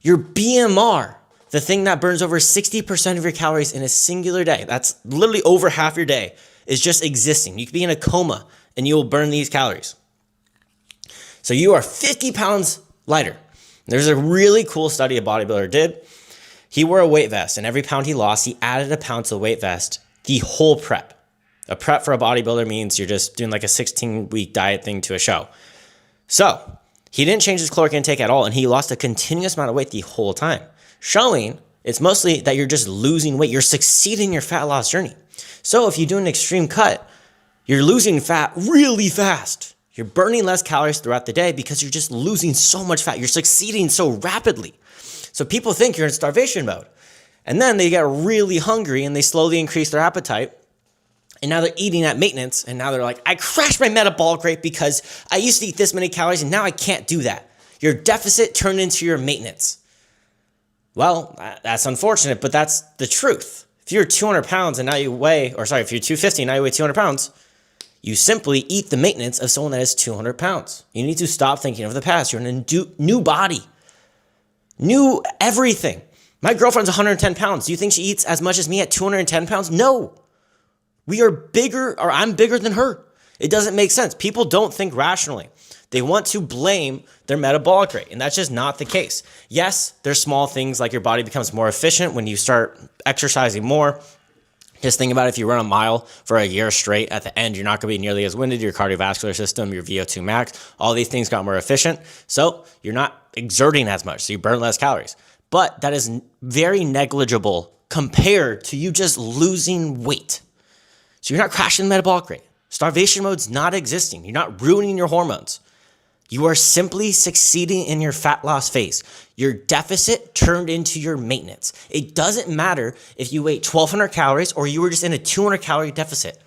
S2: Your BMR, the thing that burns over 60% of your calories in a singular day, that's literally over half your day, is just existing. You could be in a coma and you will burn these calories. So you are 50 pounds lighter. There's a really cool study a bodybuilder did. He wore a weight vest, and every pound he lost, he added a pound to the weight vest the whole prep. A prep for a bodybuilder means you're just doing like a 16-week diet thing to a show. So he didn't change his caloric intake at all, and he lost a continuous amount of weight the whole time, showing it's mostly that you're just losing weight. You're succeeding your fat loss journey. So if you do an extreme cut, you're losing fat really fast. You're burning less calories throughout the day because you're just losing so much fat. You're succeeding so rapidly. So people think you're in starvation mode. And then they get really hungry and they slowly increase their appetite. And now they're eating at maintenance. And now they're like, I crashed my metabolic rate because I used to eat this many calories and now I can't do that. Your deficit turned into your maintenance. Well, that's unfortunate, but that's the truth. If you're 200 pounds and now you weigh, if you're 250 and now you weigh 200 pounds, you simply eat the maintenance of someone that is 200 pounds. You need to stop thinking of the past. You're in a new body, new everything. My girlfriend's 110 pounds. Do you think she eats as much as me at 210 pounds? No. We are bigger, or I'm bigger than her. It doesn't make sense. People don't think rationally. They want to blame their metabolic rate, and that's just not the case. Yes, there's small things like your body becomes more efficient when you start exercising more. Just think about it, if you run a mile for a year straight, at the end, you're not going to be nearly as winded. Your cardiovascular system, your VO2 max, all these things got more efficient. So you're not exerting as much, so you burn less calories. But that is very negligible compared to you just losing weight. So you're not crashing the metabolic rate. Starvation mode's not existing. You're not ruining your hormones. You are simply succeeding in your fat loss phase. Your deficit turned into your maintenance. It doesn't matter if you ate 1,200 calories or you were just in a 200 calorie deficit.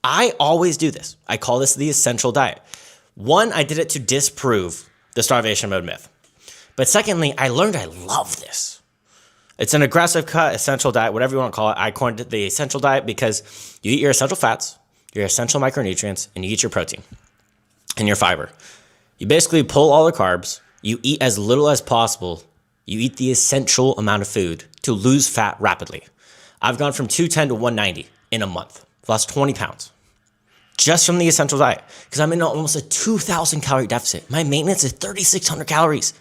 S2: I always do this. I call this the essential diet. One, I did it to disprove the starvation mode myth. But secondly, I learned I love this. It's an aggressive cut, essential diet, whatever you want to call it. I coined it the essential diet because you eat your essential fats, your essential micronutrients, and you eat your protein and your fiber. You basically pull all the carbs, you eat as little as possible, you eat the essential amount of food to lose fat rapidly. I've gone from 210 to 190 in a month. I've lost 20 pounds. just from the essential diet, because I'm in almost a 2,000 calorie deficit. My maintenance is 3,600 calories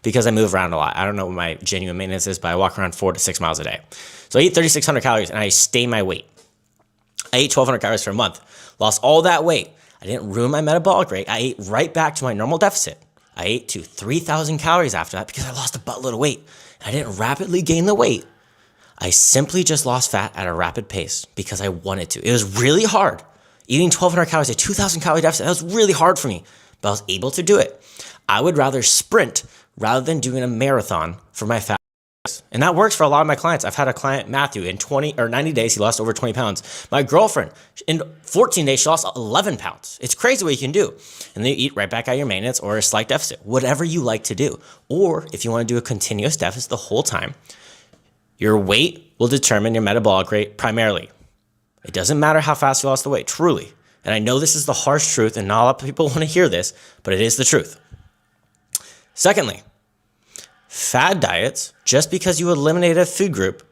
S2: because I move around a lot. I don't know what my genuine maintenance is, but I walk around 4 to 6 miles a day. So I eat 3,600 calories and I stay my weight. I ate 1,200 calories for a month, lost all that weight. I didn't ruin my metabolic rate. I ate right back to my normal deficit. I ate to 3,000 calories after that because I lost a buttload of weight. I didn't rapidly gain the weight. I simply just lost fat at a rapid pace because I wanted to. It was really hard. Eating 1,200 calories, a 2,000 calorie deficit, that was really hard for me, but I was able to do it. I would rather sprint rather than doing a marathon for my fat. And that works for a lot of my clients. I've had a client, Matthew, in 90 days, he lost over 20 pounds. My girlfriend, in 14 days, she lost 11 pounds. It's crazy what you can do. And then you eat right back at your maintenance or a slight deficit, whatever you like to do. Or if you want to do a continuous deficit the whole time, your weight will determine your metabolic rate primarily. It doesn't matter how fast you lost the weight, truly. And I know this is the harsh truth and not a lot of people want to hear this, but it is the truth. Secondly, fad diets, just because you eliminate a food group,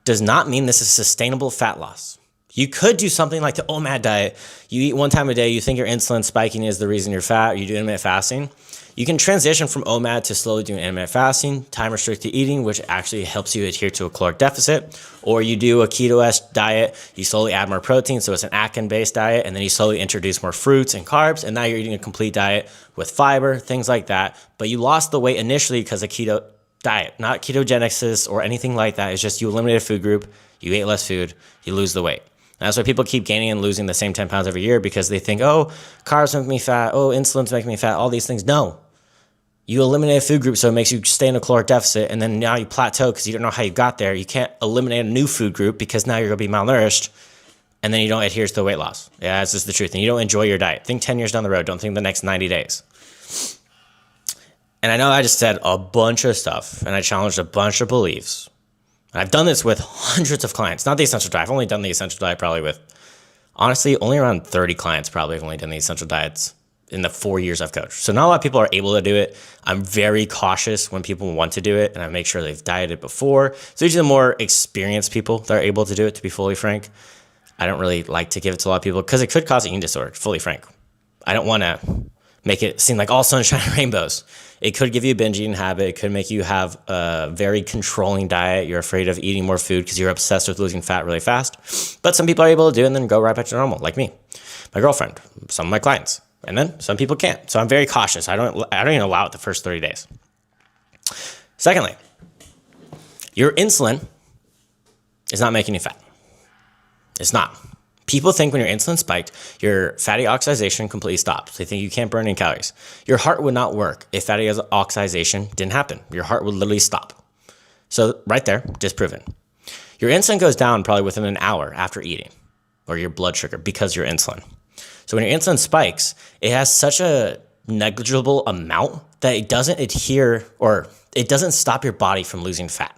S2: does not mean this is sustainable fat loss. You could do something like the OMAD diet. You eat one time a day, you think your insulin spiking is the reason you're fat, you do intermittent fasting. You can transition from OMAD to slowly doing intermittent fasting, time restricted eating, which actually helps you adhere to a caloric deficit. Or you do a keto-esque diet, you slowly add more protein, so it's an Atkins-based diet, and then you slowly introduce more fruits and carbs, and now you're eating a complete diet with fiber, things like that. But you lost the weight initially because of keto diet, not ketogenesis or anything like that. It's just you eliminate a food group, you ate less food, you lose the weight. And that's why people keep gaining and losing the same 10 pounds every year, because they think, oh, carbs make me fat, oh, insulin's making me fat, all these things. No. You eliminate a food group, so it makes you stay in a caloric deficit, and then now you plateau because you don't know how you got there. You can't eliminate a new food group because now you're going to be malnourished, and then you don't adhere to the weight loss. Yeah, that's just the truth. And you don't enjoy your diet. Think 10 years down the road. Don't think the next 90 days. And I know I just said a bunch of stuff, and I challenged a bunch of beliefs. And I've done this with hundreds of clients. Not the essential diet. I've only done the essential diet probably with, honestly, only around 30 clients probably have only done the essential diets in the 4 years I've coached. So not a lot of people are able to do it. I'm very cautious when people want to do it, and I make sure they've dieted before. So usually the more experienced people that are able to do it, to be fully frank. I don't really like to give it to a lot of people because it could cause an eating disorder, fully frank. I don't want to make it seem like all sunshine and rainbows. It could give you a binge eating habit. It could make you have a very controlling diet. You're afraid of eating more food because you're obsessed with losing fat really fast. But some people are able to do it and then go right back to normal, like me, my girlfriend, some of my clients. And then some people can't. So I'm very cautious. I don't even allow it the first 30 days. Secondly, your insulin is not making you fat. It's not. People think when your insulin spiked, your fatty oxidation completely stops. They think you can't burn any calories. Your heart would not work if fatty oxidation didn't happen. Your heart would literally stop. So right there, disproven. Your insulin goes down probably within an hour after eating, or your blood sugar, because your insulin. So when your insulin spikes, it has such a negligible amount that it doesn't adhere, or it doesn't stop your body from losing fat.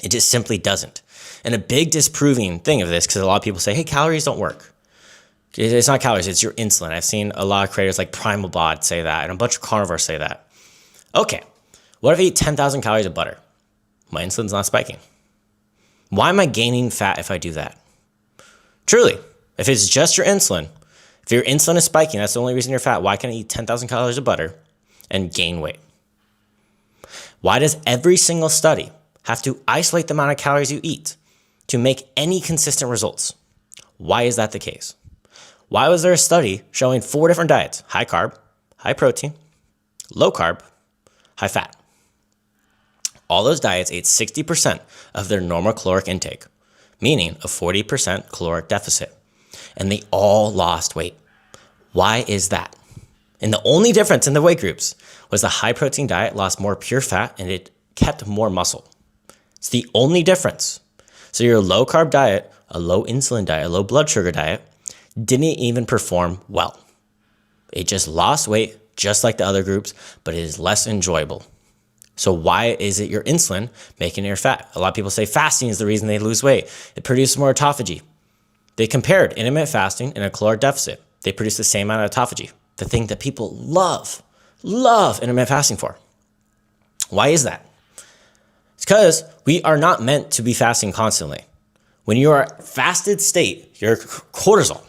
S2: It just simply doesn't. And a big disproving thing of this, because a lot of people say, hey, calories don't work. It's not calories, it's your insulin. I've seen a lot of creators like Primal Bod say that, and a bunch of carnivores say that. Okay, what if I eat 10,000 calories of butter? My insulin's not spiking. Why am I gaining fat if I do that? Truly, if it's just your insulin, if your insulin is spiking, that's the only reason you're fat. Why can I eat 10,000 calories of butter and gain weight? Why does every single study have to isolate the amount of calories you eat to make any consistent results? Why is that the case? Why was there a study showing 4 different diets: high carb, high protein, low carb, high fat? All those diets ate 60% of their normal caloric intake, meaning a 40% caloric deficit. And they all lost weight. Why is that? And the only difference in the weight groups was the high protein diet lost more pure fat and it kept more muscle. It's the only difference. So your low carb diet, a low insulin diet, a low blood sugar diet, didn't even perform well. It just lost weight just like the other groups, but it is less enjoyable. So why is it your insulin making your fat? A lot of people say fasting is the reason they lose weight. It produces more autophagy. They compared intermittent fasting and a caloric deficit. They produce the same amount of autophagy, the thing that people love intermittent fasting for. Why is that? It's because we are not meant to be fasting constantly. When you are fasted state, your cortisol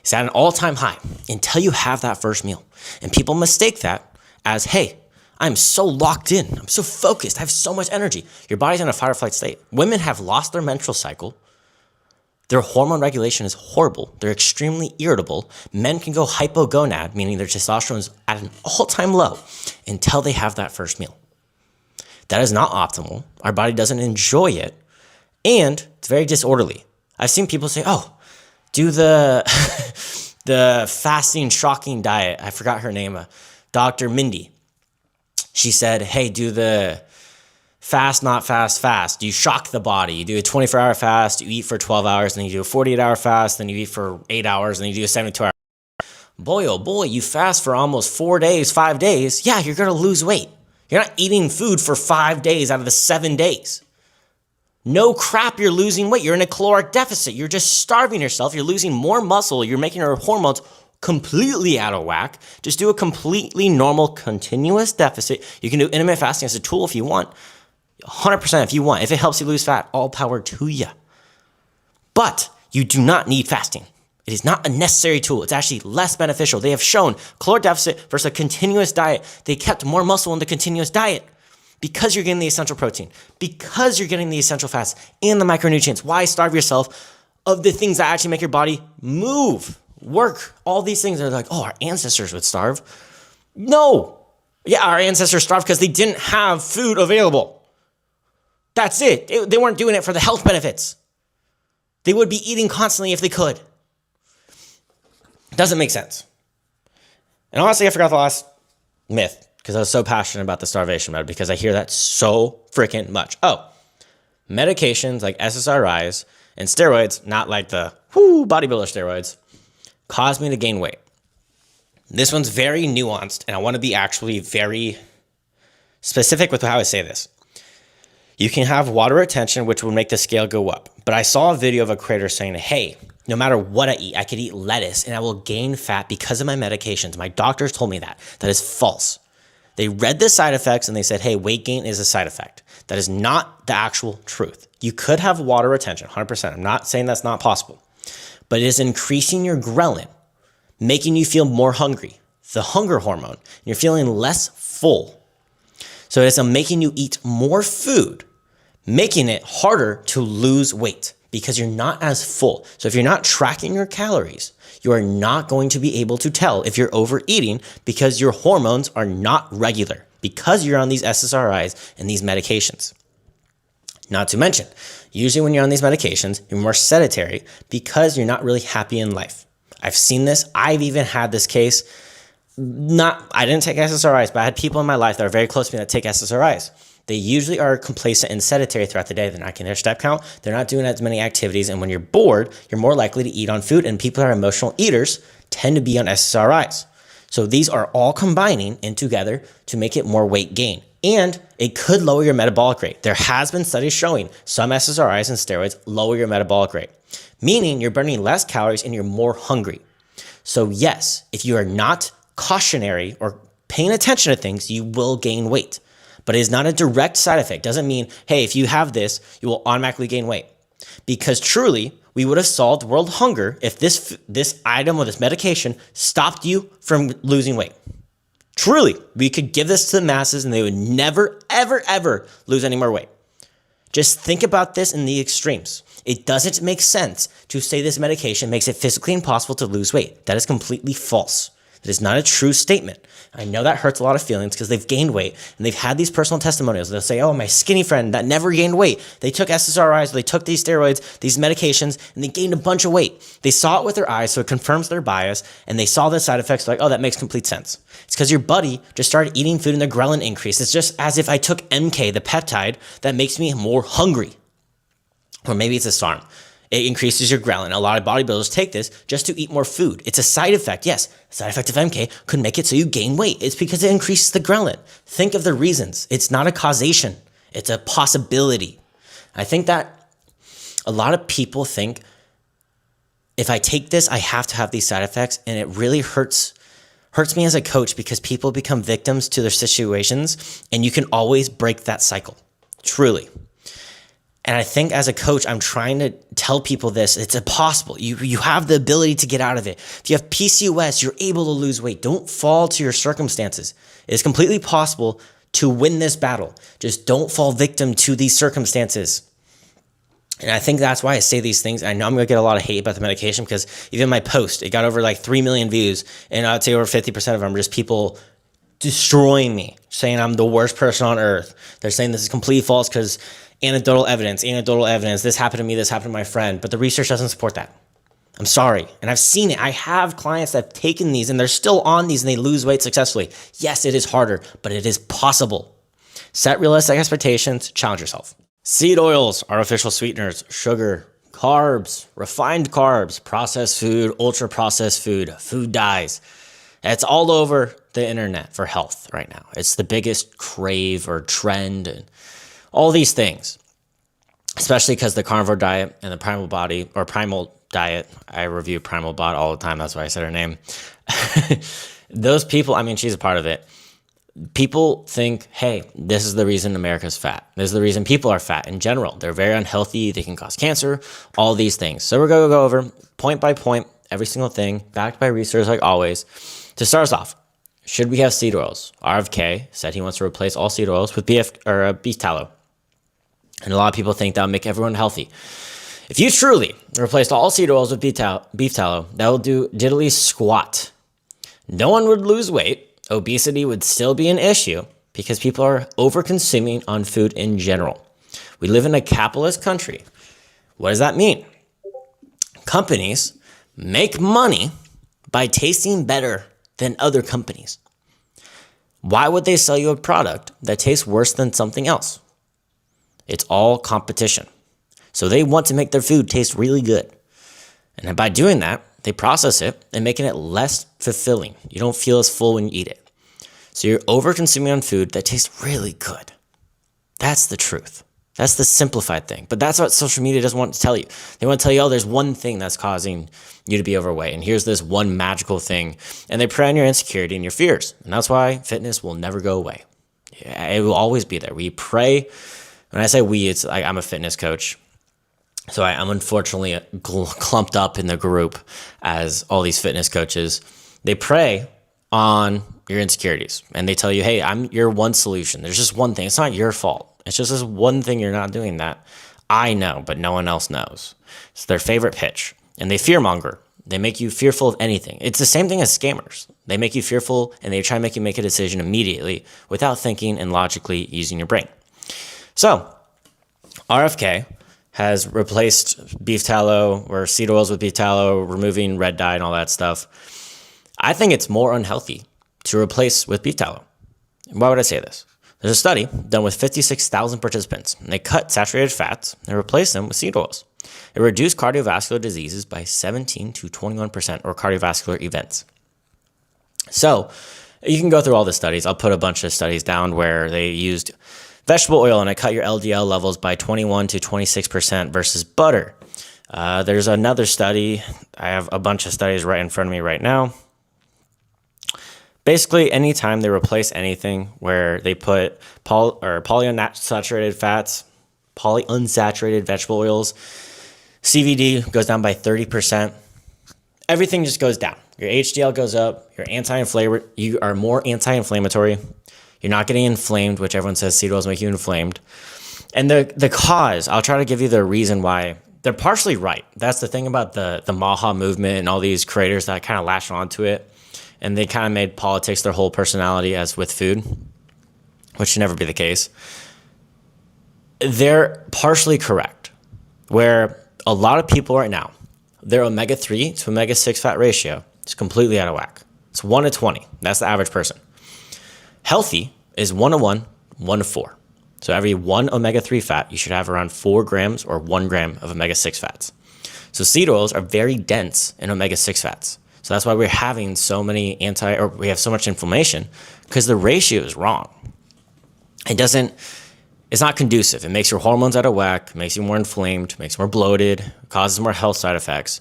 S2: It's at an all-time high until you have that first meal. And people mistake that as, hey, I'm so locked in. I'm so focused. I have so much energy. Your body's in a fight or flight state. Women have lost their menstrual cycle. Their hormone regulation is horrible. They're extremely irritable. Men can go hypogonad, meaning their testosterone is at an all-time low until they have that first meal. That is not optimal. Our body doesn't enjoy it. And it's very disorderly. I've seen people say, oh, do the the fasting, shocking diet. I forgot her name, Dr. Mindy. She said, hey, do the fast, not fast, fast. You shock the body. You do a 24-hour fast, you eat for 12 hours, and then you do a 48-hour fast, then you eat for 8 hours, and then you do a 72-hour. Boy, oh boy, you fast for almost 4 days, 5 days. Yeah, you're going to lose weight. You're not eating food for 5 days out of the 7 days. No crap, you're losing weight. You're in a caloric deficit. You're just starving yourself. You're losing more muscle. You're making your hormones completely out of whack. Just do a completely normal, continuous deficit. You can do intermittent fasting as a tool if you want. 100% if you want. If it helps you lose fat, all power to you. But you do not need fasting. It is not a necessary tool. It's actually less beneficial. They have shown caloric deficit versus a continuous diet. They kept more muscle in the continuous diet because you're getting the essential protein, because you're getting the essential fats and the micronutrients. Why starve yourself of the things that actually make your body move, work, all these things? They're like, oh, our ancestors would starve. No. Yeah, our ancestors starved because they didn't have food available. That's it. They weren't doing it for the health benefits. They would be eating constantly if they could. Doesn't make sense. And honestly, I forgot the last myth because I was so passionate about the starvation method because I hear that so freaking much. Oh, medications like SSRIs and steroids, not like the bodybuilder steroids, cause me to gain weight. This one's very nuanced, and I want to be actually very specific with how I say this. You can have water retention, which will make the scale go up. But I saw a video of a creator saying, hey, no matter what I eat, I could eat lettuce and I will gain fat because of my medications. My doctors told me that. That is false. They read the side effects and they said, hey, weight gain is a side effect. That is not the actual truth. You could have water retention, 100%. I'm not saying that's not possible. But it is increasing your ghrelin, making you feel more hungry, the hunger hormone. And you're feeling less full. So it's making you eat more food, making it harder to lose weight because you're not as full. So if you're not tracking your calories, you are not going to be able to tell if you're overeating because your hormones are not regular because you're on these SSRIs and these medications. Not to mention, usually when you're on these medications, you're more sedentary because you're not really happy in life. I've seen this. I've even had this case. I didn't take SSRIs, but I had people in my life that are very close to me that take SSRIs. They usually are complacent and sedentary throughout the day. They're not getting their step count. They're not doing as many activities. And when you're bored, you're more likely to eat on food. And people that are emotional eaters tend to be on SSRIs. So these are all combining in together to make it more weight gain. And it could lower your metabolic rate. There has been studies showing some SSRIs and steroids lower your metabolic rate, meaning you're burning less calories and you're more hungry. So yes, if you are not cautionary or paying attention to things, you will gain weight. But it is not a direct side effect. Doesn't mean, hey, if you have this, you will automatically gain weight. Because truly, we would have solved world hunger if this item or this medication stopped you from losing weight. Truly, we could give this to the masses and they would never, ever, ever lose any more weight. Just think about this in the extremes. It doesn't make sense to say this medication makes it physically impossible to lose weight. That is completely false. That is not a true statement. I know that hurts a lot of feelings because they've gained weight and they've had these personal testimonials. They'll say, oh, my skinny friend that never gained weight. They took SSRIs, they took these steroids, these medications, and they gained a bunch of weight. They saw it with their eyes, so it confirms their bias, and they saw the side effects like, oh, that makes complete sense. It's because your buddy just started eating food and their ghrelin increased. It's just as if I took MK, the peptide, that makes me more hungry. Or maybe it's a SARM. It increases your ghrelin. A lot of bodybuilders take this just to eat more food. It's a side effect. Yes, a side effect of MK could make it so you gain weight. It's because it increases the ghrelin. Think of the reasons. It's not a causation. It's a possibility. I think that a lot of people think if I take this, I have to have these side effects, and it really hurts me as a coach because people become victims to their situations, and you can always break that cycle. Truly. And I think as a coach, I'm trying to tell people this. It's impossible. You have the ability to get out of it. If you have PCOS, you're able to lose weight. Don't fall to your circumstances. It is completely possible to win this battle. Just don't fall victim to these circumstances. And I think that's why I say these things. I know I'm going to get a lot of hate about the medication because even my post, it got over like 3 million views. And I'd say over 50% of them are just people destroying me, saying I'm the worst person on earth. They're saying this is completely false because anecdotal evidence, this happened to me, this happened to my friend. But the research doesn't support that. I'm sorry. And I've seen it. I have clients that have taken these and they're still on these and they lose weight successfully. Yes, it is harder, but it is possible. Set realistic expectations, challenge yourself. Seed oils, artificial sweeteners, sugar, carbs, refined carbs, processed food, ultra processed food, food dyes. It's all over the internet for health right now. It's the biggest crave or trend and all these things, especially because the carnivore diet and the primal body or primal diet, I review Primal Bot all the time. That's why I said her name. Those people, I mean, she's a part of it. People think, hey, this is the reason America's fat. This is the reason people are fat in general. They're very unhealthy. They can cause cancer, all these things. So we're going to go over point by point, every single thing, backed by research like always. To start us off, should we have seed oils? RFK said he wants to replace all seed oils with beef tallow. And a lot of people think that'll make everyone healthy. If you truly replaced all seed oils with beef tallow, that will do diddly squat. No one would lose weight. Obesity would still be an issue because people are over-consuming on food in general. We live in a capitalist country. What does that mean? Companies make money by tasting better than other companies. Why would they sell you a product that tastes worse than something else? It's all competition. So they want to make their food taste really good. And by doing that, they process it and making it less fulfilling. You don't feel as full when you eat it. So you're over-consuming on food that tastes really good. That's the truth. That's the simplified thing. But that's what social media doesn't want to tell you. They want to tell you, oh, there's one thing that's causing you to be overweight. And here's this one magical thing. And they prey on your insecurity and your fears. And that's why fitness will never go away. It will always be there. We pray. When I say we, it's like I'm a fitness coach. So I'm unfortunately clumped up in the group as all these fitness coaches. They prey on your insecurities and they tell you, hey, I'm your one solution. There's just one thing. It's not your fault. It's just this one thing you're not doing that I know, but no one else knows. It's their favorite pitch and they fearmonger. They make you fearful of anything. It's the same thing as scammers. They make you fearful and they try to make you make a decision immediately without thinking and logically using your brain. So RFK has replaced beef tallow or seed oils with beef tallow, removing red dye and all that stuff. I think it's more unhealthy to replace with beef tallow. Why would I say this? There's a study done with 56,000 participants, and they cut saturated fats and replaced them with seed oils. It reduced cardiovascular diseases by 17 to 21% or cardiovascular events. So you can go through all the studies. I'll put a bunch of studies down where they used vegetable oil and it cut your LDL levels by 21 to 26% versus butter. There's another study. I have a bunch of studies right in front of me right now. Basically, anytime they replace anything where they put polyunsaturated fats, polyunsaturated vegetable oils, CVD goes down by 30%. Everything just goes down. Your HDL goes up. You are more anti-inflammatory. You're not getting inflamed, which everyone says seed oils make you inflamed. And the cause, I'll try to give you the reason why. They're partially right. That's the thing about the Maha movement and all these creators that kind of latched onto it. And they kind of made politics their whole personality as with food, which should never be the case. They're partially correct, where a lot of people right now, their omega-3 to omega-6 fat ratio is completely out of whack. It's 1 to 20. That's the average person. Healthy is 1 to 1, 1 to 4. So every 1 omega-3 fat, you should have around 4 grams or 1 gram of omega-6 fats. So seed oils are very dense in omega-6 fats. So that's why we're having so many we have so much inflammation because the ratio is wrong. It's not conducive. It makes your hormones out of whack, makes you more inflamed, makes you more bloated, causes more health side effects.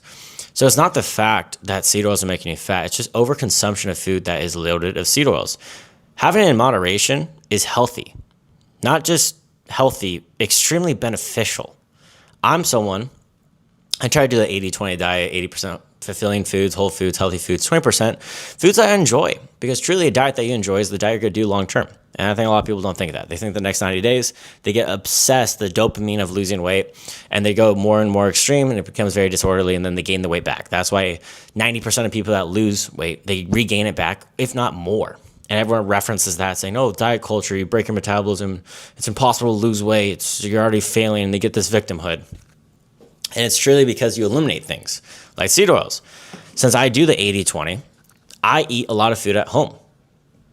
S2: So it's not the fact that seed oils are making you fat. It's just overconsumption of food that is loaded of seed oils. Having it in moderation is healthy. Not just healthy, extremely beneficial. I'm someone, I try to do the 80-20 diet, 80% fulfilling foods, whole foods, healthy foods, 20% foods I enjoy, because truly a diet that you enjoy is the diet you're going to do long term. And I think a lot of people don't think of that. They think the next 90 days, they get obsessed, the dopamine of losing weight, and they go more and more extreme, and it becomes very disorderly, and then they gain the weight back. That's why 90% of people that lose weight, they regain it back, if not more. And everyone references that, saying, oh, diet culture, you break your metabolism, it's impossible to lose weight, you're already failing, and they get this victimhood. And it's truly because you eliminate things like seed oils. Since I do the 80-20, I eat a lot of food at home.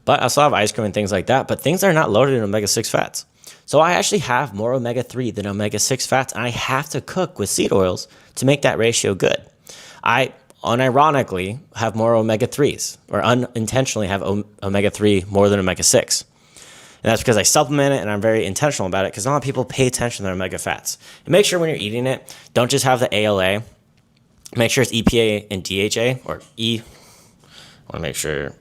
S2: But I still have ice cream and things like that, but things are not loaded in omega-6 fats. So I actually have more omega-3 than omega-6 fats, and I have to cook with seed oils to make that ratio good. I unironically have more omega-3s, or unintentionally have omega-3 more than omega-6. And that's because I supplement it, and I'm very intentional about it, because not a lot of people pay attention to their omega fats. And make sure when you're eating it, don't just have the ALA. Make sure it's EPA and DHA, or E. I want to make sure.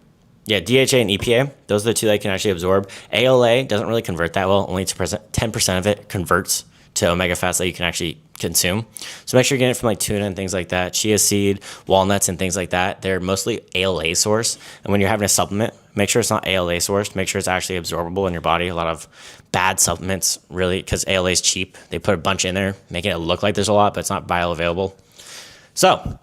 S2: Yeah, DHA and EPA. Those are the two that you can actually absorb. ALA doesn't really convert that well. Only 10% of it converts to omega fats that you can actually consume. So make sure you're getting it from like tuna and things like that, chia seed, walnuts and things like that. They're mostly ALA source. And when you're having a supplement, make sure it's not ALA sourced. Make sure it's actually absorbable in your body. A lot of bad supplements, really, because ALA is cheap. They put a bunch in there, making it look like there's a lot, but it's not bioavailable. So,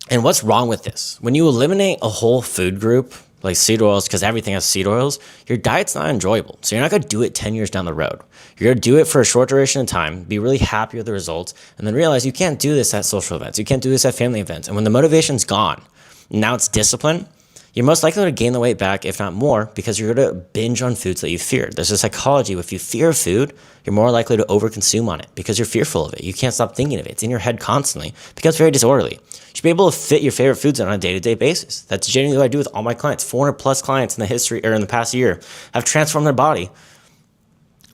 S2: and what's wrong with this? When you eliminate a whole food group, like seed oils, because everything has seed oils, your diet's not enjoyable. So you're not going to do it 10 years down the road. You're going to do it for a short duration of time, be really happy with the results, and then realize you can't do this at social events. You can't do this at family events. And when the motivation's gone, now it's discipline, you're most likely to gain the weight back, if not more, because you're going to binge on foods that you fear. There's a psychology. If you fear food, you're more likely to overconsume on it because you're fearful of it. You can't stop thinking of it. It's in your head constantly. It becomes very disorderly. You should be able to fit your favorite foods on a day-to-day basis. That's genuinely what I do with all my clients. 400 plus clients in the history, or in the past year, have transformed their body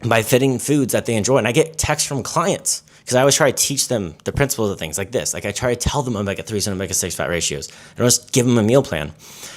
S2: by fitting foods that they enjoy. And I get texts from clients because I always try to teach them the principles of things like this. Like I try to tell them omega-3s and omega-6 fat ratios. I don't just give them a meal plan.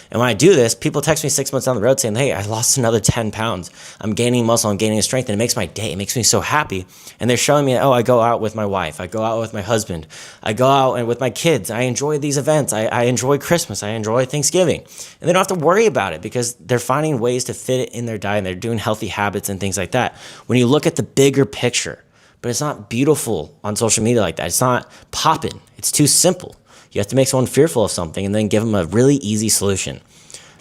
S2: And when I do this, people text me 6 months down the road saying, hey, I lost another 10 pounds. I'm gaining muscle, I'm gaining strength, and it makes my day. It makes me so happy. And they're showing me, oh, I go out with my wife. I go out with my husband. I go out and with my kids. I enjoy these events. I enjoy Christmas. I enjoy Thanksgiving. And they don't have to worry about it because they're finding ways to fit it in their diet, and they're doing healthy habits and things like that. When you look at the bigger picture, but it's not beautiful on social media like that. It's not popping. It's too simple. You have to make someone fearful of something and then give them a really easy solution,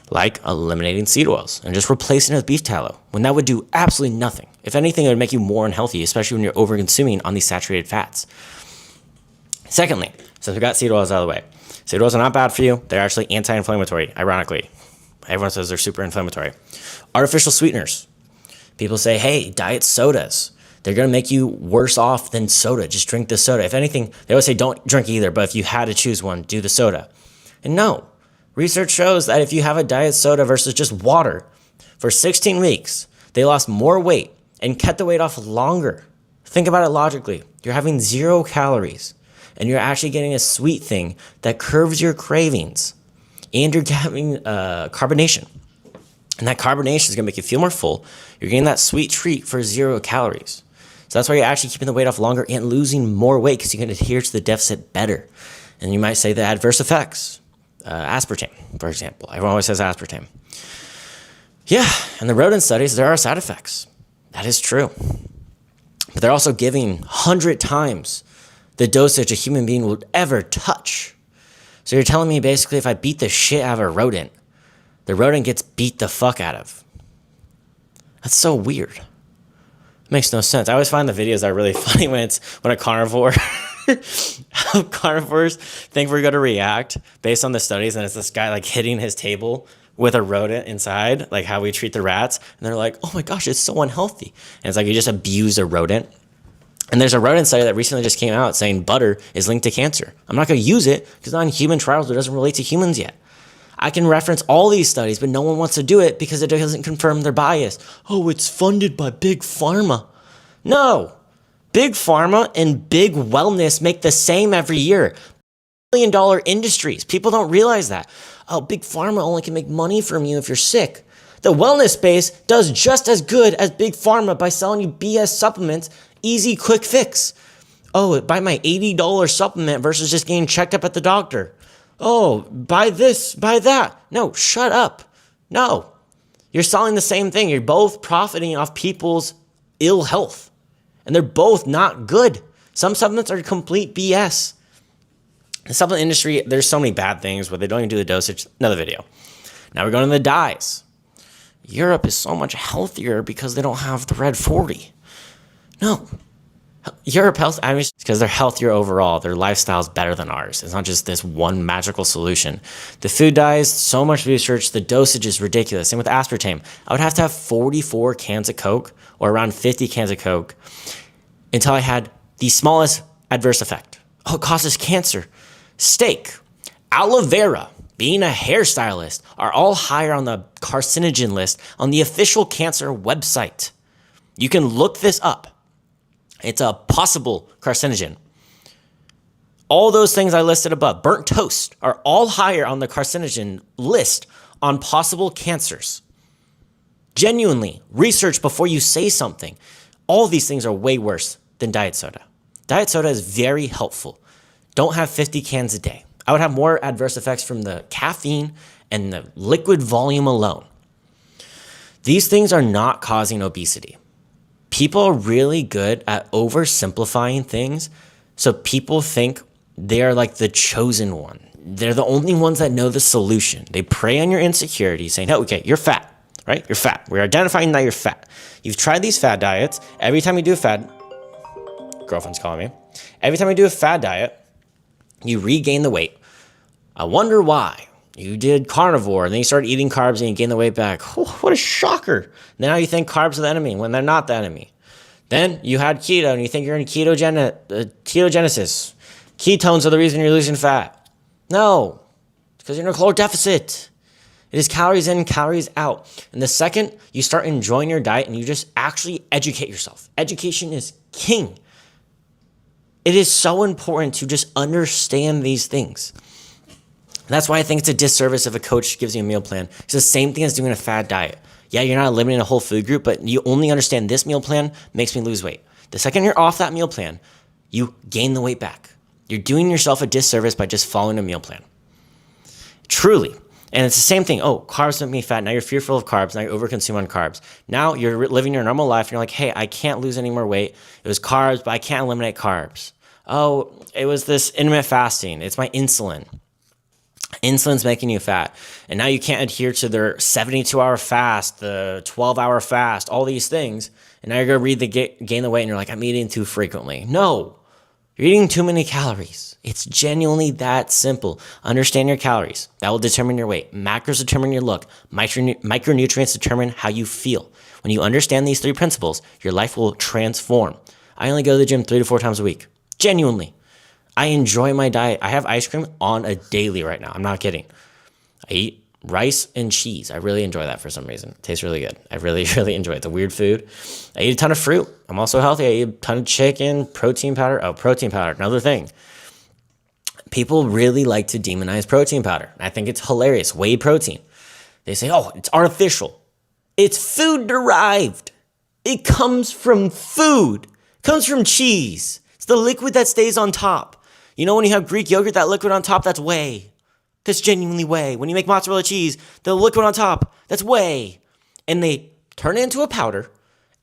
S2: like eliminating seed oils and just replacing it with beef tallow, when that would do absolutely nothing. If anything, it would make you more unhealthy, especially when you're over-consuming on these saturated fats. Secondly, since we got seed oils out of the way, seed oils are not bad for you. They're actually anti-inflammatory, ironically. Everyone says they're super inflammatory. Artificial sweeteners. People say, hey, diet sodas. They're going to make you worse off than soda. Just drink the soda. If anything, they always say don't drink either, but if you had to choose one, do the soda. And no, research shows that if you have a diet soda versus just water, for 16 weeks, they lost more weight and kept the weight off longer. Think about it logically. You're having 0 calories, and you're actually getting a sweet thing that curbs your cravings, and you're having carbonation. And that carbonation is going to make you feel more full. You're getting that sweet treat for 0 calories. So that's why you're actually keeping the weight off longer and losing more weight, because you can adhere to the deficit better. And you might say the adverse effects. Aspartame, for example. Everyone always says aspartame. Yeah, in the rodent studies, there are side effects. That is true. But they're also giving 100 times the dosage a human being would ever touch. So you're telling me basically if I beat the shit out of a rodent, the rodent gets beat the fuck out of. That's so weird. It makes no sense. I always find the videos are really funny when a carnivore, how carnivores think we're going to react based on the studies, and it's this guy like hitting his table with a rodent inside, like how we treat the rats, and they're like, oh my gosh, it's so unhealthy. And it's like you just abused a rodent. And there's a rodent study that recently just came out saying butter is linked to cancer. I'm not going to use it because it's not in human trials. It doesn't relate to humans yet. I can reference all these studies, but no one wants to do it because it doesn't confirm their bias. Oh, it's funded by Big Pharma. No. Big Pharma and Big Wellness make the same every year. $1 billion industries. People don't realize that. Oh, Big Pharma only can make money from you if you're sick. The wellness space does just as good as Big Pharma by selling you BS supplements, easy, quick fix. Oh, buy my $80 supplement versus just getting checked up at the doctor. Oh, buy this, buy that. No, shut up. No, you're selling the same thing. You're both profiting off people's ill health, and they're both not good. Some supplements are complete BS. The supplement industry, there's so many bad things where they don't even do the dosage. Another video. Now we're going to the dyes. Europe is so much healthier because they don't have the red 40. No. Europe health, I mean, it's because they're healthier overall. Their lifestyle is better than ours. It's not just this one magical solution. The food dyes, so much research. The dosage is ridiculous. Same with aspartame. I would have to have 44 cans of Coke or around 50 cans of Coke until I had the smallest adverse effect. Oh, it causes cancer. Steak, aloe vera, being a hairstylist are all higher on the carcinogen list on the official cancer website. You can look this up. It's a possible carcinogen. All those things I listed above, burnt toast, are all higher on the carcinogen list on possible cancers. Genuinely, research before you say something. All these things are way worse than diet soda. Diet soda is very helpful. Don't have 50 cans a day. I would have more adverse effects from the caffeine and the liquid volume alone. These things are not causing obesity. People are really good at oversimplifying things, so people think they are like the chosen one. They're the only ones that know the solution. They prey on your insecurity, saying, oh, okay, you're fat, right? You're fat. We're identifying that you're fat. You've tried these fad diets. Every time you do a fad, girlfriend's calling me. Every time you do a fad diet, you regain the weight. I wonder why. You did carnivore, and then you started eating carbs, and you gain the weight back. Oh, what a shocker. Now you think carbs are the enemy when they're not the enemy. Then you had keto, and you think you're in ketogenesis. Ketones are the reason you're losing fat. No, it's because you're in a caloric deficit. It is calories in, calories out. And the second you start enjoying your diet and you just actually educate yourself, education is king. It is so important to just understand these things. That's why I think it's a disservice if a coach gives you a meal plan. It's the same thing as doing a fad diet. Yeah, you're not eliminating a whole food group, but you only understand this meal plan makes me lose weight. The second you're off that meal plan, you gain the weight back. You're doing yourself a disservice by just following a meal plan. Truly. And it's the same thing. Oh, carbs make me fat. Now you're fearful of carbs. Now you overconsume on carbs. Now you're living your normal life and you're like, hey, I can't lose any more weight. It was carbs, but I can't eliminate carbs. Oh, it was this intermittent fasting. It's my insulin. Insulin's making you fat. And now you can't adhere to their 72-hour fast, the 12-hour fast, all these things. And now you're going to read the gain the weight and you're like, I'm eating too frequently. No, you're eating too many calories. It's genuinely that simple. Understand your calories. That will determine your weight. Macros determine your look. Micronutrients determine how you feel. When you understand these three principles, your life will transform. I only go to the gym 3 to 4 times a week. Genuinely. I enjoy my diet. I have ice cream on a daily right now. I'm not kidding. I eat rice and cheese. I really enjoy that for some reason. It tastes really good. I really, really enjoy it. It's a weird food. I eat a ton of fruit. I'm also healthy. I eat a ton of chicken, protein powder. Oh, protein powder, another thing. People really like to demonize protein powder. I think it's hilarious. Whey protein. They say, oh, it's artificial. It's food derived. It comes from food. It comes from cheese. It's the liquid that stays on top. You know when you have Greek yogurt, that liquid on top, that's whey. That's genuinely whey. When you make mozzarella cheese, the liquid on top, that's whey. And they turn it into a powder,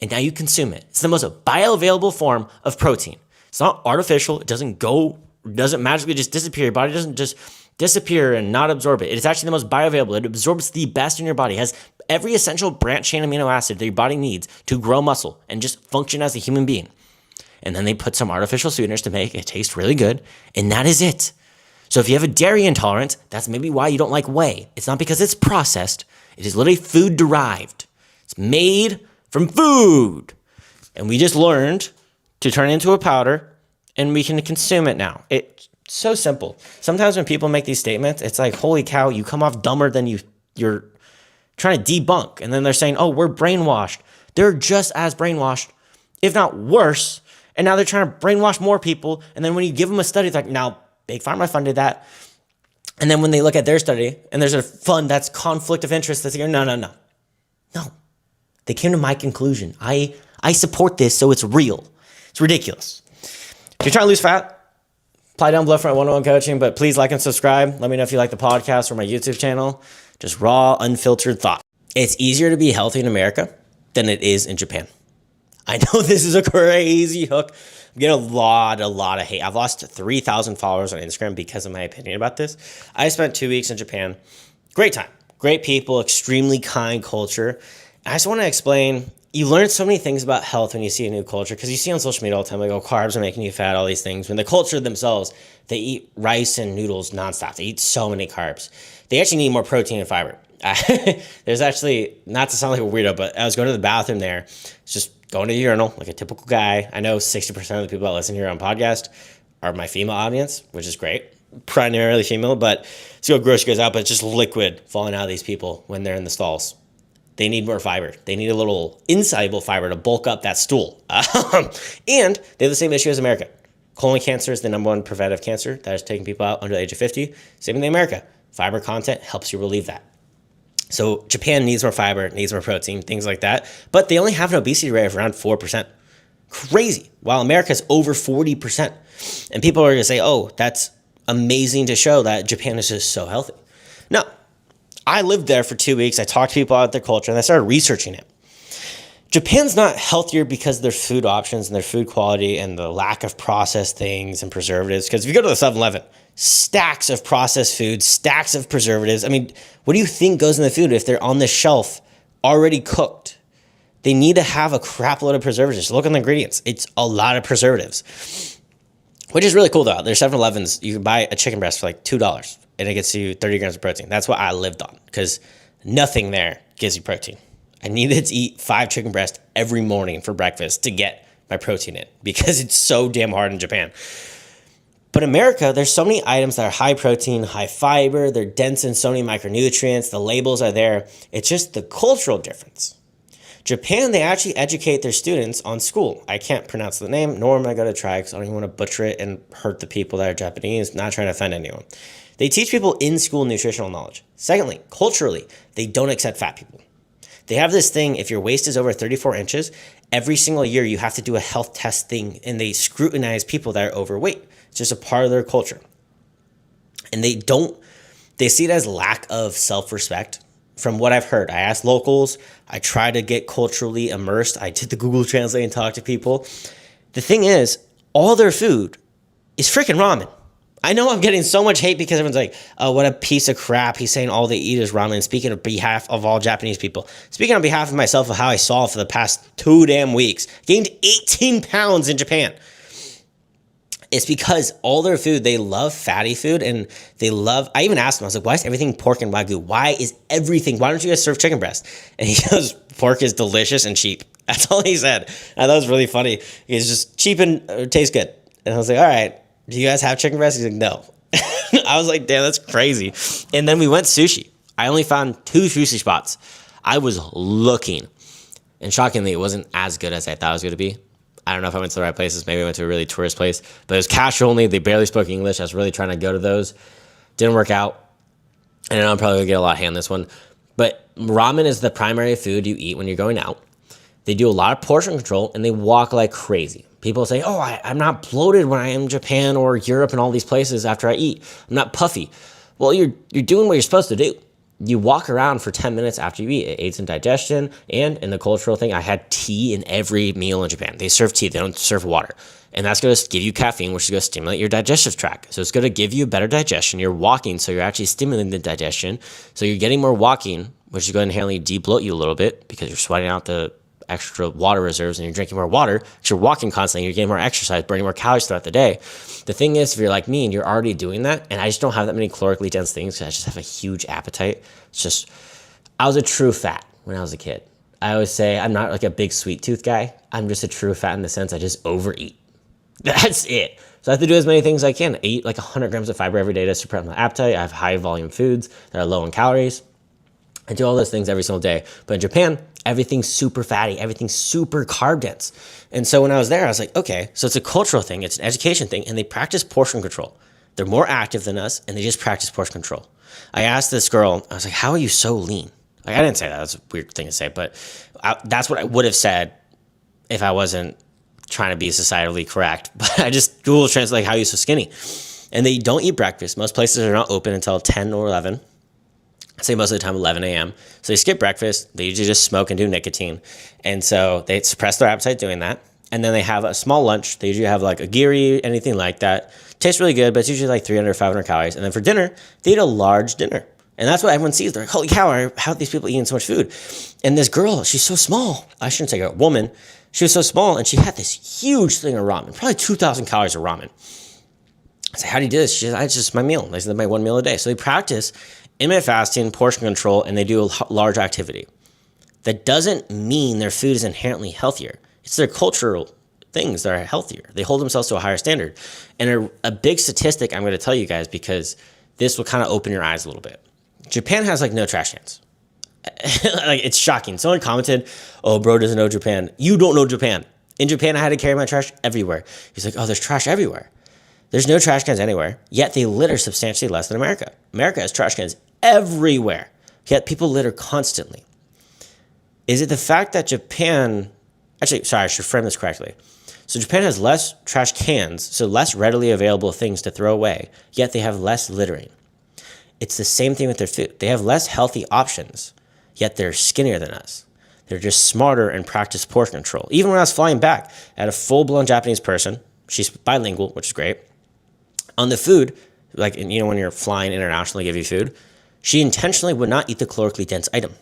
S2: and now you consume it. It's the most bioavailable form of protein. It's not artificial. It doesn't magically just disappear. Your body doesn't just disappear and not absorb it. It's actually the most bioavailable. It absorbs the best in your body. It has every essential branch chain amino acid that your body needs to grow muscle and just function as a human being. And then they put some artificial sweeteners to make it taste really good, and that is it. So if you have a dairy intolerance, that's maybe why you don't like whey. It's not because it's processed. It is literally food derived. It's made from food. And we just learned to turn it into a powder, and we can consume it now. It's so simple. Sometimes when people make these statements, it's like, holy cow, you come off dumber than you're trying to debunk. And then they're saying, oh, we're brainwashed. They're just as brainwashed, if not worse. And now they're trying to brainwash more people. And then when you give them a study, it's like, now, Big Pharma funded that. And then when they look at their study, and there's a fund that's conflict of interest, that's like, no. They came to my conclusion. I support this, so it's real. It's ridiculous. If you're trying to lose fat, apply down below for my one-on-one coaching, but please like and subscribe. Let me know if you like the podcast or my YouTube channel. Just raw, unfiltered thought. It's easier to be healthy in America than it is in Japan. I know this is a crazy hook. I'm getting a lot of hate. I've lost 3,000 followers on Instagram because of my opinion about this. I spent 2 weeks in Japan. Great time. Great people, extremely kind culture. I just want to explain, you learn so many things about health when you see a new culture, because you see on social media all the time, like, oh, carbs are making you fat, all these things. When the culture themselves, they eat rice and noodles nonstop. They eat so many carbs. They actually need more protein and fiber. There's actually, not to sound like a weirdo, but I was going to the bathroom there. It's just going to the urinal like a typical guy. I know 60% of the people that listen here on podcast are my female audience, which is great. Primarily female, but see how gross goes out, but it's just liquid falling out of these people when they're in the stalls. They need more fiber. They need a little insoluble fiber to bulk up that stool. And they have the same issue as America. Colon cancer is the #1 preventive cancer that is taking people out under the age of 50. Same in America. Fiber content helps you relieve that. So Japan needs more fiber, needs more protein, things like that. But they only have an obesity rate of around 4%. Crazy. While America's over 40%. And people are going to say, oh, that's amazing to show that Japan is just so healthy. No. I lived there for 2 weeks. I talked to people about their culture, and I started researching it. Japan's not healthier because of their food options and their food quality and the lack of processed things and preservatives. Because if you go to the 7-Eleven, stacks of processed food, stacks of preservatives. I mean, what do you think goes in the food if they're on the shelf already cooked? They need to have a crap load of preservatives. Look on the ingredients. It's a lot of preservatives, which is really cool though. There's 7-Elevens. You can buy a chicken breast for like $2 and it gets you 30 grams of protein. That's what I lived on because nothing there gives you protein. I needed to eat 5 chicken breasts every morning for breakfast to get my protein in because it's so damn hard in Japan. But in America, there's so many items that are high protein, high fiber, they're dense in so many micronutrients, the labels are there. It's just the cultural difference. Japan, they actually educate their students on school. I can't pronounce the name, nor am I going to try because I don't even want to butcher it and hurt the people that are Japanese, not trying to offend anyone. They teach people in school nutritional knowledge. Secondly, culturally, they don't accept fat people. They have this thing, if your waist is over 34 inches, every single year you have to do a health test thing, and they scrutinize people that are overweight. It's just a part of their culture. And they see it as lack of self-respect. From what I've heard, I asked locals, I try to get culturally immersed. I did the Google Translate and talk to people. The thing is, all their food is freaking ramen. I know I'm getting so much hate because everyone's like, oh, what a piece of crap. He's saying all they eat is ramen. Speaking on behalf of all Japanese people. Speaking on behalf of myself of how I saw for the past 2 damn weeks. Gained 18 pounds in Japan. It's because all their food, they love fatty food and they love, I even asked him, I was like, why is everything pork and wagyu? Why don't you guys serve chicken breast? And he goes, pork is delicious and cheap. That's all he said. And that was really funny. He's just cheap and tastes good. And I was like, all right, do you guys have chicken breast? He's like, no. I was like, damn, that's crazy. And then we went sushi. I only found 2 sushi spots. I was looking. And shockingly, it wasn't as good as I thought it was going to be. I don't know if I went to the right places. Maybe I went to a really tourist place. But it was cash only. They barely spoke English. I was really trying to go to those. Didn't work out. And I know I'm probably going to get a lot of hate on this one. But ramen is the primary food you eat when you're going out. They do a lot of portion control, and they walk like crazy. People say, oh, I'm not bloated when I am in Japan or Europe and all these places after I eat. I'm not puffy. Well, you're doing what you're supposed to do. You walk around for 10 minutes after you eat. It aids in digestion. And in the cultural thing, I had tea in every meal in Japan. They serve tea. They don't serve water. And that's going to give you caffeine, which is going to stimulate your digestive tract. So it's going to give you better digestion. You're walking, so you're actually stimulating the digestion. So you're getting more walking, which is going to inherently debloat you a little bit because you're sweating out the extra water reserves and you're drinking more water because you're walking constantly, you're getting more exercise, burning more calories throughout the day. The thing is, if you're like me and you're already doing that, and I just don't have that many calorically dense things because I just have a huge appetite. It's just, I was a true fat when I was a kid. I always say I'm not like a big sweet tooth guy. I'm just a true fat in the sense I just overeat. That's it. So I have to do as many things as I can. I eat like 100 grams of fiber every day to suppress my appetite. I have high volume foods that are low in calories. I do all those things every single day. But in Japan, everything's super fatty. Everything's super carb dense. And so when I was there, I was like, okay, so it's a cultural thing. It's an education thing. And they practice portion control. They're more active than us, and they just practice portion control. I asked this girl, I was like, how are you so lean? Like, I didn't say that. That's a weird thing to say. But that's what I would have said if I wasn't trying to be societally correct. But I just Google Translate how you're so skinny. And they don't eat breakfast. Most places are not open until 10 or 11. I say most of the time 11 a.m. So they skip breakfast. They usually just smoke and do nicotine. And so they suppress their appetite doing that. And then they have a small lunch. They usually have like a giri, anything like that. Tastes really good, but it's usually like 300 or 500 calories. And then for dinner, they eat a large dinner. And that's what everyone sees. They're like, holy cow, how are these people eating so much food? And this girl, she's so small. I shouldn't say a woman. She was so small, and she had this huge thing of ramen, probably 2,000 calories of ramen. I said, how do you do this? She said, it's just my meal. I said, my one meal a day. So they practice intermittent fasting, portion control, and they do a large activity. That doesn't mean their food is inherently healthier. It's their cultural things that are healthier. They hold themselves to a higher standard. And a big statistic I'm going to tell you guys, because this will kind of open your eyes a little bit. Japan has like no trash cans. Like, it's shocking. Someone commented, oh, bro doesn't know Japan. You don't know Japan. In Japan, I had to carry my trash everywhere. He's like, oh, there's trash everywhere. There's no trash cans anywhere, yet they litter substantially less than America. America has trash cans everywhere, yet people litter constantly. Is it the fact that Japan, actually, sorry, I should frame this correctly. So Japan has less trash cans, so less readily available things to throw away, yet they have less littering. It's the same thing with their food. They have less healthy options, yet they're skinnier than us. They're just smarter and practice portion control. Even when I was flying back, I had a full-blown Japanese person. She's bilingual, which is great. On the food, like, you know, when you're flying internationally, give you food, she intentionally would not eat the calorically dense item.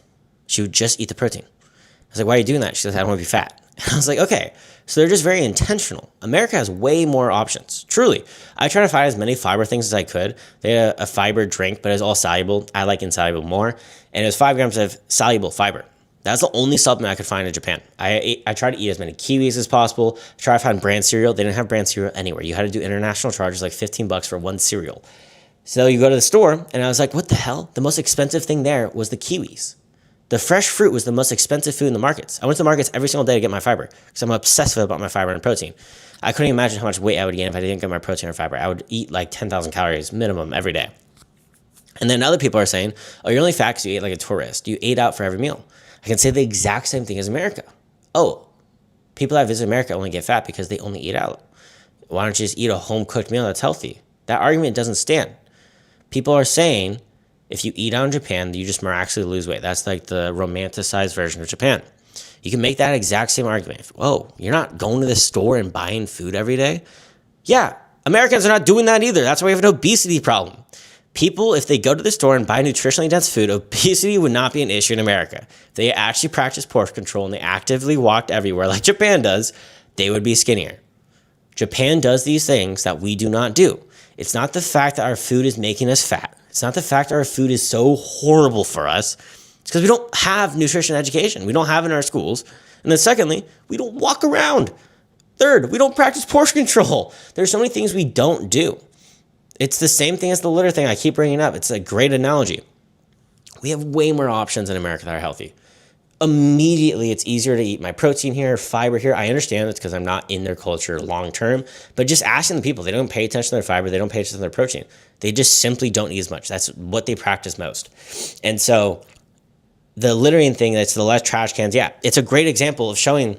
S2: She would just eat the protein. I was like, why are you doing that? She says, I don't want to be fat. I was like, okay. So they're just very intentional. America has way more options. Truly. I try to find as many fiber things as I could. They had a fiber drink, but it was all soluble. I like insoluble more. And it was 5 grams of soluble fiber. That's the only supplement I could find in Japan. I tried to eat as many kiwis as possible. I tried to find brand cereal. They didn't have brand cereal anywhere. You had to do international charges, like $15 for one cereal. So you go to the store, and I was like, what the hell? The most expensive thing there was the kiwis. The fresh fruit was the most expensive food in the markets. I went to the markets every single day to get my fiber because I'm obsessive about my fiber and protein. I couldn't imagine how much weight I would gain if I didn't get my protein or fiber. I would eat like 10,000 calories minimum every day. And then other people are saying, oh, you're only fat because you ate like a tourist. You ate out for every meal. I can say the exact same thing as America. Oh, people that visit America only get fat because they only eat out. Why don't you just eat a home-cooked meal that's healthy? That argument doesn't stand. People are saying if you eat out in Japan, you just miraculously lose weight. That's like the romanticized version of Japan. You can make that exact same argument. Whoa, you're not going to the store and buying food every day? Yeah, Americans are not doing that either. That's why we have an obesity problem. People, if they go to the store and buy nutritionally dense food, obesity would not be an issue in America. If they actually practice portion control and they actively walked everywhere like Japan does, they would be skinnier. Japan does these things that we do not do. It's not the fact that our food is making us fat. It's not the fact that our food is so horrible for us. It's because we don't have nutrition education. We don't have it in our schools. And then secondly, we don't walk around. Third, we don't practice portion control. There's so many things we don't do. It's the same thing as the litter thing I keep bringing up. It's a great analogy. We have way more options in America that are healthy. Immediately, it's easier to eat my protein here, fiber here. I understand it's because I'm not in their culture long term, but just asking the people, they don't pay attention to their fiber, they don't pay attention to their protein. They just simply don't eat as much. That's what they practice most. And so the littering thing, that's the less trash cans, yeah, it's a great example of showing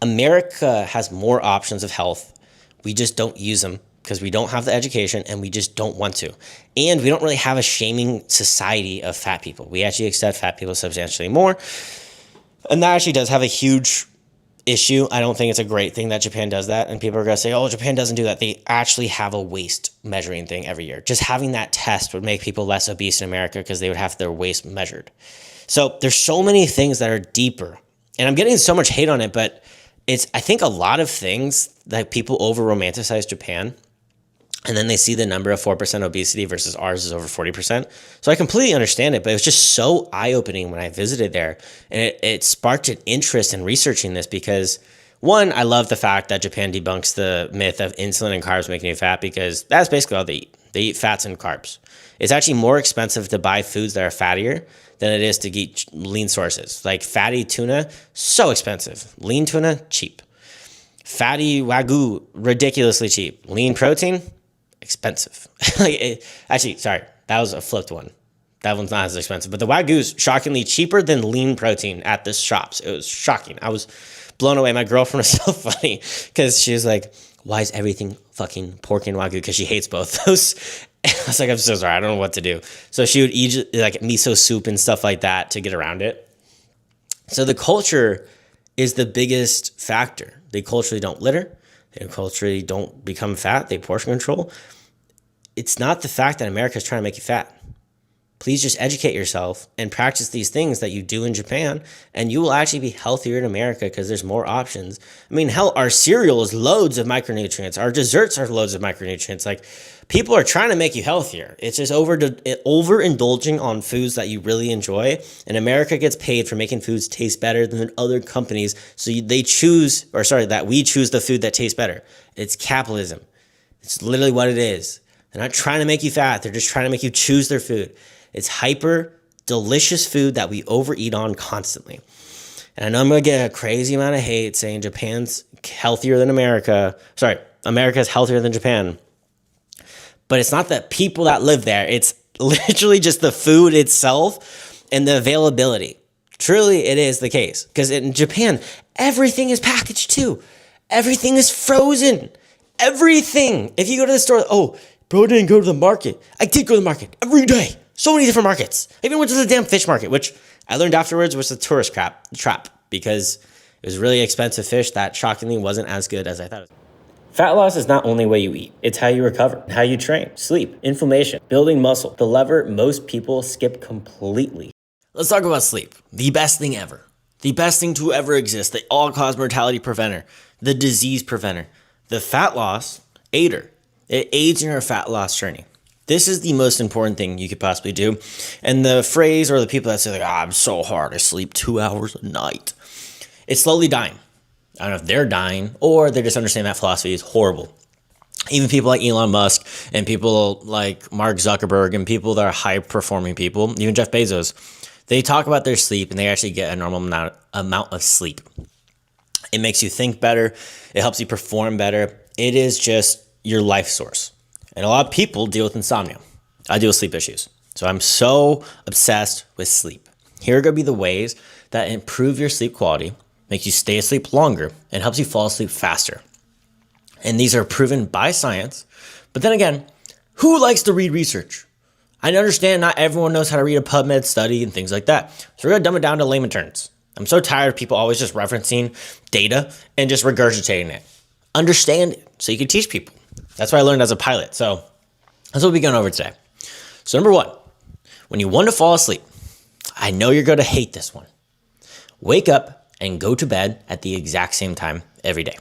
S2: America has more options of health. We just don't use them because we don't have the education and we just don't want to. And we don't really have a shaming society of fat people. We actually accept fat people substantially more. And that actually does have a huge issue. I don't think it's a great thing that Japan does that. And people are going to say, oh, Japan doesn't do that. They actually have a waist measuring thing every year. Just having that test would make people less obese in America because they would have their waist measured. So there's so many things that are deeper. And I'm getting so much hate on it, but I think a lot of things that people over romanticize Japan. And then they see the number of 4% obesity versus ours is over 40%. So I completely understand it, but it was just so eye-opening when I visited there. And it sparked an interest in researching this because, one, I love the fact that Japan debunks the myth of insulin and carbs making you fat because that's basically all they eat. They eat fats and carbs. It's actually more expensive to buy foods that are fattier than it is to eat lean sources. Like fatty tuna, so expensive. Lean tuna, cheap. Fatty Wagyu, ridiculously cheap. Lean protein, expensive. Actually, sorry, that was a flipped one. That one's not as expensive, but the Wagyu is shockingly cheaper than lean protein at the shops. It was shocking. I was blown away. My girlfriend was so funny because she was like, why is everything fucking pork and wagyu? Because she hates both those. And I was like, I'm so sorry, I don't know what to do. So she would eat like miso soup and stuff like that to get around it. So the culture is the biggest factor. They culturally don't litter. They culturally don't become fat. They portion control. It's not the fact that America is trying to make you fat. Please just educate yourself and practice these things that you do in Japan, and you will actually be healthier in America because there's more options. I mean, hell, our cereal is loads of micronutrients. Our desserts are loads of micronutrients. Like, people are trying to make you healthier. It's just overindulging on foods that you really enjoy, and America gets paid for making foods taste better than other companies. So we choose the food that tastes better. It's capitalism. It's literally what it is. They're not trying to make you fat. They're just trying to make you choose their food. It's hyper delicious food that we overeat on constantly. And I know I'm going to get a crazy amount of hate saying Japan's healthier than America. Sorry, America's healthier than Japan. But it's not the people that live there. It's literally just the food itself and the availability. Truly, it is the case. Because in Japan, everything is packaged too. Everything is frozen. Everything. If you go to the store, oh, bro didn't go to the market. I did go to the market every day. So many different markets. I even went to the damn fish market, which I learned afterwards was a tourist trap because it was really expensive fish that shockingly wasn't as good as I thought it was. Fat loss is not only what you eat, it's how you recover, how you train, sleep, inflammation, building muscle, the lever most people skip completely.
S4: Let's talk about sleep. The best thing ever. The best thing to ever exist. The all-cause mortality preventer. The disease preventer. The fat loss aider. It aids in your fat loss journey. This is the most important thing you could possibly do. And the phrase or the people that say, like, I'm so hard, I sleep 2 hours a night. It's slowly dying. I don't know if they're dying or they just understand that philosophy is horrible. Even people like Elon Musk and people like Mark Zuckerberg and people that are high-performing people, even Jeff Bezos, they talk about their sleep and they actually get a normal amount of sleep. It makes you think better. It helps you perform better. It is just your life source. And a lot of people deal with insomnia. I deal with sleep issues. So I'm so obsessed with sleep. Here are going to be the ways that improve your sleep quality, make you stay asleep longer, and helps you fall asleep faster. And these are proven by science. But then again, who likes to read research? I understand not everyone knows how to read a PubMed study and things like that. So we're going to dumb it down to layman terms. I'm so tired of people always just referencing data and just regurgitating it. Understand it so you can teach people. That's what I learned as a pilot. So that's what we're going over today. So number one, when you want to fall asleep, I know you're going to hate this one. Wake up and go to bed at the exact same time every day.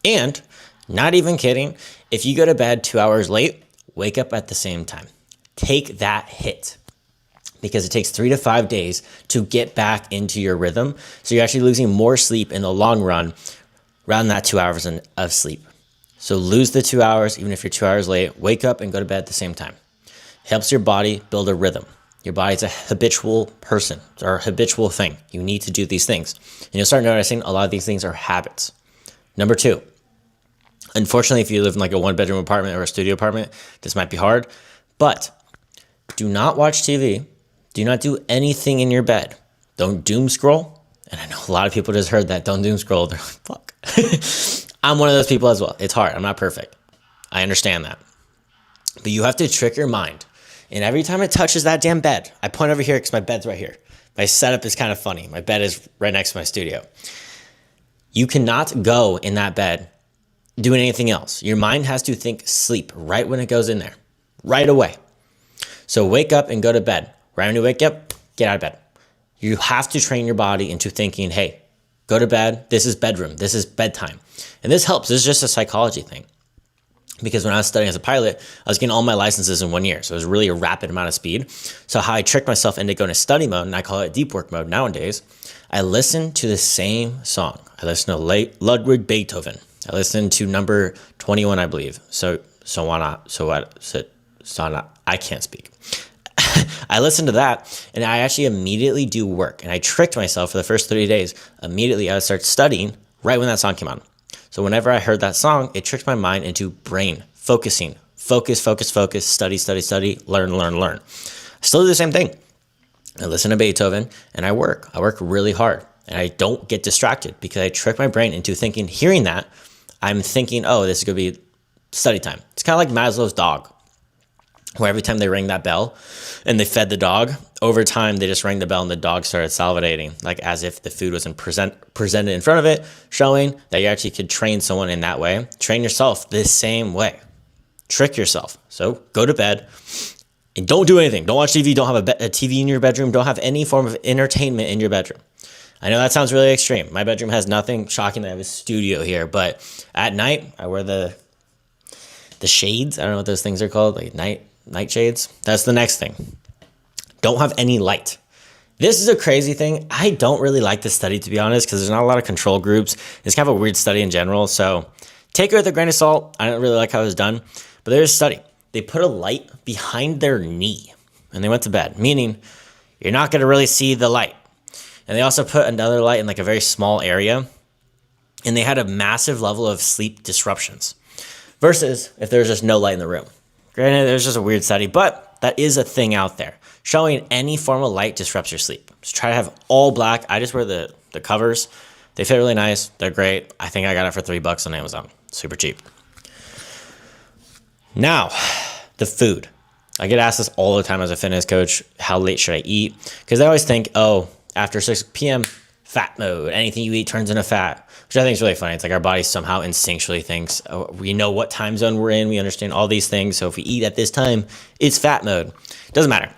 S4: And not even kidding, if you go to bed 2 hours late, wake up at the same time. Take that hit because it takes 3 to 5 days to get back into your rhythm. So you're actually losing more sleep in the long run rather than that 2 hours of sleep. So lose the 2 hours, even if you're 2 hours late, wake up and go to bed at the same time. Helps your body build a rhythm. Your body's a habitual person or a habitual thing. You need to do these things. And you'll start noticing a lot of these things are habits. Number two, unfortunately, if you live in like a 1-bedroom apartment or a studio apartment, this might be hard, but do not watch TV. Do not do anything in your bed. Don't doom scroll. And I know a lot of people just heard that, don't doom scroll. They're like, fuck. I'm one of those people as well. It's hard. I'm not perfect. I understand that. But you have to trick your mind. And every time it touches that damn bed, I point over here because my bed's right here. My setup is kind of funny. My bed is right next to my studio. You cannot go in that bed doing anything else. Your mind has to think sleep right when it goes in there, right away. So wake up and go to bed. Right when you wake up, get out of bed. You have to train your body into thinking, hey, go to bed. This is bedroom. This is bedtime. And this helps. This is just a psychology thing. Because when I was studying as a pilot, I was getting all my licenses in 1 year. So it was really a rapid amount of speed. So how I tricked myself into going to study mode, and I call it deep work mode nowadays, I listened to the same song. I listened to Ludwig Beethoven. I listened to number 21, I believe. I can't speak. I listened to that, and I actually immediately do work. And I tricked myself for the first 30 days. Immediately, I would start studying right when that song came on. So whenever I heard that song, it tricked my mind into brain focusing. Focus, study, learn. I still do the same thing. I listen to Beethoven and I work. I work really hard and I don't get distracted because I trick my brain into thinking, hearing that,
S2: I'm thinking, oh, this is going to be study time. It's kind of like Maslow's dog, where every time they ring that bell and they fed the dog, over time they just rang the bell and the dog started salivating, like as if the food wasn't presented in front of it, showing that you actually could train someone in that way. Train yourself the same way. Trick yourself. So go to bed and don't do anything. Don't watch TV. Don't have a TV in your bedroom. Don't have any form of entertainment in your bedroom. I know that sounds really extreme. My bedroom has nothing. Shocking that I have a studio here, but at night I wear the shades. I don't know what those things are called, like night shades. That's the next thing. Don't have any light. This is a crazy thing. I don't really like this study, to be honest, because there's not a lot of control groups. It's kind of a weird study in general, so take it with a grain of salt. I don't really like how it was done, but there's a study. They put a light behind their knee and they went to bed, meaning you're not going to really see the light. And they also put another light in like a very small area, and they had a massive level of sleep disruptions versus if there's just no light in the room. Granted, there's just a weird study, but that is a thing out there. Showing any form of light disrupts your sleep. Just try to have all black. I just wear the covers. They fit really nice. They're great. I think I got it for $3 on Amazon. Super cheap. Now, the food. I get asked this all the time as a fitness coach. How late should I eat? Because I always think, oh, after 6 p.m., fat mode. Anything you eat turns into fat, which I think is really funny. It's like our body somehow instinctually thinks, oh, we know what time zone we're in. We understand all these things. So if we eat at this time, it's fat mode. Doesn't matter.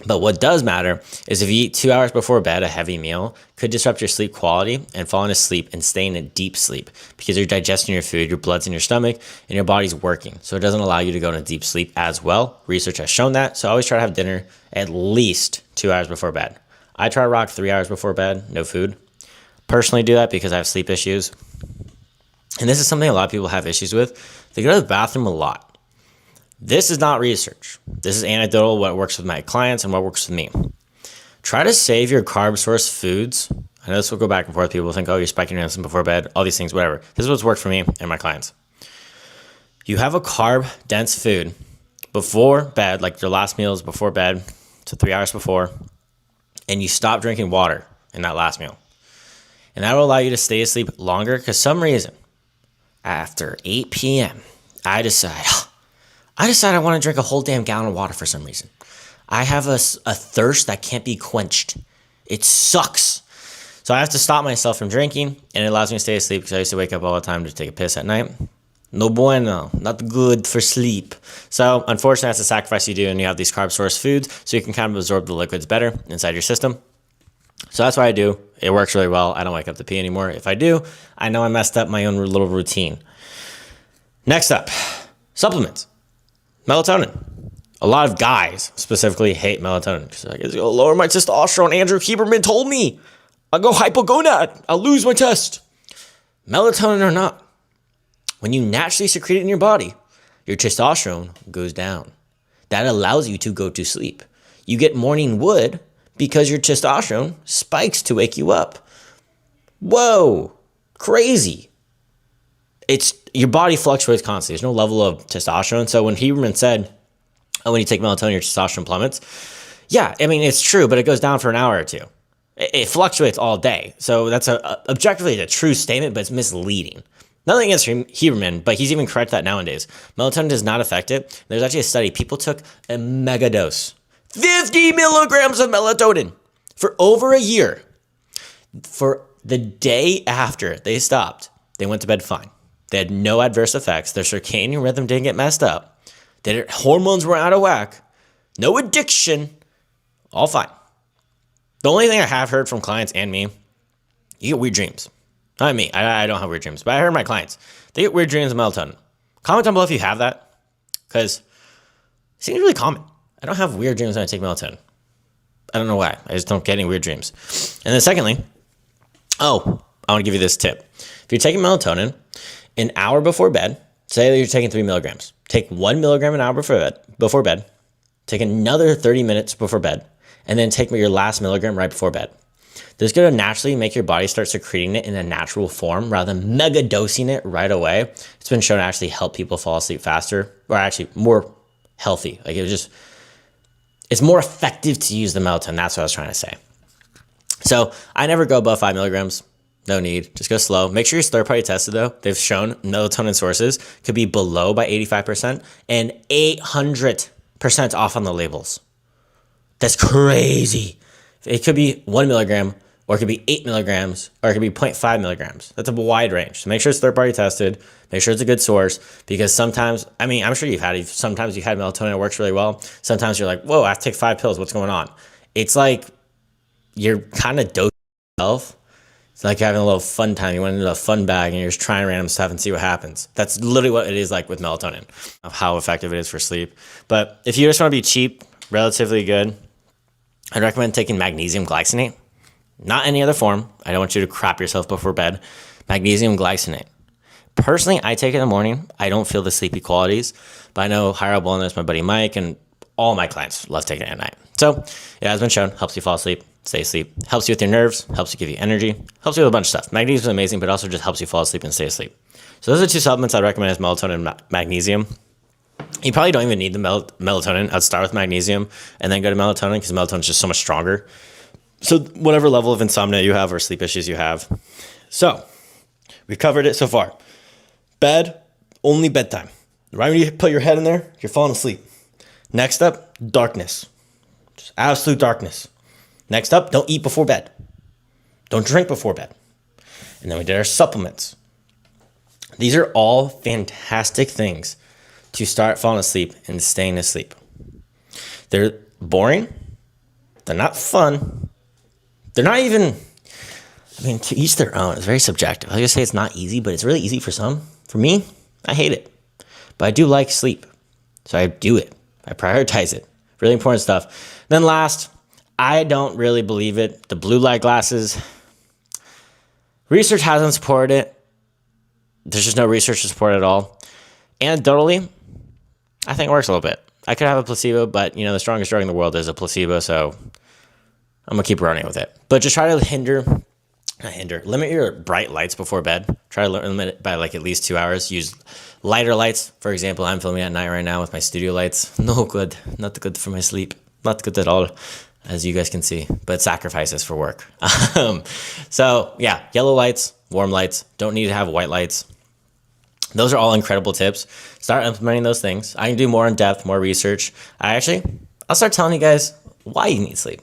S2: But what does matter is if you eat 2 hours before bed, a heavy meal could disrupt your sleep quality and falling asleep and stay in a deep sleep because you're digesting your food, your blood's in your stomach, and your body's working. So it doesn't allow you to go into deep sleep as well. Research has shown that. So I always try to have dinner at least 2 hours before bed. I try to rock 3 hours before bed, no food. Personally do that because I have sleep issues. And this is something a lot of people have issues with. They go to the bathroom a lot. This is not research. This is anecdotal, what works with my clients and what works with me. Try to save your carb source foods. I know this will go back and forth. People think, oh, you're spiking your insulin before bed, all these things, whatever. This is what's worked for me and my clients. You have a carb-dense food before bed, like your last meal is before bed, so 3 hours before, and you stop drinking water in that last meal. And that will allow you to stay asleep longer because some reason, after 8 p.m., I decide I want to drink a whole damn gallon of water for some reason. I have a thirst that can't be quenched. It sucks. So I have to stop myself from drinking, and it allows me to stay asleep because I used to wake up all the time to take a piss at night. No bueno, not good for sleep. So unfortunately, that's a sacrifice you do, and you have these carb source foods, so you can kind of absorb the liquids better inside your system. So that's what I do. It works really well. I don't wake up to pee anymore. If I do, I know I messed up my own little routine. Next up, supplements. Melatonin. A lot of guys specifically hate melatonin because like, it's going to lower my testosterone. Andrew Huberman told me I'll go hypogonad. I'll lose my test. Melatonin or not, when you naturally secrete it in your body, your testosterone goes down. That allows you to go to sleep. You get morning wood because your testosterone spikes to wake you up. Whoa, crazy. It's your body fluctuates constantly. There's no level of testosterone. So when Huberman said, oh, when you take melatonin, your testosterone plummets. Yeah, I mean, it's true, but it goes down for an hour or two. It fluctuates all day. So that's objectively a true statement, but it's misleading. Nothing against Huberman, but he's even correct that nowadays. Melatonin does not affect it. There's actually a study. People took a mega dose, 50 milligrams of melatonin for over a year. For the day after they stopped, they went to bed fine. They had no adverse effects. Their circadian rhythm didn't get messed up. Their hormones were out of whack. No addiction. All fine. The only thing I have heard from clients and me, you get weird dreams. Not me. I don't have weird dreams. But I heard my clients. They get weird dreams of melatonin. Comment down below if you have that. Because it seems really common. I don't have weird dreams when I take melatonin. I don't know why. I just don't get any weird dreams. And then secondly, I want to give you this tip. If you're taking melatonin, an hour before bed, say that you're taking 3 milligrams. Take 1 milligram an hour before bed. Take another 30 minutes before bed. And then take your last milligram right before bed. This is going to naturally make your body start secreting it in a natural form rather than mega dosing it right away. It's been shown to actually help people fall asleep faster, or actually more healthy. Like it's more effective to use the melatonin. That's what I was trying to say. So I never go above 5 milligrams. No need. Just go slow. Make sure you're third-party tested, though. They've shown melatonin sources could be below by 85% and 800% off on the labels. That's crazy. It could be 1 milligram, or it could be 8 milligrams, or it could be 0.5 milligrams. That's a wide range. So make sure it's third-party tested. Make sure it's a good source, because sometimes, I mean, I'm sure sometimes you've had melatonin that works really well. Sometimes you're like, whoa, I have to take 5 pills. What's going on? It's like you're kind of dosing yourself. It's like you're having a little fun time. You went into a fun bag and you're just trying random stuff and see what happens. That's literally what it is like with melatonin, of how effective it is for sleep. But if you just want to be cheap, relatively good, I'd recommend taking magnesium glycinate. Not any other form. I don't want you to crap yourself before bed. Magnesium glycinate. Personally, I take it in the morning. I don't feel the sleepy qualities, but I know Higher Up Wellness, my buddy Mike, and all my clients love taking it at night. So it has been shown, helps you fall asleep, stay asleep, helps you with your nerves, helps you give you energy, helps you with a bunch of stuff. Magnesium is amazing, but also just helps you fall asleep and stay asleep. So those are 2 supplements I'd recommend is melatonin and magnesium. You probably don't even need the melatonin. I'd start with magnesium and then go to melatonin, because melatonin is just so much stronger. So whatever level of insomnia you have or sleep issues you have. So we've covered it so far. Bed, only bedtime. Right when you put your head in there, you're falling asleep. Next up, darkness. Just absolute darkness. Next up, don't eat before bed. Don't drink before bed. And then we did our supplements. These are all fantastic things to start falling asleep and staying asleep. They're boring. They're not fun. They're not even, I mean, to each their own. It's very subjective. I was going to say it's not easy, but it's really easy for some. For me, I hate it. But I do like sleep. So I do it. I prioritize it. Really important stuff. Then last, I don't really believe it. The blue light glasses. Research hasn't supported it. There's just no research to support it at all. Anecdotally, I think it works a little bit. I could have a placebo, but the strongest drug in the world is a placebo, so I'm gonna keep running with it. But just try to limit your bright lights before bed. Try to limit it by like at least 2 hours. Use lighter lights. For example, I'm filming at night right now with my studio lights. No good. Not good for my sleep. Not good at all, as you guys can see, but sacrifices for work. So yeah, yellow lights, warm lights. Don't need to have white lights. Those are all incredible tips. Start implementing those things. I can do more in depth, more research. I'll start telling you guys why you need sleep.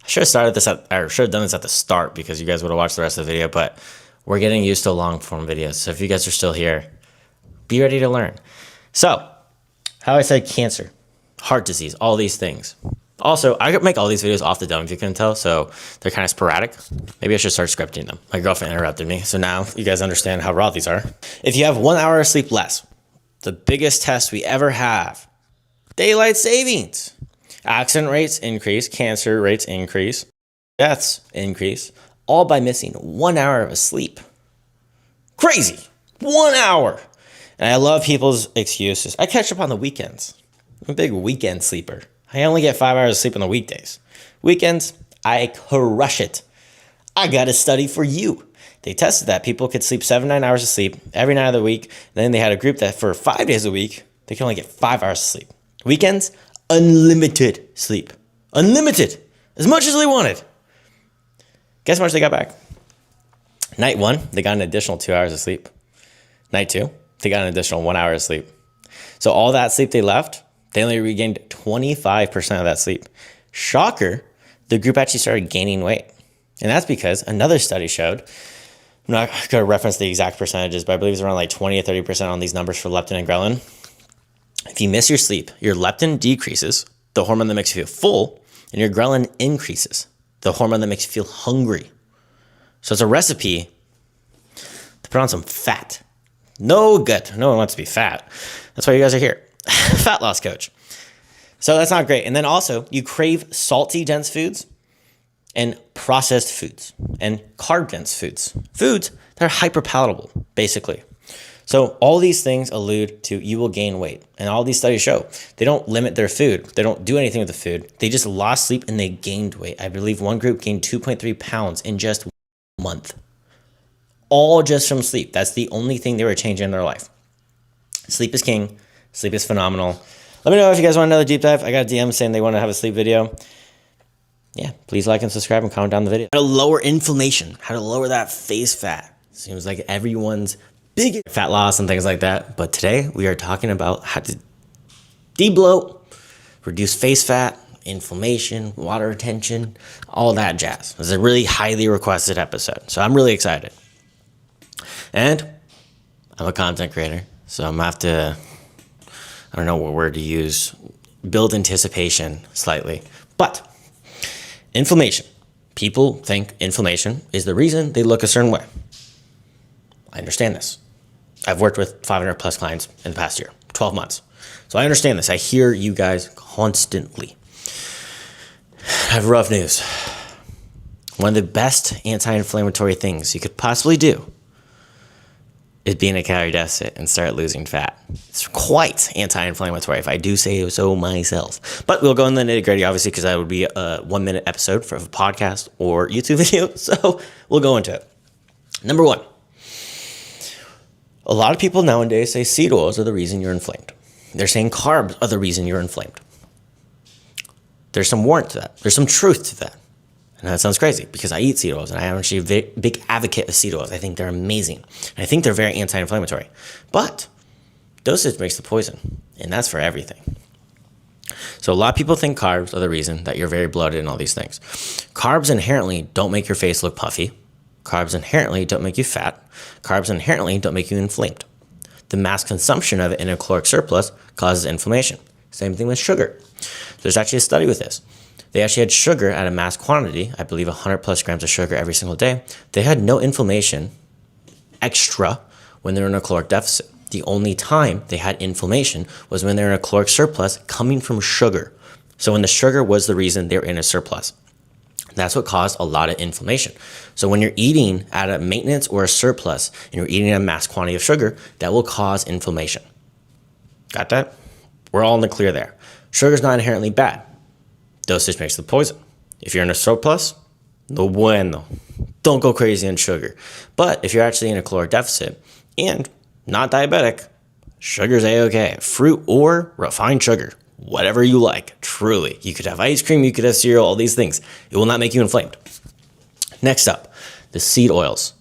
S2: I should have done this at the start, because you guys would have watched the rest of the video, but we're getting used to long form videos. So if you guys are still here, be ready to learn. So how I said cancer, heart disease, all these things. Also, I could make all these videos off the dome, if you couldn't tell, so they're kind of sporadic. Maybe I should start scripting them. My girlfriend interrupted me, so now you guys understand how raw these are. If you have 1 hour of sleep less, the biggest test we ever have, daylight savings. Accident rates increase, cancer rates increase, deaths increase, all by missing 1 hour of sleep. Crazy. 1 hour. And I love people's excuses. I catch up on the weekends. I'm a big weekend sleeper. I only get 5 hours of sleep on the weekdays. Weekends, I crush it. I got a study for you. They tested that people could sleep 7-9 hours of sleep every night of the week. Then they had a group that for 5 days a week, they can only get 5 hours of sleep. Weekends, unlimited sleep. Unlimited. As much as they wanted. Guess how much they got back? Night 1, they got an additional 2 hours of sleep. Night 2, they got an additional 1 hour of sleep. So all that sleep they left, they only regained 25% of that sleep. Shocker, the group actually started gaining weight. And that's because another study showed, I'm not going to reference the exact percentages, but I believe it's around like 20 to 30% on these numbers for leptin and ghrelin. If you miss your sleep, your leptin decreases, the hormone that makes you feel full, and your ghrelin increases, the hormone that makes you feel hungry. So it's a recipe to put on some fat. No good. No one wants to be fat. That's why you guys are here. Fat loss coach. So that's not great. And then also, you crave salty, dense foods and processed foods and carb dense foods. Foods that are hyper palatable, basically. So all these things allude to you will gain weight. And all these studies show they don't limit their food. They don't do anything with the food. They just lost sleep and they gained weight. I believe one group gained 2.3 pounds in just 1 month. All just from sleep. That's the only thing they were changing in their life. Sleep is king. Sleep is phenomenal. Let me know if you guys want another deep dive. I got a DM saying they want to have a sleep video. yeah, please like and subscribe and comment down the video. How to lower inflammation, how to lower that face fat. Seems like everyone's big fat loss and things like that. But today we are talking about how to debloat, reduce face fat, inflammation, water retention, all that jazz. It's a really highly requested episode, so I'm really excited. And I'm a content creator, so I'm gonna have to, I don't know what word to use, build anticipation slightly. But inflammation. People think inflammation is the reason they look a certain way. I understand this. I've worked with 500 plus clients in the past year, 12 months. So I understand this. I hear you guys constantly. I have rough news. One of the best anti-inflammatory things you could possibly do is be in a calorie deficit and start losing fat. It's quite anti-inflammatory, if I do say so myself. But we'll go in the nitty-gritty, obviously, because that would be a 1-minute episode for a podcast or YouTube video. So we'll go into it. Number one, a lot of people nowadays say seed oils are the reason you're inflamed. They're saying carbs are the reason you're inflamed. There's some warrant to that. There's some truth to that. And that sounds crazy because I eat seed oils and I am actually a big advocate of seed oils. I think they're amazing. And I think they're very anti-inflammatory. But dosage makes the poison, and that's for everything. So a lot of people think carbs are the reason that you're very bloated and all these things. Carbs inherently don't make your face look puffy. Carbs inherently don't make you fat. Carbs inherently don't make you inflamed. The mass consumption of it in a caloric surplus causes inflammation. Same thing with sugar. There's actually a study with this. They actually had sugar at a mass quantity, I believe 100 plus grams of sugar every single day. They had no inflammation extra when they were in a caloric deficit. The only time they had inflammation was when they were in a caloric surplus coming from sugar. So when the sugar was the reason they were in a surplus. That's what caused a lot of inflammation. So when you're eating at a maintenance or a surplus and you're eating a mass quantity of sugar, that will cause inflammation. Got that? We're all in the clear there. Sugar's not inherently bad. Dosage makes the poison. If you're in a surplus, no bueno. Don't go crazy on sugar. But if you're actually in a caloric deficit and not diabetic, sugar's a-okay. Fruit or refined sugar, whatever you like, truly. You could have ice cream, you could have cereal, all these things. It will not make you inflamed. Next up, the seed oils.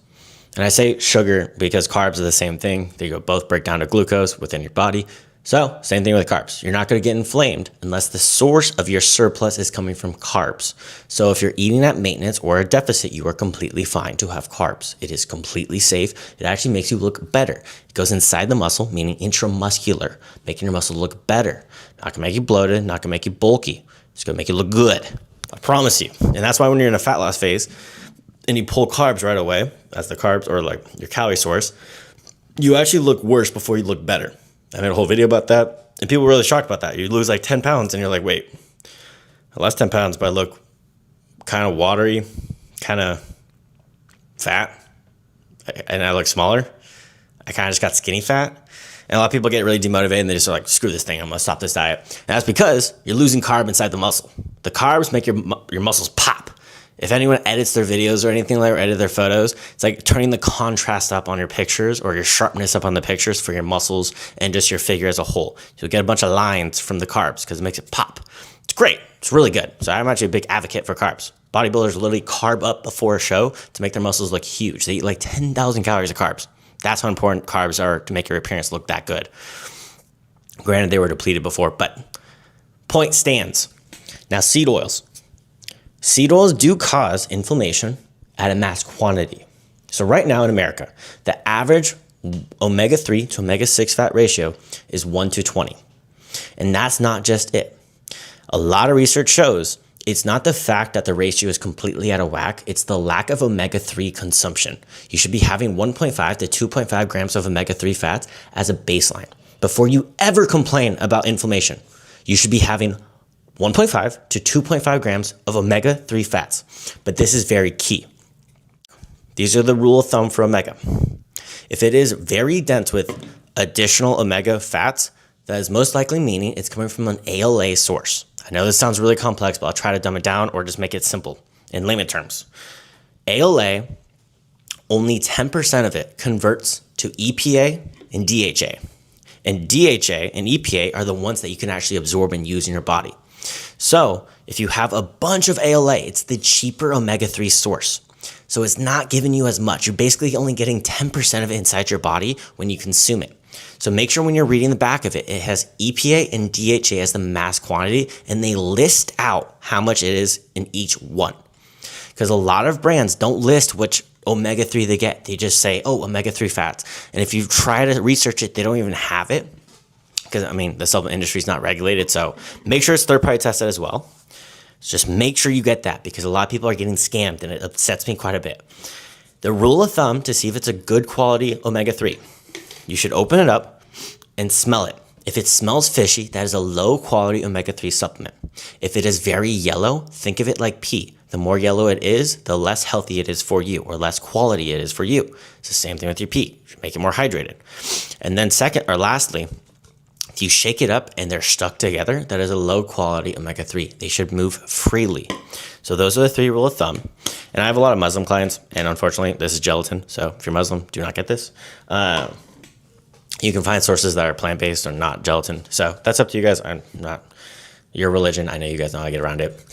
S2: And I say sugar because carbs are the same thing. They both break down to glucose within your body. So, same thing with carbs. You're not going to get inflamed unless the source of your surplus is coming from carbs. So, if you're eating at maintenance or a deficit, you are completely fine to have carbs. It is completely safe. It actually makes you look better. It goes inside the muscle, meaning intramuscular, making your muscle look better. Not going to make you bloated, not going to make you bulky. It's going to make you look good. I promise you. And that's why when you're in a fat loss phase and you pull carbs right away, that's the carbs or like your calorie source, you actually look worse before you look better. I made a whole video about that, and people were really shocked about that. You lose like 10 pounds, and you're like, wait, I lost 10 pounds, but I look kind of watery, kind of fat, and I look smaller. I kind of just got skinny fat. And a lot of people get really demotivated, and they just are like, screw this thing, I'm going to stop this diet. And that's because you're losing carb inside the muscle. The carbs make your muscles pop. If anyone edits their videos or anything like that, or edit their photos, it's like turning the contrast up on your pictures or your sharpness up on the pictures for your muscles and just your figure as a whole. You'll get a bunch of lines from the carbs because it makes it pop. It's great. It's really good. So I'm actually a big advocate for carbs. Bodybuilders literally carb up before a show to make their muscles look huge. They eat like 10,000 calories of carbs. That's how important carbs are to make your appearance look that good. Granted, they were depleted before, but point stands. Now, seed oils. Seed oils do cause inflammation at a mass quantity. So right now in America, the average omega-3 to omega-6 fat ratio is 1:20. And that's not just it. A lot of research shows it's not the fact that the ratio is completely out of whack, it's the lack of omega-3 consumption. You should be having 1.5 to 2.5 grams of omega-3 fats as a baseline. Before you ever complain about inflammation, you should be having 1.5 to 2.5 grams of omega-3 fats. But this is very key. These are the rule of thumb for omega. If it is very dense with additional omega fats, that is most likely meaning it's coming from an ALA source. I know this sounds really complex, but I'll try to dumb it down or just make it simple in layman terms. ALA, only 10% of it converts to EPA and DHA. And DHA and EPA are the ones that you can actually absorb and use in your body. So if you have a bunch of ALA, it's the cheaper omega-3 source. So it's not giving you as much. You're basically only getting 10% of it inside your body when you consume it. So make sure when you're reading the back of it, it has EPA and DHA as the mass quantity, and they list out how much it is in each one. Because a lot of brands don't list which omega-3 they get. They just say, oh, omega-3 fats. And if you try to research it, they don't even have it. Because, I mean, the supplement industry is not regulated. So make sure it's third-party tested as well. So just make sure you get that, because a lot of people are getting scammed, and it upsets me quite a bit. The rule of thumb to see if it's a good quality omega-3, you should open it up and smell it. If it smells fishy, that is a low quality omega-3 supplement. If it is very yellow, think of it like pee. The more yellow it is, the less healthy it is for you, or less quality it is for you. It's the same thing with your pee. You should make it more hydrated. And then lastly, if you shake it up and they're stuck together, that is a low quality omega-3. They should move freely. So those are the 3 rule of thumb. And I have a lot of Muslim clients, and unfortunately, this is gelatin. So if you're Muslim, do not get this. You can find sources that are plant-based or not gelatin. So that's up to you guys. I'm not your religion. I know you guys know how to get around it.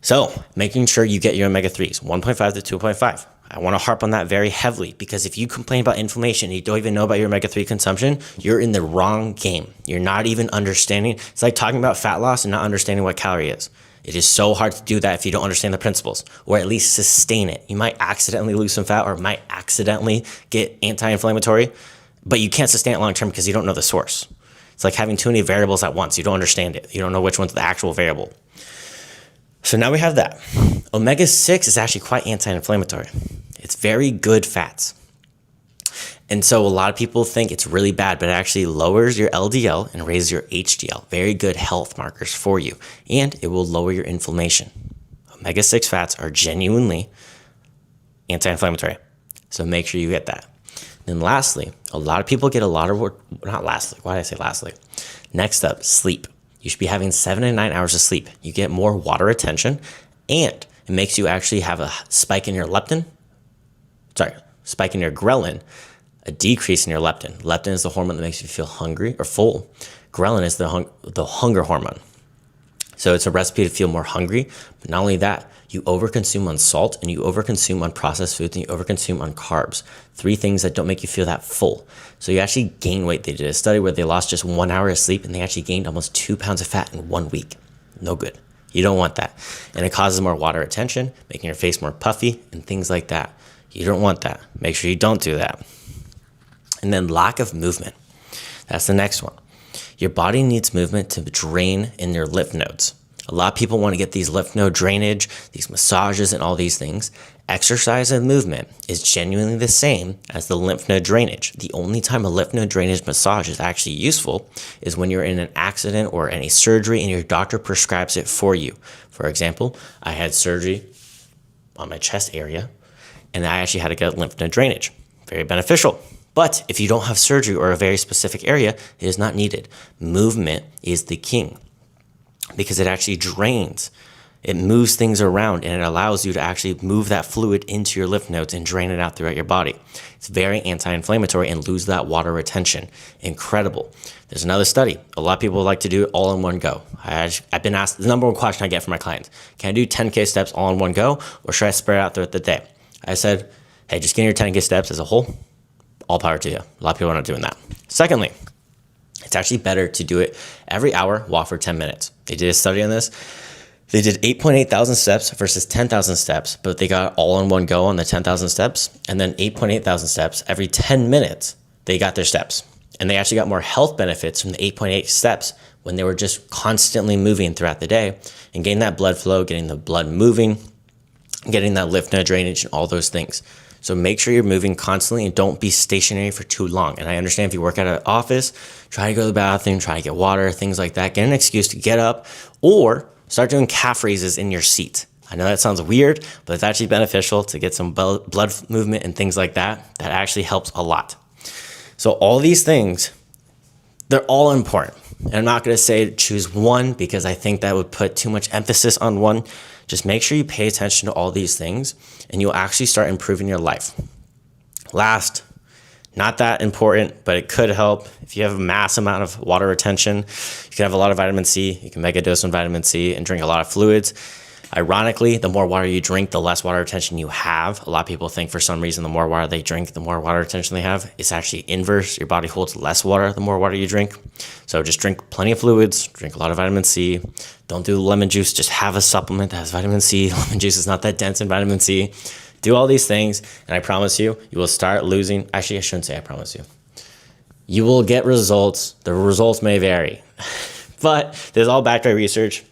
S2: So making sure you get your omega-3s, 1.5 to 2.5. I want to harp on that very heavily, because if you complain about inflammation and you don't even know about your omega-3 consumption, you're in the wrong game. You're not even understanding. It's like talking about fat loss and not understanding what calorie is. It is so hard to do that if you don't understand the principles, or at least sustain it. You might accidentally lose some fat, or might accidentally get anti-inflammatory, but you can't sustain it long-term because you don't know the source. It's like having too many variables at once. You don't understand it. You don't know which one's the actual variable. So now we have that. Omega-6 is actually quite anti-inflammatory. It's very good fats. And so a lot of people think it's really bad, but it actually lowers your LDL and raises your HDL. Very good health markers for you. And it will lower your inflammation. Omega-6 fats are genuinely anti-inflammatory. So make sure you get that. Then lastly, a lot of people get a lot of work. Not lastly. Why did I say lastly? Next up, sleep. You should be having 7 to 9 hours of sleep. You get more water retention, and it makes you actually have a spike in your spike in your ghrelin, a decrease in your leptin. Leptin is the hormone that makes you feel hungry or full. Ghrelin is the hunger hormone. So it's a recipe to feel more hungry. But not only that, you overconsume on salt, and you overconsume on processed foods, and you overconsume on carbs. 3 things that don't make you feel that full. So you actually gain weight. They did a study where they lost just 1 hour of sleep, and they actually gained almost 2 pounds of fat in 1 week. No good. You don't want that. And it causes more water retention, making your face more puffy and things like that. You don't want that. Make sure you don't do that. And then lack of movement. That's the next one. Your body needs movement to drain in your lymph nodes. A lot of people want to get these lymph node drainage, these massages, and all these things. Exercise and movement is genuinely the same as the lymph node drainage. The only time a lymph node drainage massage is actually useful is when you're in an accident or any surgery and your doctor prescribes it for you. For example, I had surgery on my chest area, and I actually had to get lymph node drainage. Very beneficial. But if you don't have surgery or a very specific area, it is not needed. Movement is the king, because it actually drains. It moves things around, and it allows you to actually move that fluid into your lymph nodes and drain it out throughout your body. It's very anti-inflammatory and lose that water retention. Incredible. There's another study. A lot of people like to do it all in one go. I've been asked, the number one question I get from my clients, can I do 10K steps all in one go, or should I spread it out throughout the day? I said, hey, just getting your 10K steps as a whole, all power to you. A lot of people are not doing that. Secondly, it's actually better to do it every hour, walk for 10 minutes. They did a study on this. They did 8.8 thousand steps versus 10,000 steps, but they got all in one go on the 10,000 steps, and then 8.8 thousand steps every 10 minutes, they got their steps. And they actually got more health benefits from the 8.8 steps when they were just constantly moving throughout the day and getting that blood flow, getting the blood moving, getting that lymph node drainage, and all those things. So make sure you're moving constantly and don't be stationary for too long. And I understand if you work at an office, try to go to the bathroom, try to get water, things like that. Get an excuse to get up or start doing calf raises in your seat. I know that sounds weird, but it's actually beneficial to get some blood movement and things like that. That actually helps a lot. So all these things, they're all important. And I'm not going to say choose one because I think that would put too much emphasis on one. Just make sure you pay attention to all these things and you'll actually start improving your life. Last, Not that important, but it could help. If you have a mass amount of water retention, you can have a lot of vitamin C. You can mega dose on vitamin C and drink a lot of fluids. Ironically, the more water you drink, the less water retention you have. A lot of people think for some reason the more water they drink, the more water retention they have. It's actually inverse. Your body holds less water the more water you drink. So just drink plenty of fluids, drink a lot of vitamin C. Don't do lemon juice, just have a supplement that has vitamin C. Lemon juice is not that dense in vitamin C. Do all these things, and I promise you, you will start losing. Actually, I shouldn't say I promise you. You will get results. The results may vary, but this is all backed by research.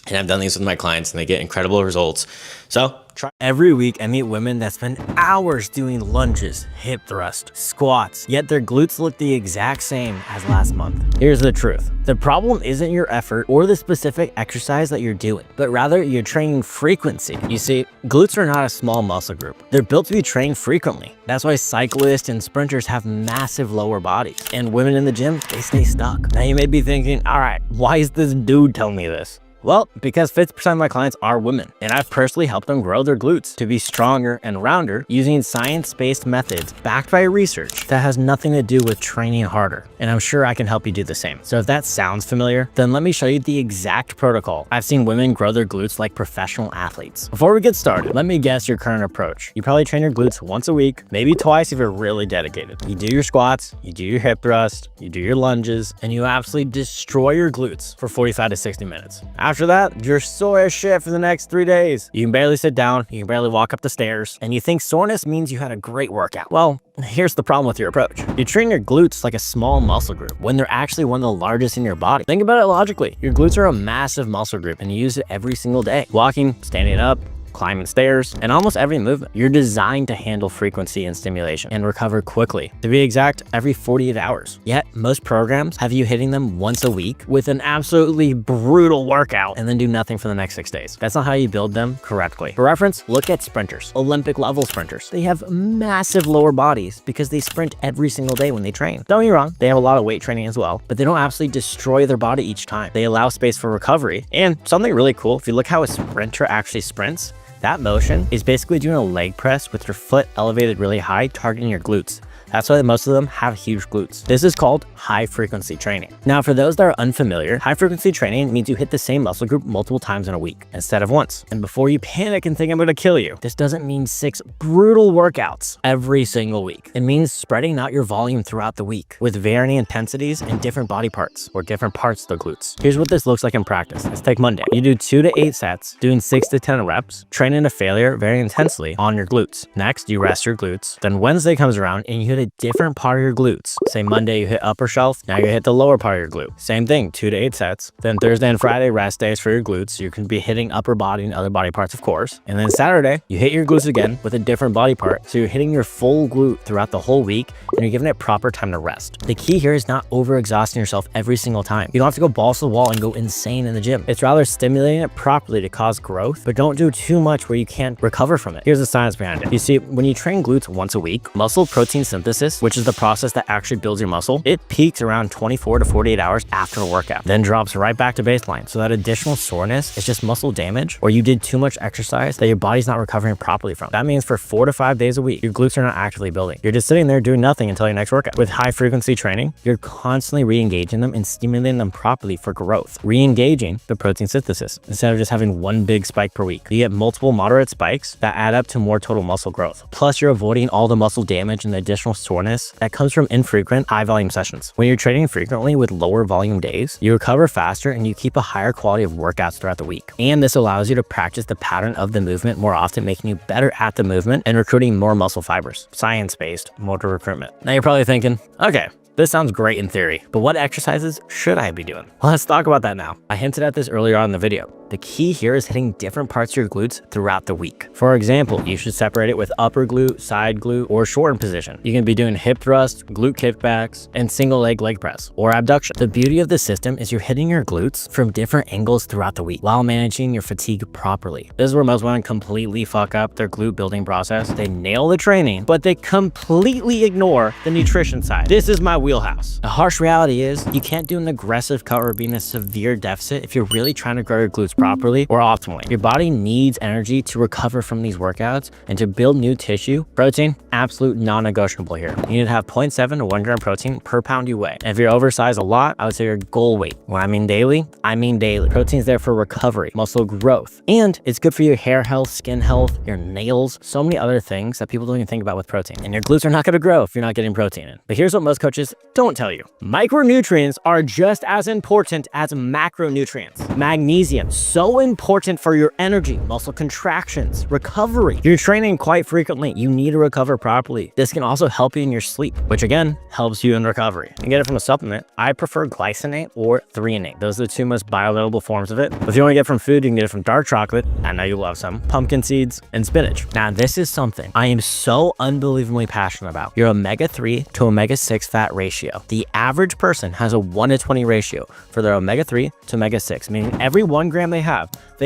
S2: And I've done these with my clients and they get incredible results. So try.
S1: Every week, I meet women that spend hours doing lunges, hip thrust, squats, yet their glutes look the exact same as last month. Here's the truth. The problem isn't your effort or the specific exercise that you're doing, but rather your training frequency. You see, glutes are not a small muscle group. They're built to be trained frequently. That's why cyclists and sprinters have massive lower bodies, and women in the gym, they stay stuck. Now you may be thinking, all right, why is this dude telling me this? Well, because 50% of my clients are women, and I've personally helped them grow their glutes to be stronger and rounder using science-based methods backed by research that has nothing to do with training harder. And I'm sure I can help you do the same. So if that sounds familiar, then let me show you the exact protocol. I've seen women grow their glutes like professional athletes. Before we get started, let me guess your current approach. You probably train your glutes once a week, maybe twice if you're really dedicated. You do your squats, you do your hip thrust, you do your lunges, and you absolutely destroy your glutes for 45 to 60 minutes. After that, you're sore as shit for the next 3 days. You can barely sit down, you can barely walk up the stairs, and you think soreness means you had a great workout. Well, here's the problem with your approach. You train your glutes like a small muscle group when they're actually one of the largest in your body. Think about it logically. Your glutes are a massive muscle group and you use it every single day. Walking, standing up, climbing stairs, and almost every movement. You're designed to handle frequency and stimulation and recover quickly. To be exact, every 48 hours. Yet, most programs have you hitting them once a week with an absolutely brutal workout and then do nothing for the next 6 days. That's not how you build them correctly. For reference, look at sprinters, Olympic level sprinters. They have massive lower bodies because they sprint every single day when they train. Don't get me wrong, they have a lot of weight training as well, but they don't absolutely destroy their body each time. They allow space for recovery. And something really cool, if you look how a sprinter actually sprints, that motion is basically doing a leg press with your foot elevated really high, targeting your glutes. That's why most of them have huge glutes. This is called high frequency training. Now, for those that are unfamiliar, high frequency training means you hit the same muscle group multiple times in a week instead of once. And before you panic and think I'm gonna kill you, this doesn't mean 6 brutal workouts every single week. It means spreading out your volume throughout the week with varying intensities in different body parts or different parts of the glutes. Here's what this looks like in practice. Let's take Monday. You do 2 to 8 sets, doing 6 to 10 reps, training to failure very intensely on your glutes. Next, you rest your glutes. Then Wednesday comes around and you hit a different part of your glutes. Say Monday you hit upper shelf, now you hit the lower part of your glute. Same thing, 2 to 8 sets. Then Thursday and Friday, rest days for your glutes. You can be hitting upper body and other body parts, of course. And then Saturday, you hit your glutes again with a different body part. So you're hitting your full glute throughout the whole week and you're giving it proper time to rest. The key here is not overexhausting yourself every single time. You don't have to go balls to the wall and go insane in the gym. It's rather stimulating it properly to cause growth, but don't do too much where you can't recover from it. Here's the science behind it. You see, when you train glutes once a week, muscle protein synthesis, which is the process that actually builds your muscle, it peaks around 24 to 48 hours after a workout, then drops right back to baseline. So that additional soreness is just muscle damage, or you did too much exercise that your body's not recovering properly from. That means for 4 to 5 days a week, your glutes are not actively building. You're just sitting there doing nothing until your next workout. With high frequency training, you're constantly re-engaging them and stimulating them properly for growth, re-engaging the protein synthesis instead of just having one big spike per week. You get multiple moderate spikes that add up to more total muscle growth. Plus, you're avoiding all the muscle damage and the additional soreness that comes from infrequent high volume sessions. When you're training frequently with lower volume days, you recover faster and you keep a higher quality of workouts throughout the week. And this allows you to practice the pattern of the movement more often, making you better at the movement and recruiting more muscle fibers. Science-based motor recruitment. Now you're probably thinking, okay, this sounds great in theory, but what exercises should I be doing? Well, let's talk about that now. I hinted at this earlier on in the video. The key here is hitting different parts of your glutes throughout the week. For example, you should separate it with upper glute, side glute, or shortened position. You can be doing hip thrust, glute kickbacks, and single leg press, or abduction. The beauty of the system is you're hitting your glutes from different angles throughout the week while managing your fatigue properly. This is where most women completely fuck up their glute building process. They nail the training, but they completely ignore the nutrition side. This is my wheelhouse. The harsh reality is you can't do an aggressive cut or be in a severe deficit if you're really trying to grow your glutes properly or optimally. Your body needs energy to recover from these workouts and to build new tissue. Protein, absolute non-negotiable here. You need to have 0.7 to 1 gram protein per pound you weigh. And if you're oversized a lot, I would say your goal weight. When I mean daily, I mean daily. Protein is there for recovery, muscle growth, and it's good for your hair health, skin health, your nails, so many other things that people don't even think about with protein. And your glutes are not going to grow if you're not getting protein in. But here's what most coaches don't tell you. Micronutrients are just as important as macronutrients. Magnesium, so important for your energy, muscle contractions, recovery. You're training quite frequently. You need to recover properly. This can also help you in your sleep, which again, helps you in recovery. You can get it from a supplement. I prefer glycinate or threonate. Those are the two most bioavailable forms of it. But if you want to get it from food, you can get it from dark chocolate. I know you love some. Pumpkin seeds and spinach. Now, this is something I am so unbelievably passionate about. Your omega-3 to omega-6 fat ratio. The average person has a 1:20 ratio for their omega-3 to omega-6, meaning every 1 gram they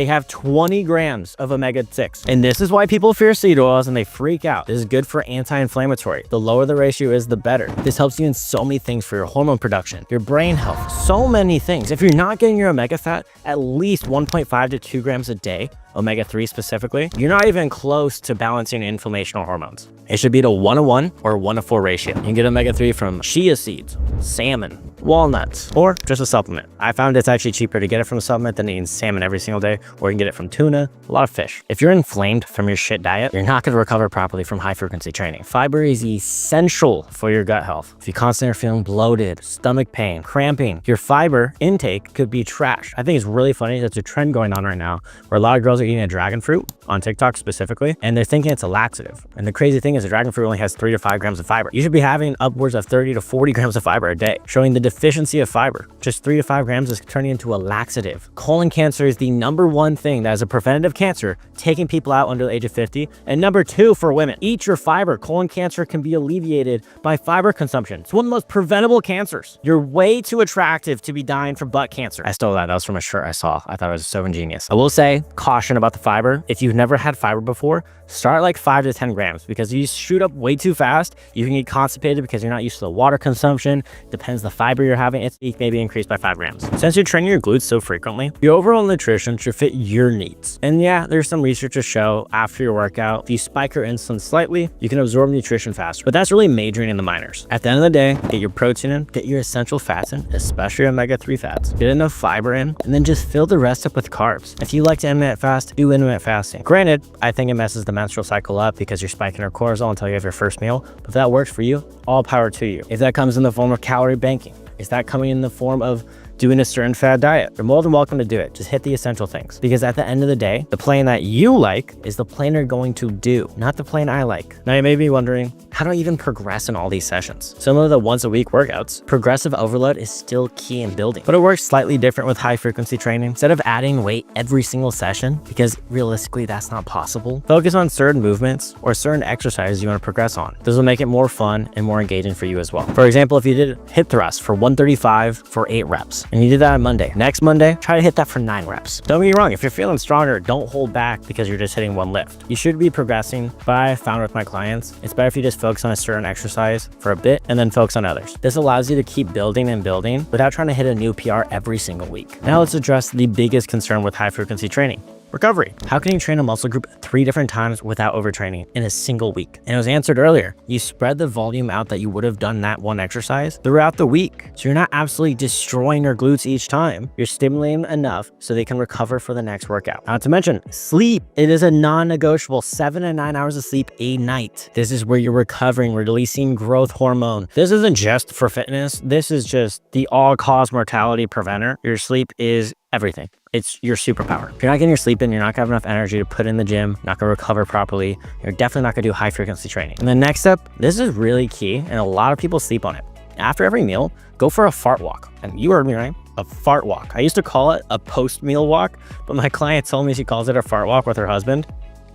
S1: have 20 grams of omega-6. And this is why people fear seed oils and they freak out. This is good for anti-inflammatory. The lower the ratio is, the better. This helps you in so many things for your hormone production, your brain health, so many things. If you're not getting your omega fat, at least 1.5 to 2 grams a day, omega-3 specifically, you're not even close to balancing inflammational hormones. It should be to 1:1 or 1:4 ratio. You can get omega-3 from chia seeds, salmon, walnuts, or just a supplement. I found it's actually cheaper to get it from a supplement than eating salmon every single day, or you can get it from tuna, a lot of fish. If you're inflamed from your shit diet, you're not gonna recover properly from high frequency training. Fiber is essential for your gut health. If you constantly are feeling bloated, stomach pain, cramping, your fiber intake could be trash. I think it's really funny. There's a trend going on right now where a lot of girls are eating a dragon fruit on TikTok specifically, and they're thinking it's a laxative. And the crazy thing is the dragon fruit only has 3 to 5 grams of fiber. You should be having upwards of 30 to 40 grams of fiber a day, showing the deficiency of fiber. Just 3 to 5 grams is turning into a laxative. Colon cancer is the #1 thing that is a preventative cancer, taking people out under the age of 50. And #2 for women, eat your fiber. Colon cancer can be alleviated by fiber consumption. It's one of the most preventable cancers. You're way too attractive to be dying from butt cancer. I stole that. That was from a shirt I saw. I thought it was so ingenious. I will say, caution about the fiber. If you've never had fiber before, start like 5 to 10 grams because you shoot up way too fast. You can get constipated because you're not used to the water consumption. Depends the fiber you're having. It's maybe increased by 5 grams. Since you're training your glutes so frequently, your overall nutrition should fit your needs. And yeah, there's some research to show after your workout, if you spike your insulin slightly, you can absorb nutrition faster. But that's really majoring in the minors. At the end of the day, get your protein in, get your essential fats in, especially your omega-3 fats. Get enough fiber in, and then just fill the rest up with carbs. If you like to intermittent fast, do intermittent fasting. Granted, I think it messes the menstrual cycle up because you're spiking your cortisol until you have your first meal. But if that works for you, all power to you. If that comes in the form of calorie banking, is that coming in the form of doing a certain fad diet? You're more than welcome to do it. Just hit the essential things. Because at the end of the day, the plan that you like is the plan you're going to do, not the plan I like. Now you may be wondering, how do I even progress in all these sessions? Some of the once a week workouts, progressive overload is still key in building, but it works slightly different with high frequency training. Instead of adding weight every single session, because realistically that's not possible, focus on certain movements or certain exercises you want to progress on. This will make it more fun and more engaging for you as well. For example, if you did hip thrust for 135 for 8 reps, and you did that on Monday, next Monday, try to hit that for 9 reps. Don't get me wrong, if you're feeling stronger, don't hold back because you're just hitting one lift. You should be progressing, but I found with my clients, it's better if you just focus on a certain exercise for a bit and then focus on others. This allows you to keep building and building without trying to hit a new PR every single week. Now let's address the biggest concern with high frequency training. Recovery. How can you train a muscle group 3 different times without overtraining in a single week? And it was answered earlier. You spread the volume out that you would have done that one exercise throughout the week. So you're not absolutely destroying your glutes each time. You're stimulating enough so they can recover for the next workout. Not to mention sleep. It is a non-negotiable 7 to 9 hours of sleep a night. This is where you're recovering, releasing growth hormone. This isn't just for fitness. This is just the all-cause mortality preventer. Your sleep is everything. It's your superpower. If you're not getting your sleep in, you're not gonna have enough energy to put in the gym, not gonna recover properly. You're definitely not gonna do high frequency training. And the next step, this is really key and a lot of people sleep on it. After every meal, go for a fart walk. And you heard me right, a fart walk. I used to call it a post-meal walk, but my client told me she calls it a fart walk with her husband.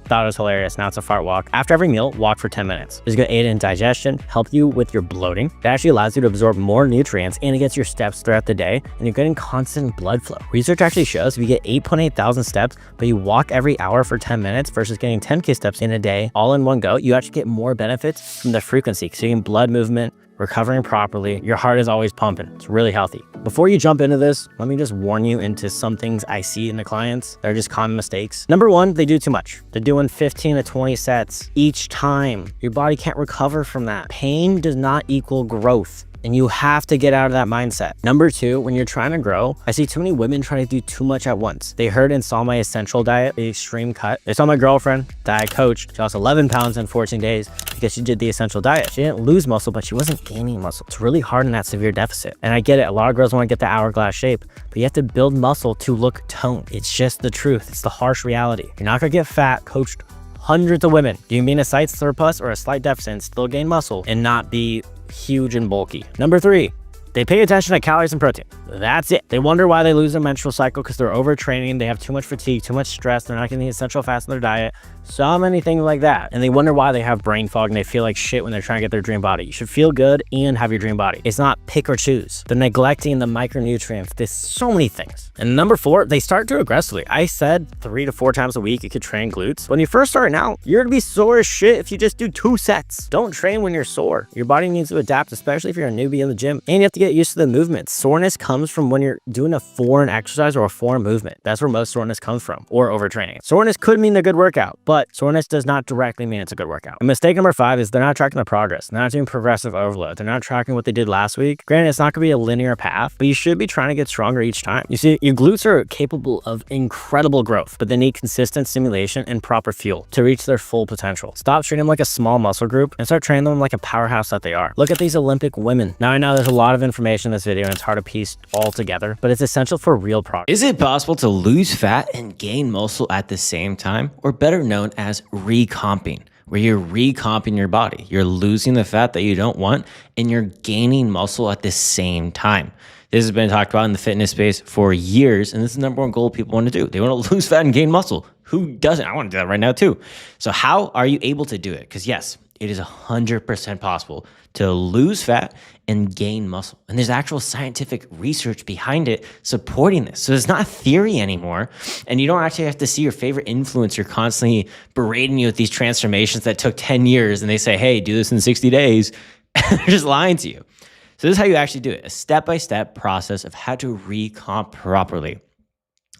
S1: Thought it was hilarious. Now it's a fart walk. After every meal, walk for 10 minutes. It's gonna aid in digestion, help you with your bloating. It actually allows you to absorb more nutrients and it gets your steps throughout the day and you're getting constant blood flow. Research actually shows if you get 8.8 thousand steps, but you walk every hour for 10 minutes versus getting 10K steps in a day, all in one go, you actually get more benefits from the frequency. So you get blood movement, recovering properly. Your heart is always pumping. It's really healthy. Before you jump into this, let me just warn you into some things I see in the clients that are just common mistakes. Number one, they do too much. They're doing 15 to 20 sets each time. Your body can't recover from that. Pain does not equal growth. And you have to get out of that mindset. Number two, when you're trying to grow, I see too many women trying to do too much at once. They heard and saw my essential diet, the extreme cut. They saw my girlfriend that I coached. She lost 11 pounds in 14 days because she did the essential diet. She didn't lose muscle, but she wasn't gaining muscle. It's really hard in that severe deficit. And I get it. A lot of girls want to get the hourglass shape, but you have to build muscle to look toned. It's just the truth. It's the harsh reality. You're not gonna get fat, coached hundreds of women. You can be in a slight surplus or a slight deficit and still gain muscle and not be huge and bulky. Number three, they pay attention to calories and protein. That's it. They wonder why they lose their menstrual cycle because they're overtraining, they have too much fatigue, too much stress, they're not getting the essential fats in their diet, so many things like that. And they wonder why they have brain fog and they feel like shit when they're trying to get their dream body. You should feel good and have your dream body. It's not pick or choose. They're neglecting the micronutrients. There's so many things. And number four, they start too aggressively. I said 3 to 4 times a week you could train glutes. When you first start out, you're gonna be sore as shit if you just do 2 sets. Don't train when you're sore. Your body needs to adapt, especially if you're a newbie in the gym. And you have to get used to the movements. Soreness comes from when you're doing a foreign exercise or a foreign movement. That's where most soreness comes from, or overtraining. Soreness could mean a good workout, but soreness does not directly mean it's a good workout. And mistake number 5 is they're not tracking the progress. They're not doing progressive overload. They're not tracking what they did last week. Granted, it's not gonna be a linear path, but you should be trying to get stronger each time. You see, your glutes are capable of incredible growth, but they need consistent stimulation and proper fuel to reach their full potential. Stop treating them like a small muscle group and start training them like a powerhouse that they are. Look at these Olympic women. Now I know there's a lot of information in this video and it's hard to piece all together, but it's essential for real progress.
S2: Is it possible to lose fat and gain muscle at the same time, or better known as recomping, where you're recomping your body? You're losing the fat that you don't want and you're gaining muscle at the same time. This has been talked about in the fitness space for years, and this is the number one goal people want to do. They want to lose fat and gain muscle. Who doesn't? I want to do that right now too. So how are you able to do it? Because yes, it is 100% possible to lose fat and gain muscle. And there's actual scientific research behind it supporting this. So it's not theory anymore. And you don't actually have to see your favorite influencer constantly berating you with these transformations that took 10 years and they say, hey, do this in 60 days. They're just lying to you. So this is how you actually do it. A step-by-step process of how to recomp properly.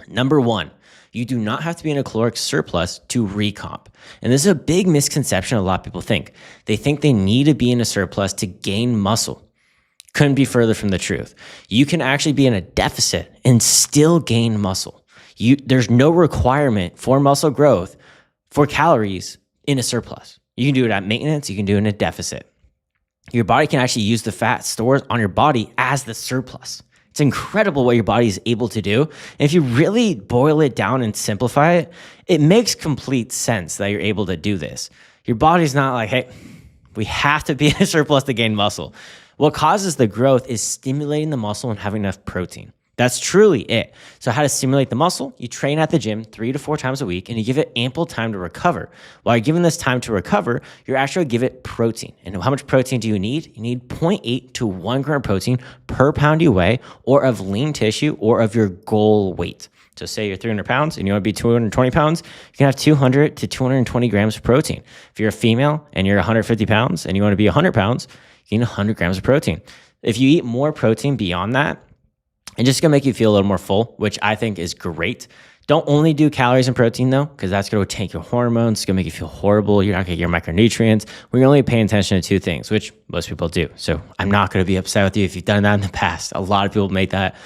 S2: Number one, you do not have to be in a caloric surplus to recomp. And this is a big misconception a lot of people think. They think they need to be in a surplus to gain muscle. Couldn't be further from the truth. You can actually be in a deficit and still gain muscle. There's no requirement for muscle growth for calories in a surplus. You can do it at maintenance. You can do it in a deficit. Your body can actually use the fat stores on your body as the surplus. It's incredible what your body is able to do. And if you really boil it down and simplify it, it makes complete sense that you're able to do this. Your body's not like, hey, we have to be in a surplus to gain muscle. What causes the growth is stimulating the muscle and having enough protein. That's truly it. So how to stimulate the muscle? You train at the gym 3 to 4 times a week and you give it ample time to recover. While you're giving this time to recover, you're actually give it protein. And how much protein do you need? You need 0.8 to 1 gram protein per pound you weigh, or of lean tissue, or of your goal weight. So say you're 300 pounds and you want to be 220 pounds, you can have 200 to 220 grams of protein. If you're a female and you're 150 pounds and you want to be 100 pounds, you need 100 grams of protein. If you eat more protein beyond that, it's just gonna make you feel a little more full, which I think is great. Don't only do calories and protein though, because that's gonna tank your hormones. It's gonna make you feel horrible. You're not gonna get your micronutrients. We're only paying attention to 2 things, which most people do. So I'm not gonna be upset with you if you've done that in the past. A lot of people make that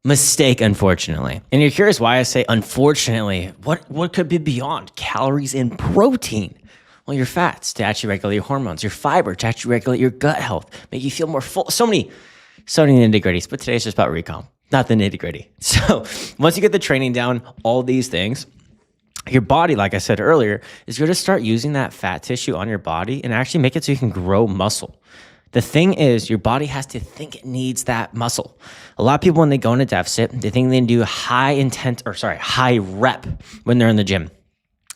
S2: mistake, unfortunately. And you're curious why I say unfortunately. What could be beyond calories and protein? Well, your fats to actually regulate your hormones, your fiber to actually regulate your gut health, make you feel more full. So many nitty-gritties, but today's just about recomp, not the nitty-gritty. So once you get the training down, all these things, your body, like I said earlier, is going to start using that fat tissue on your body and actually make it so you can grow muscle. The thing is, your body has to think it needs that muscle. A lot of people, when they go in a deficit, they think they do high rep when they're in the gym.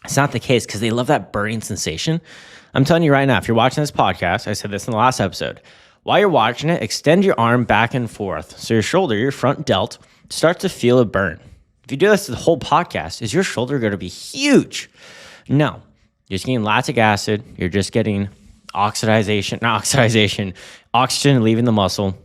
S2: It's not the case because they love that burning sensation. I'm telling you right now, if you're watching this podcast, I said this in the last episode, while you're watching it, extend your arm back and forth. So your shoulder, your front delt, starts to feel a burn. If you do this the whole podcast, is your shoulder going to be huge? No. You're just getting lactic acid. You're just getting
S1: oxygen leaving the muscle,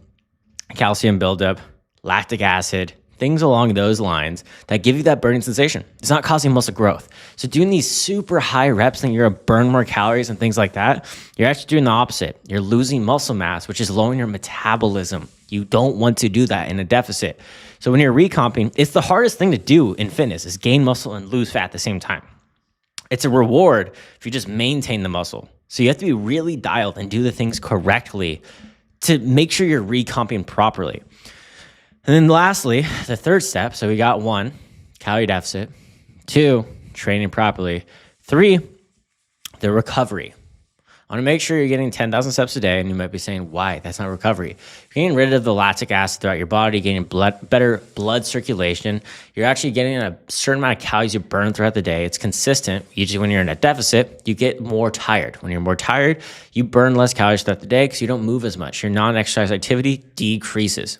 S1: calcium buildup, lactic acid, things along those lines that give you that burning sensation. It's not causing muscle growth. So doing these super high reps and you're gonna burn more calories and things like that, you're actually doing the opposite. You're losing muscle mass, which is lowering your metabolism. You don't want to do that in a deficit. So when you're recomping, it's the hardest thing to do in fitness is gain muscle and lose fat at the same time. It's a reward if you just maintain the muscle. So you have to be really dialed and do the things correctly to make sure you're recomping properly. And then lastly, the third step. So we got 1, calorie deficit. 2, training properly. 3, the recovery. I want to make sure you're getting 10,000 steps a day, and you might be saying, why? That's not recovery. You're getting rid of the lactic acid throughout your body, getting better blood circulation. You're actually getting a certain amount of calories you burn throughout the day. It's consistent. Usually when you're in a deficit, you get more tired. When you're more tired, you burn less calories throughout the day because you don't move as much. Your non-exercise activity decreases.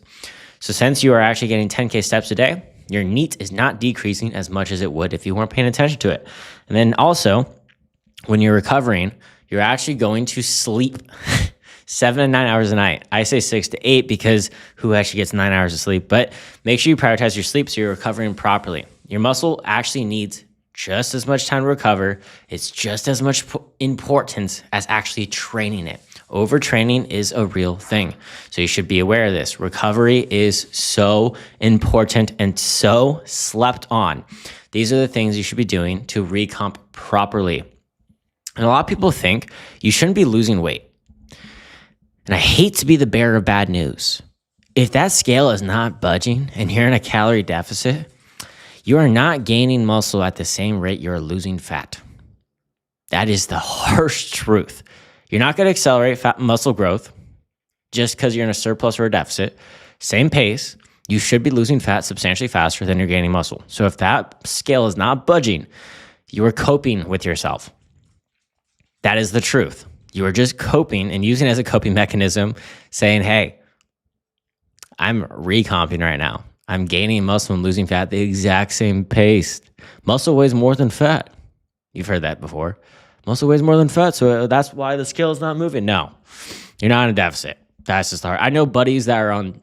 S1: So since you are actually getting 10K steps a day, your NEAT is not decreasing as much as it would if you weren't paying attention to it. And then also, when you're recovering, you're actually going to sleep 7 to 9 hours a night. I say 6 to 8 because who actually gets 9 hours of sleep? But make sure you prioritize your sleep so you're recovering properly. Your muscle actually needs just as much time to recover. It's just as much importance as actually training it. Overtraining is a real thing. So you should be aware of this. Recovery is so important and so slept on. These are the things you should be doing to recomp properly. And a lot of people think you shouldn't be losing weight. And I hate to be the bearer of bad news. If that scale is not budging and you're in a calorie deficit, you are not gaining muscle at the same rate you're losing fat. That is the harsh truth. You're not going to accelerate fat muscle growth just because you're in a surplus or a deficit. Same pace, you should be losing fat substantially faster than you're gaining muscle. So if that scale is not budging, you are coping with yourself. That is the truth. You are just coping and using it as a coping mechanism, saying, hey, I'm recomping right now. I'm gaining muscle and losing fat at the exact same pace. Muscle weighs more than fat. You've heard that before. Muscle weighs more than fat, so that's why the scale is not moving. No, you're not in a deficit. That's just hard. I know buddies that are on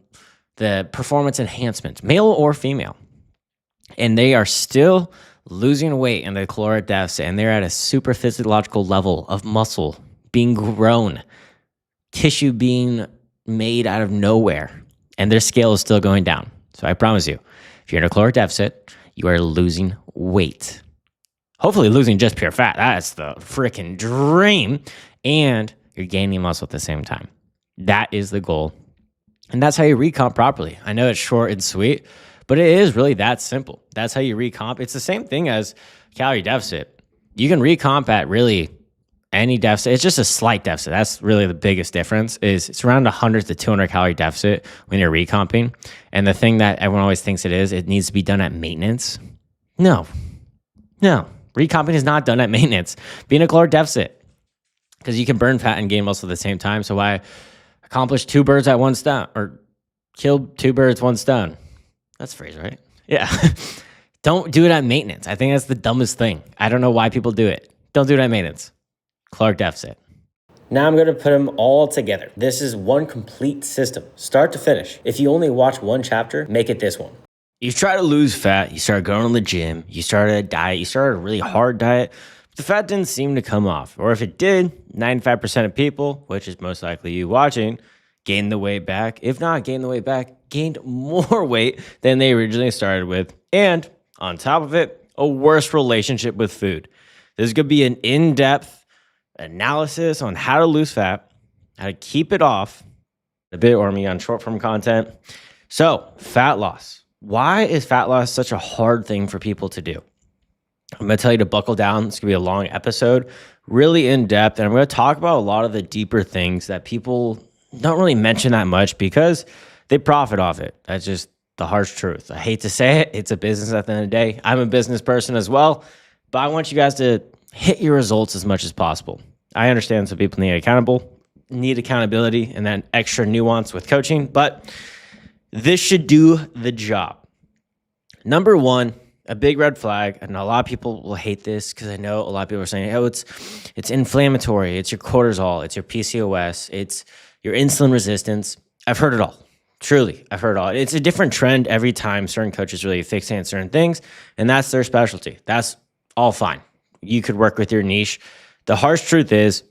S1: the performance enhancement, male or female, and they are still losing weight in the caloric deficit, and they're at a super physiological level of muscle being grown, tissue being made out of nowhere, and their scale is still going down. So I promise you, if you're in a caloric deficit, you are losing weight. Hopefully losing just pure fat. That's the freaking dream. And you're gaining muscle at the same time. That is the goal. And that's how you recomp properly. I know it's short and sweet, but it is really that simple. That's how you recomp. It's the same thing as calorie deficit. You can recomp at really any deficit. It's just a slight deficit. That's really the biggest difference is it's around 100 to 200 calorie deficit when you're recomping. And the thing that everyone always thinks it needs to be done at maintenance. No. Recomping is not done at maintenance. Be in a caloric deficit because you can burn fat and gain muscle at the same time. So why accomplish 2 birds at 1 stone or kill 2 birds, 1 stone? That's a phrase, right? Yeah. Don't do it at maintenance. I think that's the dumbest thing. I don't know why people do it. Don't do it at maintenance. Caloric deficit. Now I'm going to put them all together. This is one complete system, start to finish. If you only watch one chapter, make it this one. You try to lose fat, you start going to the gym, you started a diet, you started a really hard diet, but the fat didn't seem to come off. Or if it did, 95% of people, which is most likely you watching, gained the weight back. If not gained the weight back, gained more weight than they originally started with. And on top of it, a worse relationship with food. There's going to be an in-depth analysis on how to lose fat, how to keep it off, a bit or me on short-form content. So, fat loss. Why is fat loss such a hard thing for people to do? I'm going to tell you to buckle down. It's going to be a long episode, really in-depth, and I'm going to talk about a lot of the deeper things that people don't really mention that much because they profit off it. That's just the harsh truth. I hate to say it. It's a business at the end of the day. I'm a business person as well, but I want you guys to hit your results as much as possible. I understand some people need accountability and that extra nuance with coaching, but this should do the job. Number one, a big red flag, and a lot of people will hate this because I know a lot of people are saying, oh, it's inflammatory, it's your cortisol, it's your PCOS, it's your insulin resistance. I've heard it all. Truly, I've heard it all. It's a different trend every time certain coaches really fixate on certain things, and that's their specialty. That's all fine. You could work with your niche. The harsh truth is,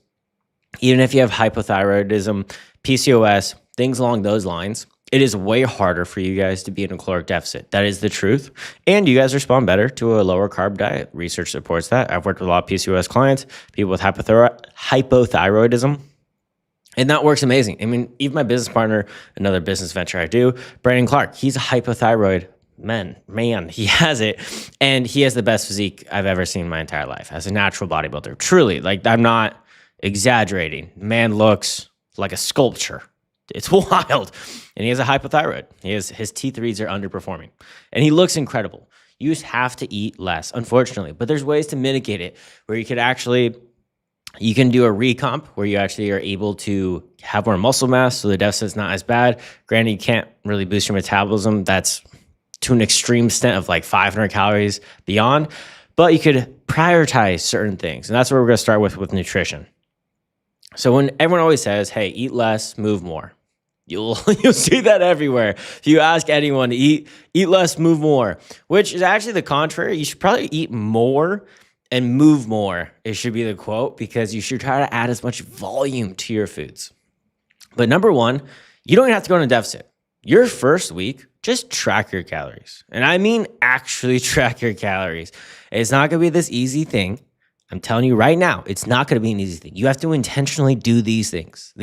S1: even if you have hypothyroidism, PCOS, things along those lines, it is way harder for you guys to be in a caloric deficit. That is the truth. And you guys respond better to a lower carb diet. Research supports that. I've worked with a lot of PCOS clients, people with hypothyroidism, and that works amazing. I mean, even my business partner, another business venture I do, Brandon Clark, he's a hypothyroid man, he has it. And he has the best physique I've ever seen in my entire life as a natural bodybuilder. Truly, like, I'm not exaggerating. Man looks like a sculpture. It's wild. And he has a hypothyroid. His T3s are underperforming. And he looks incredible. You just have to eat less, unfortunately. But there's ways to mitigate it where you can do a recomp where you actually are able to have more muscle mass so the deficit's not as bad. Granted, you can't really boost your metabolism. That's to an extreme extent of like 500 calories beyond. But you could prioritize certain things. And that's where we're going to start with nutrition. So when everyone always says, hey, eat less, move more. You'll see that everywhere. If you ask anyone to eat less, move more, which is actually the contrary. You should probably eat more and move more. It should be the quote, because you should try to add as much volume to your foods. But number one, you don't even have to go in a deficit. Your first week, just track your calories. And I mean actually track your calories. It's not going to be this easy thing. I'm telling you right now, it's not going to be an easy thing. You have to intentionally do these things.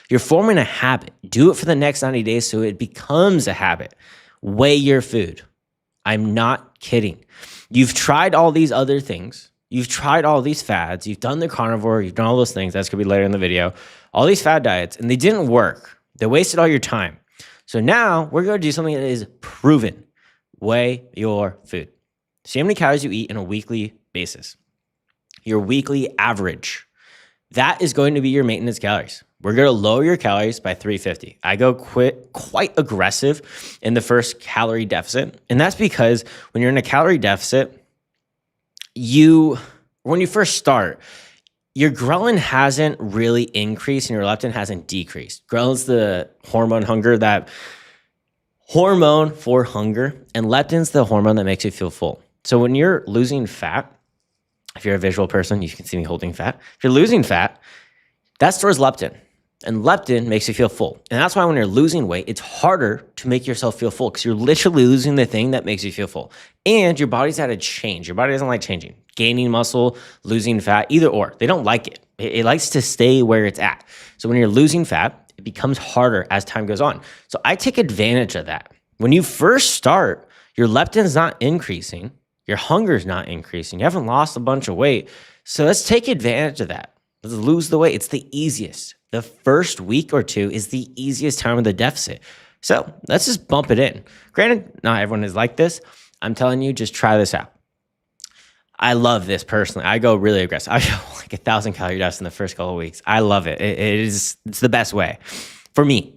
S1: You're forming a habit. Do it for the next 90 days so it becomes a habit. Weigh your food. I'm not kidding. You've tried all these other things. You've tried all these fads. You've done the carnivore. You've done all those things. That's going to be later in the video. All these fad diets, and they didn't work. They wasted all your time. So now we're going to do something that is proven. Weigh your food. See how many calories you eat on a weekly basis. Your weekly average. That is going to be your maintenance calories. We're going to lower your calories by 350. I go quite aggressive in the first calorie deficit. And that's because when you're in a calorie deficit, when you first start, your ghrelin hasn't really increased and your leptin hasn't decreased. Ghrelin's the hormone for hunger, and leptin's the hormone that makes you feel full. So when you're losing fat, if you're a visual person, you can see me holding fat. If you're losing fat, that stores leptin. And leptin makes you feel full. And that's why when you're losing weight, it's harder to make yourself feel full because you're literally losing the thing that makes you feel full. And your body's had to change. Your body doesn't like changing. Gaining muscle, losing fat, either or. They don't like it. It likes to stay where it's at. So when you're losing fat, it becomes harder as time goes on. So I take advantage of that. When you first start, your leptin's not increasing. Your hunger's not increasing. You haven't lost a bunch of weight. So let's take advantage of that. Let's lose the weight. It's the easiest. The first week or two is the easiest time of the deficit. So let's just bump it in. Granted, not everyone is like this. I'm telling you, just try this out. I love this personally. I go really aggressive. I go like 1,000 calorie deficit in the first couple of weeks. I love it. It's the best way for me.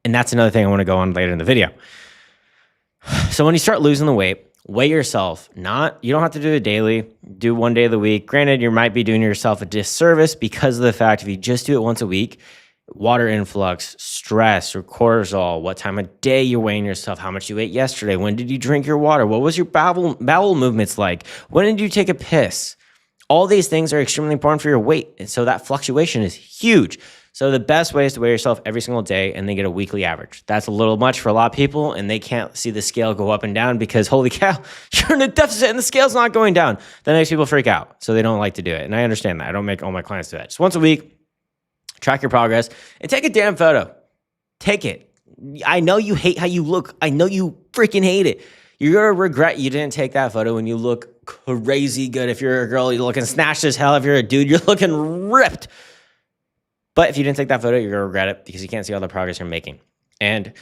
S1: And that's another thing I want to go on later in the video. So when you start losing the weight, weigh yourself. You don't have to do it daily. Do 1 day of the week. Granted, you might be doing yourself a disservice because of the fact if you just do it once a week, water influx, stress, or cortisol, what time of day you're weighing yourself, how much you ate yesterday, when did you drink your water, what was your bowel movements like, when did you take a piss? All these things are extremely important for your weight. And so that fluctuation is huge. So the best way is to weigh yourself every single day and then get a weekly average. That's a little much for a lot of people, and they can't see the scale go up and down because, holy cow, you're in a deficit and the scale's not going down. That makes people freak out, so they don't like to do it. And I understand that. I don't make all my clients do that. Just once a week, track your progress, and take a damn photo. Take it. I know you hate how you look. I know you freaking hate it. You're going to regret you didn't take that photo when you look crazy good. If you're a girl, you're looking snatched as hell. If you're a dude, you're looking ripped. But if you didn't take that photo, you're going to regret it because you can't see all the progress you're making. And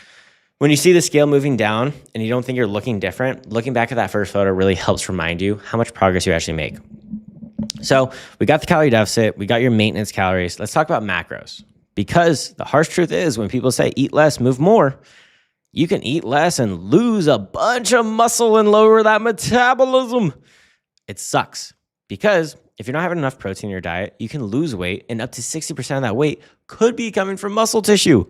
S1: when you see the scale moving down and you don't think you're looking different, looking back at that first photo really helps remind you how much progress you actually make. So we got the calorie deficit. We got your maintenance calories. Let's talk about macros. Because the harsh truth is when people say eat less, move more, You can eat less and lose a bunch of muscle and lower that metabolism. It sucks because if you're not having enough protein in your diet, you can lose weight, and up to 60% of that weight could be coming from muscle tissue.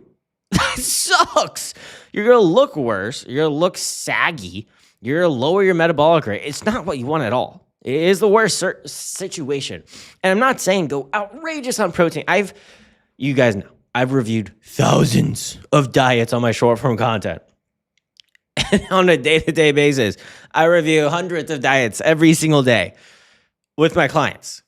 S1: That sucks. You're going to look worse. You're going to look saggy. You're going to lower your metabolic rate. It's not what you want at all. It is the worst situation. And I'm not saying go outrageous on protein. You guys know, I've reviewed thousands of diets on my short form content. And on a day-to-day basis, I review hundreds of diets every single day with my clients.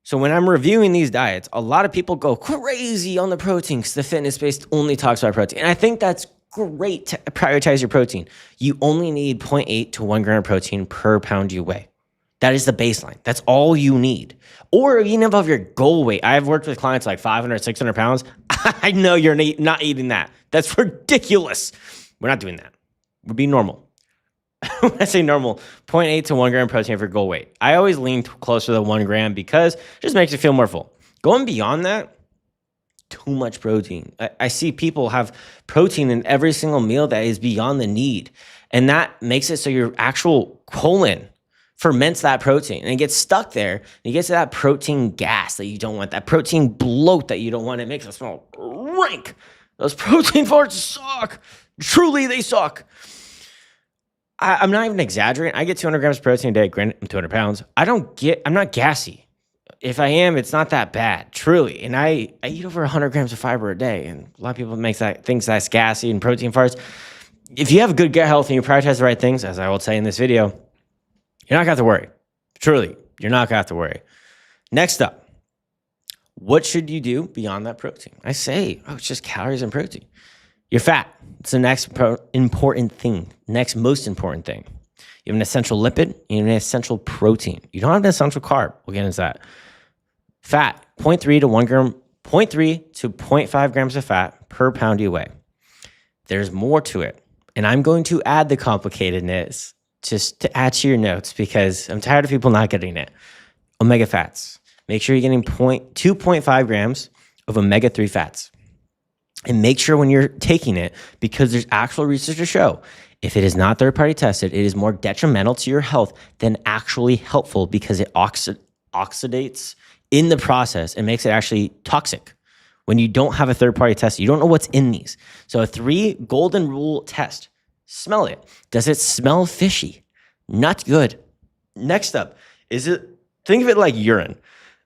S1: So when I'm reviewing these diets, a lot of people go crazy on the protein because the fitness space only talks about protein. And I think that's great to prioritize your protein. You only need 0.8 to 1 gram of protein per pound you weigh. That is the baseline. That's all you need. Or even above your goal weight. I've worked with clients like 500, 600 pounds. I know you're not eating that. That's ridiculous. We're not doing that. We're being normal. When I say normal, 0.8 to 1 gram protein for goal weight. I always lean closer to 1 gram because it just makes you feel more full. Going beyond that, too much protein. I see people have protein in every single meal that is beyond the need. And that makes it so your actual colon ferments that protein and it gets stuck there. And you get to that protein gas that you don't want, that protein bloat that you don't want. It makes it smell rank. Those protein farts suck. Truly, they suck. I'm not even exaggerating. I get 200 grams of protein a day. Granted, I'm 200 pounds. I'm not gassy. If I am, it's not that bad, truly. And I eat over 100 grams of fiber a day. And a lot of people thinks that's gassy and protein farts. If you have good gut health and you prioritize the right things, as I will say in this video, you're not going to have to worry. Truly, you're not going to have to worry. Next up, what should you do beyond that protein? I say, it's just calories and protein. Your fat. It's the next important thing. Next most important thing. You have an essential lipid. You have an essential protein. You don't have an essential carb. We'll get into that. Fat, 0.3 to 1 gram, 0.3 to 0.5 grams of fat per pound you weigh. There's more to it. And I'm going to add the complicatedness just to add to your notes because I'm tired of people not getting it. Omega fats. Make sure you're getting 2.5 grams of omega-3 fats. And make sure when you're taking it, because there's actual research to show, if it is not third-party tested, it is more detrimental to your health than actually helpful because it oxidates in the process and makes it actually toxic. When you don't have a third-party test, you don't know what's in these. So a 3 golden rule test. Smell it. Does it smell fishy? Not good. Next up, think of it like urine.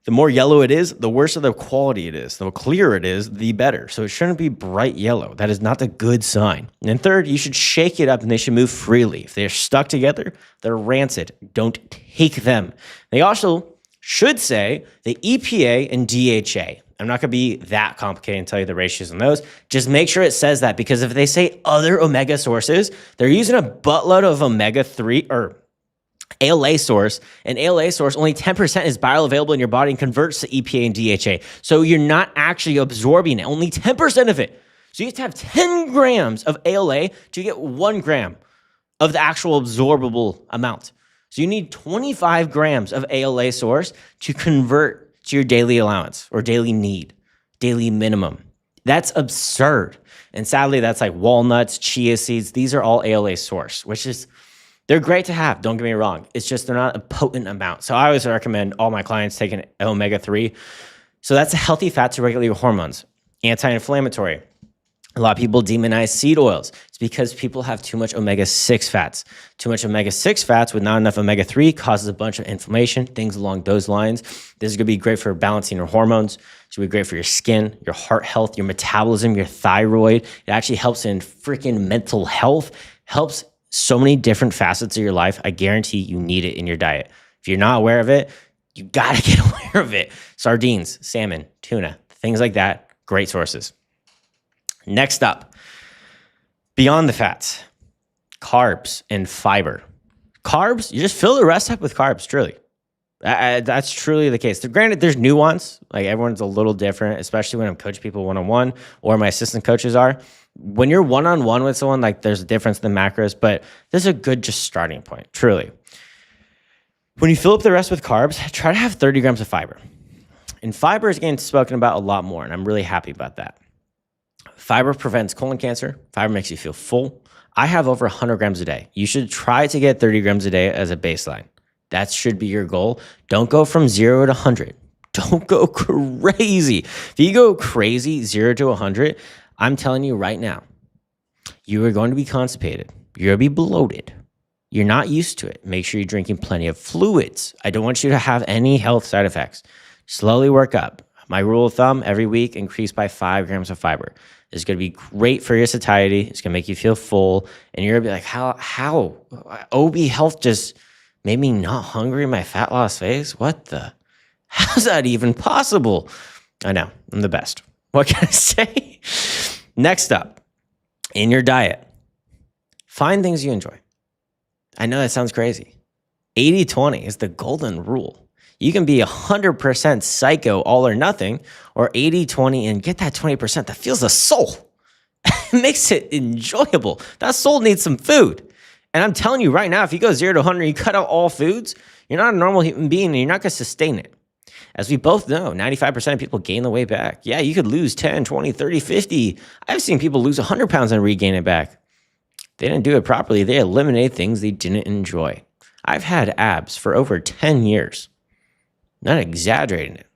S1: The more yellow it is, the worse of the quality it is. The more clearer it is, the better. So it shouldn't be bright yellow. That is not a good sign. And then third, you should shake it up and they should move freely. If they're stuck together, they're rancid. Don't take them. They also should say the EPA and DHA. I'm not going to be that complicated and tell you the ratios on those. Just make sure it says that because if they say other omega sources, they're using a buttload of omega-3 or ALA source, and ALA source, only 10% is bioavailable in your body and converts to EPA and DHA. So you're not actually absorbing it, only 10% of it. So you have to have 10 grams of ALA to get 1 gram of the actual absorbable amount. So you need 25 grams of ALA source to convert to your daily allowance or daily need, daily minimum. That's absurd. And sadly, that's like walnuts, chia seeds. These are all ALA source, which is they're great to have, don't get me wrong. It's just they're not a potent amount. So I always recommend all my clients taking omega-3. So that's a healthy fat to regulate your hormones. Anti-inflammatory. A lot of people demonize seed oils. It's because people have too much omega-6 fats. Too much omega-6 fats with not enough omega-3 causes a bunch of inflammation, things along those lines. This is going to be great for balancing your hormones. It's going to be great for your skin, your heart health, your metabolism, your thyroid. It actually helps in freaking mental health, helps so many different facets of your life. I guarantee you need it in your diet. If you're not aware of it, you got to get aware of it. Sardines, salmon, tuna, things like that, great sources. Next up, beyond the fats, carbs and fiber. Carbs, you just fill the rest up with carbs, truly. That's truly the case. Granted, there's nuance. Like everyone's a little different, especially when I'm coaching people one-on-one or my assistant coaches are. When you're one-on-one with someone, like there's a difference in the macros, but this is a good just starting point, truly. When you fill up the rest with carbs, try to have 30 grams of fiber. And fiber is getting spoken about a lot more, and I'm really happy about that. Fiber prevents colon cancer. Fiber makes you feel full. I have over 100 grams a day. You should try to get 30 grams a day as a baseline. That should be your goal. Don't go from 0 to 100. Don't go crazy. If you go crazy, 0 to 100, I'm telling you right now, you are going to be constipated. You're going to be bloated. You're not used to it. Make sure you're drinking plenty of fluids. I don't want you to have any health side effects. Slowly work up. My rule of thumb, every week, increase by 5 grams of fiber. It's going to be great for your satiety. It's going to make you feel full. And you're going to be like, how? OB Health just made me not hungry in my fat loss phase? What the? How's that even possible? I know, I'm the best. What can I say? Next up, in your diet, find things you enjoy. I know that sounds crazy. 80-20 is the golden rule. You can be 100% psycho, all or nothing, or 80-20 and get that 20% that feels the soul. It makes it enjoyable. That soul needs some food. And I'm telling you right now, if you go 0 to 100, you cut out all foods, you're not a normal human being and you're not going to sustain it. As we both know, 95% of people gain the weight back. Yeah, you could lose 10, 20, 30, 50. I've seen people lose 100 pounds and regain it back. They didn't do it properly. They eliminated things they didn't enjoy. I've had abs for over 10 years. Not exaggerating it.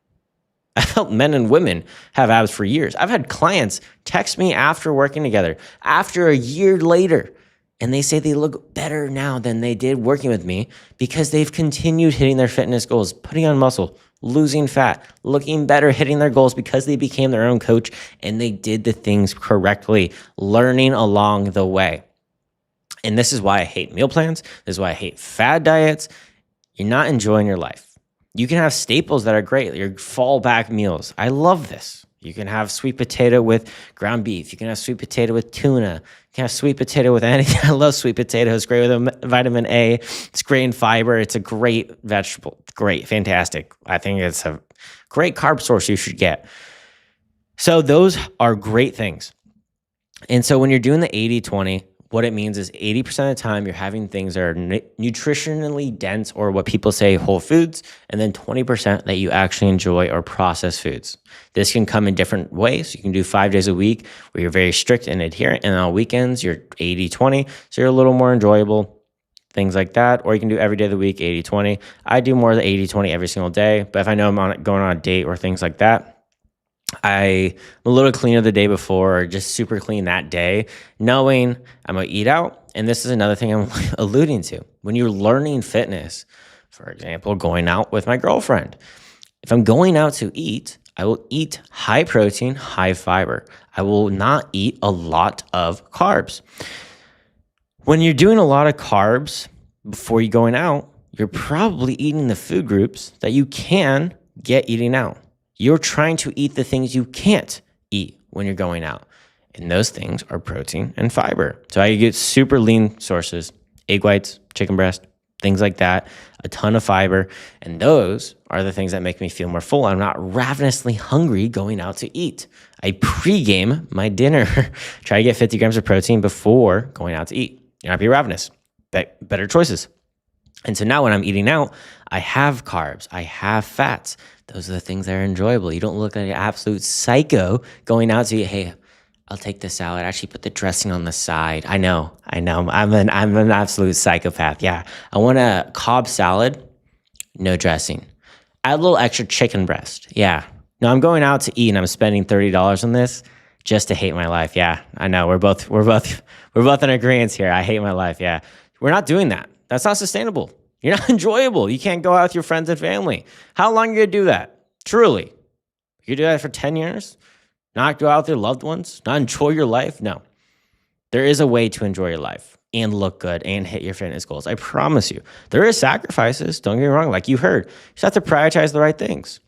S1: I've helped men and women have abs for years. I've had clients text me after working together, after a year later, and they say they look better now than they did working with me because they've continued hitting their fitness goals, putting on muscle, losing fat, looking better, hitting their goals because they became their own coach and they did the things correctly, learning along the way. And this is why I hate meal plans. This is why I hate fad diets. You're not enjoying your life. You can have staples that are great, your fallback meals. I love this. You can have sweet potato with ground beef. You can have sweet potato with tuna. You can have sweet potato with anything. I love sweet potato. It's great with vitamin A. It's great in fiber. It's a great vegetable. Great, fantastic. I think it's a great carb source you should get. So those are great things. And so when you're doing the 80-20, what it means is 80% of the time you're having things that are nutritionally dense or what people say whole foods, and then 20% that you actually enjoy or processed foods. This can come in different ways. You can do 5 days a week where you're very strict and adherent, and on weekends you're 80-20, so you're a little more enjoyable, things like that. Or you can do every day of the week 80-20. I do more of the 80-20 every single day, but if I know I'm going on a date or things like that, I'm a little cleaner the day before or just super clean that day, knowing I'm going to eat out. And this is another thing I'm alluding to. When you're learning fitness, for example, going out with my girlfriend, if I'm going out to eat, I will eat high protein, high fiber. I will not eat a lot of carbs. When you're doing a lot of carbs before you're going out, you're probably eating the food groups that you can get eating out. You're trying to eat the things you can't eat when you're going out. And those things are protein and fiber. So I get super lean sources, egg whites, chicken breast, things like that, a ton of fiber. And those are the things that make me feel more full. I'm not ravenously hungry going out to eat. I pregame my dinner, try to get 50 grams of protein before going out to eat. You're not be ravenous. Better choices. And so now when I'm eating out, I have carbs, I have fats. Those are the things that are enjoyable. You don't look like an absolute psycho going out to eat, hey, I'll take the salad. Actually put the dressing on the side. I know. I'm an absolute psychopath. Yeah. I want a Cobb salad, no dressing. Add a little extra chicken breast. Yeah. No, I'm going out to eat and I'm spending $30 on this just to hate my life. Yeah. I know. We're both in agreement here. I hate my life. Yeah. We're not doing that. That's not sustainable. You're not enjoyable. You can't go out with your friends and family. How long are you going to do that? Truly. You do that for 10 years? Not go out with your loved ones? Not enjoy your life? No. There is a way to enjoy your life and look good and hit your fitness goals. I promise you. There is sacrifices. Don't get me wrong. Like you heard, you just have to prioritize the right things.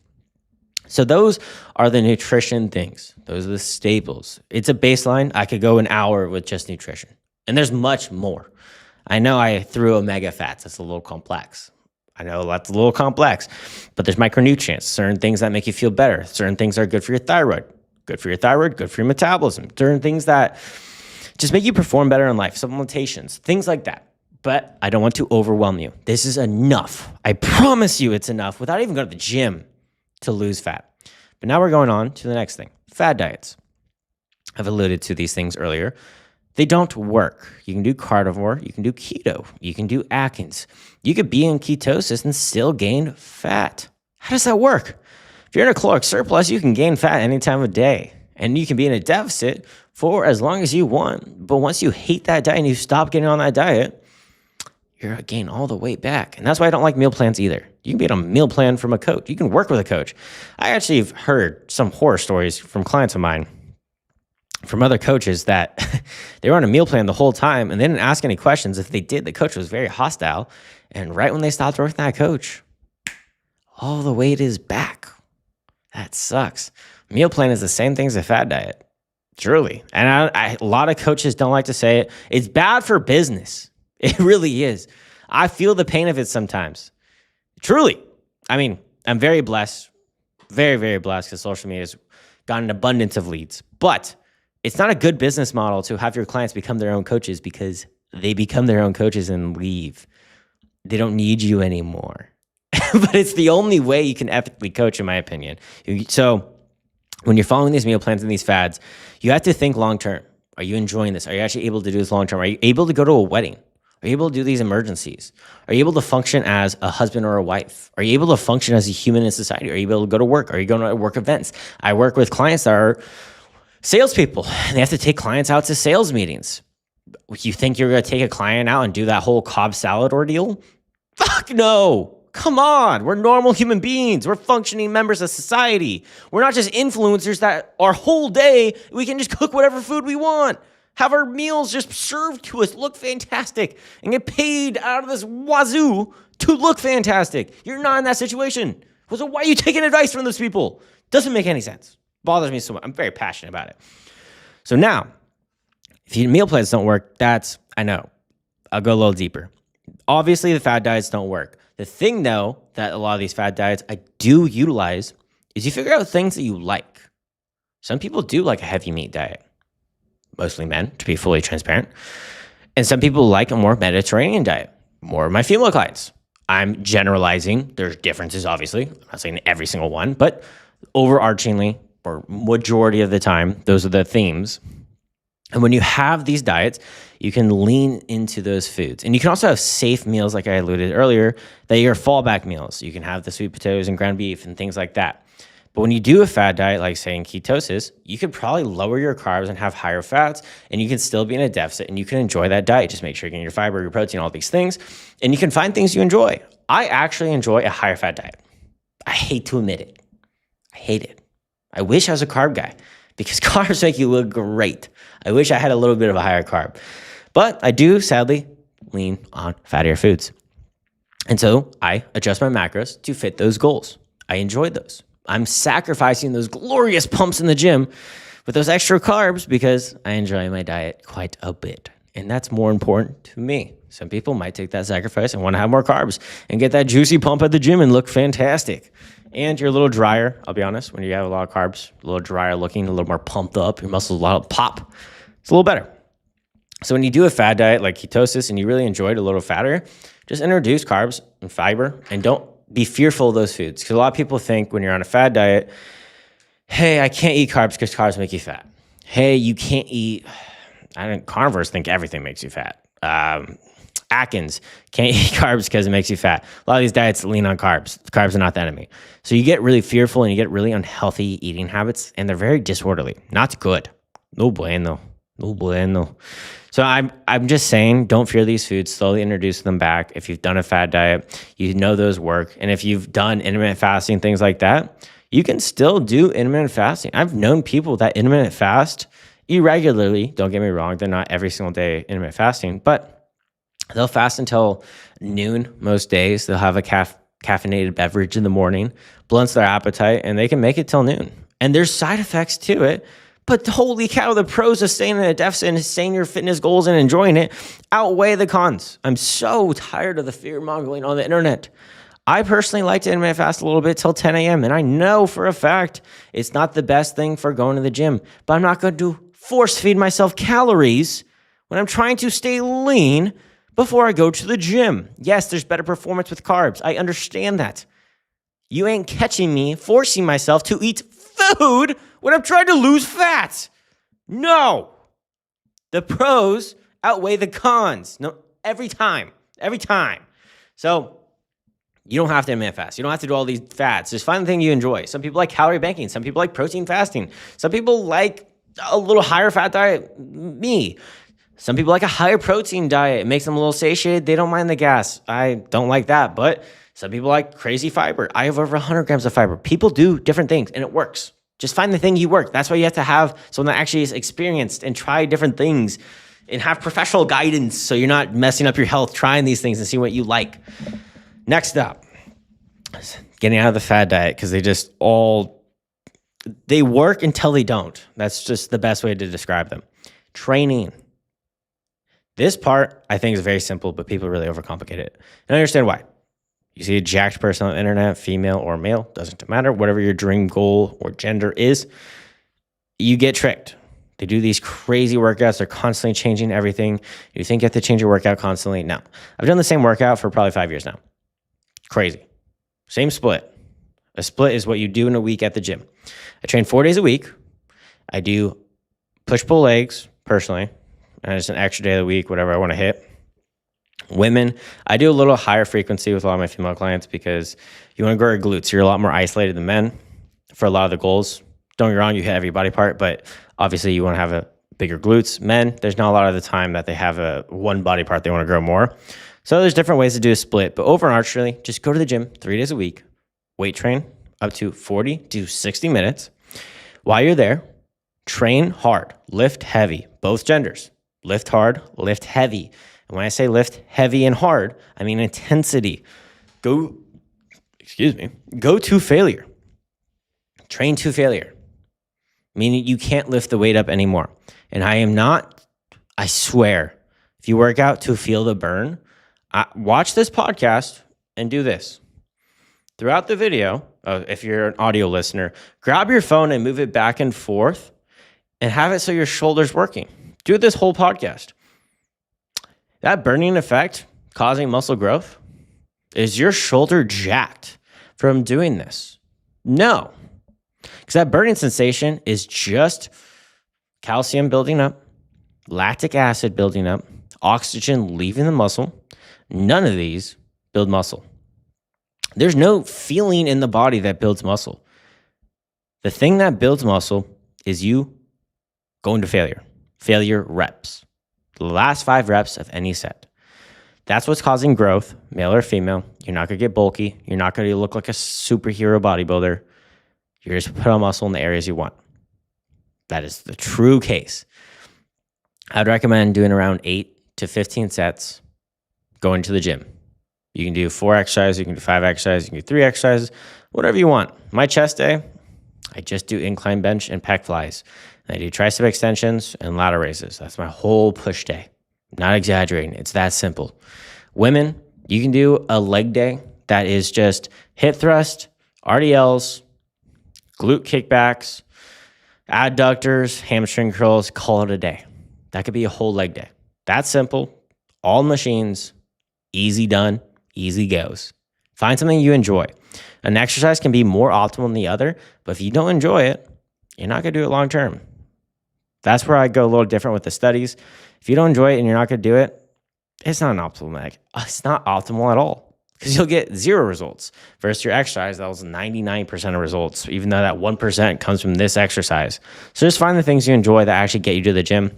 S1: So those are the nutrition things. Those are the staples. It's a baseline. I could go an hour with just nutrition. And there's much more. I know I threw omega fats. That's a little complex. I know that's a little complex, but there's micronutrients, certain things that make you feel better, certain things that are good for your thyroid, good for your metabolism, certain things that just make you perform better in life, supplementations, things like that. But I don't want to overwhelm you. This is enough. I promise you it's enough without even going to the gym to lose fat. But now we're going on to the next thing, fad diets. I've alluded to these things earlier. They don't work. You can do carnivore, you can do keto, you can do Atkins. You could be in ketosis and still gain fat. How does that work? If you're in a caloric surplus, you can gain fat any time of day. And you can be in a deficit for as long as you want. But once you hate that diet and you stop getting on that diet, you're going to gain all the weight back. And that's why I don't like meal plans either. You can be on a meal plan from a coach. You can work with a coach. I actually have heard some horror stories from clients of mine, from other coaches, that they were on a meal plan the whole time and they didn't ask any questions. If they did, the coach was very hostile. And right when they stopped working with that coach, all the weight is back. That sucks. Meal plan is the same thing as a fad diet. Truly. And a lot of coaches don't like to say it. It's bad for business. It really is. I feel the pain of it sometimes. Truly. I mean, I'm very blessed. Very, very blessed because social media has got an abundance of leads. But it's not a good business model to have your clients become their own coaches because they become their own coaches and leave. They don't need you anymore. But it's the only way you can ethically coach, in my opinion. So when you're following these meal plans and these fads, you have to think long-term. Are you enjoying this? Are you actually able to do this long-term? Are you able to go to a wedding? Are you able to do these emergencies? Are you able to function as a husband or a wife? Are you able to function as a human in society? Are you able to go to work? Are you going to work events? I work with clients that are salespeople, and they have to take clients out to sales meetings. You think you're going to take a client out and do that whole Cobb salad ordeal? Fuck no. Come on. We're normal human beings. We're functioning members of society. We're not just influencers that our whole day, we can just cook whatever food we want. Have our meals just served to us, look fantastic, and get paid out of this wazoo to look fantastic. You're not in that situation. So why are you taking advice from those people? Doesn't make any sense. Bothers me so much. I'm very passionate about it. So now, if your meal plans don't work, I know. I'll go a little deeper. Obviously, the fad diets don't work. The thing, though, that a lot of these fad diets I do utilize is you figure out things that you like. Some people do like a heavy meat diet. Mostly men, to be fully transparent. And some people like a more Mediterranean diet. More of my female clients. I'm generalizing. There's differences, obviously. I'm not saying every single one, but overarchingly, or majority of the time, those are the themes. And when you have these diets, you can lean into those foods. And you can also have safe meals, like I alluded earlier, that are your fallback meals. You can have the sweet potatoes and ground beef and things like that. But when you do a fad diet, like say in ketosis, you could probably lower your carbs and have higher fats, and you can still be in a deficit, and you can enjoy that diet. Just make sure you're getting your fiber, your protein, all these things, and you can find things you enjoy. I actually enjoy a higher fat diet. I hate to admit it. I hate it. I wish I was a carb guy because carbs make you look great. I wish I had a little bit of a higher carb. But I do, sadly, lean on fattier foods. And so I adjust my macros to fit those goals. I enjoy those. I'm sacrificing those glorious pumps in the gym with those extra carbs because I enjoy my diet quite a bit. And that's more important to me. Some people might take that sacrifice and want to have more carbs and get that juicy pump at the gym and look fantastic. And you're a little drier, I'll be honest, when you have a lot of carbs, a little drier looking, a little more pumped up, your muscles a lot pop. It's a little better. So when you do a fad diet like ketosis and you really enjoy it a little fatter, just introduce carbs and fiber and don't be fearful of those foods. Because a lot of people think when you're on a fad diet, hey, I can't eat carbs because carbs make you fat. Hey, you can't eat, carnivores think everything makes you fat. Atkins, can't eat carbs because it makes you fat. A lot of these diets lean on carbs. Carbs are not the enemy. So you get really fearful and you get really unhealthy eating habits, and they're very disorderly. Not good. No bueno. No bueno. So I'm just saying, don't fear these foods. Slowly introduce them back. If you've done a fad diet, you know those work. And if you've done intermittent fasting, things like that, you can still do intermittent fasting. I've known people that intermittent fast irregularly. Don't get me wrong. They're not every single day intermittent fasting, but they'll fast until noon most days. They'll have a caffeinated beverage in the morning, blunts their appetite, and they can make it till noon. And there's side effects to it. But holy cow, the pros of staying in a deficit and staying your fitness goals and enjoying it outweigh the cons. I'm so tired of the fear-mongering on the internet. I personally like to intermittent fast a little bit till 10 a.m. And I know for a fact it's not the best thing for going to the gym. But I'm not going to force feed myself calories when I'm trying to stay lean before I go to the gym. Yes, there's better performance with carbs. I understand that. You ain't catching me forcing myself to eat food when I'm trying to lose fat. No. The pros outweigh the cons. No, every time. So you don't have to intermittent fast. You don't have to do all these fads. Just find the thing you enjoy. Some people like calorie banking. Some people like protein fasting. Some people like a little higher fat diet. Me. Some people like a higher protein diet. It makes them a little satiated. They don't mind the gas. I don't like that. But some people like crazy fiber. I have over 100 grams of fiber. People do different things and it works. Just find the thing you work. That's why you have to have someone that actually is experienced and try different things and have professional guidance so you're not messing up your health trying these things and see what you like. Next up, getting out of the fad diet because they work until they don't. That's just the best way to describe them. Training. This part I think is very simple, but people really overcomplicate it. And I understand why. You see a jacked person on the internet, female or male, doesn't matter, whatever your dream goal or gender is, you get tricked. They do these crazy workouts. They're constantly changing everything. You think you have to change your workout constantly? No. I've done the same workout for probably 5 years now. Crazy. Same split. A split is what you do in a week at the gym. I train 4 days a week. I do push-pull legs, personally, and it's an extra day of the week, whatever I want to hit. Women, I do a little higher frequency with a lot of my female clients because you want to grow your glutes. You're a lot more isolated than men for a lot of the goals. Don't get me wrong, you hit every body part, but obviously you want to have a bigger glutes. Men, there's not a lot of the time that they have a one body part they want to grow more. So there's different ways to do a split, but overarchingly, just go to the gym 3 days a week, weight train up to 40 to 60 minutes. While you're there, train hard, lift heavy, both genders. Lift hard, lift heavy. And when I say lift heavy and hard, I mean intensity. Go to failure. Train to failure. Meaning you can't lift the weight up anymore. And I swear, if you work out to feel the burn, watch this podcast and do this. Throughout the video, if you're an audio listener, grab your phone and move it back and forth and have it so your shoulder's working. Do this whole podcast. That burning effect causing muscle growth, is your shoulder jacked from doing this? No. Because that burning sensation is just calcium building up, lactic acid building up, oxygen leaving the muscle. None of these build muscle. There's no feeling in the body that builds muscle. The thing that builds muscle is you going to failure. Failure reps. The last 5 reps of any set. That's what's causing growth, male or female. You're not going to get bulky. You're not going to look like a superhero bodybuilder. You're just put on muscle in the areas you want. That is the true case. I'd recommend doing around 8 to 15 sets going to the gym. You can do 4 exercises, you can do 5 exercises, you can do 3 exercises, whatever you want. My chest day, I just do incline bench and pec flies. I do tricep extensions and ladder raises. That's my whole push day. Not exaggerating. It's that simple. Women, you can do a leg day that is just hip thrust, RDLs, glute kickbacks, adductors, hamstring curls, call it a day. That could be a whole leg day. That's simple. All machines, easy done, easy goes. Find something you enjoy. An exercise can be more optimal than the other, but if you don't enjoy it, you're not going to do it long term. That's where I go a little different with the studies. If you don't enjoy it and you're not going to do it, it's not an optimal. It's not optimal at all because you'll get 0 results. Versus your exercise, that was 99% of results, even though that 1% comes from this exercise. So just find the things you enjoy that actually get you to the gym.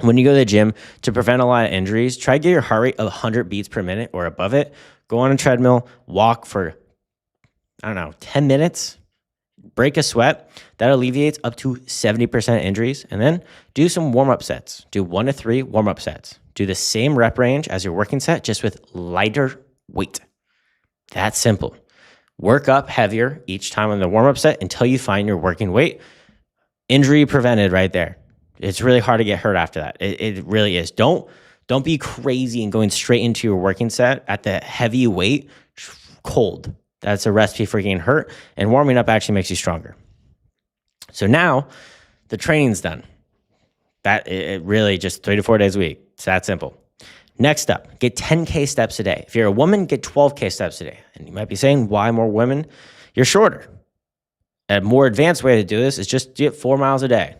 S1: When you go to the gym, to prevent a lot of injuries, try to get your heart rate 100 beats per minute or above it. Go on a treadmill, walk for, 10 minutes. Break a sweat. That alleviates up to 70% injuries. And then do some warm-up sets. Do 1 to 3 warm-up sets. Do the same rep range as your working set, just with lighter weight. That's simple. Work up heavier each time on the warm-up set until you find your working weight. Injury prevented right there. It's really hard to get hurt after that. It really is. Don't be crazy and going straight into your working set at the heavy weight cold. That's a recipe for getting hurt, and warming up actually makes you stronger. So now the training's done. It really just 3 to 4 days a week. It's that simple. Next up, get 10K steps a day. If you're a woman, get 12K steps a day. And you might be saying, why more women? You're shorter. A more advanced way to do this is just get 4 miles a day.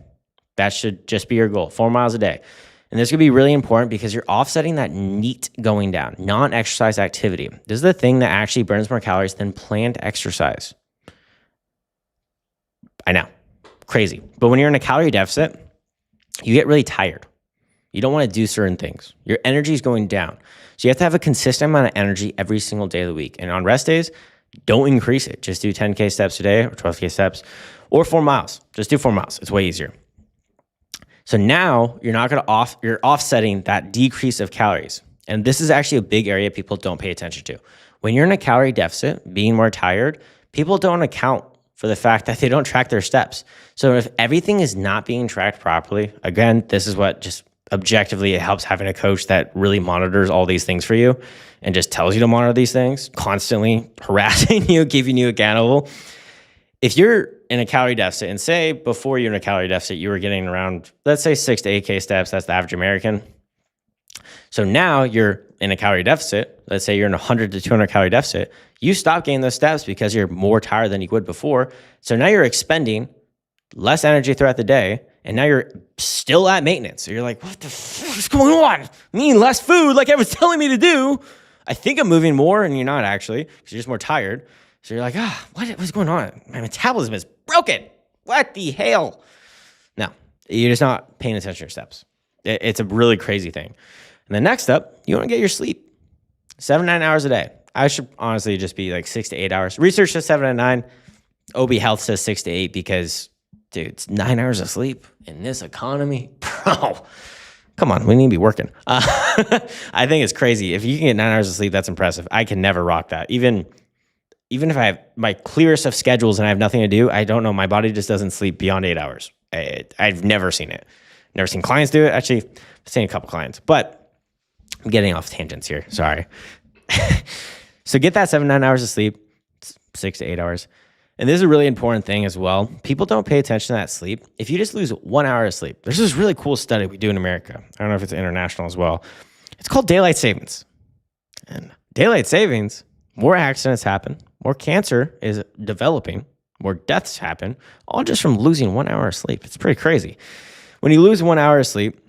S1: That should just be your goal, 4 miles a day. And this could be really important because you're offsetting that NEAT going down, non-exercise activity. This is the thing that actually burns more calories than planned exercise. I know, crazy. But when you're in a calorie deficit, you get really tired. You don't want to do certain things. Your energy is going down. So you have to have a consistent amount of energy every single day of the week. And on rest days, don't increase it. Just do 10K steps a day or 12K steps or 4 miles. Just do 4 miles. It's way easier. So now you're not going to you're offsetting that decrease of calories. And this is actually a big area people don't pay attention to. When you're in a calorie deficit, being more tired, people don't account for the fact that they don't track their steps. So if everything is not being tracked properly, again, this is what just objectively it helps having a coach that really monitors all these things for you and just tells you to monitor these things, constantly harassing you, keeping you accountable. If you're in a calorie deficit, and say before you're in a calorie deficit, you were getting around, let's say 6 to 8K steps, that's the average American. So now you're in a calorie deficit, let's say you're in a 100 to 200 calorie deficit, you stop gaining those steps because you're more tired than you would before. So now you're expending less energy throughout the day, and now you're still at maintenance. So you're like, what the fuck is going on? I'm eating less food like everyone's telling me to do. I think I'm moving more, and you're not actually, because you're just more tired. So you're like, what's going on? My metabolism is broken. What the hell? No, you're just not paying attention to your steps. It's a really crazy thing. And then next up, you want to get your sleep. 7-9 hours a day. I should honestly just be like 6 to 8 hours. Research says 7 to 9. OB Health says 6 to 8 because, dude, it's 9 hours of sleep in this economy. Bro, come on, we need to be working. I think it's crazy. If you can get 9 hours of sleep, that's impressive. I can never rock that. Even if I have my clearest of schedules and I have nothing to do, I don't know. My body just doesn't sleep beyond 8 hours. I've never seen it. Never seen clients do it. Actually, I've seen a couple clients, but I'm getting off tangents here. Sorry. So get that 7-9 hours of sleep, 6 to 8 hours. And this is a really important thing as well. People don't pay attention to that sleep. If you just lose 1 hour of sleep, there's this really cool study we do in America. I don't know if it's international as well. It's called daylight savings. And daylight savings, more accidents happen, more cancer is developing, more deaths happen, all just from losing 1 hour of sleep. It's pretty crazy. When you lose 1 hour of sleep,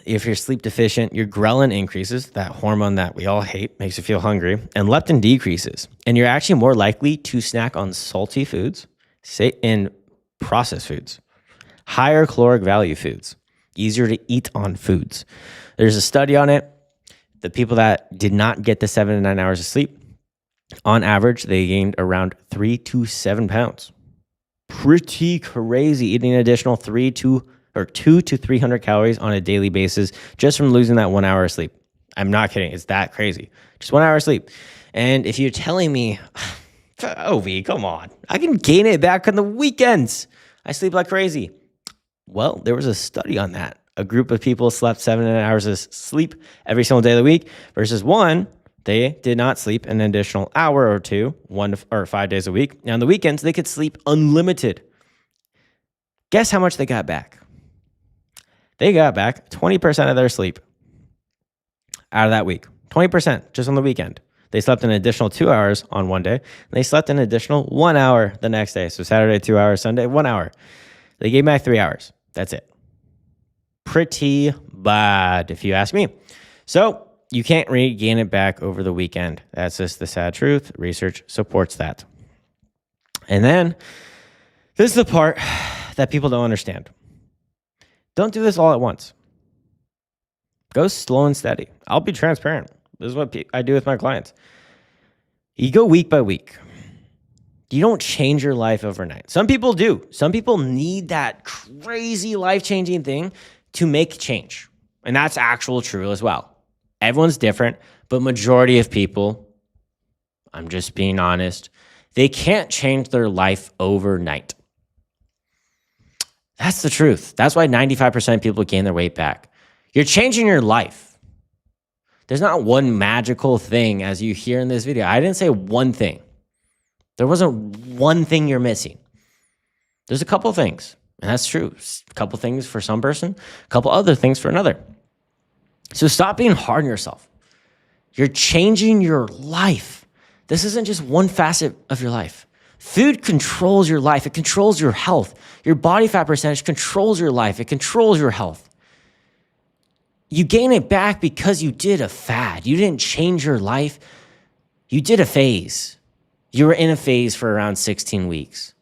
S1: if you're sleep deficient, your ghrelin increases, that hormone that we all hate, makes you feel hungry, and leptin decreases. And you're actually more likely to snack on salty foods, say in processed foods, higher caloric value foods, easier to eat on foods. There's a study on it. The people that did not get the 7 to 9 hours of sleep, on average, they gained around 3 to 7 pounds. Pretty crazy, eating an additional 2 to 300 calories on a daily basis just from losing that 1 hour of sleep. I'm not kidding. It's that crazy. Just 1 hour of sleep. And if you're telling me, OV, come on, I can gain it back on the weekends. I sleep like crazy. Well, there was a study on that. A group of people slept 7 hours of sleep every single day of the week versus one, they did not sleep an additional hour or two, 1 or 5 days a week. Now on the weekends, they could sleep unlimited. Guess how much they got back? They got back 20% of their sleep out of that week. 20% just on the weekend. They slept an additional 2 hours on one day. And they slept an additional 1 hour the next day. So Saturday, 2 hours, Sunday, 1 hour. They gave back 3 hours. That's it. Pretty bad, if you ask me. So you can't regain it back over the weekend. That's just the sad truth. Research supports that. And then this is the part that people don't understand. Don't do this all at once. Go slow and steady. I'll be transparent. This is what I do with my clients. You go week by week. You don't change your life overnight. Some people do. Some people need that crazy life-changing thing to make change. And that's actual true as well. Everyone's different, but majority of people, I'm just being honest, they can't change their life overnight. That's the truth. That's why 95% of people gain their weight back. You're changing your life. There's not one magical thing as you hear in this video. I didn't say one thing. There wasn't one thing you're missing. There's a couple things, and that's true. A couple things for some person, a couple other things for another. So stop being hard on yourself. You're changing your life. This isn't just one facet of your life. Food controls your life. It controls your health. Your body fat percentage controls your life. It controls your health. You gain it back because you did a fad. You didn't change your life. You did a phase. You were in a phase for around 16 weeks.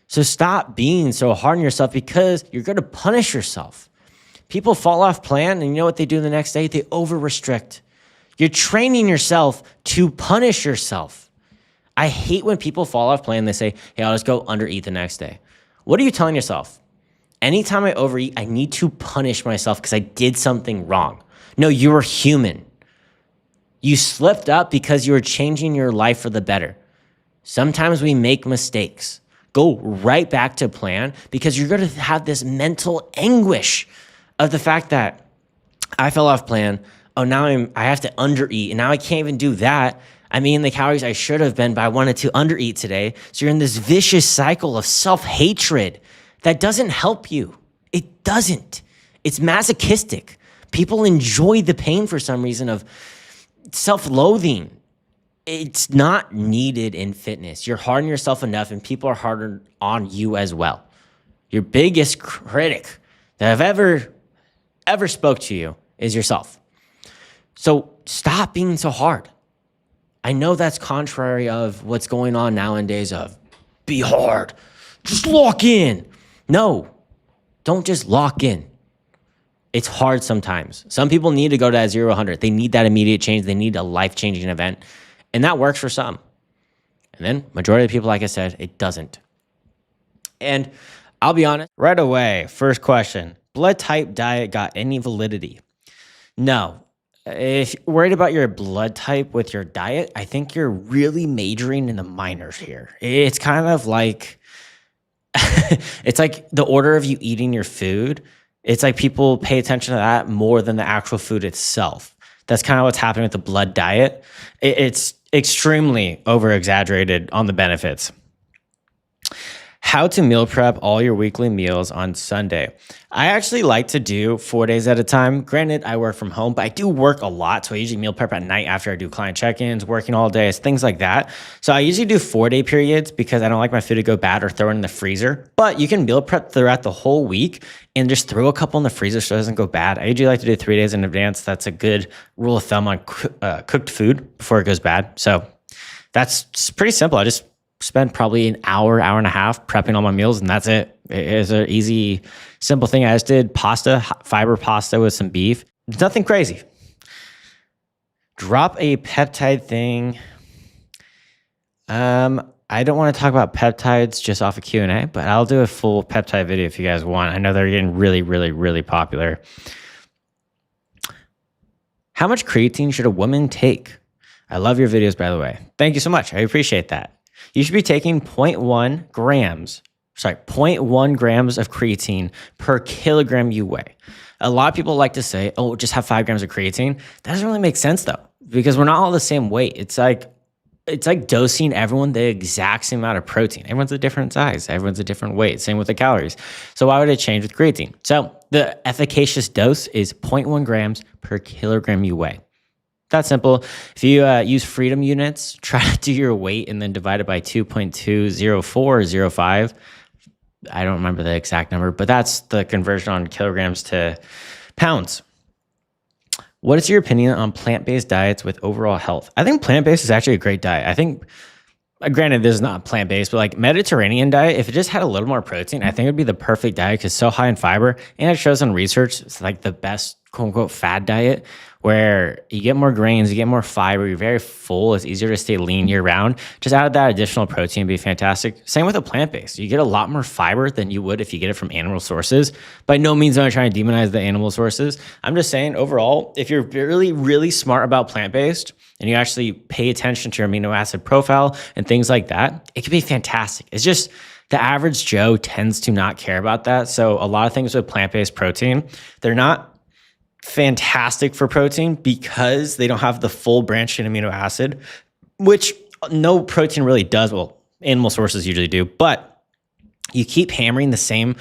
S1: So stop being so hard on yourself because you're going to punish yourself. People fall off plan, and you know what they do the next day? They over-restrict. You're training yourself to punish yourself. I hate when people fall off plan and they say, hey, I'll just go undereat the next day. What are you telling yourself? Anytime I overeat, I need to punish myself because I did something wrong. No, you were human. You slipped up because you were changing your life for the better. Sometimes we make mistakes. Go right back to plan because you're going to have this mental anguish of the fact that I fell off plan. Oh, now I have to undereat, and now I can't even do that. I'm eating the calories I should have been, but I wanted to undereat today. So you're in this vicious cycle of self-hatred that doesn't help you. It doesn't. It's masochistic. People enjoy the pain for some reason of self-loathing. It's not needed in fitness. You're hard on yourself enough, and people are harder on you as well. Your biggest critic that I've ever spoke to you is yourself. So stop being so hard. I know that's contrary of what's going on nowadays of be hard, just lock in. No, don't just lock in. It's hard sometimes. Some people need to go to that 0 to 100. They need that immediate change. They need a life-changing event. And that works for some. And then majority of people, like I said, it doesn't. And I'll be honest, right away, first question, blood type diet got any validity? No. If you're worried about your blood type with your diet, I think you're really majoring in the minors here. It's kind of like, it's like the order of you eating your food. It's like people pay attention to that more than the actual food itself. That's kind of what's happening with the blood diet. It's extremely over-exaggerated on the benefits. How to meal prep all your weekly meals on Sunday. I actually like to do 4 days at a time. Granted, I work from home, but I do work a lot. So I usually meal prep at night after I do client check-ins, working all day, things like that. So I usually do 4-day periods because I don't like my food to go bad or throw it in the freezer. But you can meal prep throughout the whole week and just throw a couple in the freezer so it doesn't go bad. I usually like to do 3 days in advance. That's a good rule of thumb on cooked food before it goes bad. So that's pretty simple. I just spend probably an hour and a half prepping all my meals, and that's it. It's an easy, simple thing. I just did pasta, fiber pasta with some beef. It's nothing crazy. Drop a peptide thing. I don't want to talk about peptides just off of Q&A, but I'll do a full peptide video if you guys want. I know they're getting really, really, really popular. How much creatine should a woman take? I love your videos, by the way. Thank you so much. I appreciate that. You should be taking 0.1 grams of creatine per kilogram you weigh. A lot of people like to say, oh, just have 5 grams of creatine. That doesn't really make sense though, because we're not all the same weight. It's like dosing everyone the exact same amount of protein. Everyone's a different size. Everyone's a different weight. Same with the calories. So why would it change with creatine? So the efficacious dose is 0.1 grams per kilogram you weigh. That's simple. If you use freedom units, try to do your weight and then divide it by 2.204 or 05. I don't remember the exact number, but that's the conversion on kilograms to pounds. What is your opinion on plant-based diets with overall health? I think plant-based is actually a great diet. I think, granted, this is not plant-based, but like Mediterranean diet, if it just had a little more protein, I think it would be the perfect diet because it's so high in fiber. And it shows on research, it's like the best quote unquote fad diet where you get more grains, you get more fiber, you're very full, it's easier to stay lean year round. Just add that additional protein would be fantastic. Same with a plant-based. You get a lot more fiber than you would if you get it from animal sources. By no means am I trying to demonize the animal sources. I'm just saying overall, if you're really, really smart about plant-based and you actually pay attention to your amino acid profile and things like that, it can be fantastic. It's just the average Joe tends to not care about that. So a lot of things with plant-based protein, they're not fantastic for protein because they don't have the full branched chain amino acid, which no protein really does. Well, animal sources usually do, but you keep hammering the same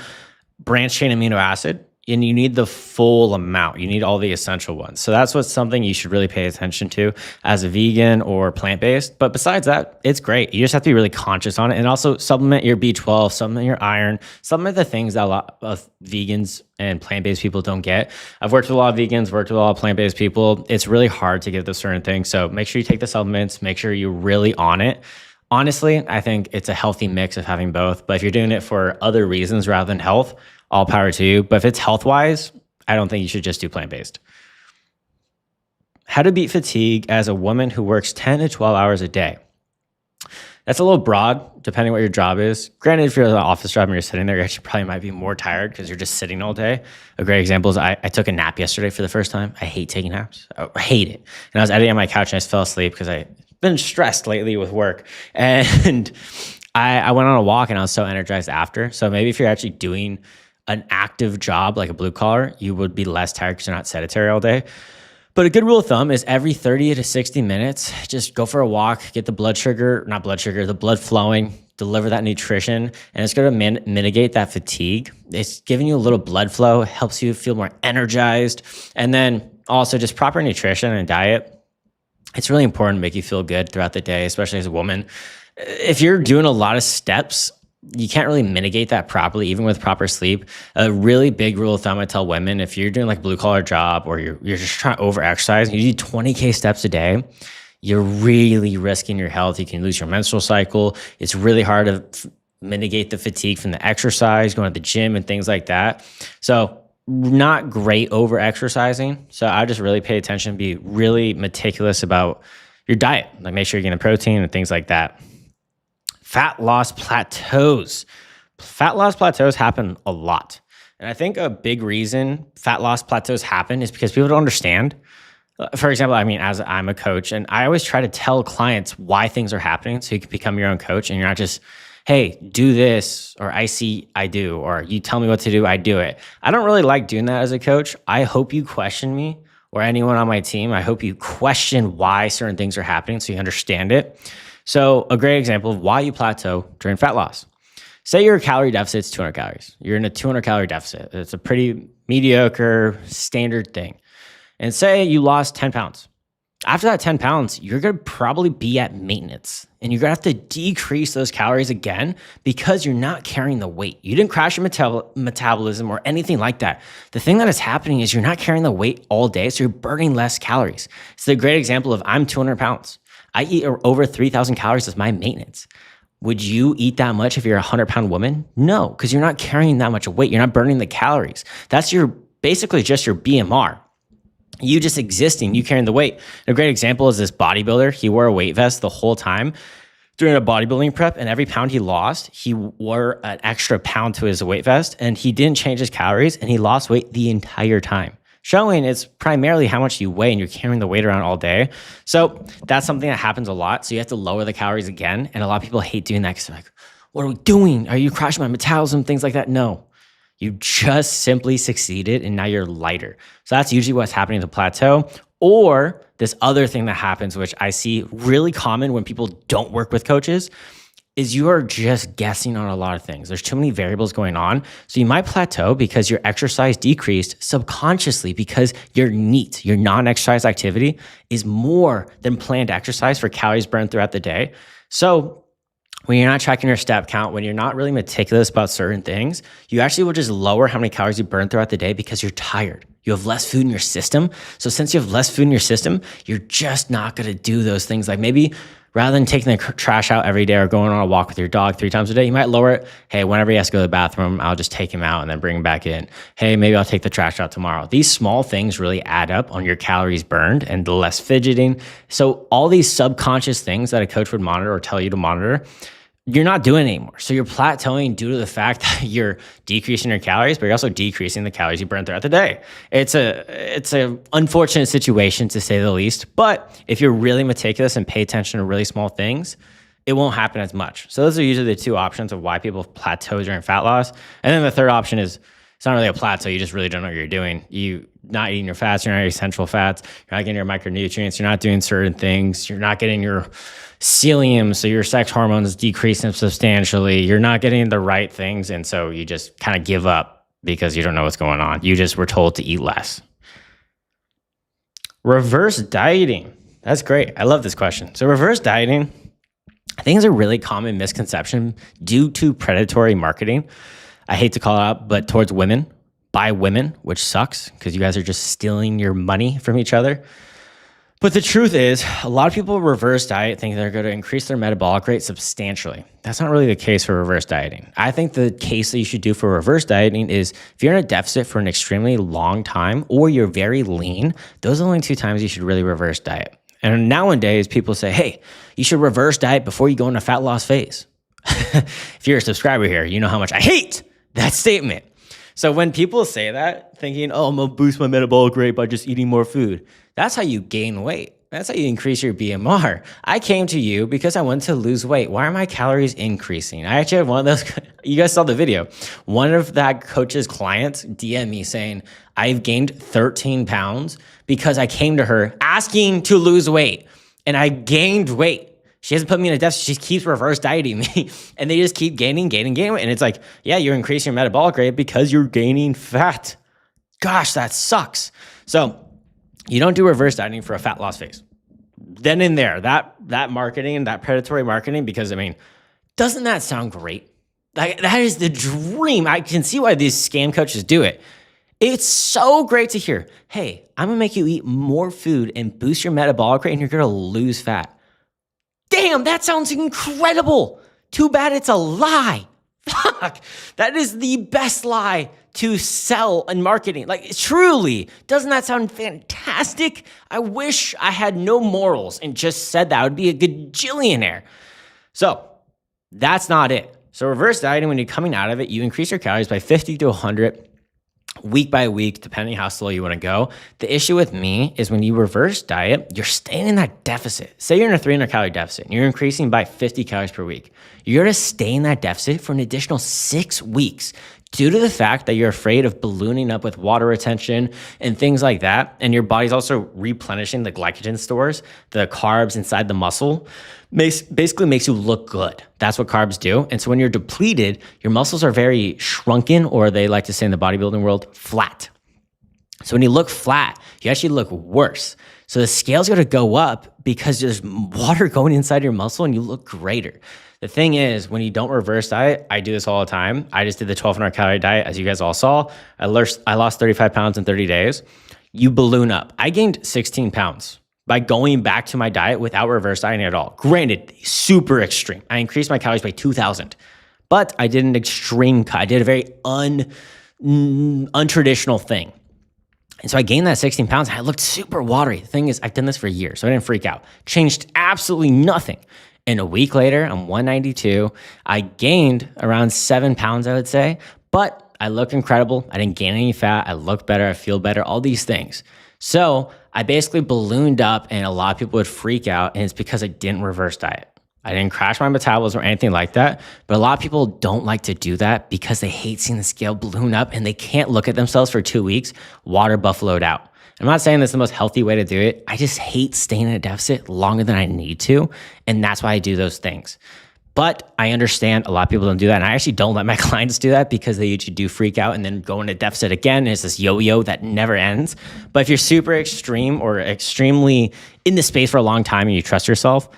S1: branched chain amino acid, and you need the full amount. You need all the essential ones. So that's what's something you should really pay attention to as a vegan or plant-based. But besides that, it's great. You just have to be really conscious on it, and also supplement your B12, supplement your iron, supplement the things that a lot of vegans and plant-based people don't get. I've worked with a lot of vegans, worked with a lot of plant-based people. It's really hard to get those certain things. So make sure you take the supplements, make sure you're really on it. Honestly, I think it's a healthy mix of having both. But if you're doing it for other reasons rather than health, all power to you. But if it's health-wise, I don't think you should just do plant-based. How to beat fatigue as a woman who works 10 to 12 hours a day. That's a little broad, depending what your job is. Granted, if you're in an office job and you're sitting there, you actually probably might be more tired because you're just sitting all day. A great example is I took a nap yesterday for the first time. I hate taking naps. I hate it. And I was editing on my couch and I just fell asleep because I've been stressed lately with work. And I went on a walk and I was so energized after. So maybe if you're actually doing an active job like a blue collar, you would be less tired because you're not sedentary all day. But a good rule of thumb is every 30 to 60 minutes, just go for a walk, get the the blood flowing, deliver that nutrition, and it's going to mitigate that fatigue. It's giving you a little blood flow, helps you feel more energized. And then also just proper nutrition and diet. It's really important to make you feel good throughout the day, especially as a woman. If you're doing a lot of steps, you can't really mitigate that properly, even with proper sleep. A really big rule of thumb I tell women, if you're doing like a blue collar job or you're just trying to over exercise, you do 20K steps a day, you're really risking your health. You can lose your menstrual cycle. It's really hard to mitigate the fatigue from the exercise, going to the gym and things like that. So not great over exercising. So I just really pay attention, be really meticulous about your diet. Like make sure you're getting protein and things like that. Fat loss plateaus. Fat loss plateaus happen a lot. And I think a big reason fat loss plateaus happen is because people don't understand. For example, I mean, as I'm a coach, and I always try to tell clients why things are happening so you can become your own coach and you're not just, hey, do this, or I see, I do, or you tell me what to do, I do it. I don't really like doing that as a coach. I hope you question me or anyone on my team. I hope you question why certain things are happening so you understand it. So a great example of why you plateau during fat loss. Say your calorie deficit is 200 calories. You're in a 200 calorie deficit. It's a pretty mediocre standard thing. And say you lost 10 pounds. After that 10 pounds, you're going to probably be at maintenance. And you're going to have to decrease those calories again because you're not carrying the weight. You didn't crash your metabolism or anything like that. The thing that is happening is you're not carrying the weight all day, so you're burning less calories. It's a great example of I'm 200 pounds. I eat over 3,000 calories as my maintenance. Would you eat that much if you're a 100-pound woman? No, because you're not carrying that much weight. You're not burning the calories. That's basically just your BMR. You just existing, you carrying the weight. A great example is this bodybuilder. He wore a weight vest the whole time during a bodybuilding prep, and every pound he lost, he wore an extra pound to his weight vest, and he didn't change his calories, and he lost weight the entire time. Showing it's primarily how much you weigh and you're carrying the weight around all day. So that's something that happens a lot. So you have to lower the calories again. And a lot of people hate doing that because they're like, what are we doing? Are you crashing my metabolism? Things like that. No, you just simply succeeded and now you're lighter. So that's usually what's happening to plateau. Or this other thing that happens, which I see really common when people don't work with coaches, is you are just guessing on a lot of things. There's too many variables going on. So you might plateau because your exercise decreased subconsciously because your NEAT, your non-exercise activity, is more than planned exercise for calories burned throughout the day. So when you're not tracking your step count, when you're not really meticulous about certain things, you actually will just lower how many calories you burn throughout the day because you're tired. You have less food in your system. So since you have less food in your system, you're just not going to do those things. Like maybe rather than taking the trash out every day or going on a walk with your dog 3 times a day, you might lower it. Hey, whenever he has to go to the bathroom, I'll just take him out and then bring him back in. Hey, maybe I'll take the trash out tomorrow. These small things really add up on your calories burned and the less fidgeting. So all these subconscious things that a coach would monitor or tell you to monitor, you're not doing it anymore. So you're plateauing due to the fact that you're decreasing your calories, but you're also decreasing the calories you burn throughout the day. It's a unfortunate situation to say the least, but if you're really meticulous and pay attention to really small things, it won't happen as much. So those are usually the two options of why people plateau during fat loss. And then the third option is it's not really a plateau. You just really don't know what you're doing. You're not eating your fats. You're not eating essential fats. You're not getting your micronutrients. You're not doing certain things. You're not getting your psyllium, so your sex hormones decreasing substantially. You're not getting the right things, and so you just kind of give up because you don't know what's going on. You just were told to eat less. Reverse dieting. That's great. I love this question. So reverse dieting, I think is a really common misconception due to predatory marketing. I hate to call it out, but towards women, by women, which sucks because you guys are just stealing your money from each other. But the truth is, a lot of people reverse diet thinking they're going to increase their metabolic rate substantially. That's not really the case for reverse dieting. I think the case that you should do for reverse dieting is if you're in a deficit for an extremely long time or you're very lean, those are the only 2 times you should really reverse diet. And nowadays, people say, hey, you should reverse diet before you go into a fat loss phase. If you're a subscriber here, you know how much I hate that statement. So when people say that, thinking, oh, I'm going to boost my metabolic rate by just eating more food, that's how you gain weight. That's how you increase your BMR. I came to you because I wanted to lose weight. Why are my calories increasing? I actually had one of those, you guys saw the video. One of that coach's clients DM me saying, I've gained 13 pounds because I came to her asking to lose weight and I gained weight. She hasn't put me in a deficit. She keeps reverse dieting me and they just keep gaining. And it's like, yeah, you're increasing your metabolic rate because you're gaining fat. Gosh, that sucks. So you don't do reverse dieting for a fat loss phase. Then in there, that marketing, that predatory marketing, because I mean, doesn't that sound great? Like, that is the dream. I can see why these scam coaches do it. It's so great to hear, hey, I'm gonna make you eat more food and boost your metabolic rate and you're gonna lose fat. Damn, that sounds incredible. Too bad it's a lie. Fuck, that is the best lie to sell in marketing. Like, truly, doesn't that sound fantastic? I wish I had no morals and just said that. I would be a gajillionaire. So that's not it. So reverse dieting, when you're coming out of it, you increase your calories by 50 to 100 week by week, depending how slow you want to go. The issue with me is when you reverse diet, you're staying in that deficit. Say you're in a 300 calorie deficit and you're increasing by 50 calories per week. You're going to stay in that deficit for an additional 6 weeks due to the fact that you're afraid of ballooning up with water retention and things like that. And your body's also replenishing the glycogen stores, the carbs inside the muscle, basically makes you look good. That's what carbs do. And so when you're depleted, your muscles are very shrunken, or they like to say in the bodybuilding world, flat. So when you look flat, you actually look worse. So the scale's going to go up because there's water going inside your muscle and you look greater. The thing is, when you don't reverse diet, I do this all the time. I just did the 1,200 calorie diet, as you guys all saw. I lost 35 pounds in 30 days. You balloon up. I gained 16 pounds by going back to my diet without reverse dieting at all. Granted, super extreme. I increased my calories by 2,000, but I did an extreme cut. I did a very untraditional thing. And so I gained that 16 pounds and I looked super watery. The thing is, I've done this for years, so I didn't freak out. Changed absolutely nothing. And a week later, I'm 192. I gained around 7 pounds, I would say, but I look incredible. I didn't gain any fat. I look better. I feel better, all these things. So I basically ballooned up and a lot of people would freak out, and it's because I didn't reverse diet. I didn't crash my metabolism or anything like that, but a lot of people don't like to do that because they hate seeing the scale balloon up and they can't look at themselves for 2 weeks, water buffaloed out. I'm not saying this is the most healthy way to do it. I just hate staying in a deficit longer than I need to, and that's why I do those things. But I understand a lot of people don't do that, and I actually don't let my clients do that because they usually do freak out and then go into deficit again, and it's this yo-yo that never ends. But if you're super extreme or extremely in the space for a long time and you trust yourself,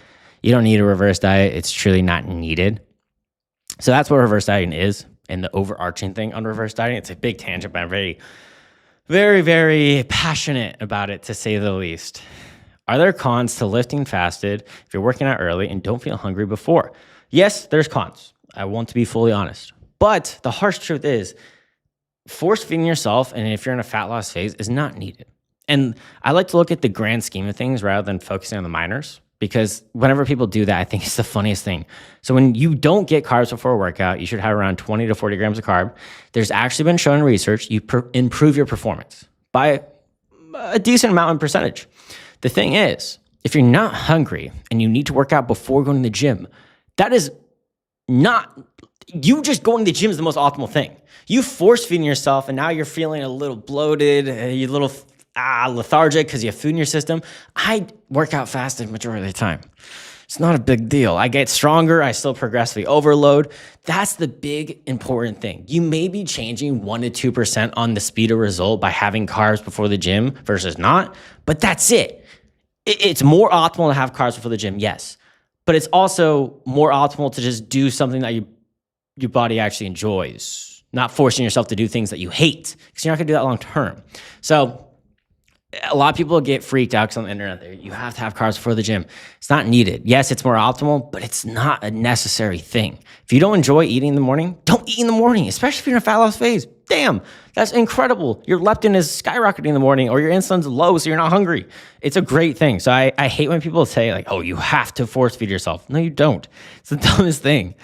S1: you don't need a reverse diet. It's truly not needed. So that's what reverse dieting is, and the overarching thing on reverse dieting. It's a big tangent, but I'm very, very passionate about it, to say the least. Are there cons to lifting fasted if you're working out early and don't feel hungry before? Yes, there's cons. I want to be fully honest. But the harsh truth is, force feeding yourself, and if you're in a fat loss phase, is not needed. And I like to look at the grand scheme of things rather than focusing on the minors, because whenever people do that, I think it's the funniest thing. So when you don't get carbs before a workout, you should have around 20 to 40 grams of carb. There's actually been shown in research, you improve your performance by a decent amount in percentage. The thing is, if you're not hungry and you need to work out before going to the gym, that is not, you just going to the gym is the most optimal thing. You force feeding yourself and now you're feeling a little bloated, you're a little lethargic because you have food in your system. I work out fasted majority of the time. It's not a big deal. I get stronger. I still progressively overload. That's the big important thing. You may be changing 1 to 2% on the speed of result by having carbs before the gym versus not, but that's it. It's more optimal to have carbs before the gym, yes. But it's also more optimal to just do something that your body actually enjoys, not forcing yourself to do things that you hate, because you're not going to do that long term. So a lot of people get freaked out because on the internet, you have to have carbs before the gym. It's not needed. Yes, it's more optimal, but it's not a necessary thing. If you don't enjoy eating in the morning, don't eat in the morning, especially if you're in a fat loss phase. Damn, that's incredible. Your leptin is skyrocketing in the morning or your insulin's low, so you're not hungry. It's a great thing. So I hate when people say like, oh, you have to force feed yourself. No, you don't. It's the dumbest thing.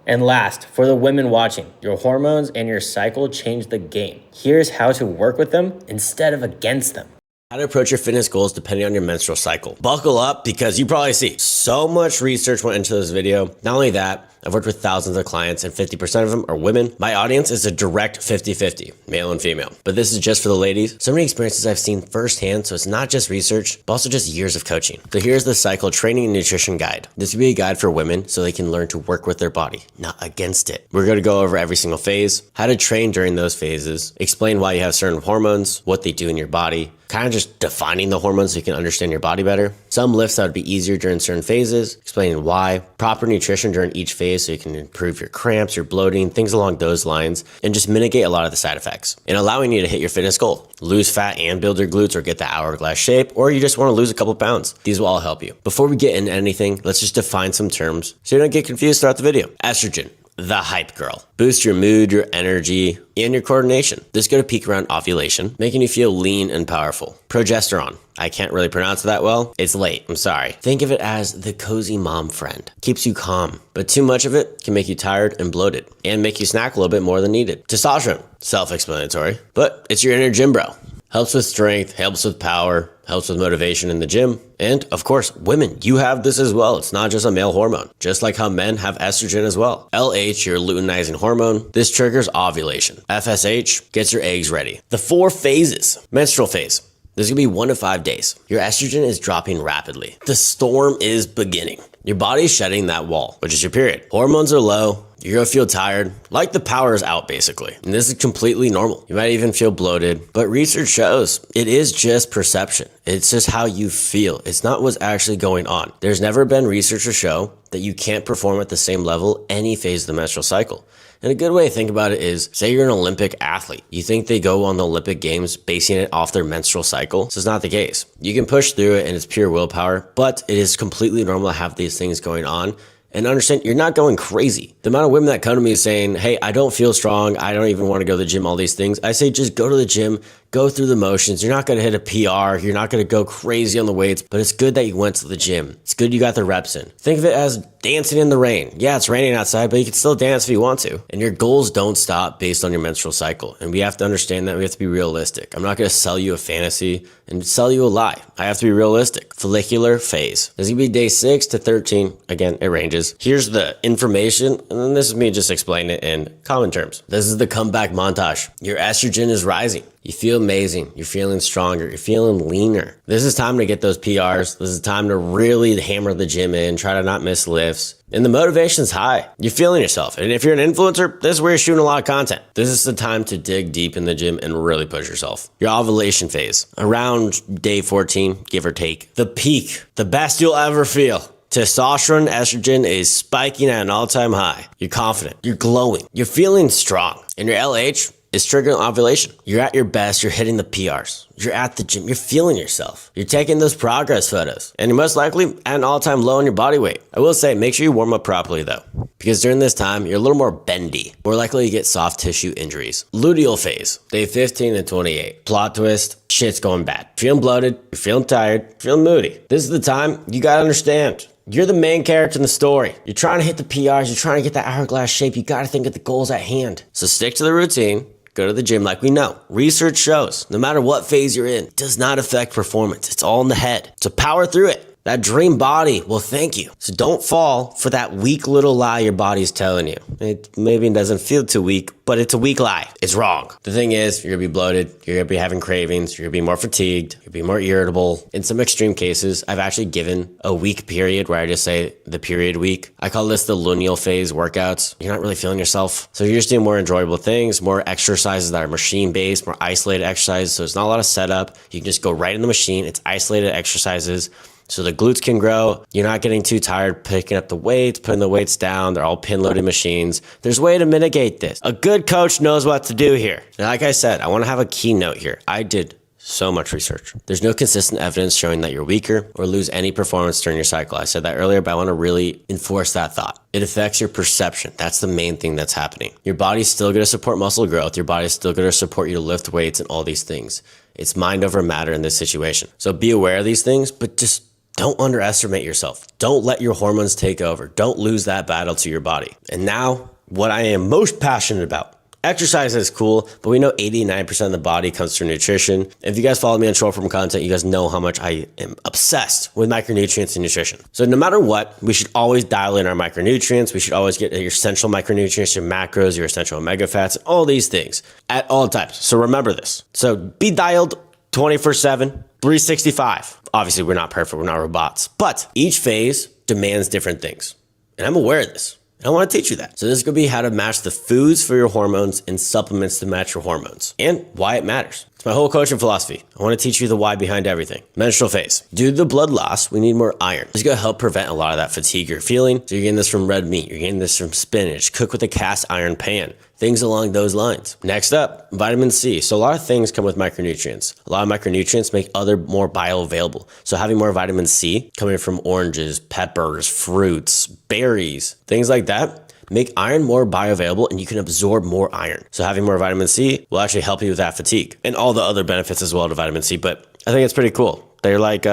S2: And last, for the women watching, your hormones and your cycle change the game. Here's how to work with them instead of against them. How to approach your fitness goals depending on your menstrual cycle. Buckle up because you probably see so much research went into this video. Not only that, I've worked with thousands of clients and 50% of them are women. My audience is a direct 50-50, male and female. But this is just for the ladies. So many experiences I've seen firsthand, so it's not just research, but also just years of coaching. So here's the cycle training and nutrition guide. This will be a guide for women so they can learn to work with their body, not against it. We're going to go over every single phase, how to train during those phases, explain why you have certain hormones, what they do in your body, kind of just defining the hormones so you can understand your body better. Some lifts that would be easier during certain phases, explaining why, proper nutrition during each phase so you can improve your cramps, your bloating, things along those lines, and just mitigate a lot of the side effects, and allowing you to hit your fitness goal. Lose fat and build your glutes or get the hourglass shape, or you just want to lose a couple pounds. These will all help you. Before we get into anything, let's just define some terms so you don't get confused throughout the video. Estrogen. The hype girl. Boost your mood, your energy, and your coordination. This is going to peak around ovulation, making you feel lean and powerful. Progesterone. I can't really pronounce it that well. It's late. I'm sorry. Think of it as the cozy mom friend. Keeps you calm, but too much of it can make you tired and bloated and make you snack a little bit more than needed. Testosterone. Self-explanatory, but it's your inner gym bro. Helps with strength, helps with power, helps with motivation in the gym. And of course, women, you have this as well. It's not just a male hormone, just like how men have estrogen as well. LH, your luteinizing hormone, this triggers ovulation. FSH gets your eggs ready. The 4 phases. Menstrual phase. This is going to be 1 to 5 days. Your estrogen is dropping rapidly. The storm is beginning. Your body's shedding that wall, which is your period. Hormones are low. You're going to feel tired, like the power is out basically. And this is completely normal. You might even feel bloated, but research shows it is just perception. It's just how you feel. It's not what's actually going on. There's never been research to show that you can't perform at the same level any phase of the menstrual cycle. And a good way to think about it is, say you're an Olympic athlete. You think they go on the Olympic Games basing it off their menstrual cycle? This is not the case. You can push through it and it's pure willpower, but it is completely normal to have these things going on. And understand, you're not going crazy. The amount of women that come to me saying, hey, I don't feel strong, I don't even want to go to the gym, all these things. I say, just go to the gym, go through the motions. You're not going to hit a PR. You're not going to go crazy on the weights, but it's good that you went to the gym. It's good you got the reps in. Think of it as dancing in the rain. Yeah, it's raining outside, but you can still dance if you want to. And your goals don't stop based on your menstrual cycle. And we have to understand that we have to be realistic. I'm not going to sell you a fantasy and sell you a lie. I have to be realistic. Follicular phase. This is going to be day 6 to 13. Again, it ranges. Here's the information, and then this is me just explaining it in common terms. This is the comeback montage. Your estrogen is rising. You feel amazing. You're feeling stronger. You're feeling leaner. This is time to get those PRs. This is time to really hammer the gym in, try to not miss lifts. And the motivation's high. You're feeling yourself. And if you're an influencer, this is where you're shooting a lot of content. This is the time to dig deep in the gym and really push yourself. Your ovulation phase, around day 14, give or take. The peak, the best you'll ever feel. Testosterone, estrogen is spiking at an all-time high. You're confident. You're glowing. You're feeling strong. And your LH is triggering ovulation. You're at your best. You're hitting the PRs. You're at the gym. You're feeling yourself. You're taking those progress photos. And you're most likely at an all-time low in your body weight. I will say, make sure you warm up properly though. Because during this time, you're a little more bendy. More likely to get soft tissue injuries. Luteal phase, day 15 to 28. Plot twist, shit's going bad. Feeling bloated. You're feeling tired. Feeling moody. This is the time you gotta understand. You're the main character in the story. You're trying to hit the PRs. You're trying to get that hourglass shape. You gotta think of the goals at hand. So stick to the routine. Go to the gym like we know. Research shows no matter what phase you're in, it does not affect performance. It's all in the head. So power through it. That dream body will thank you. So don't fall for that weak little lie your body's telling you. It maybe doesn't feel too weak, but it's a weak lie. It's wrong. The thing is, you're gonna be bloated, you're gonna be having cravings, you're gonna be more fatigued, you're gonna be more irritable. In some extreme cases, I've actually given a week period where I just say the period week. I call this the luteal phase workouts. You're not really feeling yourself. So you're just doing more enjoyable things, more exercises that are machine-based, more isolated exercises. So it's not a lot of setup. You can just go right in the machine. It's isolated exercises. So the glutes can grow. You're not getting too tired picking up the weights, putting the weights down. They're all pin loaded machines. There's a way to mitigate this. A good coach knows what to do here. And like I said, I want to have a keynote here. I did so much research. There's no consistent evidence showing that you're weaker or lose any performance during your cycle. I said that earlier, but I want to really enforce that thought. It affects your perception. That's the main thing that's happening. Your body's still going to support muscle growth. Your body's still going to support you to lift weights and all these things. It's mind over matter in this situation. So be aware of these things, but just don't underestimate yourself. Don't let your hormones take over. Don't lose that battle to your body. And now, what I am most passionate about. Exercise is cool, but we know 89% of the body comes through nutrition. If you guys follow me on short form content, you guys know how much I am obsessed with micronutrients and nutrition. So no matter what, we should always dial in our micronutrients. We should always get your essential micronutrients, your macros, your essential omega fats, all these things at all times. So remember this. So be dialed 24/7, 365. Obviously, we're not perfect. We're not robots. But each phase demands different things. And I'm aware of this. And I want to teach you that. So this is going to be how to match the foods for your hormones and supplements to match your hormones and why it matters. It's my whole coaching philosophy. I want to teach you the why behind everything. Menstrual phase. Due to the blood loss, we need more iron. It's going to help prevent a lot of that fatigue you're feeling. So you're getting this from red meat. You're getting this from spinach. Cook with a cast iron pan. Things along those lines. Next up, vitamin C. So a lot of things come with micronutrients. A lot of micronutrients make other more bioavailable. So having more vitamin C coming from oranges, peppers, fruits, berries, things like that make iron more bioavailable and you can absorb more iron. So having more vitamin C will actually help you with that fatigue and all the other benefits as well to vitamin C. But I think it's pretty cool. They're like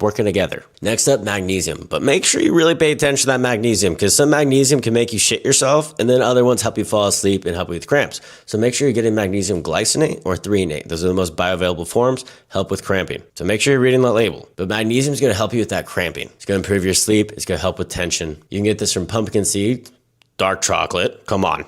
S2: working together. Next up, magnesium. But make sure you really pay attention to that magnesium because some magnesium can make you shit yourself and then other ones help you fall asleep and help you with cramps. So make sure you're getting magnesium glycinate or threonate. Those are the most bioavailable forms, help with cramping. So make sure you're reading that label. But magnesium is going to help you with that cramping. It's going to improve your sleep. It's going to help with tension. You can get this from pumpkin seed, dark chocolate. Come on.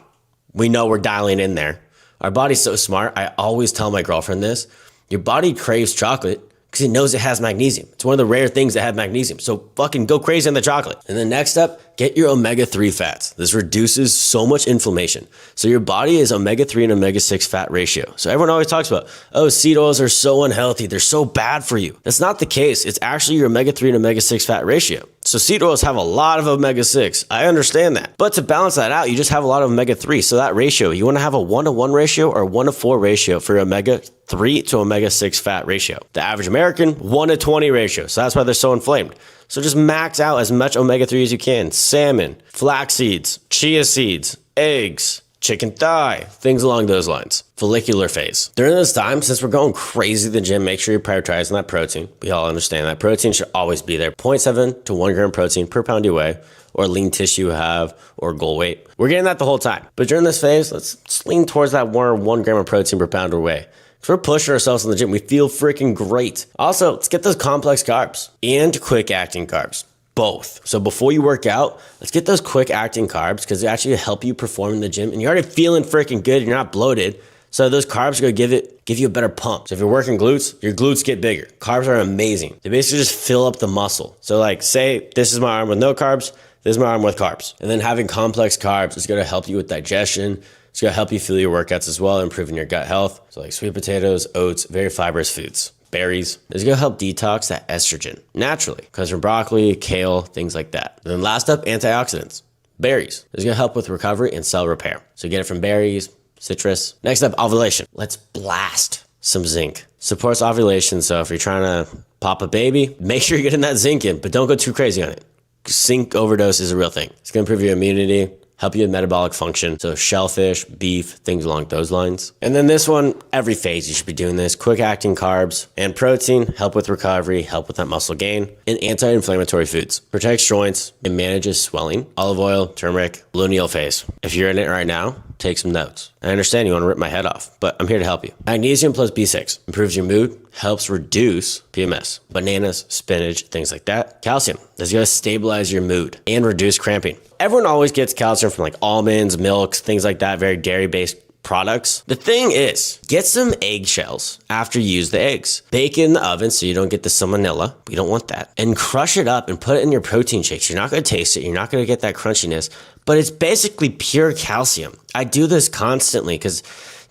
S2: We know we're dialing in there. Our body's so smart. I always tell my girlfriend this. Your body craves chocolate because it knows it has magnesium. It's one of the rare things that have magnesium. So fucking go crazy on the chocolate. And then next up, get your omega-3 fats. This reduces so much inflammation. So your body is omega-3 and omega-6 fat ratio. So everyone always talks about, oh, seed oils are so unhealthy. They're so bad for you. That's not the case. It's actually your omega-3 and omega-6 fat ratio. So seed oils have a lot of omega-6. I understand that. But to balance that out, you just have a lot of omega-3. So that ratio, you want to have a 1-to-1 ratio or a 1-to-4 ratio for your omega-3 to omega-6 fat ratio. The average American, 1-to-20 ratio. So that's why they're so inflamed. So just max out as much omega-3 as you can. Salmon, flax seeds, chia seeds, eggs, chicken thigh, things along those lines. Follicular phase. During this time, since we're going crazy at the gym, make sure you're prioritizing that protein. We all understand that protein should always be there. 0.7 to 1 gram protein per pound you weigh, or lean tissue you have, or goal weight. We're getting that the whole time. But during this phase, let's lean towards that 1 gram of protein per pound or weigh. If we're pushing ourselves in the gym, we feel freaking great. Also, let's get those complex carbs and quick acting carbs. Both. So before you work out, let's get those quick acting carbs because they actually help you perform in the gym and you're already feeling freaking good. You're not bloated. So those carbs are going to give you a better pump. So if you're working glutes, your glutes get bigger. Carbs are amazing. They basically just fill up the muscle. So like say this is my arm with no carbs, this is my arm with carbs. And then having complex carbs is going to help you with digestion. It's going to help you fuel your workouts as well, improving your gut health. So like sweet potatoes, oats, very fibrous foods. Berries. It's going to help detox that estrogen naturally. Comes from broccoli, kale, things like that. And then last up, antioxidants. Berries. It's going to help with recovery and cell repair. So get it from berries, citrus. Next up, ovulation. Let's blast some zinc. Supports ovulation. So if you're trying to pop a baby, make sure you're getting that zinc in, but don't go too crazy on it. Zinc overdose is a real thing. It's going to improve your immunity, help you with metabolic function. So shellfish, beef, things along those lines. And then this one, every phase you should be doing this. Quick acting carbs and protein, help with recovery, help with that muscle gain, and anti-inflammatory foods. Protects joints and manages swelling. Olive oil, turmeric, luteal phase. If you're in it right now, take some notes. I understand you want to rip my head off, but I'm here to help you. Magnesium plus B6 improves your mood, helps reduce PMS. Bananas, spinach, things like that. Calcium is going to stabilize your mood and reduce cramping. Everyone always gets calcium from like almonds, milks, things like that, very dairy-based products. The thing is, get some eggshells after you use the eggs. Bake it in the oven so you don't get the salmonella. We don't want that. And crush it up and put it in your protein shakes. You're not going to taste it. You're not going to get that crunchiness, but it's basically pure calcium. I do this constantly because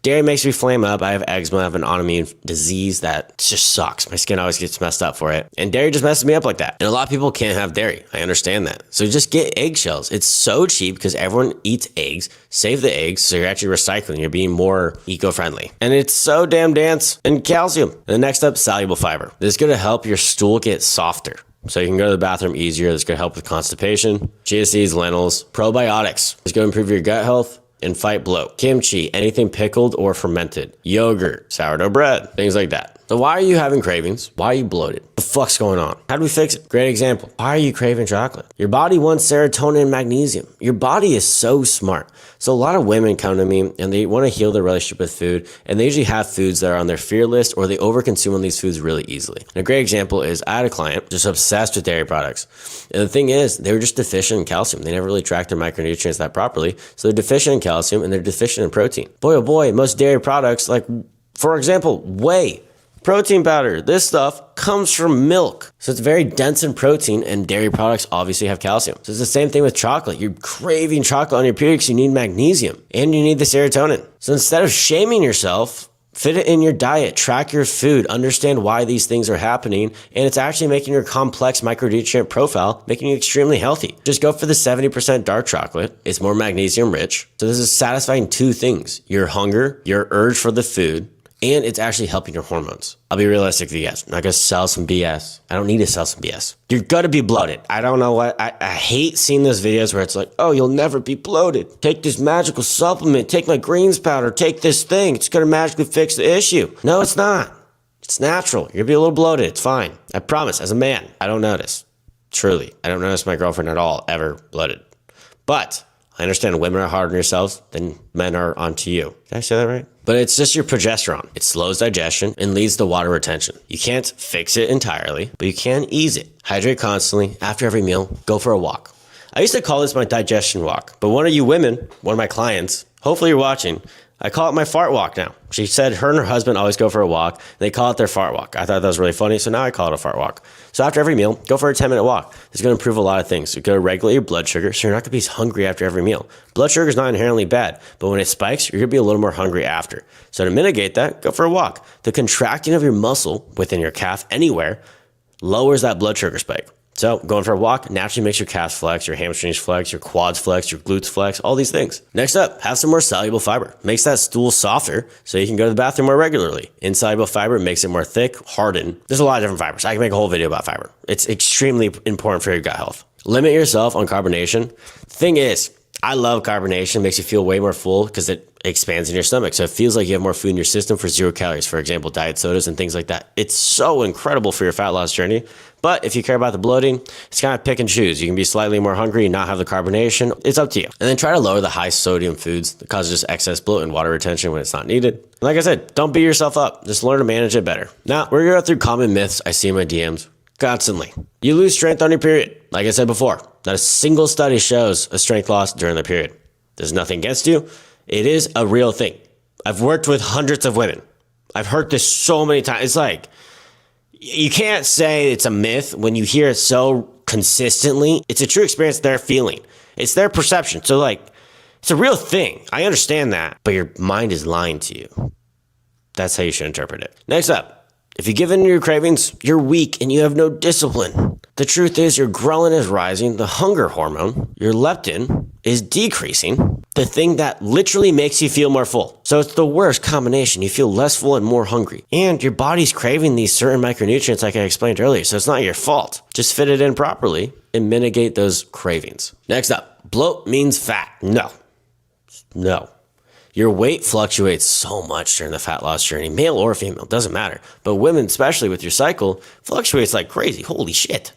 S2: dairy makes me flame up. I have eczema. I have an autoimmune disease that just sucks. My skin always gets messed up for it. And dairy just messes me up like that. And a lot of people can't have dairy. I understand that. So just get eggshells. It's so cheap because everyone eats eggs. Save the eggs so you're actually recycling. You're being more eco-friendly. And it's so damn dense in calcium. And the next up, soluble fiber. This is going to help your stool get softer, so you can go to the bathroom easier. This is going to help with constipation. Chia seeds, lentils, probiotics. It's going to improve your gut health and fight bloat. Kimchi, anything pickled or fermented. Yogurt, sourdough bread, things like that. So why are you having cravings? Why are you bloated? What the fuck's going on? How do we fix it? Great example. Why are you craving chocolate? Your body wants serotonin and magnesium. Your body is so smart. So a lot of women come to me and they want to heal their relationship with food, and they usually have foods that are on their fear list, or they overconsume on these foods really easily. And a great example is I had a client just obsessed with dairy products. And the thing is, they were just deficient in calcium. They never really tracked their micronutrients that properly. So they're deficient in calcium and they're deficient in protein. Boy, oh boy, most dairy products, like for example, whey, protein powder, this stuff comes from milk. So it's very dense in protein, and dairy products obviously have calcium. So it's the same thing with chocolate. You're craving chocolate on your period because you need magnesium and you need the serotonin. So instead of shaming yourself, fit it in your diet, track your food, understand why these things are happening, and it's actually making your complex micronutrient profile, making you extremely healthy. Just go for the 70% dark chocolate. It's more magnesium rich. So this is satisfying two things: your hunger, your urge for the food, and it's actually helping your hormones. I'll be realistic with you guys. I'm not gonna sell some BS. I don't need to sell some BS. You're gonna be bloated. I don't know what, I hate seeing those videos where it's like, oh, you'll never be bloated. Take this magical supplement, take my greens powder, take this thing. It's gonna magically fix the issue. No, it's not. It's natural. You're gonna be a little bloated. It's fine. I promise, as a man, I don't notice. Truly, I don't notice my girlfriend at all ever bloated. But I understand women are harder on yourselves than men are onto you. Did I say that right? But it's just your progesterone. It slows digestion and leads to water retention. You can't fix it entirely, but you can ease it. Hydrate constantly. After every meal, go for a walk. I used to call this my digestion walk, but one of you women, one of my clients, hopefully you're watching, I call it my fart walk now. She said her and her husband always go for a walk. And they call it their fart walk. I thought that was really funny, so now I call it a fart walk. So after every meal, go for a 10-minute walk. It's going to improve a lot of things. It's going to regulate your blood sugar, so you're not going to be hungry after every meal. Blood sugar is not inherently bad, but when it spikes, you're going to be a little more hungry after. So to mitigate that, go for a walk. The contracting of your muscle within your calf anywhere lowers that blood sugar spike. So going for a walk naturally makes your calves flex, your hamstrings flex, your quads flex, your glutes flex, all these things. Next up, have some more soluble fiber. Makes that stool softer so you can go to the bathroom more regularly. Insoluble fiber makes it more thick, hardened. There's a lot of different fibers. I can make a whole video about fiber. It's extremely important for your gut health. Limit yourself on carbonation. The thing is, I love carbonation. It makes you feel way more full because it expands in your stomach. So it feels like you have more food in your system for 0 calories. For example, diet sodas and things like that. It's so incredible for your fat loss journey. But if you care about the bloating, it's kind of pick and choose. You can be slightly more hungry and not have the carbonation. It's up to you. And then try to lower the high sodium foods that cause just excess bloat and water retention when it's not needed. Like I said, don't beat yourself up. Just learn to manage it better. Now, we're going to go through common myths I see in my DMs constantly. You lose strength on your period. Like I said before, not a single study shows a strength loss during the period. There's nothing against you. It is a real thing. I've worked with hundreds of women. I've heard this so many times. It's like, you can't say it's a myth when you hear it so consistently. It's a true experience they're feeling. It's their perception. So like, it's a real thing. I understand that, but your mind is lying to you. That's how you should interpret it. Next up, if you give in to your cravings, you're weak and you have no discipline. The truth is your ghrelin is rising, the hunger hormone, your leptin is decreasing, the thing that literally makes you feel more full. So it's the worst combination. You feel less full and more hungry. And your body's craving these certain micronutrients like I explained earlier, so it's not your fault. Just fit it in properly and mitigate those cravings. Next up, bloat means fat. No. Your weight fluctuates so much during the fat loss journey, male or female, doesn't matter. But women, especially with your cycle, fluctuates like crazy. Holy shit.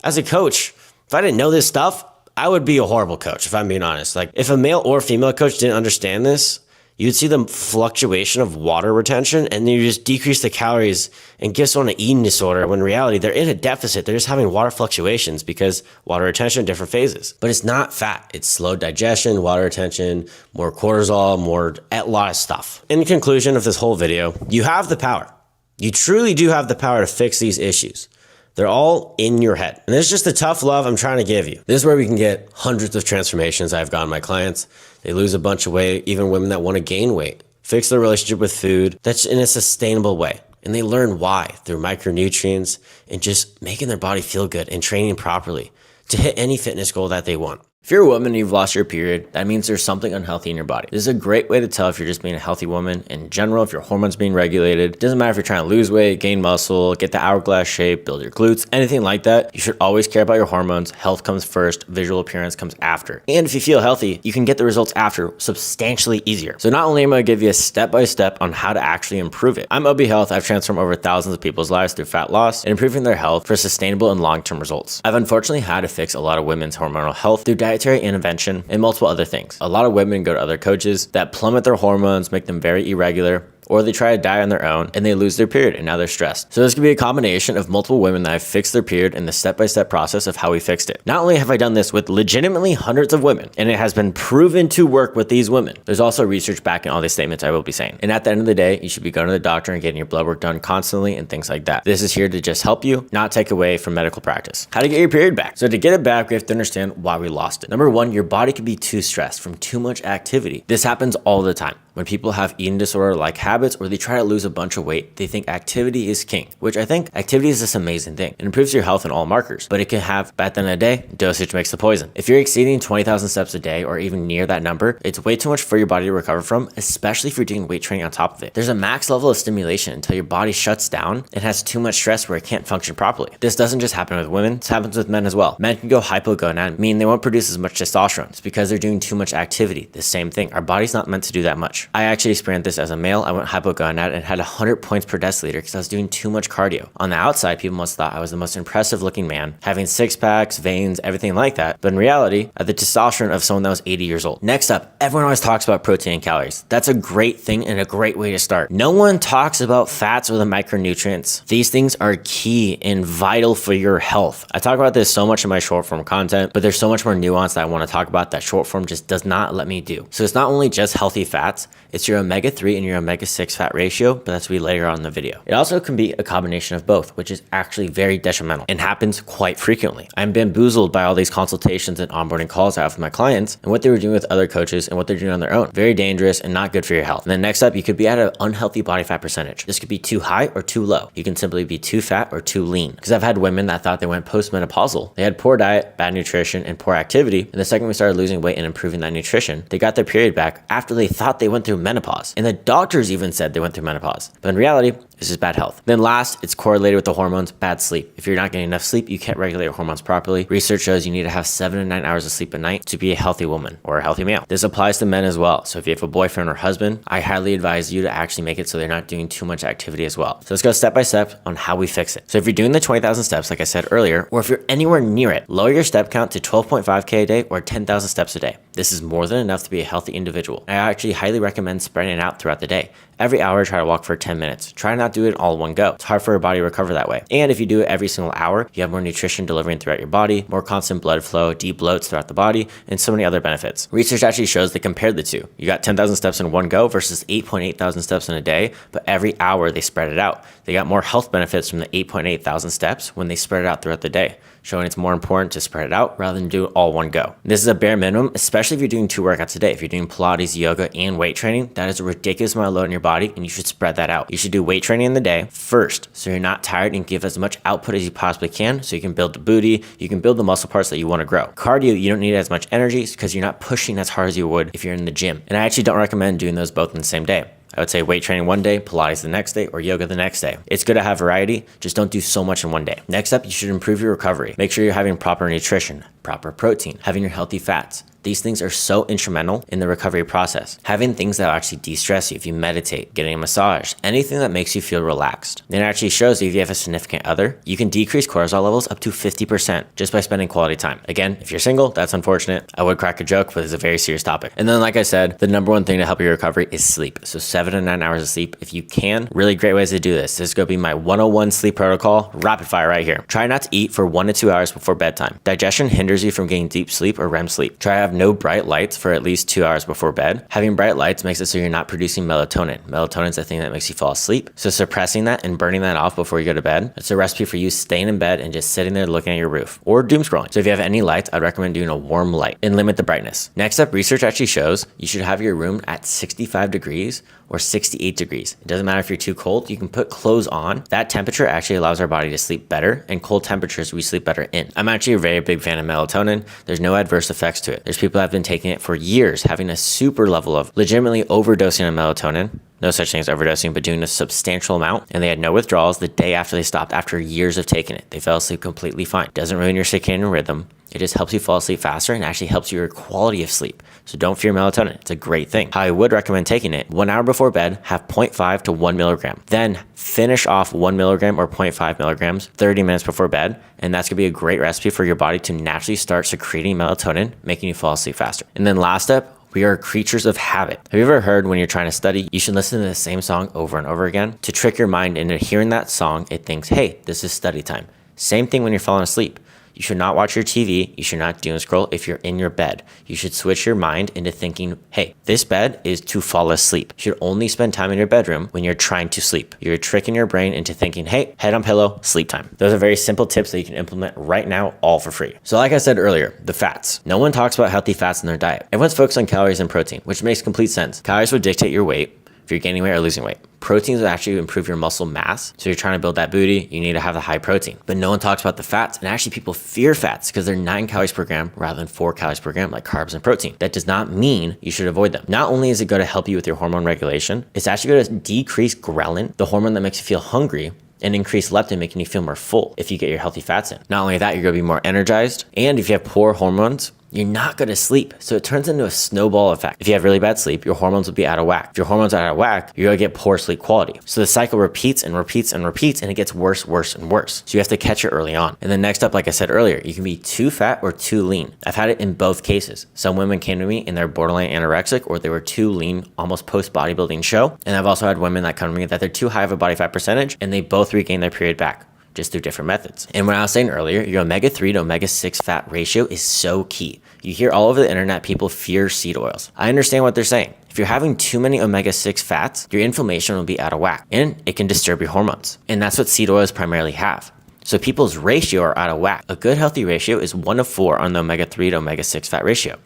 S2: As a coach, if I didn't know this stuff, I would be a horrible coach if I'm being honest. Like if a male or female coach didn't understand this, you'd see the fluctuation of water retention and then you just decrease the calories and give someone an eating disorder when in reality they're in a deficit. They're just having water fluctuations because water retention in different phases. But it's not fat. It's slow digestion, water retention, more cortisol, a lot of stuff. In conclusion of this whole video, you have the power. You truly do have the power to fix these issues. They're all in your head. And this is just the tough love I'm trying to give you. This is where we can get hundreds of transformations I've gotten my clients. They lose a bunch of weight, even women that want to gain weight, fix their relationship with food that's in a sustainable way. And they learn why through micronutrients and just making their body feel good and training properly to hit any fitness goal that they want. If you're a woman and you've lost your period, that means there's something unhealthy in your body. This is a great way to tell if you're just being a healthy woman. In general, if your hormones being regulated, it doesn't matter if you're trying to lose weight, gain muscle, get the hourglass shape, build your glutes, anything like that. You should always care about your hormones. Health comes first, visual appearance comes after. And if you feel healthy, you can get the results after substantially easier. So not only am I going to give you a step-by-step on how to actually improve it. I'm OB Health. I've transformed over thousands of people's lives through fat loss and improving their health for sustainable and long-term results. I've unfortunately had to fix a lot of women's hormonal health through dietary intervention and multiple other things. A lot of women go to other coaches that plummet their hormones, make them very irregular, or they try to diet on their own and they lose their period and now they're stressed. So this could be a combination of multiple women that have fixed their period and the step-by-step process of how we fixed it. Not only have I done this with legitimately hundreds of women and it has been proven to work with these women, there's also research backing all these statements I will be saying. And at the end of the day, you should be going to the doctor and getting your blood work done constantly and things like that. This is here to just help you, not take away from medical practice. How to get your period back. So to get it back, we have to understand why we lost it. Number one, your body can be too stressed from too much activity. This happens all the time. When people have eating disorder-like habits or they try to lose a bunch of weight, they think activity is king, which I think activity is this amazing thing. It improves your health in all markers, but it can have, at the end of the day, dosage makes the poison. If you're exceeding 20,000 steps a day or even near that number, it's way too much for your body to recover from, especially if you're doing weight training on top of it. There's a max level of stimulation until your body shuts down and has too much stress where it can't function properly. This doesn't just happen with women, this happens with men as well. Men can go hypogonad, meaning they won't produce as much testosterone. It's because they're doing too much activity. The same thing. Our body's not meant to do that much. I actually experienced this as a male. I went hypogonad and had 100 points per deciliter because I was doing too much cardio. On the outside, people must have thought I was the most impressive looking man, having six packs, veins, everything like that. But in reality, I had the testosterone of someone that was 80 years old. Next up, everyone always talks about protein and calories. That's a great thing and a great way to start. No one talks about fats or the micronutrients. These things are key and vital for your health. I talk about this so much in my short form content, but there's so much more nuance that I want to talk about that short form just does not let me do. So it's not only just healthy fats, it's your omega-3 and your omega-6 fat ratio, but that's will be later on in the video. It also can be a combination of both, which is actually very detrimental and happens quite frequently. I'm bamboozled by all these consultations and onboarding calls I have with my clients and what they were doing with other coaches and what they're doing on their own. Very dangerous and not good for your health. And then next up, you could be at an unhealthy body fat percentage. This could be too high or too low. You can simply be too fat or too lean. Because I've had women that thought they went postmenopausal. They had poor diet, bad nutrition, and poor activity. And the second we started losing weight and improving that nutrition, they got their period back after they thought they went through menopause. And the doctors even said they went through menopause. But in reality, it's just bad health. Then last, it's correlated with the hormones, bad sleep. If you're not getting enough sleep, you can't regulate your hormones properly. Research shows you need to have 7 to 9 hours of sleep a night to be a healthy woman or a healthy male. This applies to men as well. So if you have a boyfriend or husband, I highly advise you to actually make it so they're not doing too much activity as well. So let's go step by step on how we fix it. So if you're doing the 20,000 steps, like I said earlier, or if you're anywhere near it, lower your step count to 12.5K a day or 10,000 steps a day. This is more than enough to be a healthy individual. I actually highly recommend spreading it out throughout the day. Every hour, try to walk for 10 minutes. Try not to do it all in one go. It's hard for your body to recover that way. And if you do it every single hour, you have more nutrition delivering throughout your body, more constant blood flow, debloats throughout the body, and so many other benefits. Research actually shows they compared the two. You got 10,000 steps in one go versus 8.8 thousand steps in a day, but every hour they spread it out. They got more health benefits from the 8.8 thousand steps when they spread it out throughout the day, showing it's more important to spread it out rather than do it all one go. This is a bare minimum, especially if you're doing 2 workouts a day. If you're doing Pilates, yoga, and weight training, that is a ridiculous amount of load in your body, and you should spread that out. You should do weight training in the day first, so you're not tired and give as much output as you possibly can, so you can build the booty, you can build the muscle parts that you want to grow. Cardio, you don't need as much energy because you're not pushing as hard as you would if you're in the gym. And I actually don't recommend doing those both in the same day. I would say weight training one day, Pilates the next day, or yoga the next day. It's good to have variety, just don't do so much in one day. Next up, you should improve your recovery. Make sure you're having proper nutrition, proper protein, having your healthy fats. These things are so instrumental in the recovery process. Having things that will actually de-stress you if you meditate, getting a massage, anything that makes you feel relaxed. Then it actually shows that if you have a significant other, you can decrease cortisol levels up to 50% just by spending quality time. Again, if you're single, that's unfortunate. I would crack a joke, but it's a very serious topic. And then like I said, the number one thing to help your recovery is sleep. So 7 to 9 hours of sleep if you can. Really great ways to do this. This is going to be my 101 sleep protocol, rapid fire right here. Try not to eat for 1 to 2 hours before bedtime. Digestion hinders you from getting deep sleep or REM sleep. Try to have no bright lights for at least 2 hours before bed. Having bright lights makes it so you're not producing melatonin. Melatonin is the thing that makes you fall asleep. So suppressing that and burning that off before you go to bed, it's a recipe for you staying in bed and just sitting there looking at your roof or doom scrolling. So if you have any lights, I'd recommend doing a warm light and limit the brightness. Next up, research actually shows you should have your room at 65 degrees or 68 degrees. It doesn't matter if you're too cold, you can put clothes on. That temperature actually allows our body to sleep better, and cold temperatures we sleep better in. I'm actually a very big fan of melatonin. There's no adverse effects to it. There's people that have been taking it for years, having a super level of legitimately overdosing of melatonin. No such thing as overdosing, but doing a substantial amount, and they had no withdrawals the day after they stopped after years of taking it. They fell asleep completely fine. Doesn't ruin your circadian rhythm. It just helps you fall asleep faster and actually helps your quality of sleep. So don't fear melatonin. It's a great thing. How I would recommend taking it, 1 hour before bed, have 0.5 to 1 milligram. Then finish off 1 milligram or 0.5 milligrams 30 minutes before bed. And that's gonna be a great recipe for your body to naturally start secreting melatonin, making you fall asleep faster. And then last step, we are creatures of habit. Have you ever heard when you're trying to study, you should listen to the same song over and over again to trick your mind into hearing that song? It thinks, hey, this is study time. Same thing when you're falling asleep. You should not watch your TV. You should not doom scroll if you're in your bed. You should switch your mind into thinking, hey, this bed is to fall asleep. You should only spend time in your bedroom when you're trying to sleep. You're tricking your brain into thinking, hey, head on pillow, sleep time. Those are very simple tips that you can implement right now, all for free. So like I said earlier, the fats. No one talks about healthy fats in their diet. Everyone's focused on calories and protein, which makes complete sense. Calories would dictate your weight if you're gaining weight or losing weight. Proteins will actually improve your muscle mass. So you're trying to build that booty, you need to have the high protein. But no one talks about the fats. And actually people fear fats because they're 9 calories per gram rather than 4 calories per gram like carbs and protein. That does not mean you should avoid them. Not only is it going to help you with your hormone regulation, it's actually going to decrease ghrelin, the hormone that makes you feel hungry, and increase leptin, making you feel more full if you get your healthy fats in. Not only that, you're going to be more energized. And if you have poor hormones, you're not going to sleep. So it turns into a snowball effect. If you have really bad sleep, your hormones will be out of whack. If your hormones are out of whack, you're going to get poor sleep quality. So the cycle repeats and repeats and repeats, and it gets worse, worse, and worse. So you have to catch it early on. And then next up, like I said earlier, you can be too fat or too lean. I've had it in both cases. Some women came to me and they're borderline anorexic, or they were too lean, almost post bodybuilding show. And I've also had women that come to me that they're too high of a body fat percentage, and they both regain their period back, just through different methods. And when I was saying earlier, your omega-3 to omega-6 fat ratio is so key. You hear all over the internet, people fear seed oils. I understand what they're saying. If you're having too many omega-6 fats, your inflammation will be out of whack, and it can disturb your hormones. And that's what seed oils primarily have. So people's ratio are out of whack. A good healthy ratio is 1 to 4 on the omega-3 to omega-6 fat ratio.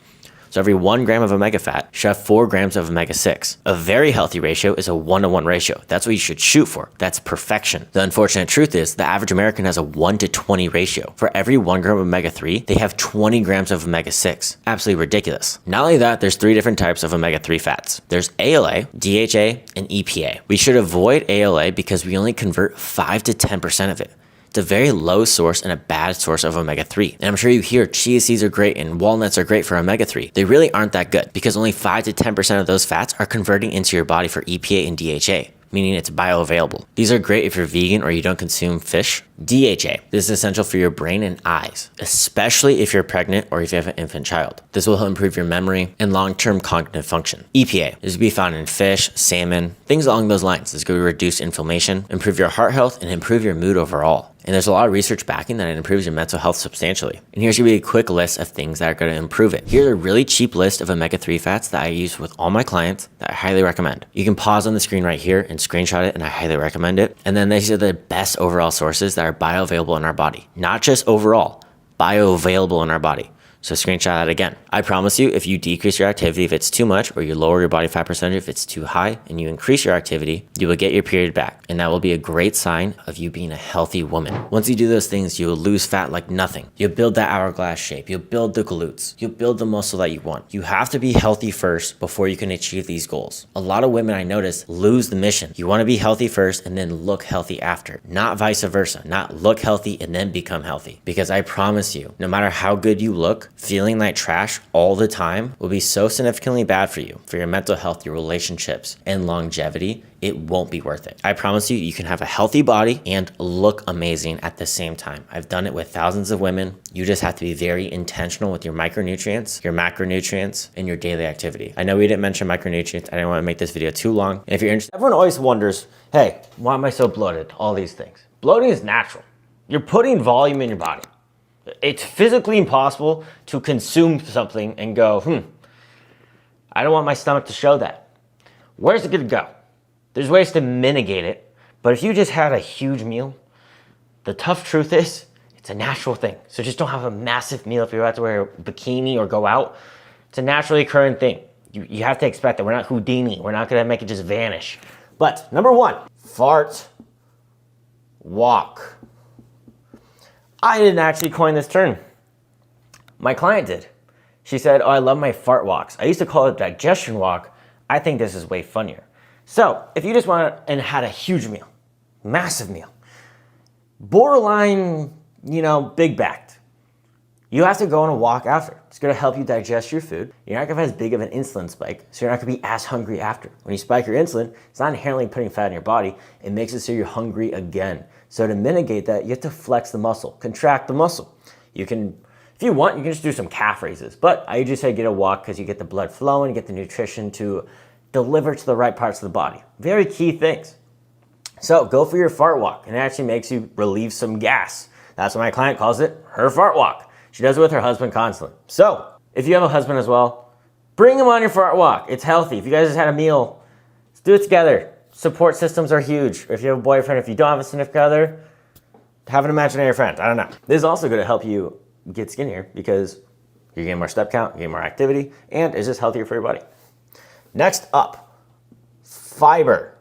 S2: So every 1 gram of omega fat should have 4 grams of omega-6. A very healthy ratio is a 1-to-1 ratio. That's what you should shoot for. That's perfection. The unfortunate truth is the average American has a 1 to 20 ratio. For every 1 gram of omega-3, they have 20 grams of omega-6. Absolutely ridiculous. Not only that, there's 3 different types of omega-3 fats. There's ALA, DHA, and EPA. We should avoid ALA because we only convert 5 to 10% of it. It's a very low source and a bad source of omega-3. And I'm sure you hear chia seeds are great and walnuts are great for omega-3. They really aren't that good because only 5 to 10% of those fats are converting into your body for EPA and DHA, meaning it's bioavailable. These are great if you're vegan or you don't consume fish. DHA, this is essential for your brain and eyes, especially if you're pregnant or if you have an infant child. This will help improve your memory and long-term cognitive function. EPA, this will be found in fish, salmon, things along those lines. This is going to reduce inflammation, improve your heart health, and improve your mood overall. And there's a lot of research backing that it improves your mental health substantially. And here's gonna be a quick list of things that are gonna improve it. Here's a really cheap list of omega-3 fats that I use with all my clients that I highly recommend. You can pause on the screen right here and screenshot it, and I highly recommend it. And then these are the best overall sources that are bioavailable in our body. Not just overall, bioavailable in our body. So screenshot that again. I promise you, if you decrease your activity if it's too much, or you lower your body fat percentage if it's too high, and you increase your activity, you will get your period back. And that will be a great sign of you being a healthy woman. Once you do those things, you will lose fat like nothing. You'll build that hourglass shape. You'll build the glutes. You'll build the muscle that you want. You have to be healthy first before you can achieve these goals. A lot of women I notice lose the mission. You want to be healthy first and then look healthy after, not vice versa, not look healthy and then become healthy. Because I promise you, no matter how good you look, feeling like trash all the time will be so significantly bad for you, for your mental health, your relationships, and longevity. It won't be worth it. I promise you, you can have a healthy body and look amazing at the same time. I've done it with thousands of women. You just have to be very intentional with your micronutrients, your macronutrients, and your daily activity. I know we didn't mention micronutrients. I didn't want to make this video too long. And if you're interested, everyone always wonders, hey, why am I so bloated? All these things. Bloating is natural. You're putting volume in your body. It's physically impossible to consume something and go, I don't want my stomach to show that. Where's it gonna go? There's ways to mitigate it, but if you just had a huge meal, the tough truth is, it's a natural thing. So just don't have a massive meal if you're about to wear a bikini or go out. It's a naturally occurring thing. You have to expect that. We're not Houdini. We're not gonna make it just vanish. But number one, fart, walk. I didn't actually coin this term. My client did. She said, oh, I love my fart walks. I used to call it digestion walk. I think this is way funnier. So if you just went and had a huge meal, massive meal, borderline, big backed, you have to go on a walk after. It's gonna help you digest your food. You're not gonna have as big of an insulin spike, so you're not gonna be as hungry after. When you spike your insulin, it's not inherently putting fat in your body. It makes it so you're hungry again. So to mitigate that, you have to flex the muscle, contract the muscle. You can, if you want, you can just do some calf raises, but I usually say get a walk because you get the blood flowing, you get the nutrition to deliver to the right parts of the body. Very key things. So go for your fart walk, and it actually makes you relieve some gas. That's what my client calls it, her fart walk. She does it with her husband constantly. So if you have a husband as well, bring him on your fart walk. It's healthy. If you guys just had a meal, let's do it together. Support systems are huge. If you have a boyfriend, if you don't have a significant other, have an imaginary friend. I don't know. This is also going to help you get skinnier because you're getting more step count, you're getting more activity, and it's just healthier for your body. Next up, fiber.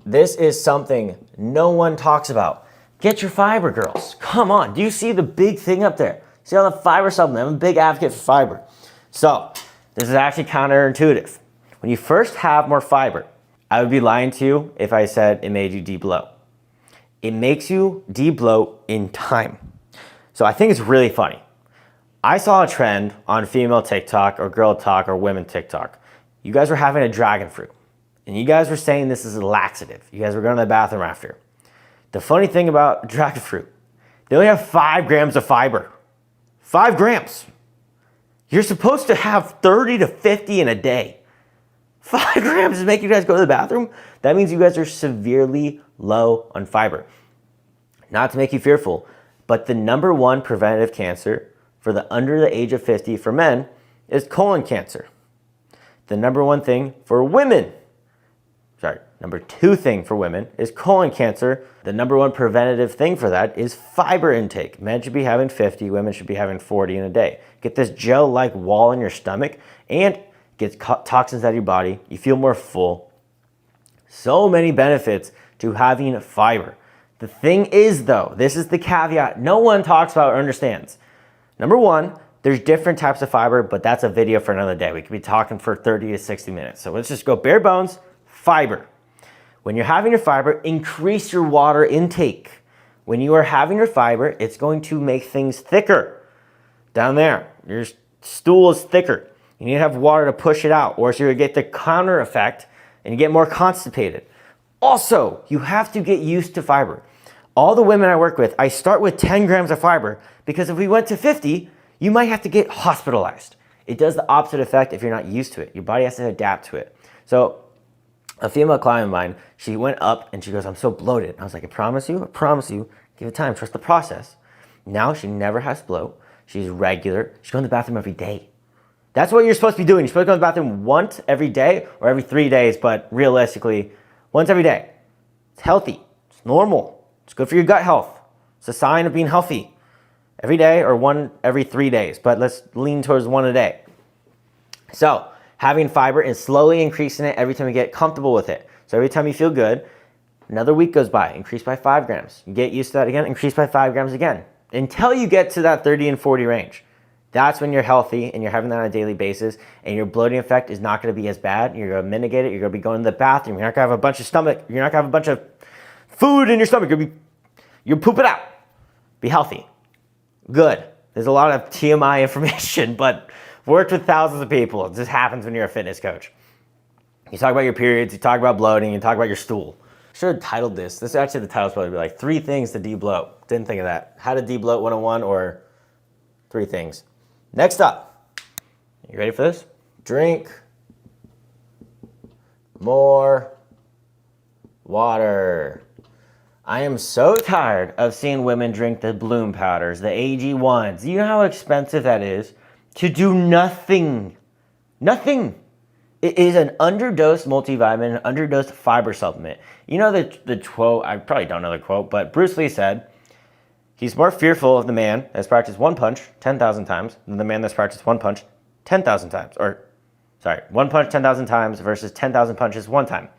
S2: This is something no one talks about. Get your fiber, girls. Come on. Do you see the big thing up there? See all the fiber supplement? I'm a big advocate for fiber. So this is actually counterintuitive. When you first have more fiber, I would be lying to you if I said it made you debloat. It makes you debloat in time. So I think it's really funny. I saw a trend on female TikTok or girl talk or women TikTok. You guys were having a dragon fruit and you guys were saying this is a laxative. You guys were going to the bathroom after. The funny thing about dragon fruit, they only have 5 grams of fiber. 5 grams. You're supposed to have 30 to 50 in a day. 5 grams to make you guys go to the bathroom? That means you guys are severely low on fiber. Not to make you fearful, but the #1 preventative cancer for the under the age of 50 for men is colon cancer. The #1 thing for women, #2 thing for women is colon cancer. The #1 preventative thing for that is fiber intake. Men should be having 50, women should be having 40 in a day. Get this gel-like wall in your stomach and gets toxins out of your body. You feel more full. So many benefits to having fiber. The thing is though, this is the caveat no one talks about or understands. #1, there's different types of fiber, but that's a video for another day. We could be talking for 30 to 60 minutes. So let's just go bare bones, fiber. When you're having your fiber, increase your water intake. When you are having your fiber, it's going to make things thicker. Down there, your stool is thicker. You need to have water to push it out, or else you're gonna get the counter effect and you get more constipated. Also, you have to get used to fiber. All the women I work with, I start with 10 grams of fiber because if we went to 50, you might have to get hospitalized. It does the opposite effect if you're not used to it. Your body has to adapt to it. So a female client of mine, she went up and she goes, I'm so bloated. I was like, I promise you, give it time, trust the process. Now she never has bloat. She's regular. She's going to the bathroom every day. That's what you're supposed to be doing. You're supposed to go to the bathroom once every day or every 3 days, but realistically, once every day. It's healthy. It's normal. It's good for your gut health. It's a sign of being healthy.
S1: every day or one every 3 days, but let's lean towards one a day. So having fiber and slowly increasing it every time you get comfortable with it. So every time you feel good, another week goes by, increase by 5 grams. You get used to that again, increase by 5 grams again, until you get to that 30 and 40 range. That's when you're healthy and you're having that on a daily basis, and your bloating effect is not going to be as bad. You're going to mitigate it. You're going to be going to the bathroom. You're not going to have a bunch of stomach. You're not going to have a bunch of food in your stomach. You'll poop it out. Be healthy. Good. There's a lot of TMI information, but worked with thousands of people. It just happens when you're a fitness coach. You talk about your periods. You talk about bloating. You talk about your stool. Should have titled this. This actually, the title's probably be like 3 things to debloat. Didn't think of that. How to debloat 101 or 3 things. Next up, you ready for this? Drink more water. I am so tired of seeing women drink the bloom powders, the AG1s. You know how expensive that is to do nothing. Nothing. It is an underdosed multivitamin, an underdosed fiber supplement. You know the quote, I probably don't know the quote, but Bruce Lee said, he's more fearful of the man that's practiced one punch 10,000 times than the man that's practiced one punch 10,000 times. Or, sorry, one punch 10,000 times versus 10,000 punches one time.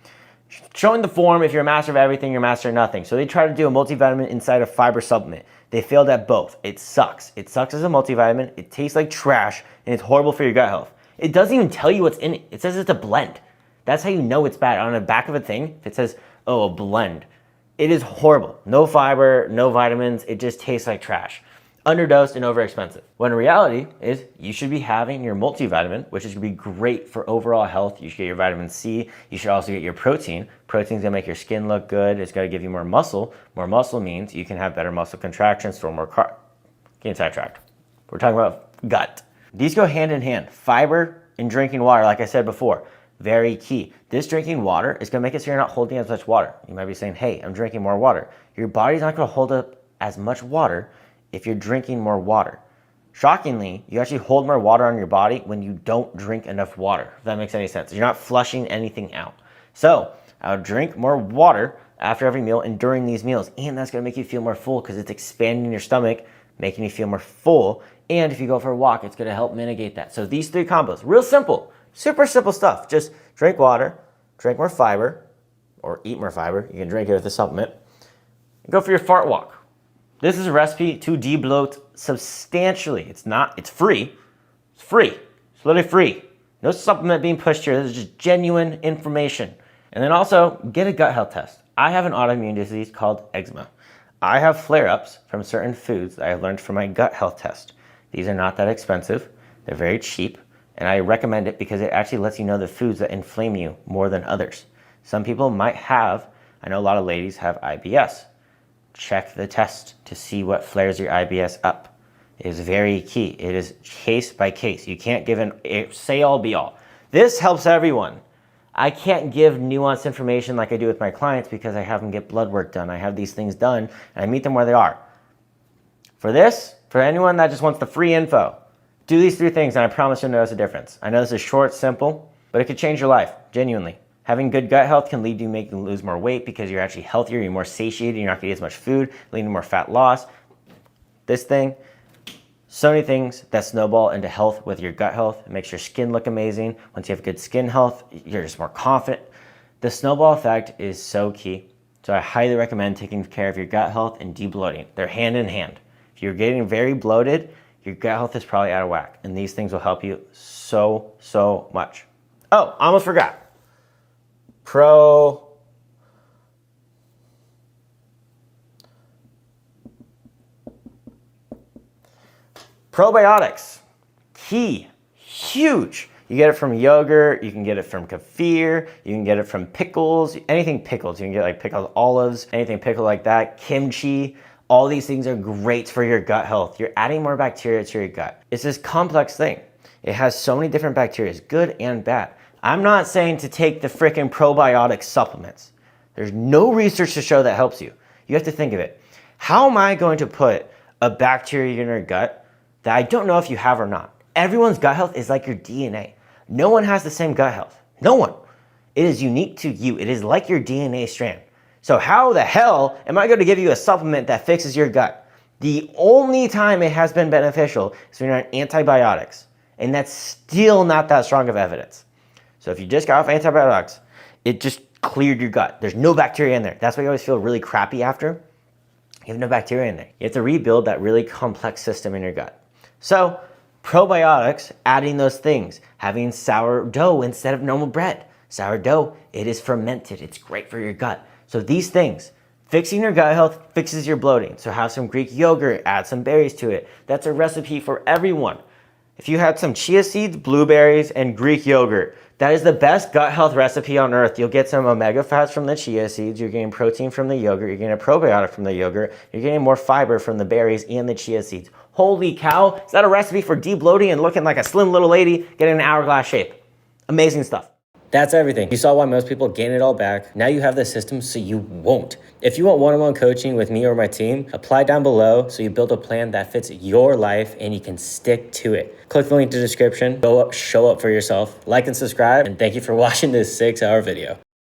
S1: Showing the form, if you're a master of everything, you're a master of nothing. So they tried to do a multivitamin inside a fiber supplement. They failed at both. It sucks. It sucks as a multivitamin. It tastes like trash, and it's horrible for your gut health. It doesn't even tell you what's in it. It says it's a blend. That's how you know it's bad. On the back of a thing, it says, oh, a blend. It is horrible. No fiber, no vitamins. It just tastes like trash. Underdosed and overexpensive. When reality is you should be having your multivitamin, which is going to be great for overall health. You should get your vitamin C. You should also get your protein. Protein is going to make your skin look good. It's going to give you more muscle. More muscle means you can have better muscle contraction, store more carbs. Getting sidetracked. We're talking about gut. These go hand in hand. Fiber and drinking water, like I said before, very key. This drinking water is going to make it so you're not holding as much water. You might be saying, hey, I'm drinking more water. Your body's not going to hold up as much water if you're drinking more water. Shockingly, you actually hold more water on your body when you don't drink enough water, if that makes any sense. You're not flushing anything out. So I would drink more water after every meal and during these meals. And that's going to make you feel more full because it's expanding your stomach, making you feel more full. And if you go for a walk, it's going to help mitigate that. So these 3 combos, real simple, super simple stuff. Just drink water, drink more fiber, or eat more fiber. You can drink it with a supplement. And go for your fart walk. This is a recipe to debloat substantially. It's free. It's free. It's literally free. No supplement being pushed here. This is just genuine information. And then also get a gut health test. I have an autoimmune disease called eczema. I have flare-ups from certain foods that I learned from my gut health test. These are not that expensive. They're very cheap. And I recommend it because it actually lets you know the foods that inflame you more than others. Some people might have, I know a lot of ladies have IBS. Check the test to see what flares your IBS up. It is very key. It is case by case. You can't give a say all be all. This helps everyone. I can't give nuanced information like I do with my clients because I have them get blood work done. I have these things done and I meet them where they are. For this, for anyone that just wants the free info, do these 3 things and I promise you'll notice a difference. I know this is short, simple, but it could change your life, genuinely. Having good gut health can lead you to make you lose more weight because you're actually healthier, you're more satiated, you're not going to eat as much food, leading to more fat loss. This thing, so many things that snowball into health with your gut health. It makes your skin look amazing. Once you have good skin health, you're just more confident. The snowball effect is so key. So I highly recommend taking care of your gut health and debloating. They're hand in hand. If you're getting very bloated, your gut health is probably out of whack. And these things will help you so much. Oh, I almost forgot. Probiotics, key, huge. You get it from yogurt, you can get it from kefir, you can get it from pickles, anything pickles. You can get like pickled olives, anything pickled like that, kimchi. All these things are great for your gut health. You're adding more bacteria to your gut. It's this complex thing. It has so many different bacteria, good and bad. I'm not saying to take the frickin' probiotic supplements. There's no research to show that helps you. You have to think of it. How am I going to put a bacteria in your gut that I don't know if you have or not? Everyone's gut health is like your DNA. No one has the same gut health. No one. It is unique to you. It is like your DNA strand. So how the hell am I going to give you a supplement that fixes your gut? The only time it has been beneficial is when you're on antibiotics. And that's still not that strong of evidence. So if you just got off antibiotics, it just cleared your gut. There's no bacteria in there. That's why you always feel really crappy after. You have no bacteria in there. You have to rebuild that really complex system in your gut. So probiotics, adding those things, having sourdough instead of normal bread. Sourdough, it is fermented. It's great for your gut. So these things, fixing your gut health fixes your bloating. So have some Greek yogurt, add some berries to it. That's a recipe for everyone. If you had some chia seeds, blueberries, and Greek yogurt, that is the best gut health recipe on earth. You'll get some omega fats from the chia seeds, you're getting protein from the yogurt, you're getting a probiotic from the yogurt, you're getting more fiber from the berries and the chia seeds. Holy cow, is that a recipe for debloating and looking like a slim little lady getting an hourglass shape? Amazing stuff. That's everything. You saw why most people gain it all back. Now you have the system so you won't. If you want one-on-one coaching with me or my team, apply down below so you build a plan that fits your life and you can stick to it. Click the link in the description, go up, show up for yourself, like and subscribe, and thank you for watching this 6-hour video.